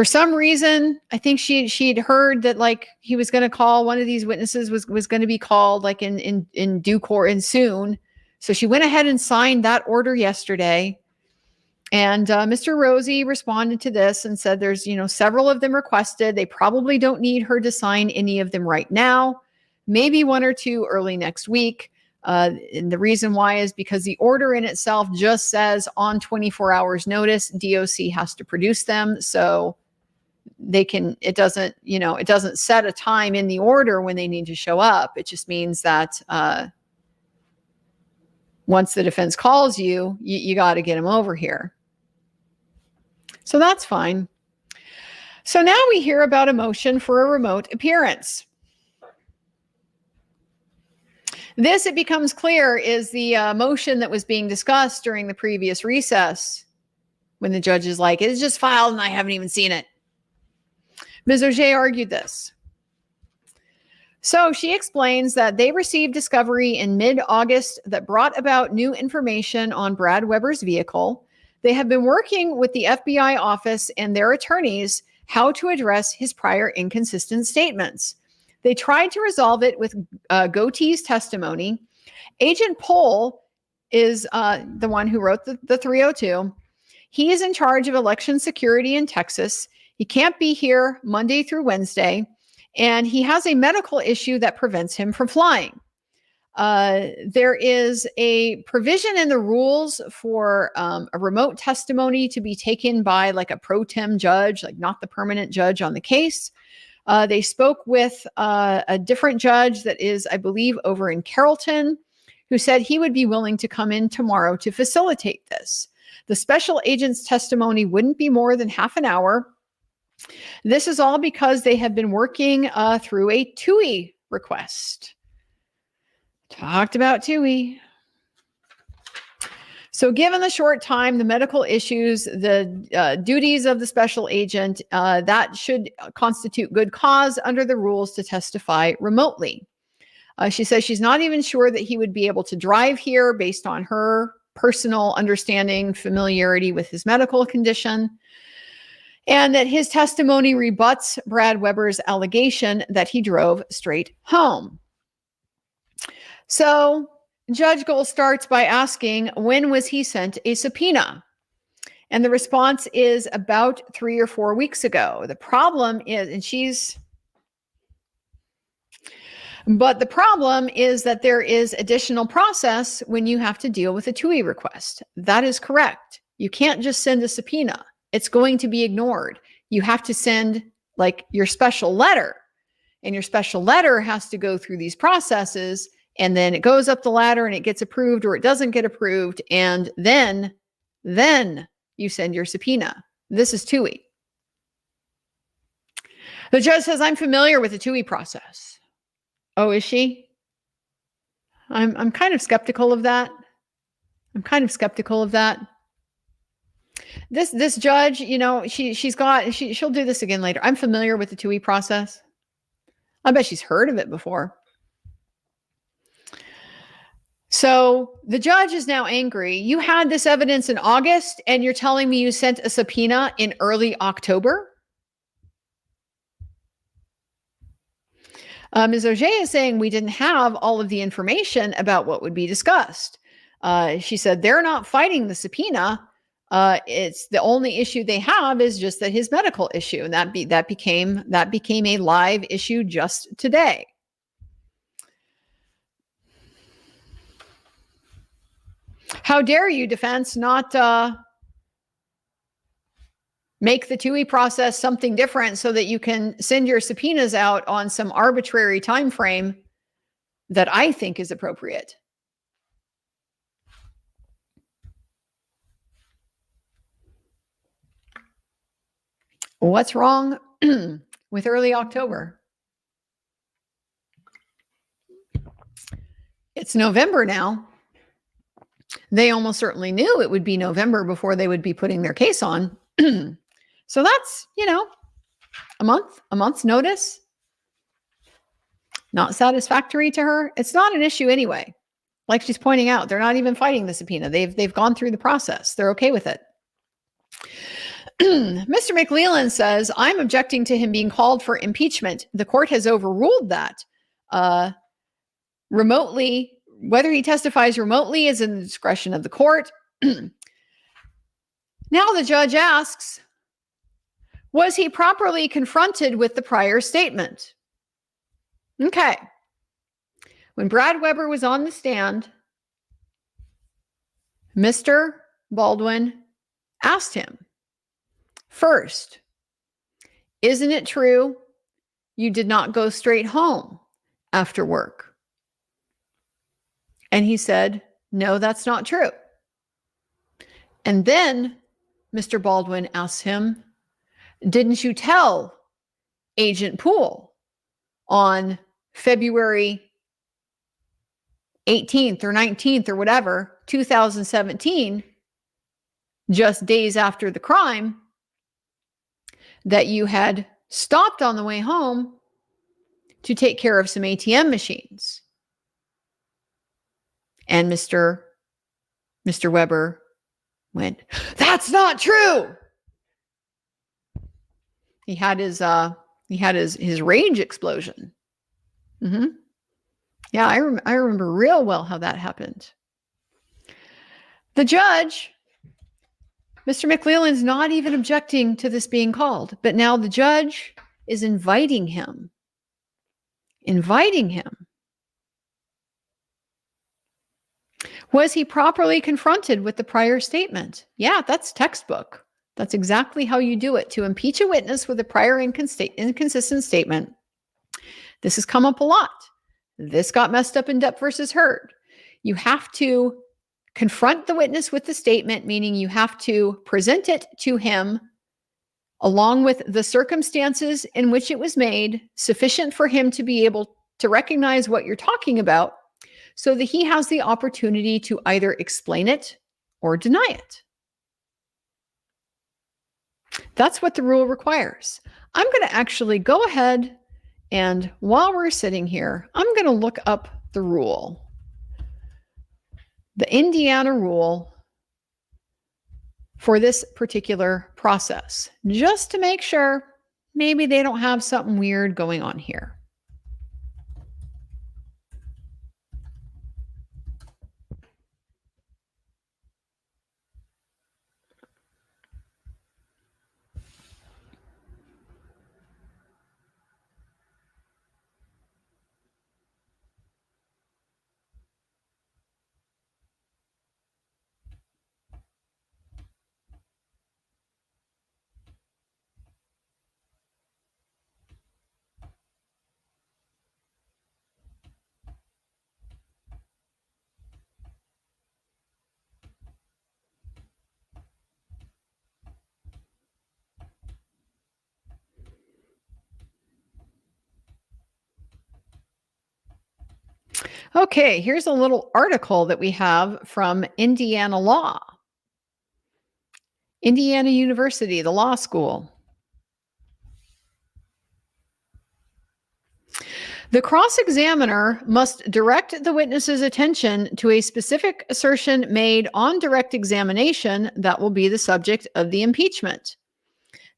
some reason, I think she'd heard that like he was going to call one of these witnesses was going to be called like in due course and soon. So she went ahead and signed that order yesterday. And Mr. Rosie responded to this and said there's, several of them requested. They probably don't need her to sign any of them right now, maybe one or two early next week. And the reason why is because the order in itself just says on 24 hours notice, DOC has to produce them. So it doesn't set a time in the order when they need to show up. It just means that once the defense calls you got to get them over here. So that's fine. So now we hear about a motion for a remote appearance. This, it becomes clear, is the motion that was being discussed during the previous recess when the judge is like, it's just filed and I haven't even seen it. Ms. Auger argued this. So she explains that they received discovery in mid-August that brought about new information on Brad Weber's vehicle. They have been working with the FBI office and their attorneys how to address his prior inconsistent statements. They tried to resolve it with Goatee's testimony. Agent Pohl is the one who wrote the 302. He is in charge of election security in Texas. He can't be here Monday through Wednesday, and he has a medical issue that prevents him from flying. There is a provision in the rules for a remote testimony to be taken by like a pro tem judge, like not the permanent judge on the case. They spoke with a different judge that is, I believe, over in Carrollton, who said he would be willing to come in tomorrow to facilitate this. The special agent's testimony wouldn't be more than half an hour. This is all because they have been working through a TUI request. Talked about TUI. So given the short time, the medical issues, the duties of the special agent, that should constitute good cause under the rules to testify remotely. She says she's not even sure that he would be able to drive here based on her personal understanding, familiarity with his medical condition, and that his testimony rebuts Brad Weber's allegation that he drove straight home. So Judge Gold starts by asking, when was he sent a subpoena? And the response is about 3 or 4 weeks ago. The problem is, and she's But the problem is that there is additional process when you have to deal with a TUI request. That is correct. You can't just send a subpoena. It's going to be ignored. You have to send like your special letter, and your special letter has to go through these processes, and then it goes up the ladder and it gets approved or it doesn't get approved, and then you send your subpoena. This is TUI. The judge says, I'm familiar with the TUI process. Oh, is she? I'm kind of skeptical of that. This judge, you know, she'll do this again later. I'm familiar with the TUI process. I bet she's heard of it before. So the judge is now angry. You had this evidence in August, and you're telling me you sent a subpoena in early October? Ms. Auger is saying we didn't have all of the information about what would be discussed. She said they're not fighting the subpoena. It's the only issue they have is just that his medical issue, and that became a live issue just today. How dare you, defense, not make the TUI process something different so that you can send your subpoenas out on some arbitrary time frame that I think is appropriate. What's wrong with early October? It's November now. They almost certainly knew it would be November before they would be putting their case on. So that's, a month's notice. Not satisfactory to her. It's not an issue anyway. Like she's pointing out, they're not even fighting the subpoena. They've gone through the process. They're okay with it. Mr. McLeland says, I'm objecting to him being called for impeachment. The court has overruled that. Remotely, whether he testifies remotely is in the discretion of the court. Now the judge asks, was he properly confronted with the prior statement? Okay. When Brad Weber was on the stand, Mr. Baldwin asked him, first, isn't it true you did not go straight home after work? And he said, no, that's not true. And then Mr. Baldwin asked him, didn't you tell Agent Poole on February 18th or 19th or whatever, 2017, just days after the crime, that you had stopped on the way home to take care of some ATM machines? And Mr. Weber went, that's not true. He had his rage explosion. Yeah, I remember real well how that happened. The judge, Mr. McLeland's not even objecting to this being called, but now the judge is inviting him. Was he properly confronted with the prior statement? Yeah, that's textbook. That's exactly how you do it. To impeach a witness with a prior inconsistent statement. This has come up a lot. This got messed up in Depp versus Heard. You have to confront the witness with the statement, meaning you have to present it to him along with the circumstances in which it was made, sufficient for him to be able to recognize what you're talking about, so that he has the opportunity to either explain it or deny it. That's what the rule requires. I'm going to actually go ahead and while we're sitting here, I'm going to look up the rule. The Indiana rule for this particular process, just to make sure maybe they don't have something weird going on here. Okay, here's a little article that we have from Indiana Law. Indiana University, the law school. The cross-examiner must direct the witness's attention to a specific assertion made on direct examination that will be the subject of the impeachment.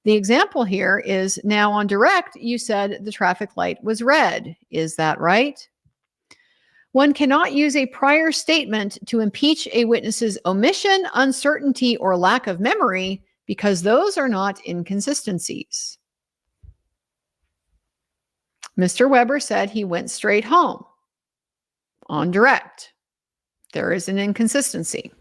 The example here is, now on direct, you said the traffic light was red. Is that right? One cannot use a prior statement to impeach a witness's omission, uncertainty, or lack of memory because those are not inconsistencies. Mr. Weber said he went straight home. On direct, there is an inconsistency.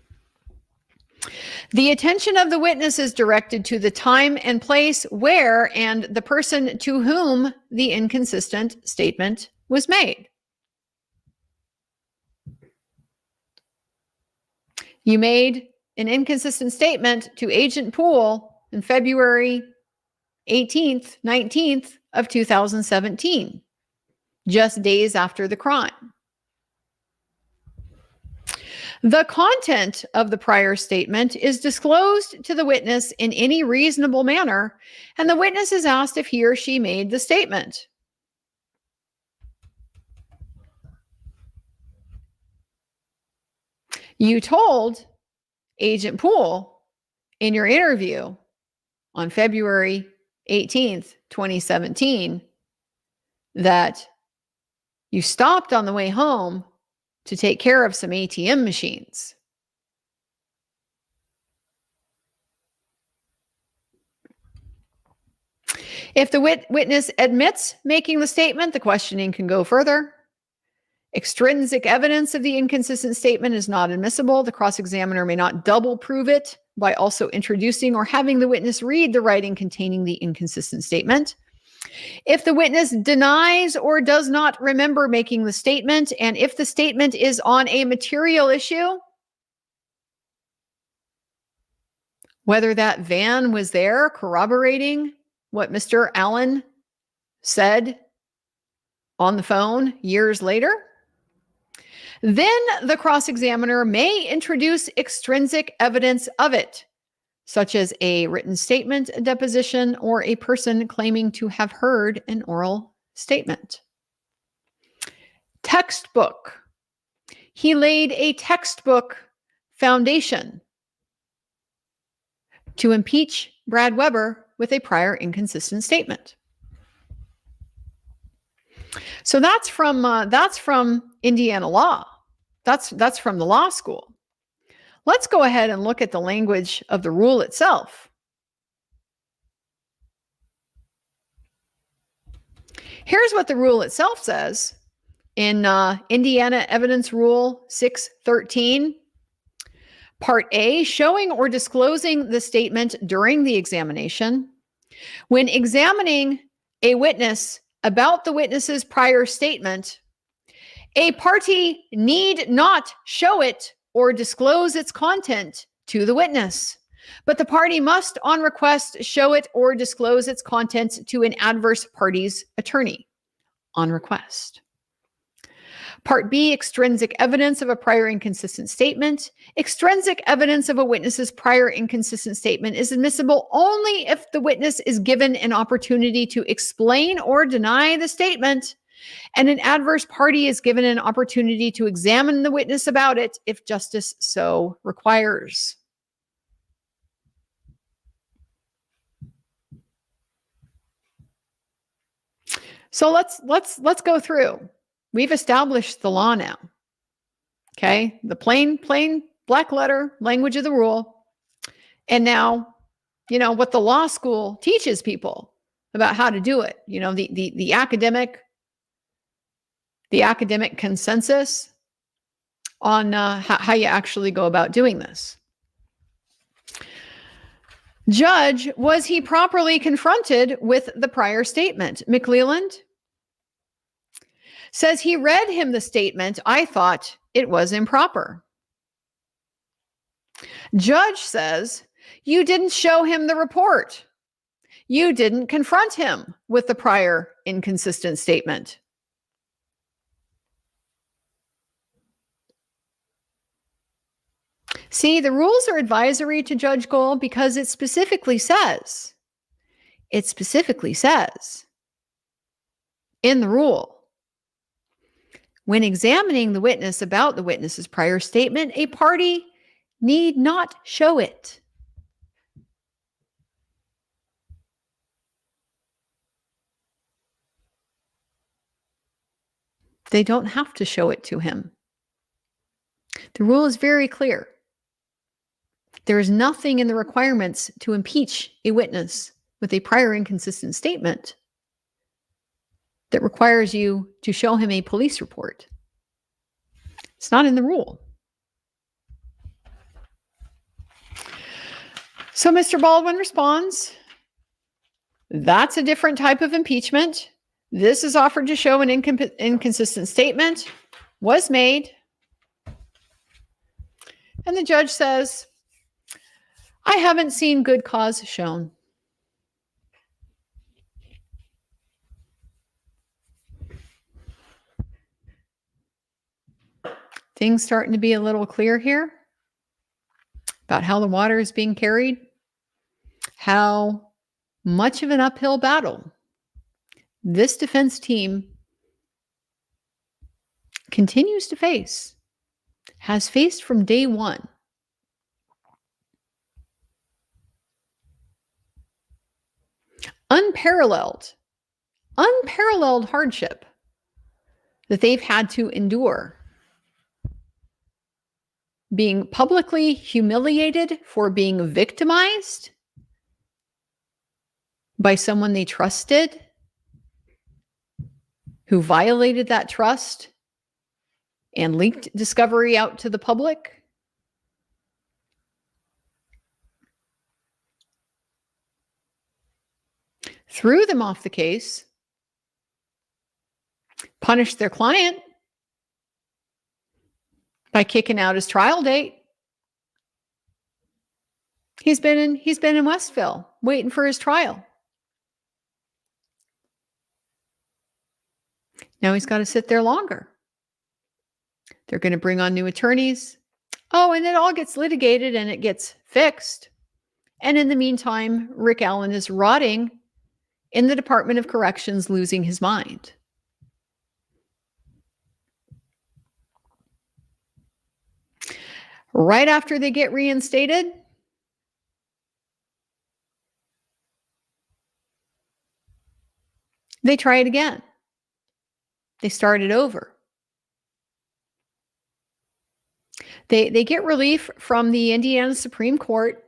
The attention of the witness is directed to the time and place where and the person to whom the inconsistent statement was made. You made an inconsistent statement to Agent Poole in February 18th, 19th of 2017, just days after the crime. The content of the prior statement is disclosed to the witness in any reasonable manner, and the witness is asked if he or she made the statement. You told Agent Poole in your interview on February 18th, 2017, that you stopped on the way home to take care of some ATM machines. If the witness admits making the statement, the questioning can go further. Extrinsic evidence of the inconsistent statement is not admissible. The cross-examiner may not double prove it by also introducing or having the witness read the writing containing the inconsistent statement. If the witness denies or does not remember making the statement, and if the statement is on a material issue, whether that van was there corroborating what Mr. Allen said on the phone years later, then the cross-examiner may introduce extrinsic evidence of it, such as a written statement, a deposition, or a person claiming to have heard an oral statement. Textbook. He laid a textbook foundation to impeach Brad Weber with a prior inconsistent statement. So that's from Indiana law. That's from the law school. Let's go ahead and look at the language of the rule itself. Here's what the rule itself says in Indiana Evidence Rule 613. Part A, showing or disclosing the statement during the examination. When examining a witness about the witness's prior statement, a party need not show it or disclose its content to the witness, but the party must, on request, show it or disclose its content to an adverse party's attorney on request. Part B, extrinsic evidence of a prior inconsistent statement. Extrinsic evidence of a witness's prior inconsistent statement is admissible only if the witness is given an opportunity to explain or deny the statement, and an adverse party is given an opportunity to examine the witness about it if justice so requires. So let's go through. We've established the law now. Okay, the plain black letter language of the rule. And now, you know, what the law school teaches people about how to do it. You know, the academic consensus on how you actually go about doing this. Judge, was he properly confronted with the prior statement? McClelland says he read him the statement. I thought it was improper. Judge says you didn't show him the report. You didn't confront him with the prior inconsistent statement. See, the rules are advisory to Judge Gold because it specifically says in the rule, when examining the witness about the witness's prior statement, a party need not show it. They don't have to show it to him. The rule is very clear. There is nothing in the requirements to impeach a witness with a prior inconsistent statement that requires you to show him a police report. It's not in the rule. So Mr. Baldwin responds, that's a different type of impeachment. This is offered to show an inconsistent statement was made. And the judge says, I haven't seen good cause shown. Things starting to be a little clear here about how the water is being carried, how much of an uphill battle this defense team continues to face, has faced from day one. Unparalleled hardship that they've had to endure. Being publicly humiliated for being victimized by someone they trusted, who violated that trust and leaked discovery out to the public. Threw them off the case, punished their client by kicking out his trial date. He's been in Westville waiting for his trial. Now he's got to sit there longer. They're going to bring on new attorneys. Oh, and it all gets litigated and it gets fixed. And in the meantime, Rick Allen is rotting in the Department of Corrections, losing his mind. Right after they get reinstated, they try it again. They start it over. They get relief from the Indiana Supreme Court,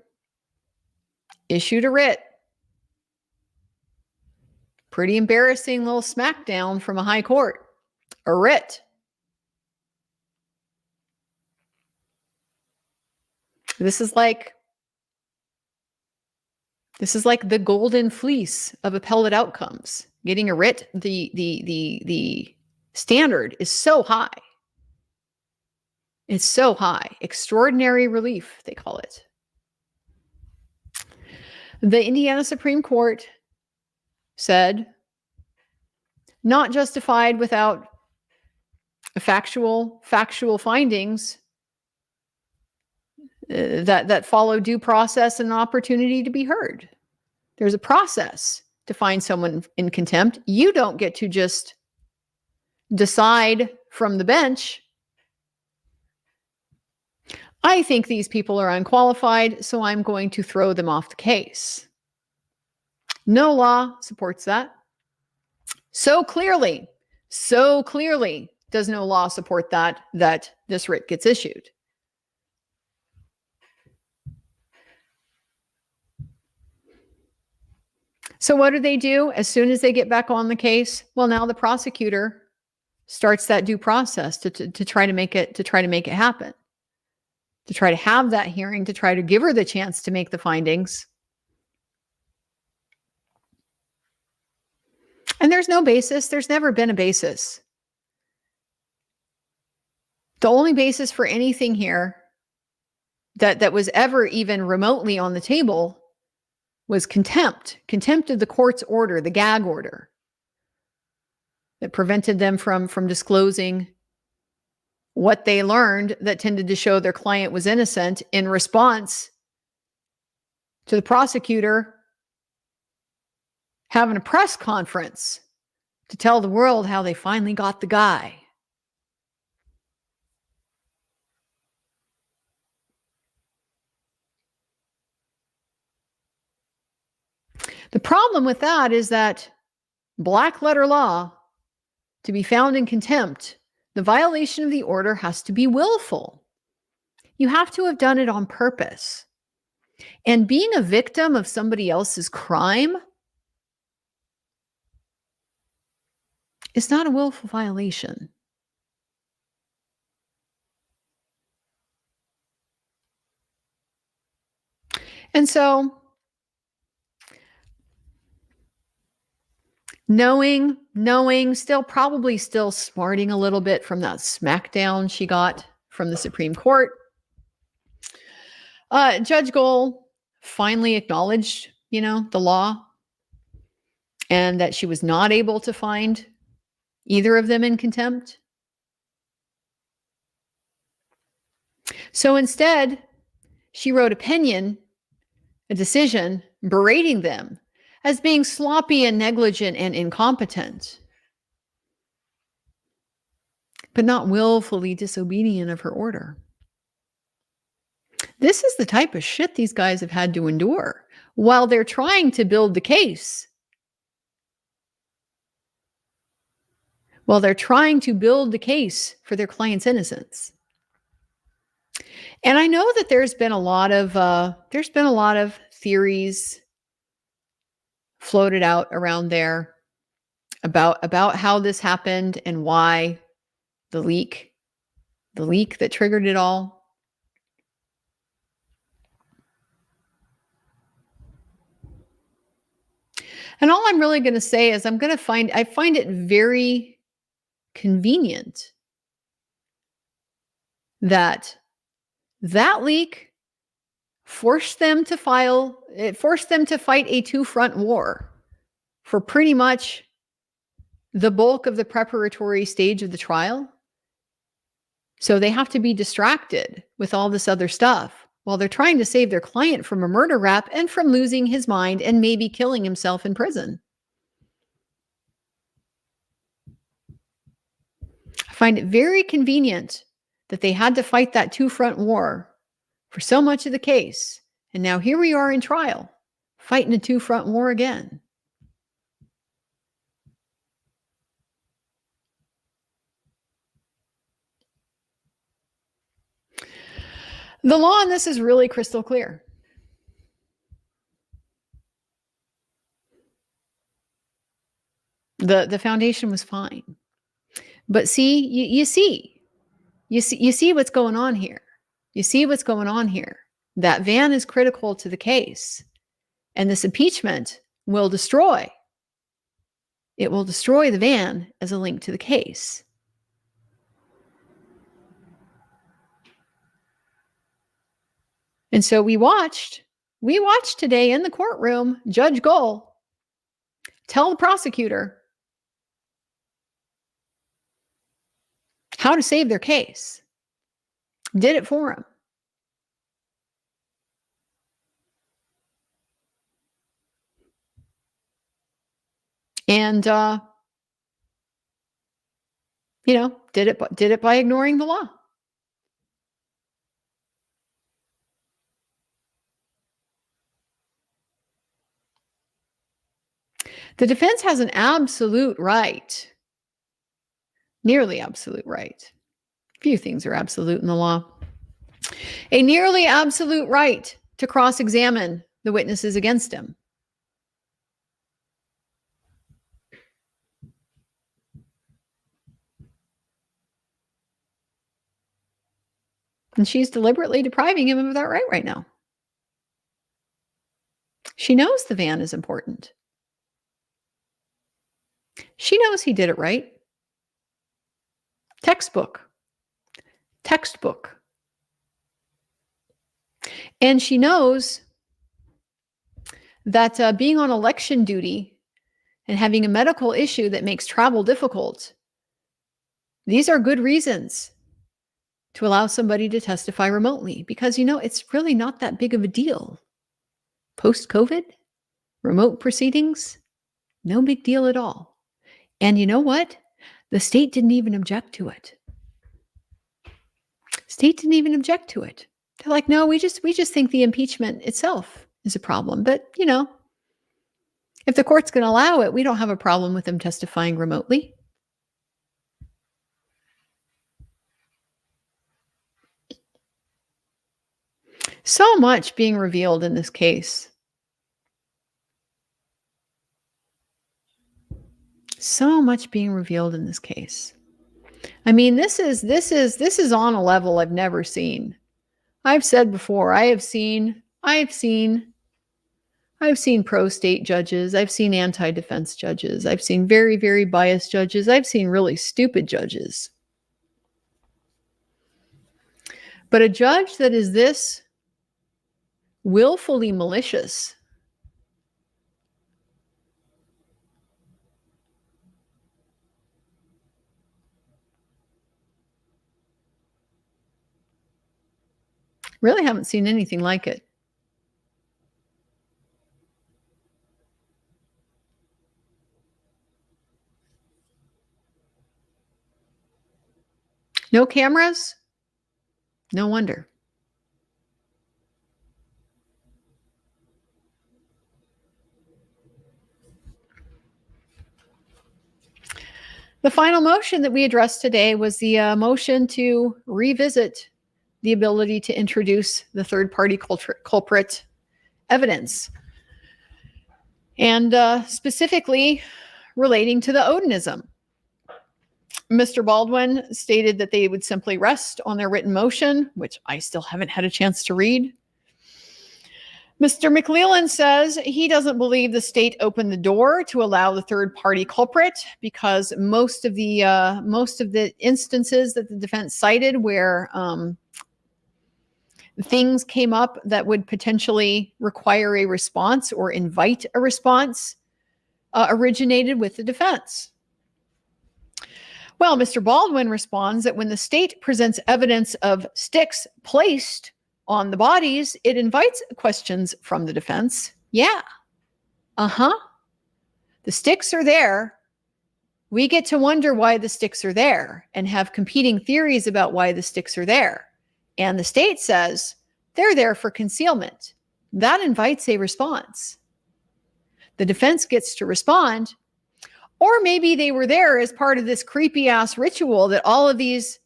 issued a writ. Pretty embarrassing little smackdown from a high court. A writ. This is like the golden fleece of appellate outcomes. Getting a writ, the standard is so high. It's so high. Extraordinary relief, they call it. The Indiana Supreme Court said, not justified without factual findings that follow due process and opportunity to be heard. There's a process to find someone in contempt. You don't get to just decide from the bench, I think these people are unqualified, so I'm going to throw them off the case. No law supports that. So clearly does no law support that this writ gets issued. So what do? As soon as they get back on the case, well, now the prosecutor starts that due process to try to make it happen. To try to have that hearing, to try to give her the chance to make the findings. And there's no basis. There's never been a basis. The only basis for anything here that was ever even remotely on the table was contempt. Contempt of the court's order, the gag order, that prevented them from disclosing what they learned that tended to show their client was innocent in response to the prosecutor having a press conference to tell the world how they finally got the guy. The problem with that is that black letter law, to be found in contempt, the violation of the order has to be willful. You have to have done it on purpose. And being a victim of somebody else's crime is not a willful violation. And so, knowing, probably still smarting a little bit from that smackdown she got from the Supreme Court, Judge Gohl finally acknowledged, the law, and that she was not able to find either of them in contempt. So instead, she wrote a decision berating them as being sloppy and negligent and incompetent, but not willfully disobedient of her order. This is the type of shit these guys have had to endure while they're trying to build the case. While they're trying to build the case for their client's innocence. And I know that there's been a lot of theories floated out around there about how this happened and why the leak that triggered it all. And all I'm really going to say is I find it very convenient that leak forced them to fight a two-front war for pretty much the bulk of the preparatory stage of the trial. So they have to be distracted with all this other stuff while they're trying to save their client from a murder rap and from losing his mind and maybe killing himself in prison. I find it very convenient that they had to fight that two-front war for so much of the case. And now here we are in trial, fighting a two-front war again. The law on this is really crystal clear. The foundation was fine. But see, you see what's going on here. You see what's going on here. That van is critical to the case. And this impeachment will destroy the van as a link to the case. And so we watched today in the courtroom, Judge Gohl tell the prosecutor how to save their case. Did it for him. And, did it by ignoring the law. The defense has an absolute right, nearly absolute right. Few things are absolute in the law. A nearly absolute right to cross-examine the witnesses against him. And she's deliberately depriving him of that right now. She knows the van is important. She knows he did it right. Textbook. And she knows that being on election duty and having a medical issue that makes travel difficult, these are good reasons to allow somebody to testify remotely because, it's really not that big of a deal. Post-COVID, remote proceedings, no big deal at all. And you know what? The state didn't even object to it. State didn't even object to it. They're like, no, we just think the impeachment itself is a problem. But, if the court's going to allow it, we don't have a problem with them testifying remotely. So much being revealed in this case. So much being revealed in this case. I mean, this is on a level I've never seen. I've said before, I have seen pro-state judges. I've seen anti-defense judges. I've seen very, very biased judges. I've seen really stupid judges. But a judge that is this willfully malicious, really haven't seen anything like it. No cameras? No wonder. The final motion that we addressed today was the motion to revisit the ability to introduce the third-party culprit evidence, and specifically relating to the Odinism. Mr. Baldwin stated that they would simply rest on their written motion, which I still haven't had a chance to read. Mr. McLellan says he doesn't believe the state opened the door to allow the third-party culprit because most of the instances that the defense cited where things came up that would potentially require a response or invite a response originated with the defense. Well, Mr. Baldwin responds that when the state presents evidence of sticks placed on the bodies, it invites questions from the defense. Yeah. The sticks are there. We get to wonder why the sticks are there and have competing theories about why the sticks are there. And the state says they're there for concealment. That invites a response. The defense gets to respond. Or maybe they were there as part of this creepy ass ritual that all of these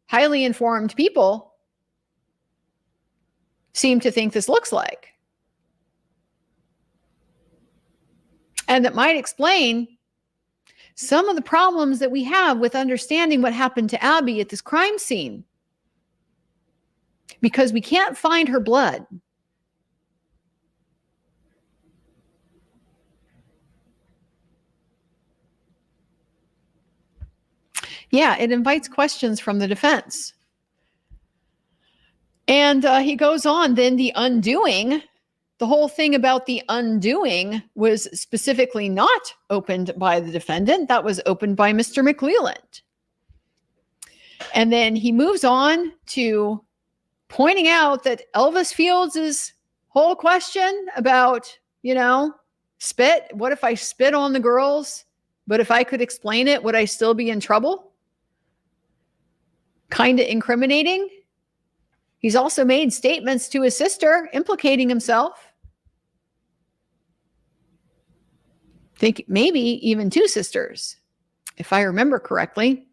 highly informed people seem to think this looks like. And that might explain some of the problems that we have with understanding what happened to Abby at this crime scene. Because we can't find her blood. Yeah, it invites questions from the defense. And he goes on, then the undoing, the whole thing about the undoing was specifically not opened by the defendant. That was opened by Mr. McLellan. And then he moves on to pointing out that Elvis Fields' whole question about, spit. What if I spit on the girls? But if I could explain it, would I still be in trouble? Kind of incriminating. He's also made statements to his sister implicating himself. I think maybe even two sisters, if I remember correctly.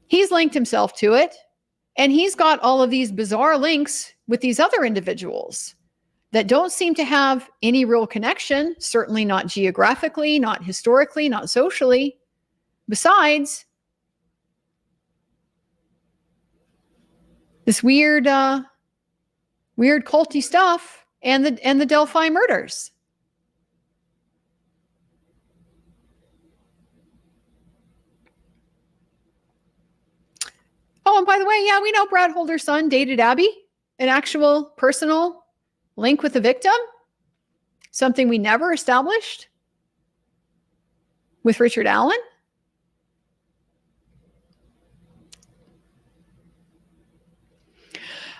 He's linked himself to it, and he's got all of these bizarre links with these other individuals that don't seem to have any real connection, certainly not geographically, not historically, not socially. Besides, this weird culty stuff and the Delphi murders. Oh, and by the way, yeah, we know Brad Holder's son dated Abby, an actual personal link with the victim, something we never established with Richard Allen.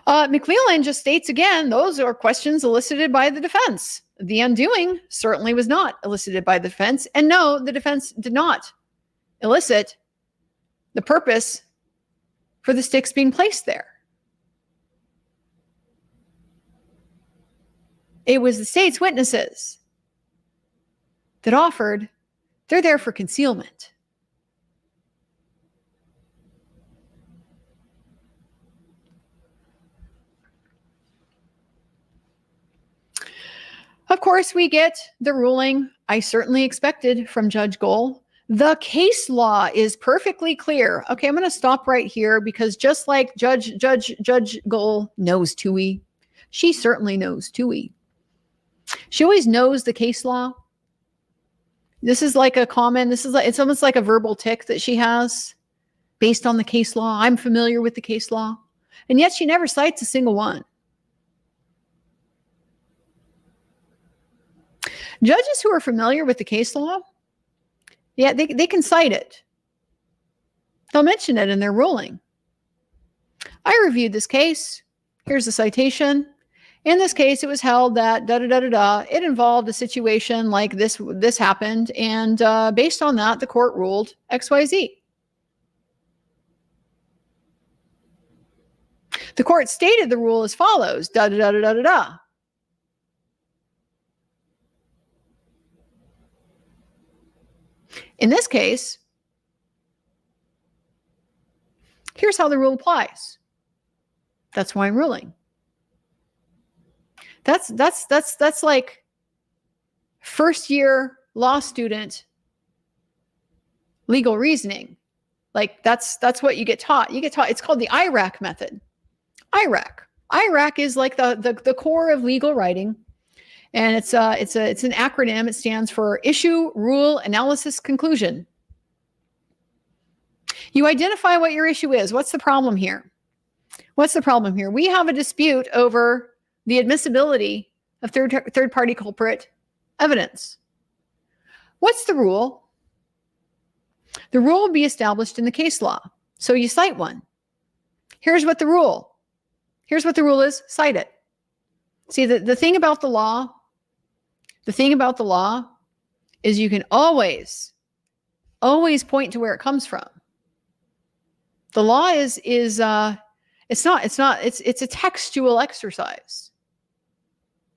McClellan just states again, those are questions elicited by the defense. The undoing certainly was not elicited by the defense. And no, the defense did not elicit the purpose for the sticks being placed there. It was the state's witnesses that offered they're there for concealment. Of course, we get the ruling I certainly expected from Judge Gohl. The case law is perfectly clear. Okay, I'm going to stop right here because just like Judge Gohl knows TUI, she certainly knows TUI. She always knows the case law. This is like a common, it's almost like a verbal tick that she has based on the case law. I'm familiar with the case law. And yet she never cites a single one. Judges who are familiar with the case law, yeah, they can cite it. They'll mention it in their ruling. I reviewed this case. Here's the citation. In this case, it was held that it involved a situation like this happened, and based on that, the court ruled XYZ. The court stated the rule as follows, In this case, here's how the rule applies. That's why I'm ruling. That's like first year law student legal reasoning. Like that's what you get taught. You get taught. It's called the IRAC method. IRAC is like the core of legal writing. And it's an acronym. It stands for Issue, Rule, Analysis, Conclusion. You identify what your issue is. What's the problem here? What's the problem here? We have a dispute over the admissibility of third-party culprit evidence. What's the rule? The rule will be established in the case law. So you cite one. Here's what the rule is. Cite it. See, the thing about the law is you can always point to where it comes from. The law it's a textual exercise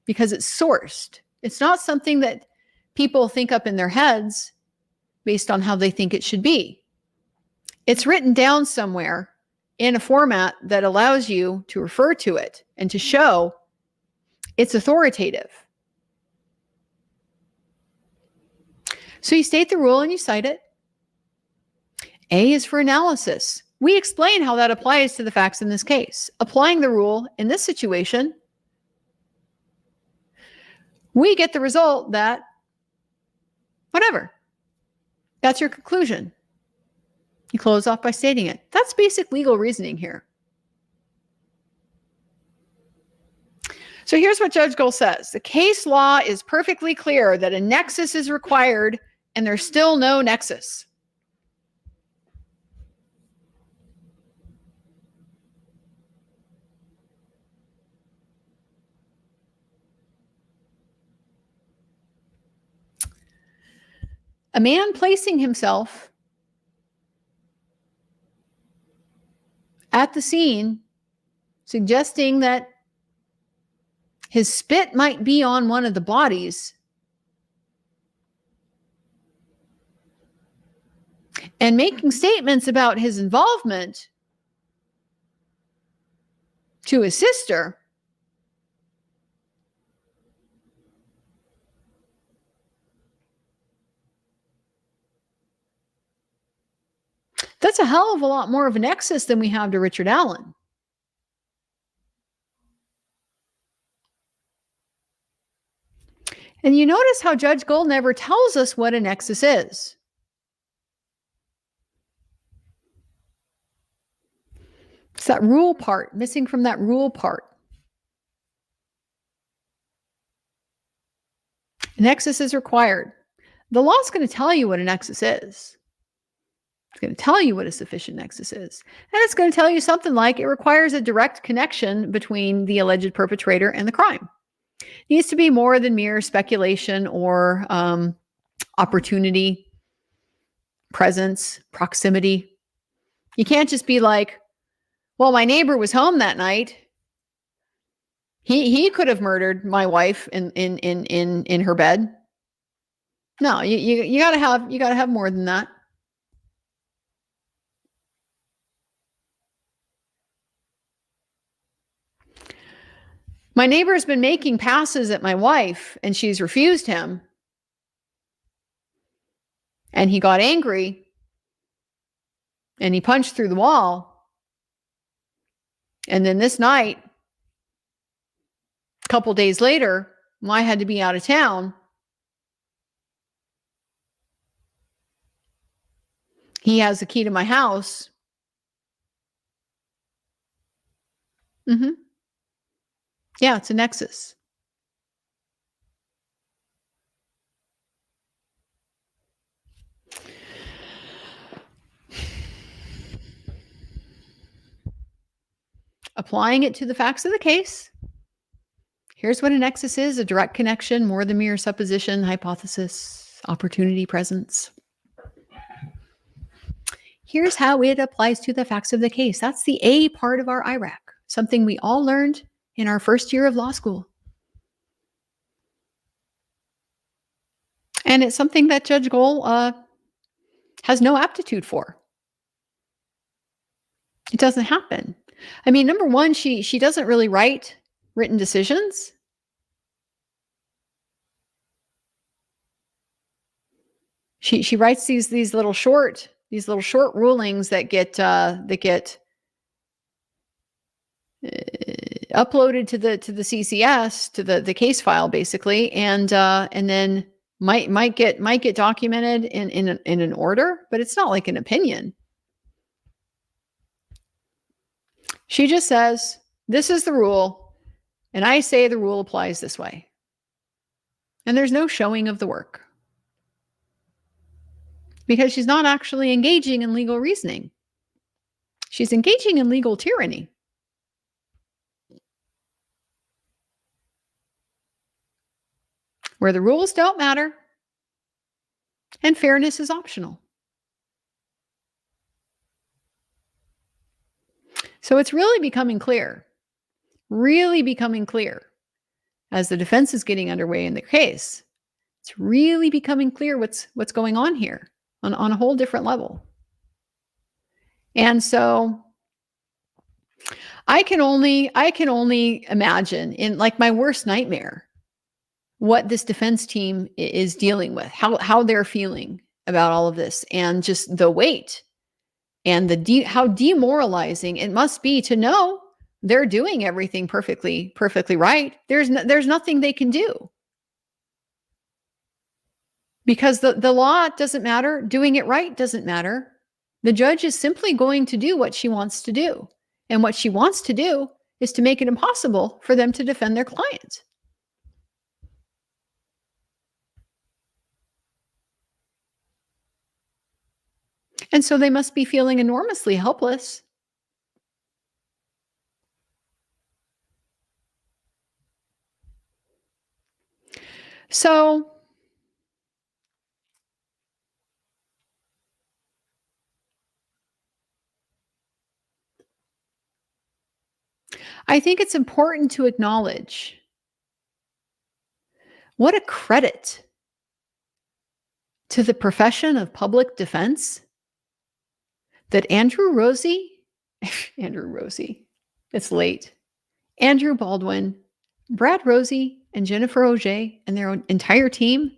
because it's sourced. It's not something that people think up in their heads based on how they think it should be. It's written down somewhere in a format that allows you to refer to it and to show it's authoritative. So you state the rule and you cite it. A is for analysis. We explain how that applies to the facts in this case. Applying the rule in this situation, we get the result that whatever. That's your conclusion. You close off by stating it. That's basic legal reasoning here. So here's what Judge Gohl says. The case law is perfectly clear that a nexus is required and there's still no nexus. A man placing himself at the scene, suggesting that his spit might be on one of the bodies, and making statements about his involvement to his sister, that's a hell of a lot more of a nexus than we have to Richard Allen. And you notice how Judge Gohl never tells us what a nexus is. It's that rule part, missing from that rule part. A nexus is required. The law is going to tell you what a nexus is. It's going to tell you what a sufficient nexus is. And it's going to tell you something like it requires a direct connection between the alleged perpetrator and the crime. It needs to be more than mere speculation or opportunity, presence, proximity. You can't just be like, well, my neighbor was home that night. He could have murdered my wife in her bed. No, you gotta have more than that. My neighbor's been making passes at my wife and she's refused him. And he got angry and he punched through the wall. And then this night, a couple days later, I had to be out of town. He has the key to my house. Yeah, it's a nexus. Applying it to the facts of the case. Here's what a nexus is: a direct connection, more than mere supposition, hypothesis, opportunity, presence. Here's how it applies to the facts of the case. That's the A part of our IRAC, something we all learned in our first year of law school. And it's something that Judge Gohl has no aptitude for. It doesn't happen. I mean, number one, she doesn't really write written decisions. She writes these little short rulings that get uploaded to the CCS, to the case file basically, and then might get documented in an order, but it's not like an opinion. She just says, this is the rule, and I say the rule applies this way. And there's no showing of the work, because she's not actually engaging in legal reasoning. She's engaging in legal tyranny. Where the rules don't matter and fairness is optional. So it's really becoming clear as the defense is getting underway in the case. It's really becoming clear what's going on here on a whole different level. And so I can only imagine, in like my worst nightmare, what this defense team is dealing with, how they're feeling about all of this, and just the weight and how demoralizing it must be to know they're doing everything perfectly right. There's nothing they can do, because the law doesn't matter. Doing it right doesn't matter. The judge is simply going to do what she wants to do. And what she wants to do is to make it impossible for them to defend their client. And so they must be feeling enormously helpless. So I think it's important to acknowledge what a credit to the profession of public defense that Andrew Rosie, it's late, Andrew Baldwin, Brad Rosie, and Jennifer Auger and their entire team,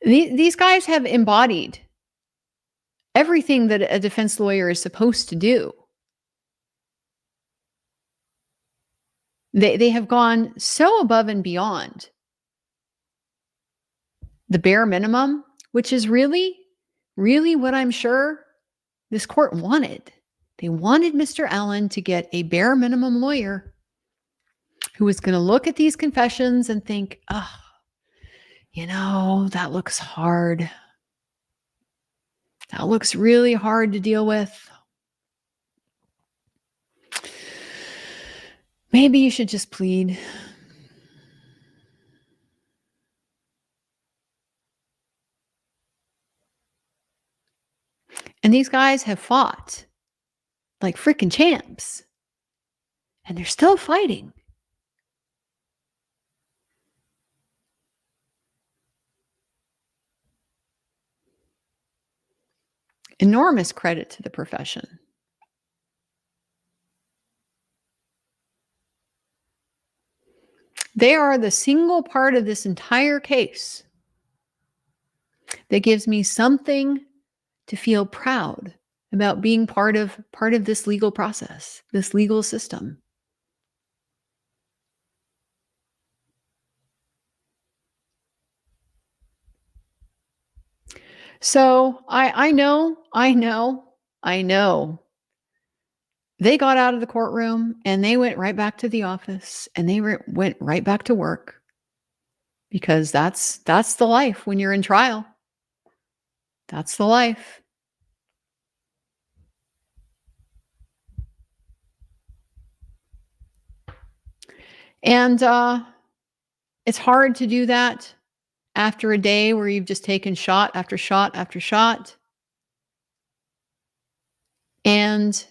these guys have embodied everything that a defense lawyer is supposed to do. They have gone so above and beyond the bare minimum, which is really what I'm sure this court wanted. They wanted Mr. Allen to get a bare minimum lawyer who was going to look at these confessions and think, oh, That looks hard. That looks really hard to deal with. Maybe you should just plead. And these guys have fought like freaking champs. And they're still fighting. Enormous credit to the profession. They are the single part of this entire case that gives me something to feel proud about being part of this legal process, this legal system. So I know they got out of the courtroom and they went right back to the office and they went right back to work, because that's the life when you're in trial. That's the life. And it's hard to do that after a day where you've just taken shot after shot after shot. And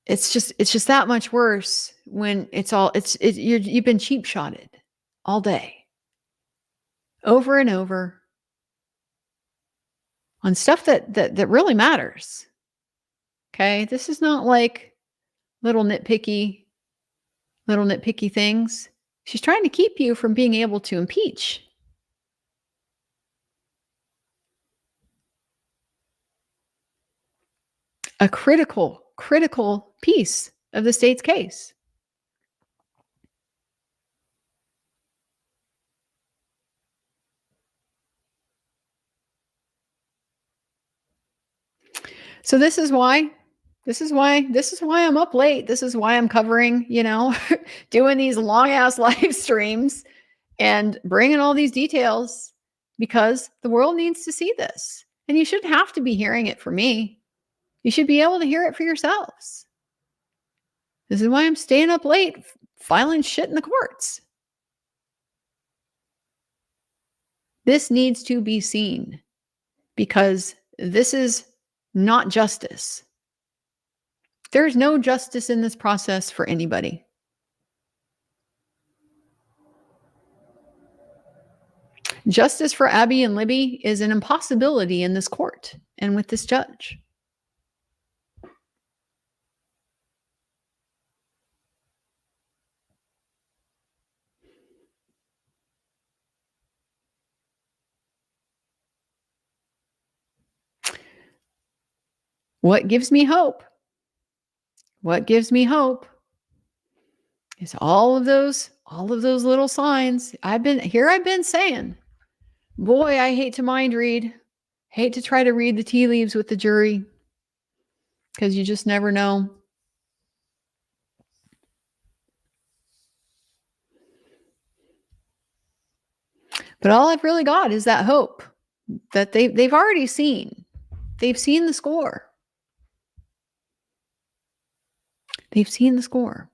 it's just that much worse when you've been cheap shotted all day, over and over, on stuff that really matters. Okay, this is not like little nitpicky things. She's trying to keep you from being able to impeach. A critical piece of the state's case. So this is why I'm up late. This is why I'm covering, doing these long ass live streams and bringing all these details, because the world needs to see this. And you shouldn't have to be hearing it from me. You should be able to hear it for yourselves. This is why I'm staying up late filing shit in the courts. This needs to be seen, because this is not justice. There's no justice in this process for anybody. Justice for Abby and Libby is an impossibility in this court and with this judge. What gives me hope? What gives me hope is all of those little signs. I've been saying, boy, I hate to mind read, hate to try to read the tea leaves with the jury, because you just never know. But all I've really got is that hope that they've already seen. They've seen the score. They've seen the score.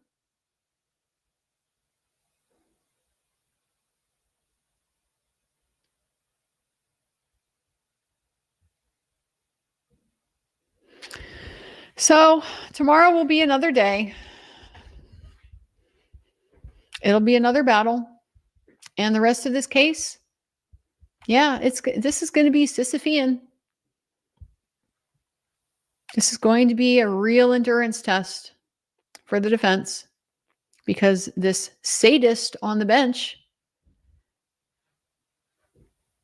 So tomorrow will be another day. It'll be another battle. And the rest of this case, this is going to be Sisyphean. This is going to be a real endurance test for the defense, because this sadist on the bench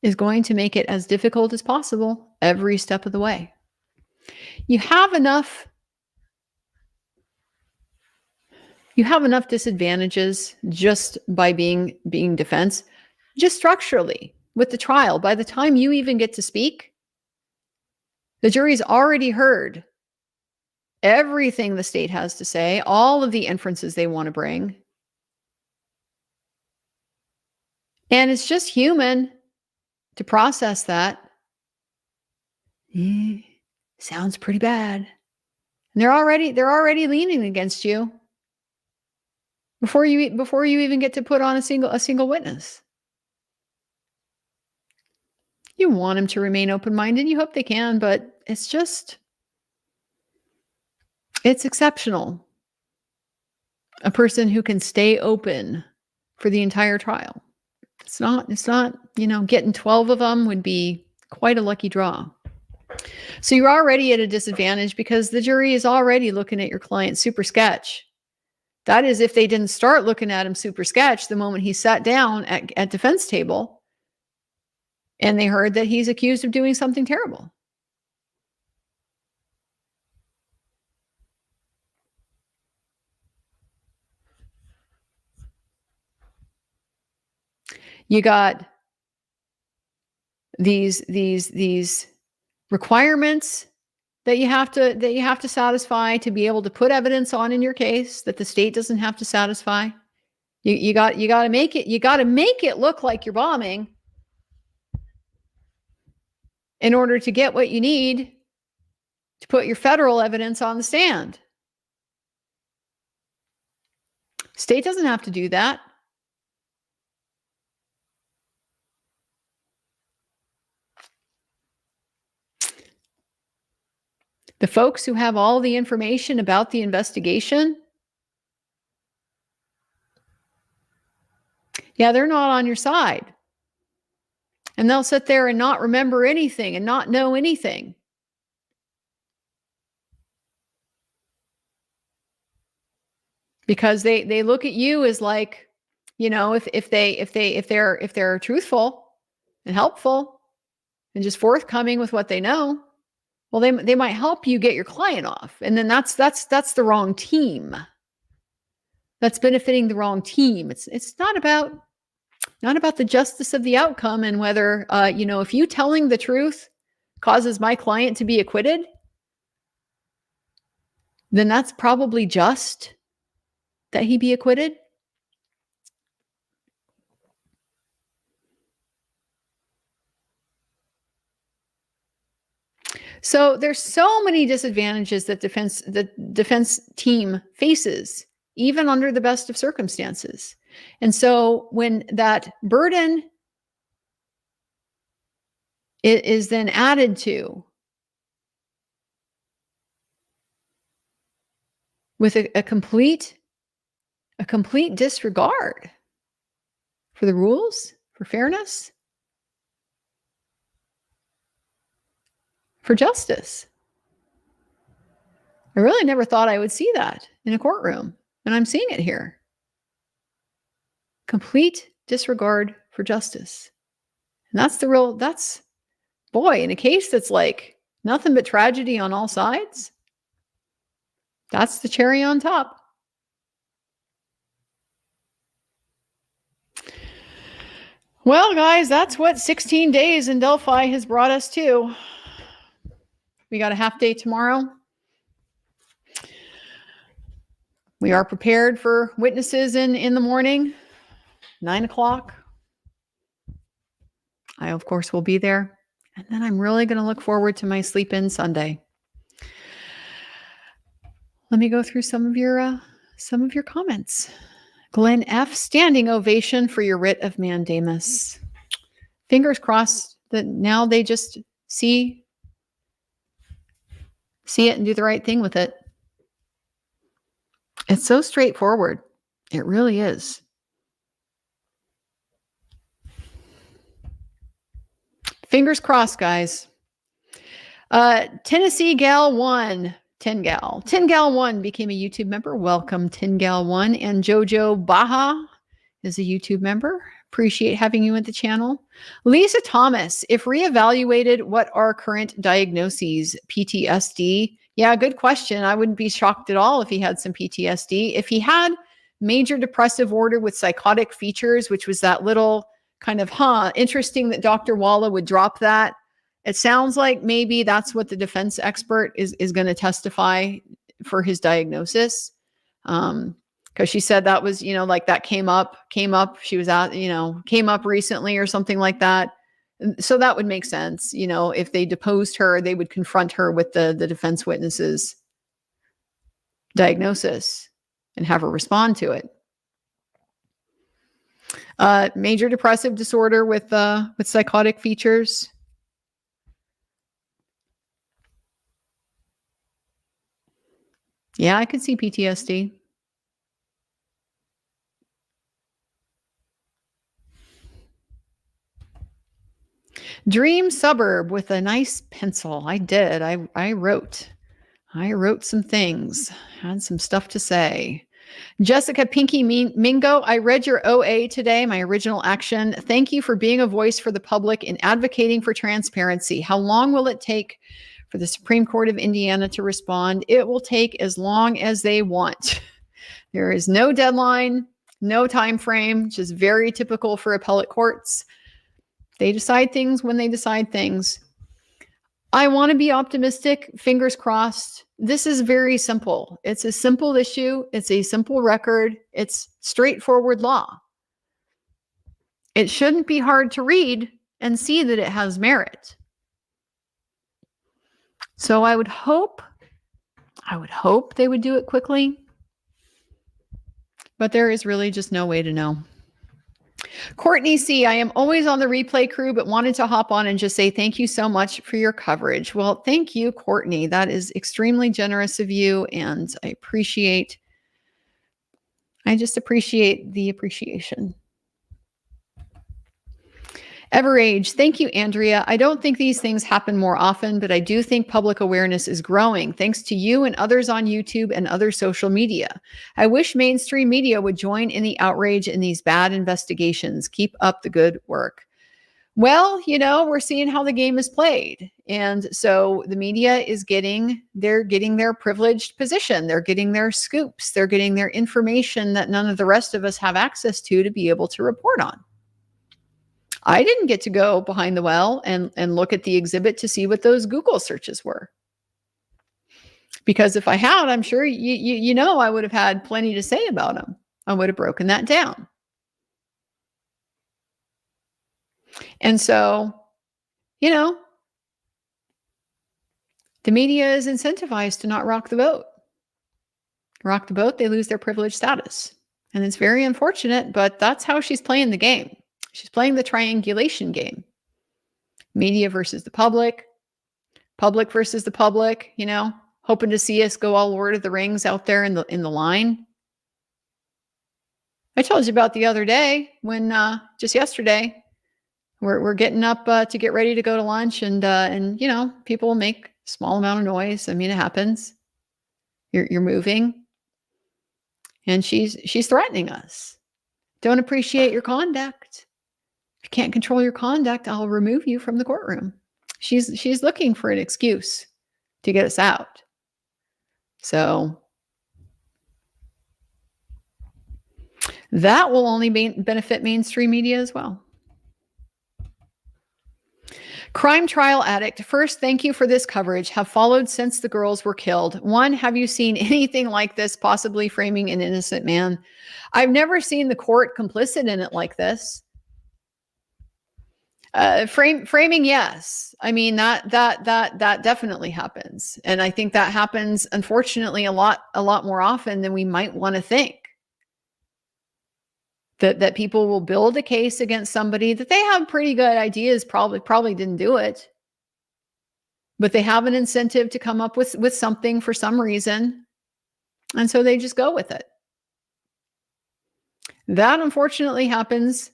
is going to make it as difficult as possible every step of the way. You have enough disadvantages just by being defense, just structurally with the trial. By the time you even get to speak, the jury's already heard everything the state has to say, all of the inferences they want to bring. And it's just human to process that. Sounds pretty bad. And they're already leaning against you before you even get to put on a single witness. You want them to remain open-minded. You hope they can, but it's exceptional. A person who can stay open for the entire trial. It's not, getting 12 of them would be quite a lucky draw. So you're already at a disadvantage because the jury is already looking at your client super sketch. That is, if they didn't start looking at him super sketch the moment he sat down at defense table and they heard that he's accused of doing something terrible. You got these requirements that you have to satisfy to be able to put evidence on in your case that the state doesn't have to satisfy. You got to make it look like you're bombing in order to get what you need to put your federal evidence on the stand. State doesn't have to do that. The folks who have all the information about the investigation, they're not on your side. And they'll sit there and not remember anything and not know anything. Because they look at you as like, if they're truthful and helpful and just forthcoming with what they know, well, they might help you get your client off. And then that's the wrong team. That's benefiting the wrong team. It's not about the justice of the outcome and whether, if you telling the truth causes my client to be acquitted, then that's probably just that he be acquitted. So there's so many disadvantages that the defense team faces, even under the best of circumstances. And so when that burden is then added to with a complete disregard for the rules, for fairness, for justice. I really never thought I would see that in a courtroom, and I'm seeing it here. Complete disregard for justice. And that's in a case that's like nothing but tragedy on all sides, that's the cherry on top. Well, guys, that's what 16 days in Delphi has brought us to. We got a half day tomorrow. We are prepared for witnesses in the morning, 9 o'clock. I, of course, will be there. And then I'm really going to look forward to my sleep-in Sunday. Let me go through some of your comments. Glenn F., standing ovation for your writ of mandamus. Fingers crossed that now they just see it and do the right thing with it. It's so straightforward. It really is. Fingers crossed, guys. Tennessee Gal 1, 10 Gal. 10 Gal 1 became a YouTube member. Welcome, 10 Gal 1. And Jojo Baja is a YouTube member. Appreciate having you at the channel. Lisa Thomas, if reevaluated, what are current diagnoses? PTSD? Yeah, good question. I wouldn't be shocked at all if he had some PTSD. If he had major depressive disorder with psychotic features, which was that little kind of, interesting that Dr. Walla would drop that. It sounds like maybe that's what the defense expert is going to testify for his diagnosis. because she said that was, like that came up. She was at, came up recently or something like that. So that would make sense. If they deposed her, they would confront her with the defense witness's diagnosis and have her respond to it. Major depressive disorder with psychotic features. Yeah, I could see PTSD. Dream suburb with a nice pencil. I did. I wrote some things, had some stuff to say. Jessica Pinky Mingo, I read your OA today, my original action. Thank you for being a voice for the public and advocating for transparency. How long will it take for the Supreme Court of Indiana to respond? It will take as long as they want. There is no deadline, no time frame, which is very typical for appellate courts. They decide things when they decide things. I want to be optimistic, fingers crossed. This is very simple. It's a simple issue. It's a simple record. It's straightforward law. It shouldn't be hard to read and see that it has merit. So I would hope they would do it quickly, but there is really just no way to know. Courtney C., I am always on the replay crew, but wanted to hop on and just say thank you so much for your coverage. Well, thank you, Courtney. That is extremely generous of you, and I just appreciate the appreciation. Everage, thank you, Andrea. I don't think these things happen more often, but I do think public awareness is growing thanks to you and others on YouTube and other social media. I wish mainstream media would join in the outrage in these bad investigations. Keep up the good work. Well, we're seeing how the game is played. And so the media is getting their privileged position. They're getting their scoops. They're getting their information that none of the rest of us have access to be able to report on. I didn't get to go behind the well and look at the exhibit to see what those Google searches were. Because if I had, I'm sure I would have had plenty to say about them. I would have broken that down. And so, the media is incentivized to not rock the boat. Rock the boat, they lose their privileged status. And it's very unfortunate, but that's how she's playing the game. She's playing the triangulation game. Media versus the public versus the public, hoping to see us go all Lord of the Rings out there in the line. I told you about the other day when just yesterday, we're getting up to get ready to go to lunch, and people will make a small amount of noise. I mean, it happens. You're moving, and she's threatening us. Don't appreciate your conduct. If you can't control your conduct, I'll remove you from the courtroom. She's looking for an excuse to get us out. So that will only benefit mainstream media as well. Crime Trial Addict. First, thank you for this coverage. Have followed since the girls were killed. One, have you seen anything like this, possibly framing an innocent man? I've never seen the court complicit in it like this. Framing, yes. I mean, that definitely happens. And I think that happens, unfortunately, a lot more often than we might want to think. That people will build a case against somebody that they have pretty good ideas, probably didn't do it, but they have an incentive to come up with something for some reason. And so they just go with it. That unfortunately happens,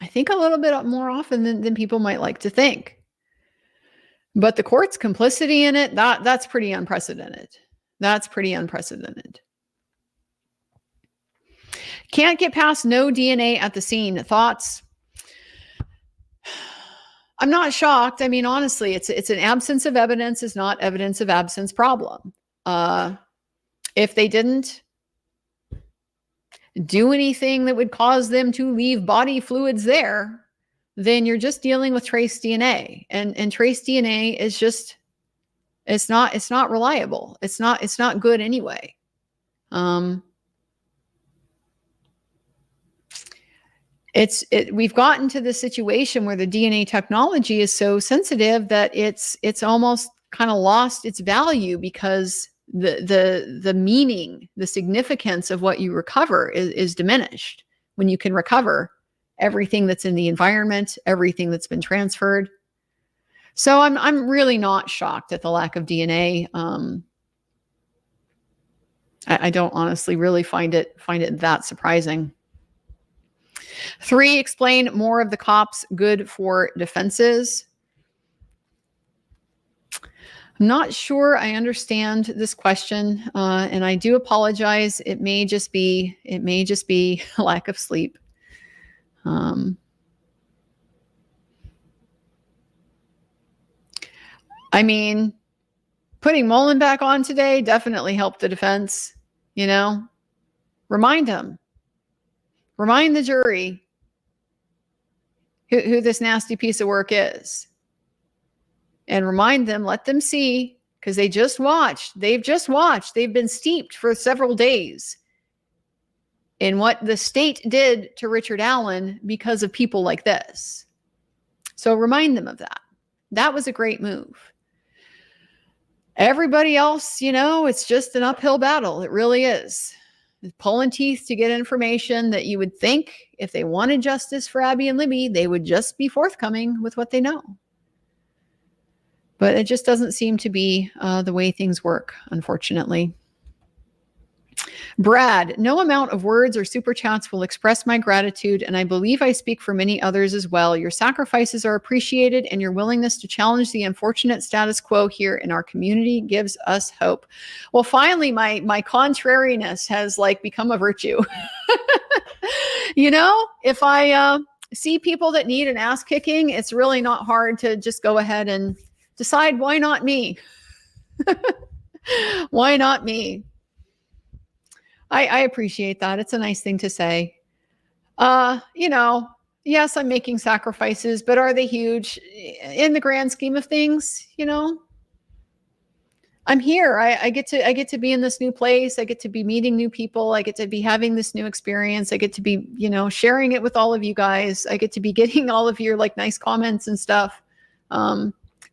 I think, a little bit more often than people might like to think. But the court's complicity in it, that's pretty unprecedented. That's pretty unprecedented. Can't get past no DNA at the scene. Thoughts? I'm not shocked. I mean, honestly, it's an absence of evidence is not evidence of absence problem. If they didn't do anything that would cause them to leave body fluids there, then you're just dealing with trace DNA. And trace DNA is just, it's not reliable. It's not good anyway. We've gotten to the situation where the DNA technology is so sensitive that it's almost kind of lost its value, because the meaning, the significance of what you recover is diminished when you can recover everything that's in the environment, everything that's been transferred. So I'm really not shocked at the lack of DNA. I don't honestly really find it that surprising. 3, explain more of the cops' good for defenses. I'm not sure I understand this question, and I do apologize. It may just be a lack of sleep. I mean, putting Mullen back on today definitely helped the defense. Remind him, remind the jury who this nasty piece of work is, and remind them, let them see, because they've just watched, they've been steeped for several days in what the state did to Richard Allen because of people like this. So remind them of that. That was a great move. Everybody else, it's just an uphill battle. It really is. Pulling teeth to get information that you would think, if they wanted justice for Abby and Libby, they would just be forthcoming with what they know. But it just doesn't seem to be the way things work, unfortunately. Brad, no amount of words or super chats will express my gratitude, and I believe I speak for many others as well. Your sacrifices are appreciated, and your willingness to challenge the unfortunate status quo here in our community gives us hope. Well, finally, my contrariness has become a virtue. If I see people that need an ass kicking, it's really not hard to just go ahead and decide, why not me? Why not me? I appreciate that. It's a nice thing to say. Yes, I'm making sacrifices, but are they huge in the grand scheme of things? I'm here. I get to be in this new place. I get to be meeting new people. I get to be having this new experience. I get to be, sharing it with all of you guys. I get to be getting all of your nice comments and stuff.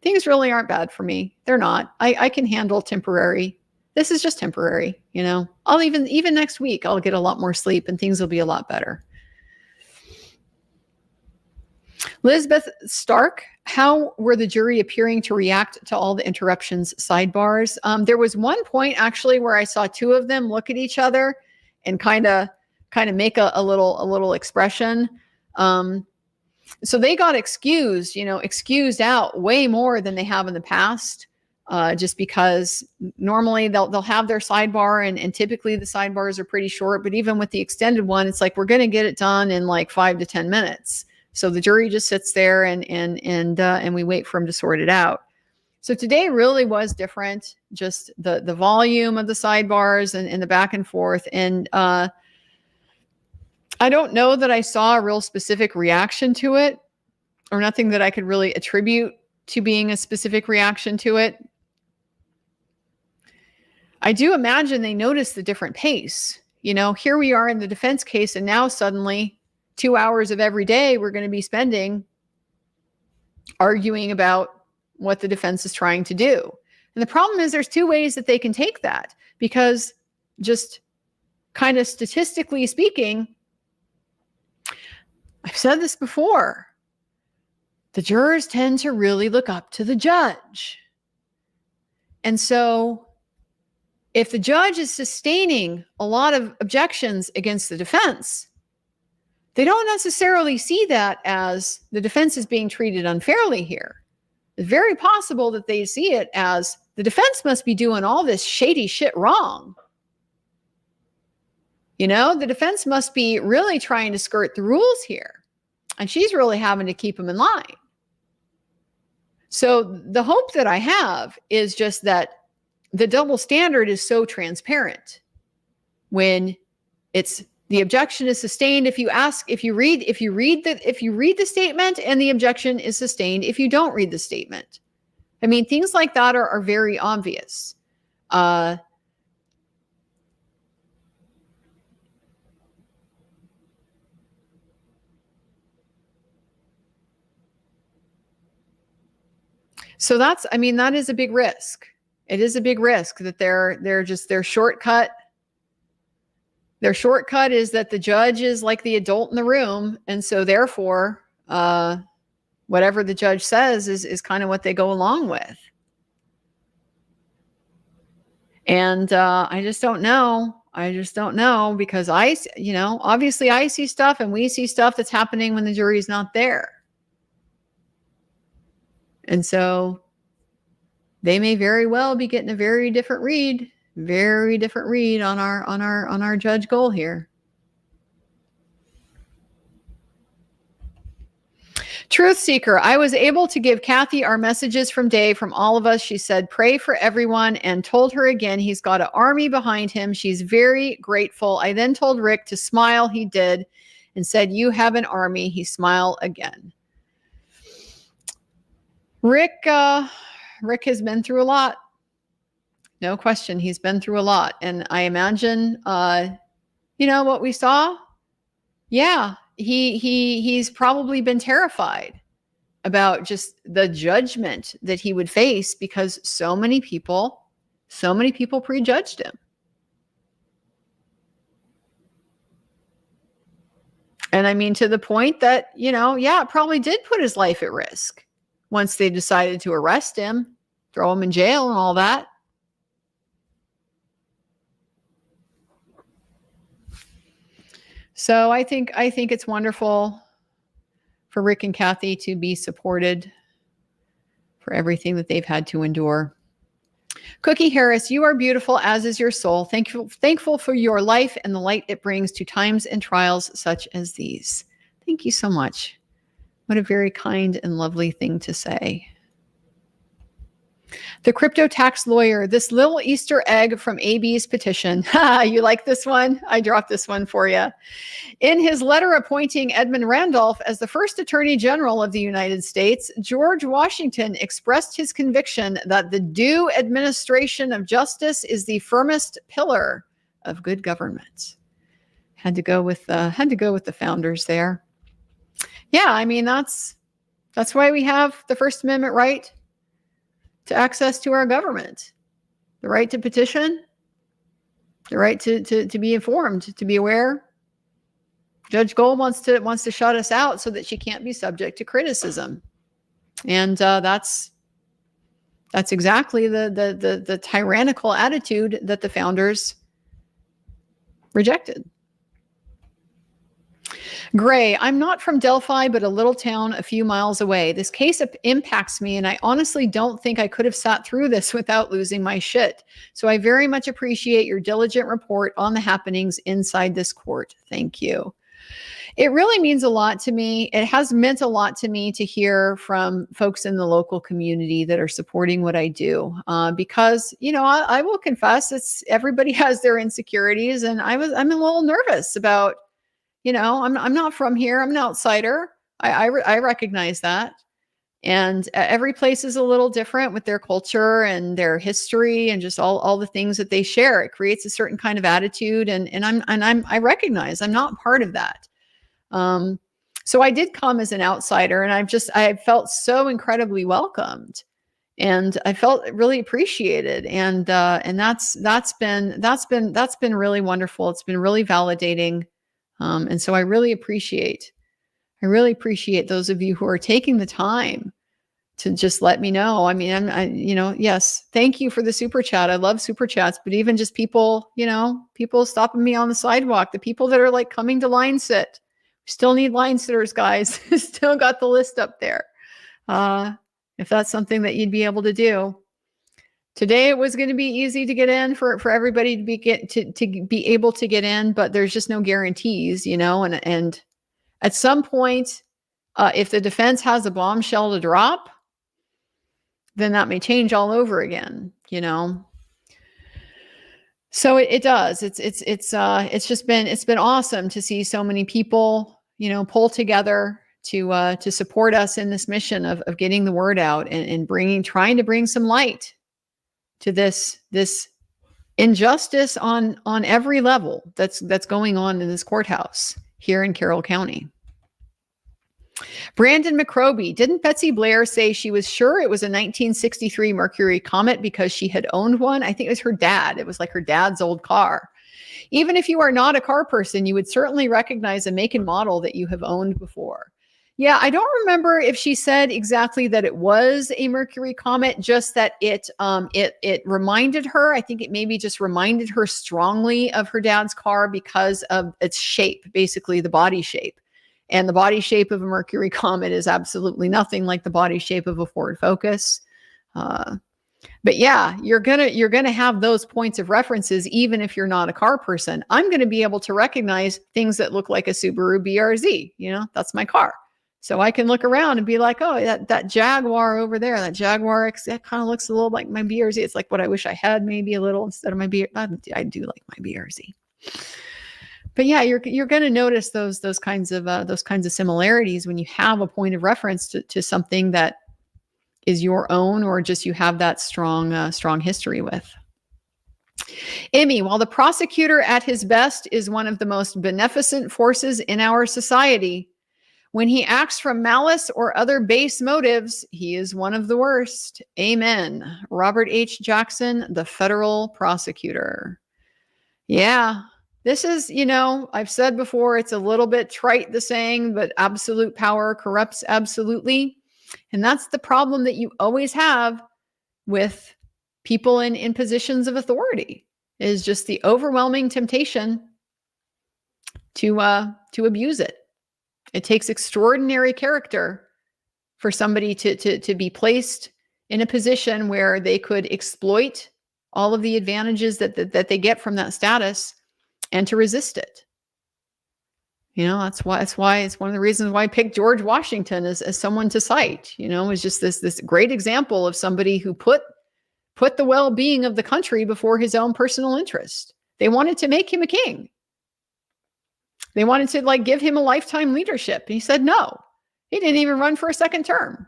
Things really aren't bad for me. They're not. I can handle temporary. This is just temporary, I'll even next week, I'll get a lot more sleep and things will be a lot better. Elizabeth Stark, how were the jury appearing to react to all the interruptions, sidebars? There was one point actually where I saw 2 of them look at each other and kind of make a little expression. So they got excused out way more than they have in the past. Just because normally they'll have their sidebar and typically the sidebars are pretty short, but even with the extended one, it's we're going to get it done in 5 to 10 minutes. So the jury just sits there and we wait for them to sort it out. So today really was different, just the volume of the sidebars and the back and forth. And I don't know that I saw a real specific reaction to it, or nothing that I could really attribute to being a specific reaction to it. I do imagine they noticed the different pace. Here we are in the defense case, and now suddenly 2 hours of every day we're going to be spending arguing about what the defense is trying to do. And the problem is there's 2 ways that they can take that, because just kind of statistically speaking, I've said this before, the jurors tend to really look up to the judge. And so if the judge is sustaining a lot of objections against the defense, they don't necessarily see that as the defense is being treated unfairly here. It's very possible that they see it as the defense must be doing all this shady shit wrong. The defense must be really trying to skirt the rules here, and she's really having to keep them in line. So the hope that I have is just that the double standard is so transparent when it's the objection is sustained if you read the statement, and the objection is sustained if you don't read the statement. I mean, things like that are very obvious. So that's, I mean, that is a big risk. It is a big risk that they're just their shortcut. Their shortcut is that the judge is like the adult in the room, and so therefore, whatever the judge says is kind of what they go along with. And I just don't know. I just don't know because obviously I see stuff and we see stuff that's happening when the jury's not there. And so they may very well be getting a very different read on our judge goal here. Truth Seeker, I was able to give Kathy our messages from Dave, from all of us. She said, pray for everyone, and told her again he's got an army behind him. She's very grateful. I then told Rick to smile. He did, and said, you have an army. He smiled again. Rick has been through a lot. No question. He's been through a lot. And I imagine, what we saw. Yeah. He's probably been terrified about just the judgment that he would face because so many people prejudged him. And I mean, to the point that, it probably did put his life at risk once they decided to arrest him, throw him in jail and all that. So I think it's wonderful for Rick and Kathy to be supported for everything that they've had to endure. Cookie Harris, you are beautiful, as is your soul. Thankful for your life and the light it brings to times and trials such as these. Thank you so much. What a very kind and lovely thing to say. The crypto tax lawyer, this little Easter egg from AB's petition. You like this one? I dropped this one for you. In his letter appointing Edmund Randolph as the first Attorney General of the United States, George Washington expressed his conviction that the due administration of justice is the firmest pillar of good government. Had to go with the founders there. Yeah, I mean that's why we have the First Amendment right to access to our government, the right to petition, the right to be informed, to be aware. Judge Gold wants to shut us out so that she can't be subject to criticism, and that's exactly the tyrannical attitude that the founders rejected. Gray, I'm not from Delphi, but a little town a few miles away. This case impacts me, and I honestly don't think I could have sat through this without losing my shit. So I very much appreciate your diligent report on the happenings inside this court. Thank you. It really means a lot to me. It has meant a lot to me to hear from folks in the local community that are supporting what I do. Because, I will confess, everybody has their insecurities, and I'm a little nervous about, I'm not from here. I'm an outsider. I recognize that. And every place is a little different with their culture and their history and just all the things that they share. It creates a certain kind of attitude. And I recognize I'm not part of that. So I did come as an outsider, and I felt so incredibly welcomed, and I felt really appreciated. And that's been really wonderful. It's been really validating. And so I really appreciate those of you who are taking the time to just let me know. I mean, yes, thank you for the super chat. I love super chats, but even just people stopping me on the sidewalk, the people that are like coming to line sit. We still need line sitters, guys. Still got the list up there. If that's something that you'd be able to do. Today it was going to be easy to get in for everybody to be able to get in, but there's just no guarantees, and at some point, if the defense has a bombshell to drop, then that may change all over again, So it does. It's been awesome to see so many people, pull together to support us in this mission of getting the word out and trying to bring some light to this injustice on every level that's going on in this courthouse here in Carroll County. Brandon McCroby, didn't Betsy Blair say she was sure it was a 1963 Mercury Comet because she had owned one? I think it was her dad. It was like her dad's old car. Even if you are not a car person, you would certainly recognize a make and model that you have owned before. Yeah, I don't remember if she said exactly that it was a Mercury Comet, just that it reminded her. I think it maybe just reminded her strongly of her dad's car because of its shape, basically the body shape. And the body shape of a Mercury Comet is absolutely nothing like the body shape of a Ford Focus. But yeah, you're gonna have those points of references, even if you're not a car person. I'm gonna be able to recognize things that look like a Subaru BRZ. That's my car. So I can look around and be like, oh, that Jaguar over there, that Jaguar X, that kind of looks a little like my BRZ. It's like what I wish I had, maybe a little instead of my BRZ. I do like my BRZ. But yeah, you're going to notice those kinds of similarities when you have a point of reference to something that is your own, or just you have that strong history with. Emmy, while the prosecutor at his best is one of the most beneficent forces in our society, when he acts from malice or other base motives, he is one of the worst. Amen. Robert H. Jackson, the federal prosecutor. Yeah, this is, I've said before, it's a little bit trite, the saying, but absolute power corrupts absolutely. And that's the problem that you always have with people in positions of authority, is just the overwhelming temptation to abuse it. It takes extraordinary character for somebody to be placed in a position where they could exploit all of the advantages that they get from that status and to resist it. That's why it's one of the reasons why I picked George Washington as someone to cite. Is just this great example of somebody who put the well-being of the country before his own personal interest. They wanted to make him a king. They wanted to give him a lifetime leadership. And he said no. He didn't even run for a second term.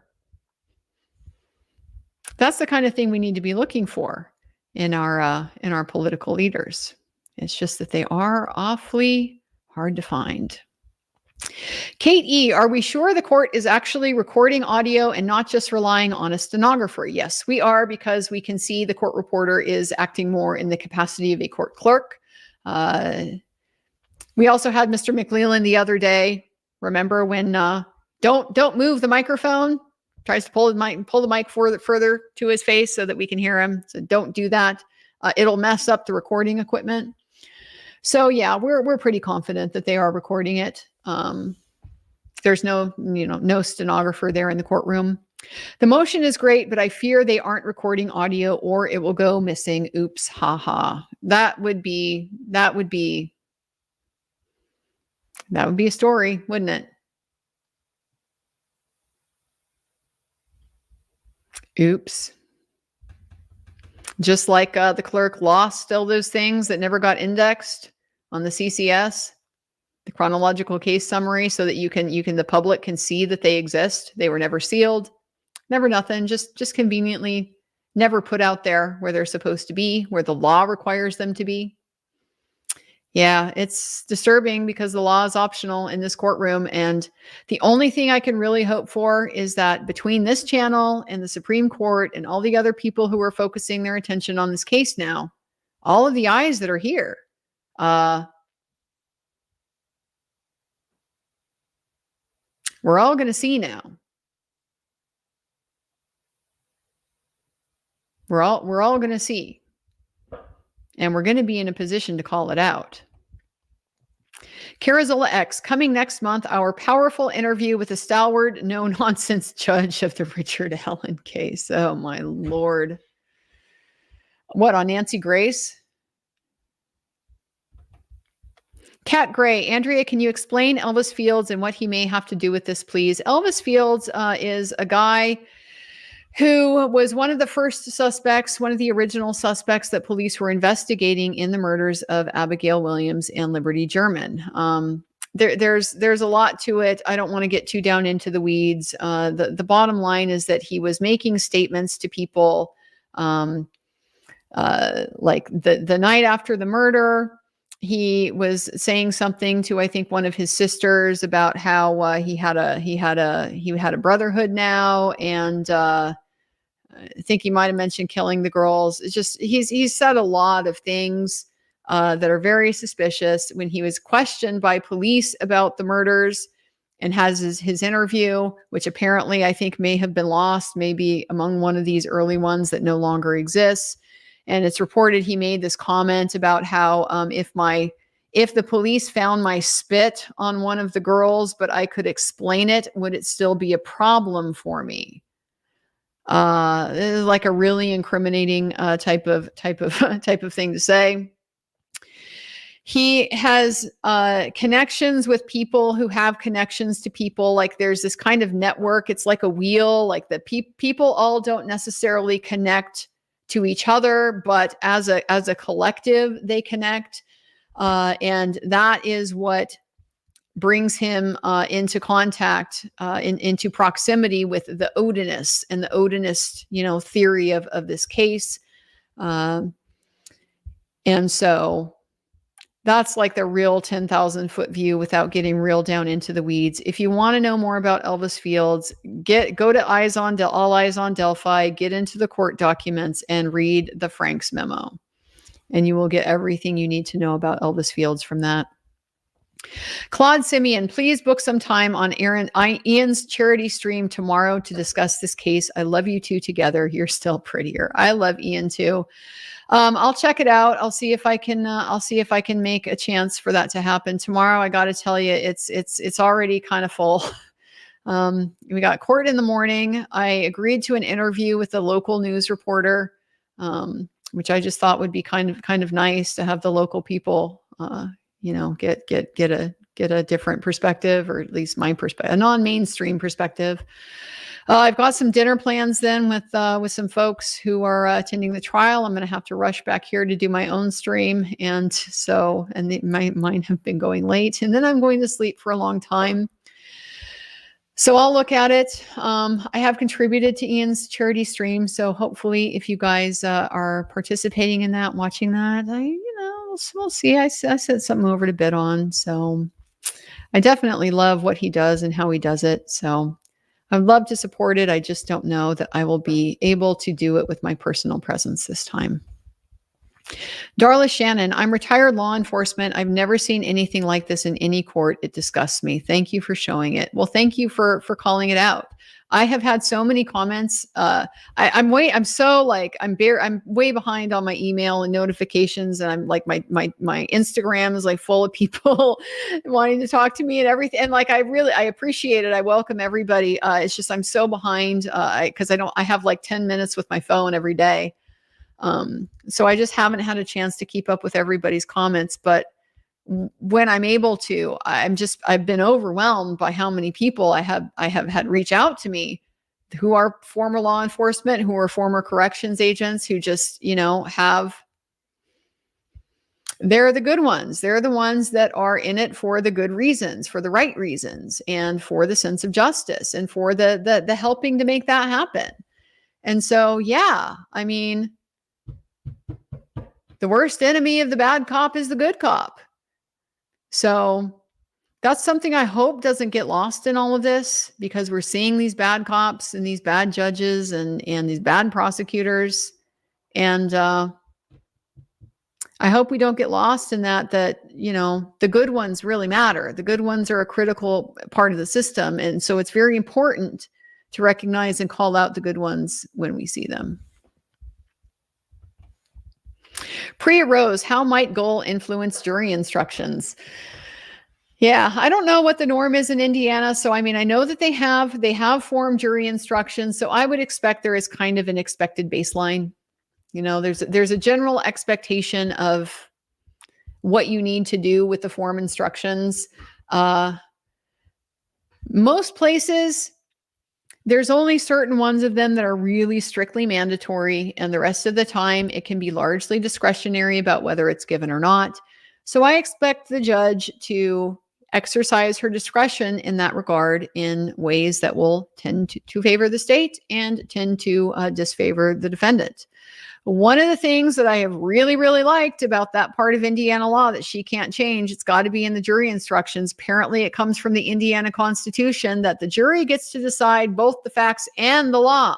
That's the kind of thing we need to be looking for in our political leaders. It's just that they are awfully hard to find. Kate E., are we sure the court is actually recording audio and not just relying on a stenographer? Yes, we are, because we can see the court reporter is acting more in the capacity of a court clerk. We also had Mr. McLeland the other day. Remember when don't move the microphone? Tries to pull the mic further to his face so that we can hear him. So don't do that. It'll mess up the recording equipment. So yeah, we're pretty confident that they are recording it. There's no stenographer there in the courtroom. The motion is great, but I fear they aren't recording audio or it will go missing. Oops, haha. That would be a story, wouldn't it? Oops. Just like the clerk lost all those things that never got indexed on the CCS, the chronological case summary, so that the public can see that they exist. They were never sealed, never nothing, just conveniently never put out there where they're supposed to be, where the law requires them to be. Yeah, it's disturbing because the law is optional in this courtroom. And the only thing I can really hope for is that between this channel and the Supreme Court and all the other people who are focusing their attention on this case now, all of the eyes that are here, we're all going to see now. We're all going to see. And we're going to be in a position to call it out. Carazola X, coming next month, our powerful interview with a stalwart, no-nonsense judge of the Richard Allen case. Oh, my Lord. What, on Nancy Grace? Kat Gray, Andrea, can you explain Elvis Fields and what he may have to do with this, please? Elvis Fields is a guy who was one of the first suspects, one of the original suspects that police were investigating in the murders of Abigail Williams and Liberty German. There's a lot to it. I don't want to get too down into the weeds. The bottom line is that he was making statements to people like the night after the murder. he was saying something to, I think, one of his sisters about how he had a brotherhood now, and I think he might have mentioned killing the girls. It's just he's said a lot of things that are very suspicious. When he was questioned by police about the murders and has his interview, which apparently I think may have been lost, maybe among one of these early ones that no longer exists. And it's reported he made this comment about how if the police found my spit on one of the girls, but I could explain it, would it still be a problem for me? This is like a really incriminating type of thing to say. He has connections with people who have connections to people. Like there's this kind of network. It's like a wheel. Like the people all don't necessarily connect to each other, but as a collective, they connect. And that is what brings him into contact, into proximity with the Odinists and the Odinist, theory of this case. And so that's like the real 10,000 foot view without getting real down into the weeds. If you want to know more about Elvis Fields, go to All Eyes on Delphi, get into the court documents and read the Franks memo. And you will get everything you need to know about Elvis Fields from that. Claude Simeon, please book some time on Ian's charity stream tomorrow to discuss this case. I love you two together. You're still prettier. I love Ian too. I'll check it out. I'll see if I can make a chance for that to happen tomorrow. I got to tell you, it's already kind of full. We got court in the morning. I agreed to an interview with a local news reporter, which I just thought would be kind of nice to have the local people, get a different perspective, or at least my perspective, a non-mainstream perspective. I've got some dinner plans then with some folks who are attending the trial. I'm going to have to rush back here to do my own stream. And mine have been going late, and then I'm going to sleep for a long time. So I'll look at it. I have contributed to Ian's charity stream. So hopefully if you guys are participating in that, watching that, we'll see. I sent something over to bid on. So I definitely love what he does and how he does it. So I'd love to support it. I just don't know that I will be able to do it with my personal presence this time. Darla Shannon, I'm retired law enforcement. I've never seen anything like this in any court. It disgusts me. Thank you for showing it. Well, thank you for calling it out. I have had so many comments. I'm way behind on my email and notifications, and I'm like my Instagram is like full of people wanting to talk to me and everything. And like I appreciate it. I welcome everybody. It's just I'm so behind because I have like 10 minutes with my phone every day. So I just haven't had a chance to keep up with everybody's comments, but when I'm able to, I've been overwhelmed by how many people I have had reach out to me who are former law enforcement, who are former corrections agents, who just, they're the good ones. They're the ones that are in it for the good reasons, for the right reasons, and for the sense of justice, and for the helping to make that happen. And so, yeah, I mean, the worst enemy of the bad cop is the good cop. So that's something I hope doesn't get lost in all of this, because we're seeing these bad cops and these bad judges and these bad prosecutors. And I hope we don't get lost in that the good ones really matter. The good ones are a critical part of the system. And so it's very important to recognize and call out the good ones when we see them. Priya Rose, how might goal influence jury instructions? Yeah, I don't know what the norm is in Indiana. So, I mean, I know that they have formed jury instructions. So I would expect there is kind of an expected baseline. There's a general expectation of what you need to do with the form instructions. Most places, there's only certain ones of them that are really strictly mandatory, and the rest of the time it can be largely discretionary about whether it's given or not. So I expect the judge to exercise her discretion in that regard in ways that will tend to favor the state and tend to disfavor the defendant. One of the things that I have really, really liked about that part of Indiana law that she can't change, it's got to be in the jury instructions. Apparently, it comes from the Indiana Constitution that the jury gets to decide both the facts and the law.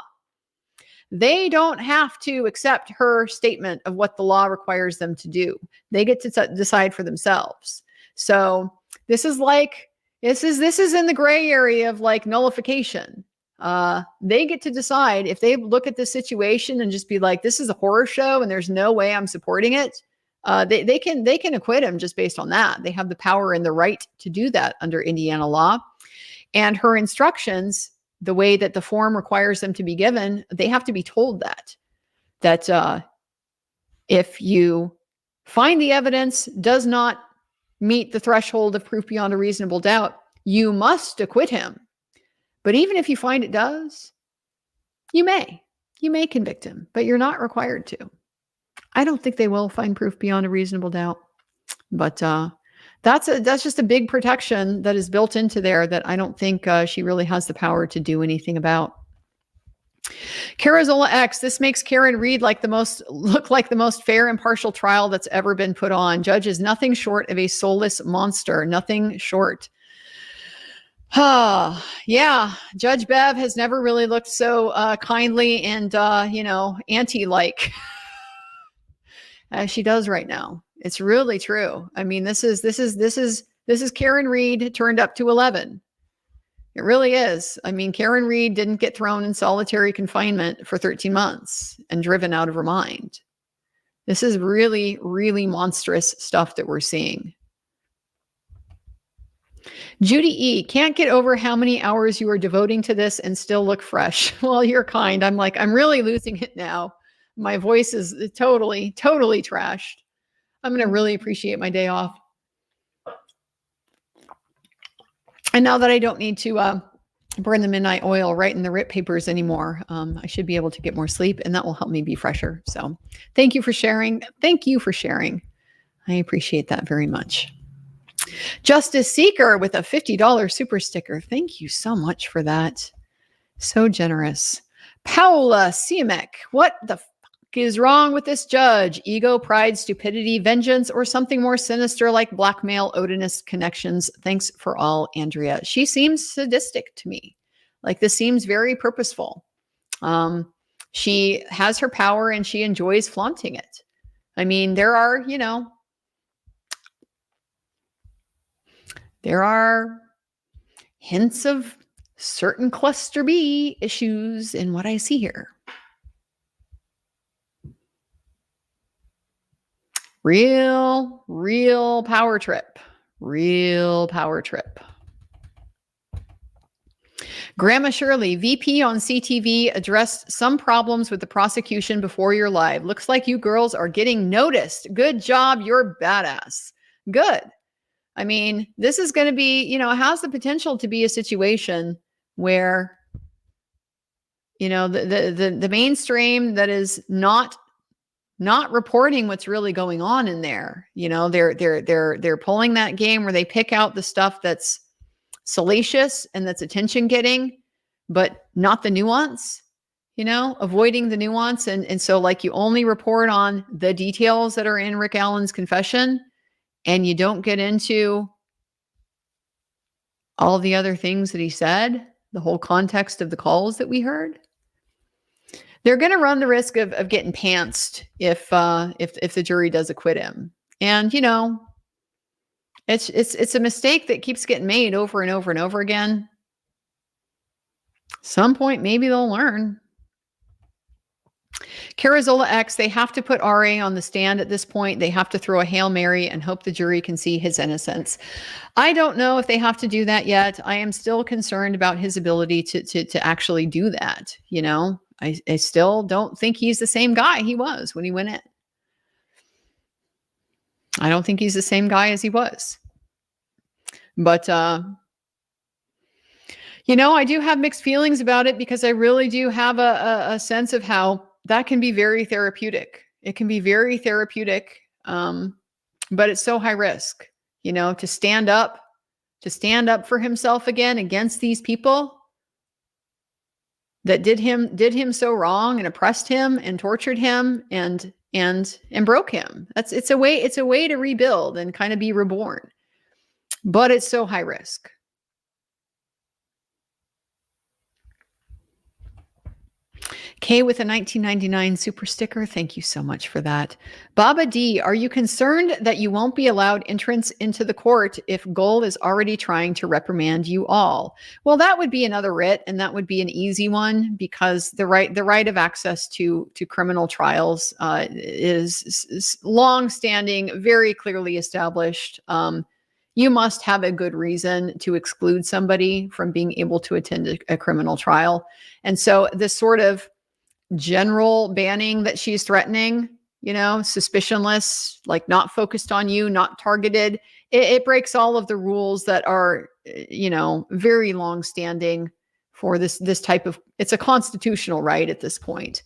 They don't have to accept her statement of what the law requires them to do. They get to decide for themselves. So this is in the gray area of like nullification. They get to decide if they look at the situation and just be like, this is a horror show and there's no way I'm supporting it. They can acquit him just based on that. They have the power and the right to do that under Indiana law. And her instructions, the way that the form requires them to be given, they have to be told that if you find the evidence does not meet the threshold of proof beyond a reasonable doubt, you must acquit him. But even if you find it does, you may convict him, but you're not required to. I don't think they will find proof beyond a reasonable doubt, but that's just a big protection that is built into there that I don't think she really has the power to do anything about. Carazola X, this makes Karen Reed look like the most fair, impartial trial that's ever been put on. Judge is nothing short of a soulless monster. Nothing short. Yeah. Judge Bev has never really looked so kindly and anti-like as she does right now. It's really true. I mean, this is Karen Reed turned up to 11. It really is. I mean, Karen Reed didn't get thrown in solitary confinement for 13 months and driven out of her mind. This is really, really monstrous stuff that we're seeing. Judy E, can't get over how many hours you are devoting to this and still look fresh. Well, you're kind. I'm really losing it now. My voice is totally trashed. I'm going to really appreciate my day off. And now that I don't need to burn the midnight oil right in the writ papers anymore, I should be able to get more sleep, and that will help me be fresher. So thank you for sharing. I appreciate that very much. Justice Seeker with a $50 super sticker. Thank you so much for that. So generous. Paula Siemek, what the fuck is wrong with this judge? Ego, pride, stupidity, vengeance, or something more sinister like blackmail, Odinist connections? Thanks for all, Andrea. She seems sadistic to me. Like, this seems very purposeful. She has her power and she enjoys flaunting it. I mean, there are hints of certain cluster B issues in what I see here. Real power trip. Grandma Shirley, VP on CTV addressed some problems with the prosecution before you're live. Looks like you girls are getting noticed. Good job. You're badass. Good. I mean, this is going to be, has the potential to be a situation where, the mainstream that is not reporting what's really going on in there. They're pulling that game where they pick out the stuff that's salacious and that's attention getting, but not the nuance, avoiding the nuance. And so like you only report on the details that are in Rick Allen's confession, and you don't get into all the other things that he said, the whole context of the calls that we heard. They're going to run the risk of getting pantsed if the jury does acquit him. And, it's a mistake that keeps getting made over and over and over again. Some point, maybe they'll learn. Carazola X, they have to put RA on the stand at this point. They have to throw a Hail Mary and hope the jury can see his innocence. I don't know if they have to do that yet. I am still concerned about his ability to actually do that. I still don't think he's the same guy he was when he went in. I don't think he's the same guy as he was. But, I do have mixed feelings about it because I really do have a sense of how that can be very therapeutic. It can be very therapeutic, but it's so high risk, to stand up to stand up for himself again against these people that did him so wrong and oppressed him and tortured him and broke him. It's a way to rebuild and kind of be reborn. But it's so high risk. Kay with a 1999 super sticker. Thank you so much for that. Baba D, are you concerned that you won't be allowed entrance into the court if Gold is already trying to reprimand you all? Well, that would be another writ, and that would be an easy one because the right of access to criminal trials is long-standing, very clearly established. You must have a good reason to exclude somebody from being able to attend a criminal trial. And so this sort of general banning that she's threatening, suspicionless, like not focused on you, not targeted, it breaks all of the rules that are, very long standing for this type of, it's a constitutional right at this point.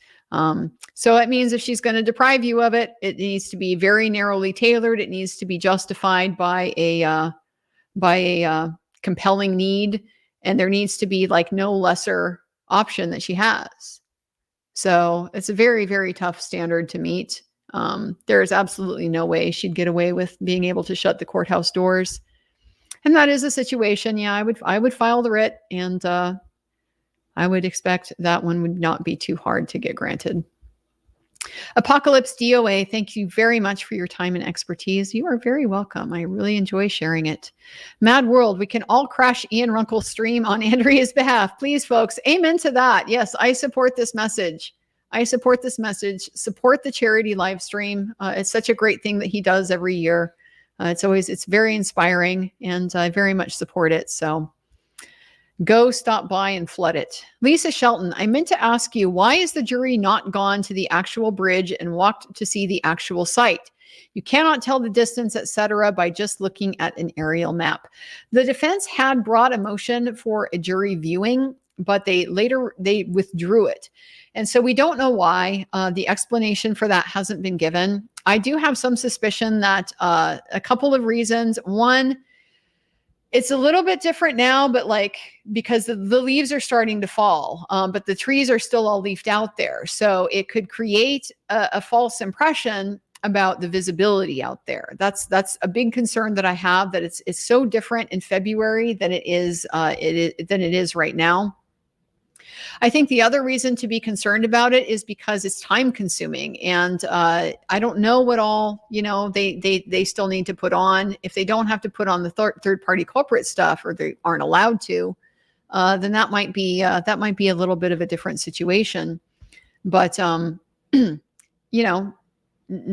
So it means if she's going to deprive you of it, it needs to be very narrowly tailored. It needs to be justified by a compelling need. And there needs to be like no lesser option that she has. So it's a very, very tough standard to meet. There is absolutely no way she'd get away with being able to shut the courthouse doors. And that is a situation. Yeah, I would file the writ, and I would expect that one would not be too hard to get granted. Apocalypse DOA, thank you very much for your time and expertise. You are very welcome. I really enjoy sharing it. Mad World, we can all crash Ian Runkle's stream on Andrea's behalf. Please, folks, amen to that. Yes, I support this message. Support the charity live stream. It's such a great thing that he does every year. It's very inspiring, and I very much support it. So go stop by and flood it. Lisa Shelton, I meant to ask you, why is the jury not gone to the actual bridge and walked to see the actual site? You cannot tell the distance, etc., by just looking at an aerial map. The defense had brought a motion for a jury viewing, but they withdrew it. And so we don't know why. The explanation for that hasn't been given. I do have some suspicion that a couple of reasons. One, it's a little bit different now, but because the leaves are starting to fall, but the trees are still all leafed out there. So it could create a false impression about the visibility out there. That's a big concern that I have, that it's so different in February than it is right now. I think the other reason to be concerned about it is because it's time consuming, and I don't know what all they still need to put on. If they don't have to put on the third party culprit stuff, or they aren't allowed to, then that might be a little bit of a different situation. But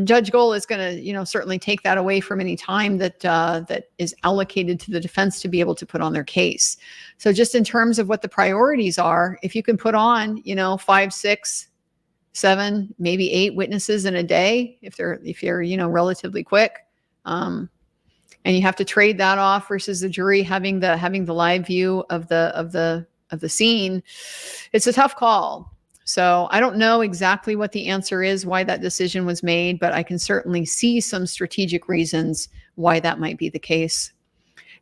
Judge Gold is going to certainly take that away from any time that is allocated to the defense to be able to put on their case. So just in terms of what the priorities are, if you can put on 5, 6, 7, maybe 8 witnesses in a day, if you're relatively quick, and you have to trade that off versus the jury having the live view of the scene, it's a tough call. So I don't know exactly what the answer is, why that decision was made, but I can certainly see some strategic reasons why that might be the case.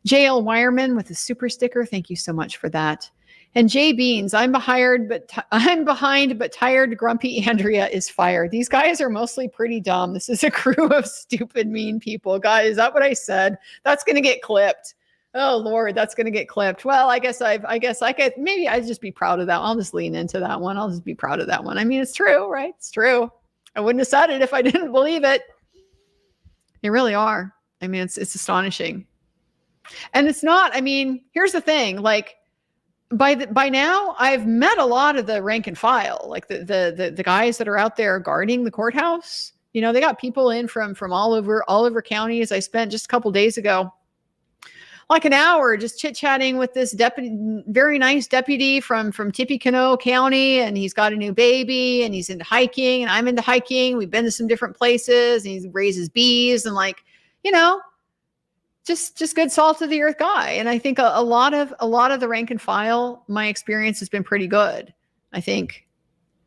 JL Wireman with a super sticker. Thank you so much for that. And Jay Beans, I'm behind, but tired, grumpy Andrea is fired. These guys are mostly pretty dumb. This is a crew of stupid, mean people. Guys, is that what I said? That's going to get clipped. Oh Lord, that's going to get clipped. Well, I guess I could, maybe I'd just be proud of that. I'll just lean into that one. I'll just be proud of that one. I mean, it's true, right? It's true. I wouldn't have said it if I didn't believe it. They really are. I mean, it's astonishing. And it's not, I mean, here's the thing, by now I've met a lot of the rank and file, like the guys that are out there guarding the courthouse. They got people in from all over counties. I spent just a couple days ago like an hour just chit-chatting with this very nice deputy from Tippecanoe County, and he's got a new baby, and he's into hiking, and I'm into hiking. We've been to some different places, and he raises bees, and just good salt of the earth guy. And I think a lot of the rank and file, my experience has been pretty good. I think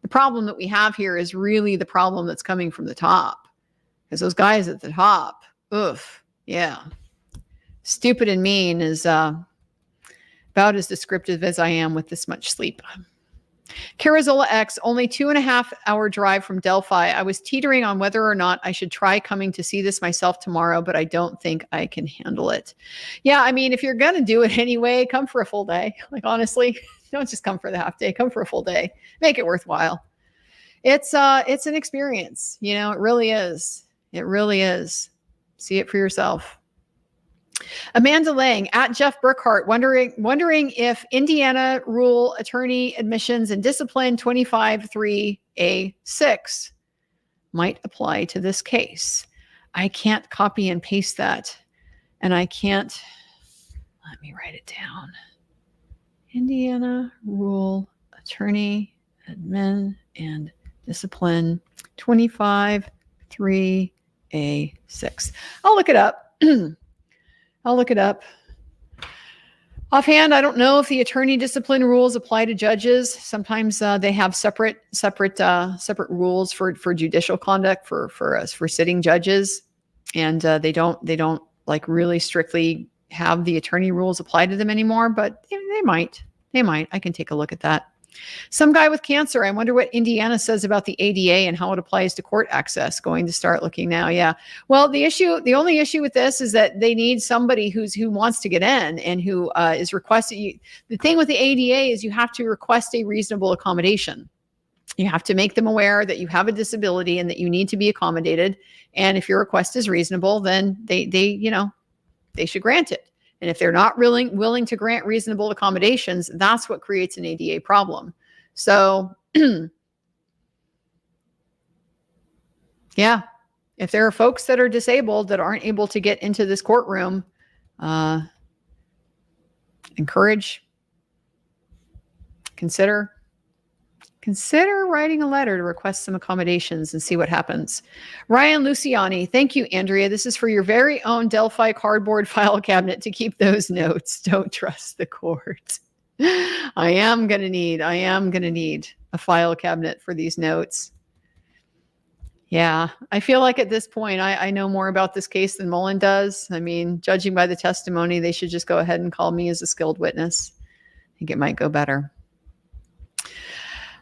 the problem that we have here is really the problem that's coming from the top, because those guys at the top, oof, yeah. Stupid and mean is about as descriptive as I am with this much sleep. Carazola X, only 2.5 hour drive from Delphi. I was teetering on whether or not I should try coming to see this myself tomorrow, but I don't think I can handle it. Yeah, I mean, if you're going to do it anyway, come for a full day. Like, honestly, don't just come for the half day, come for a full day. Make it worthwhile. It's an experience, you know, it really is. It really is. See it for yourself. Amanda Lang at Jeff Burkhart, wondering if Indiana Rule Attorney Admissions and Discipline 25.3A6 might apply to this case. I can't copy and paste that. And I can't, let me write it down. Indiana Rule Attorney Admin and Discipline 25.3A6. I'll look it up. I'll look it up. Offhand, I don't know if the attorney discipline rules apply to judges. Sometimes they have separate rules for judicial conduct for sitting judges, and they don't like really strictly have the attorney rules apply to them anymore. But they might. I can take a look at that. Some guy with cancer. I wonder what Indiana says about the ADA and how it applies to court access. Going to start looking now. Yeah. Well, the only issue with this is that they need somebody who wants to get in and who is requesting. The thing with the ADA is you have to request a reasonable accommodation. You have to make them aware that you have a disability and that you need to be accommodated. And if your request is reasonable, then they should grant it. And if they're not willing to grant reasonable accommodations, that's what creates an ADA problem. So, yeah, if there are folks that are disabled that aren't able to get into this courtroom, consider writing a letter to request some accommodations and see what happens. Ryan Luciani, thank you, Andrea. This is for your very own Delphi cardboard file cabinet to keep those notes. Don't trust the court. I am going to need a file cabinet for these notes. Yeah, I feel like at this point, I know more about this case than Mullen does. I mean, judging by the testimony, they should just go ahead and call me as a skilled witness. I think it might go better.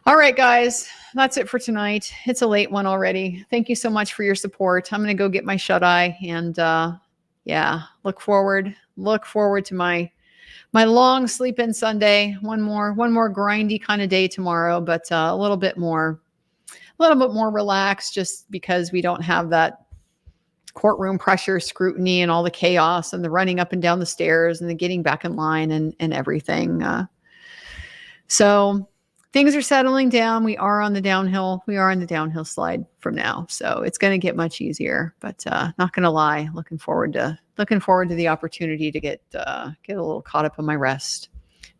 All right, guys, that's it for tonight. It's a late one already. Thank you so much for your support. I'm going to go get my shut-eye and look forward to my long sleep-in Sunday. One more grindy kind of day tomorrow, but a little bit more relaxed just because we don't have that courtroom pressure, scrutiny, and all the chaos and the running up and down the stairs and the getting back in line and everything. So things are settling down. We are on the downhill slide from now. So it's going to get much easier, but not going to lie. Looking forward to the opportunity to get a little caught up on my rest.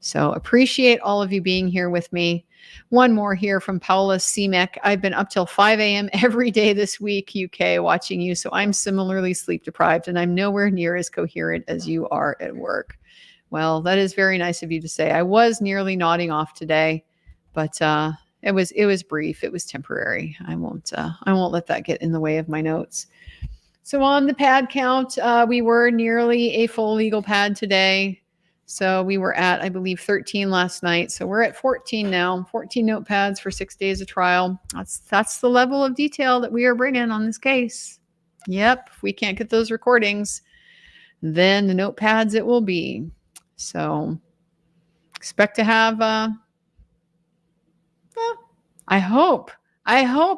So appreciate all of you being here with me. One more here from Paula Semek. I've been up till 5 a.m. every day this week, UK, watching you. So I'm similarly sleep deprived and I'm nowhere near as coherent as you are at work. Well, that is very nice of you to say. I was nearly nodding off today. But it was brief. It was temporary. I won't let that get in the way of my notes. So on the pad count, we were nearly a full legal pad today. So we were at, I believe, 13 last night. So we're at 14 now. 14 notepads for 6 days of trial. That's the level of detail that we are bringing on this case. Yep. If we can't get those recordings, then the notepads it will be. So expect to have. I hope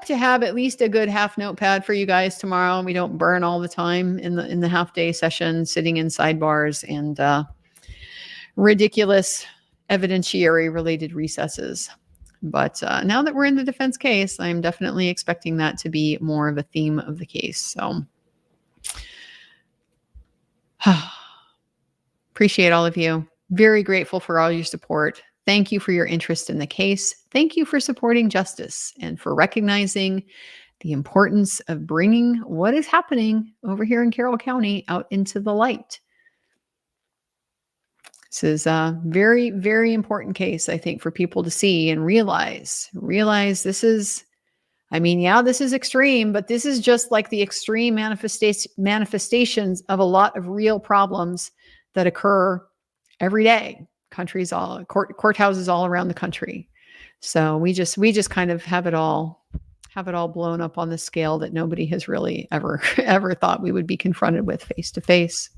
to have at least a good half notepad for you guys tomorrow, and we don't burn all the time in the half day session sitting in sidebars and ridiculous evidentiary related recesses. But now that we're in the defense case, I'm definitely expecting that to be more of a theme of the case. So appreciate all of you. Very grateful for all your support. Thank you for your interest in the case. Thank you for supporting justice and for recognizing the importance of bringing what is happening over here in Carroll County out into the light. This is a very, very important case, I think, for people to see and realize this is I mean, yeah, this is extreme, but this is just like the extreme manifestations of a lot of real problems that occur every day. Countries all courthouses all around the country. So we just kind of have it all blown up on the scale that nobody has really ever ever thought we would be confronted with face to face.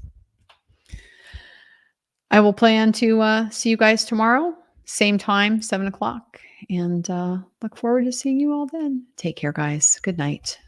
I will plan to see you guys tomorrow, same time, 7 o'clock, and look forward to seeing you all then. Take care, guys. Good night.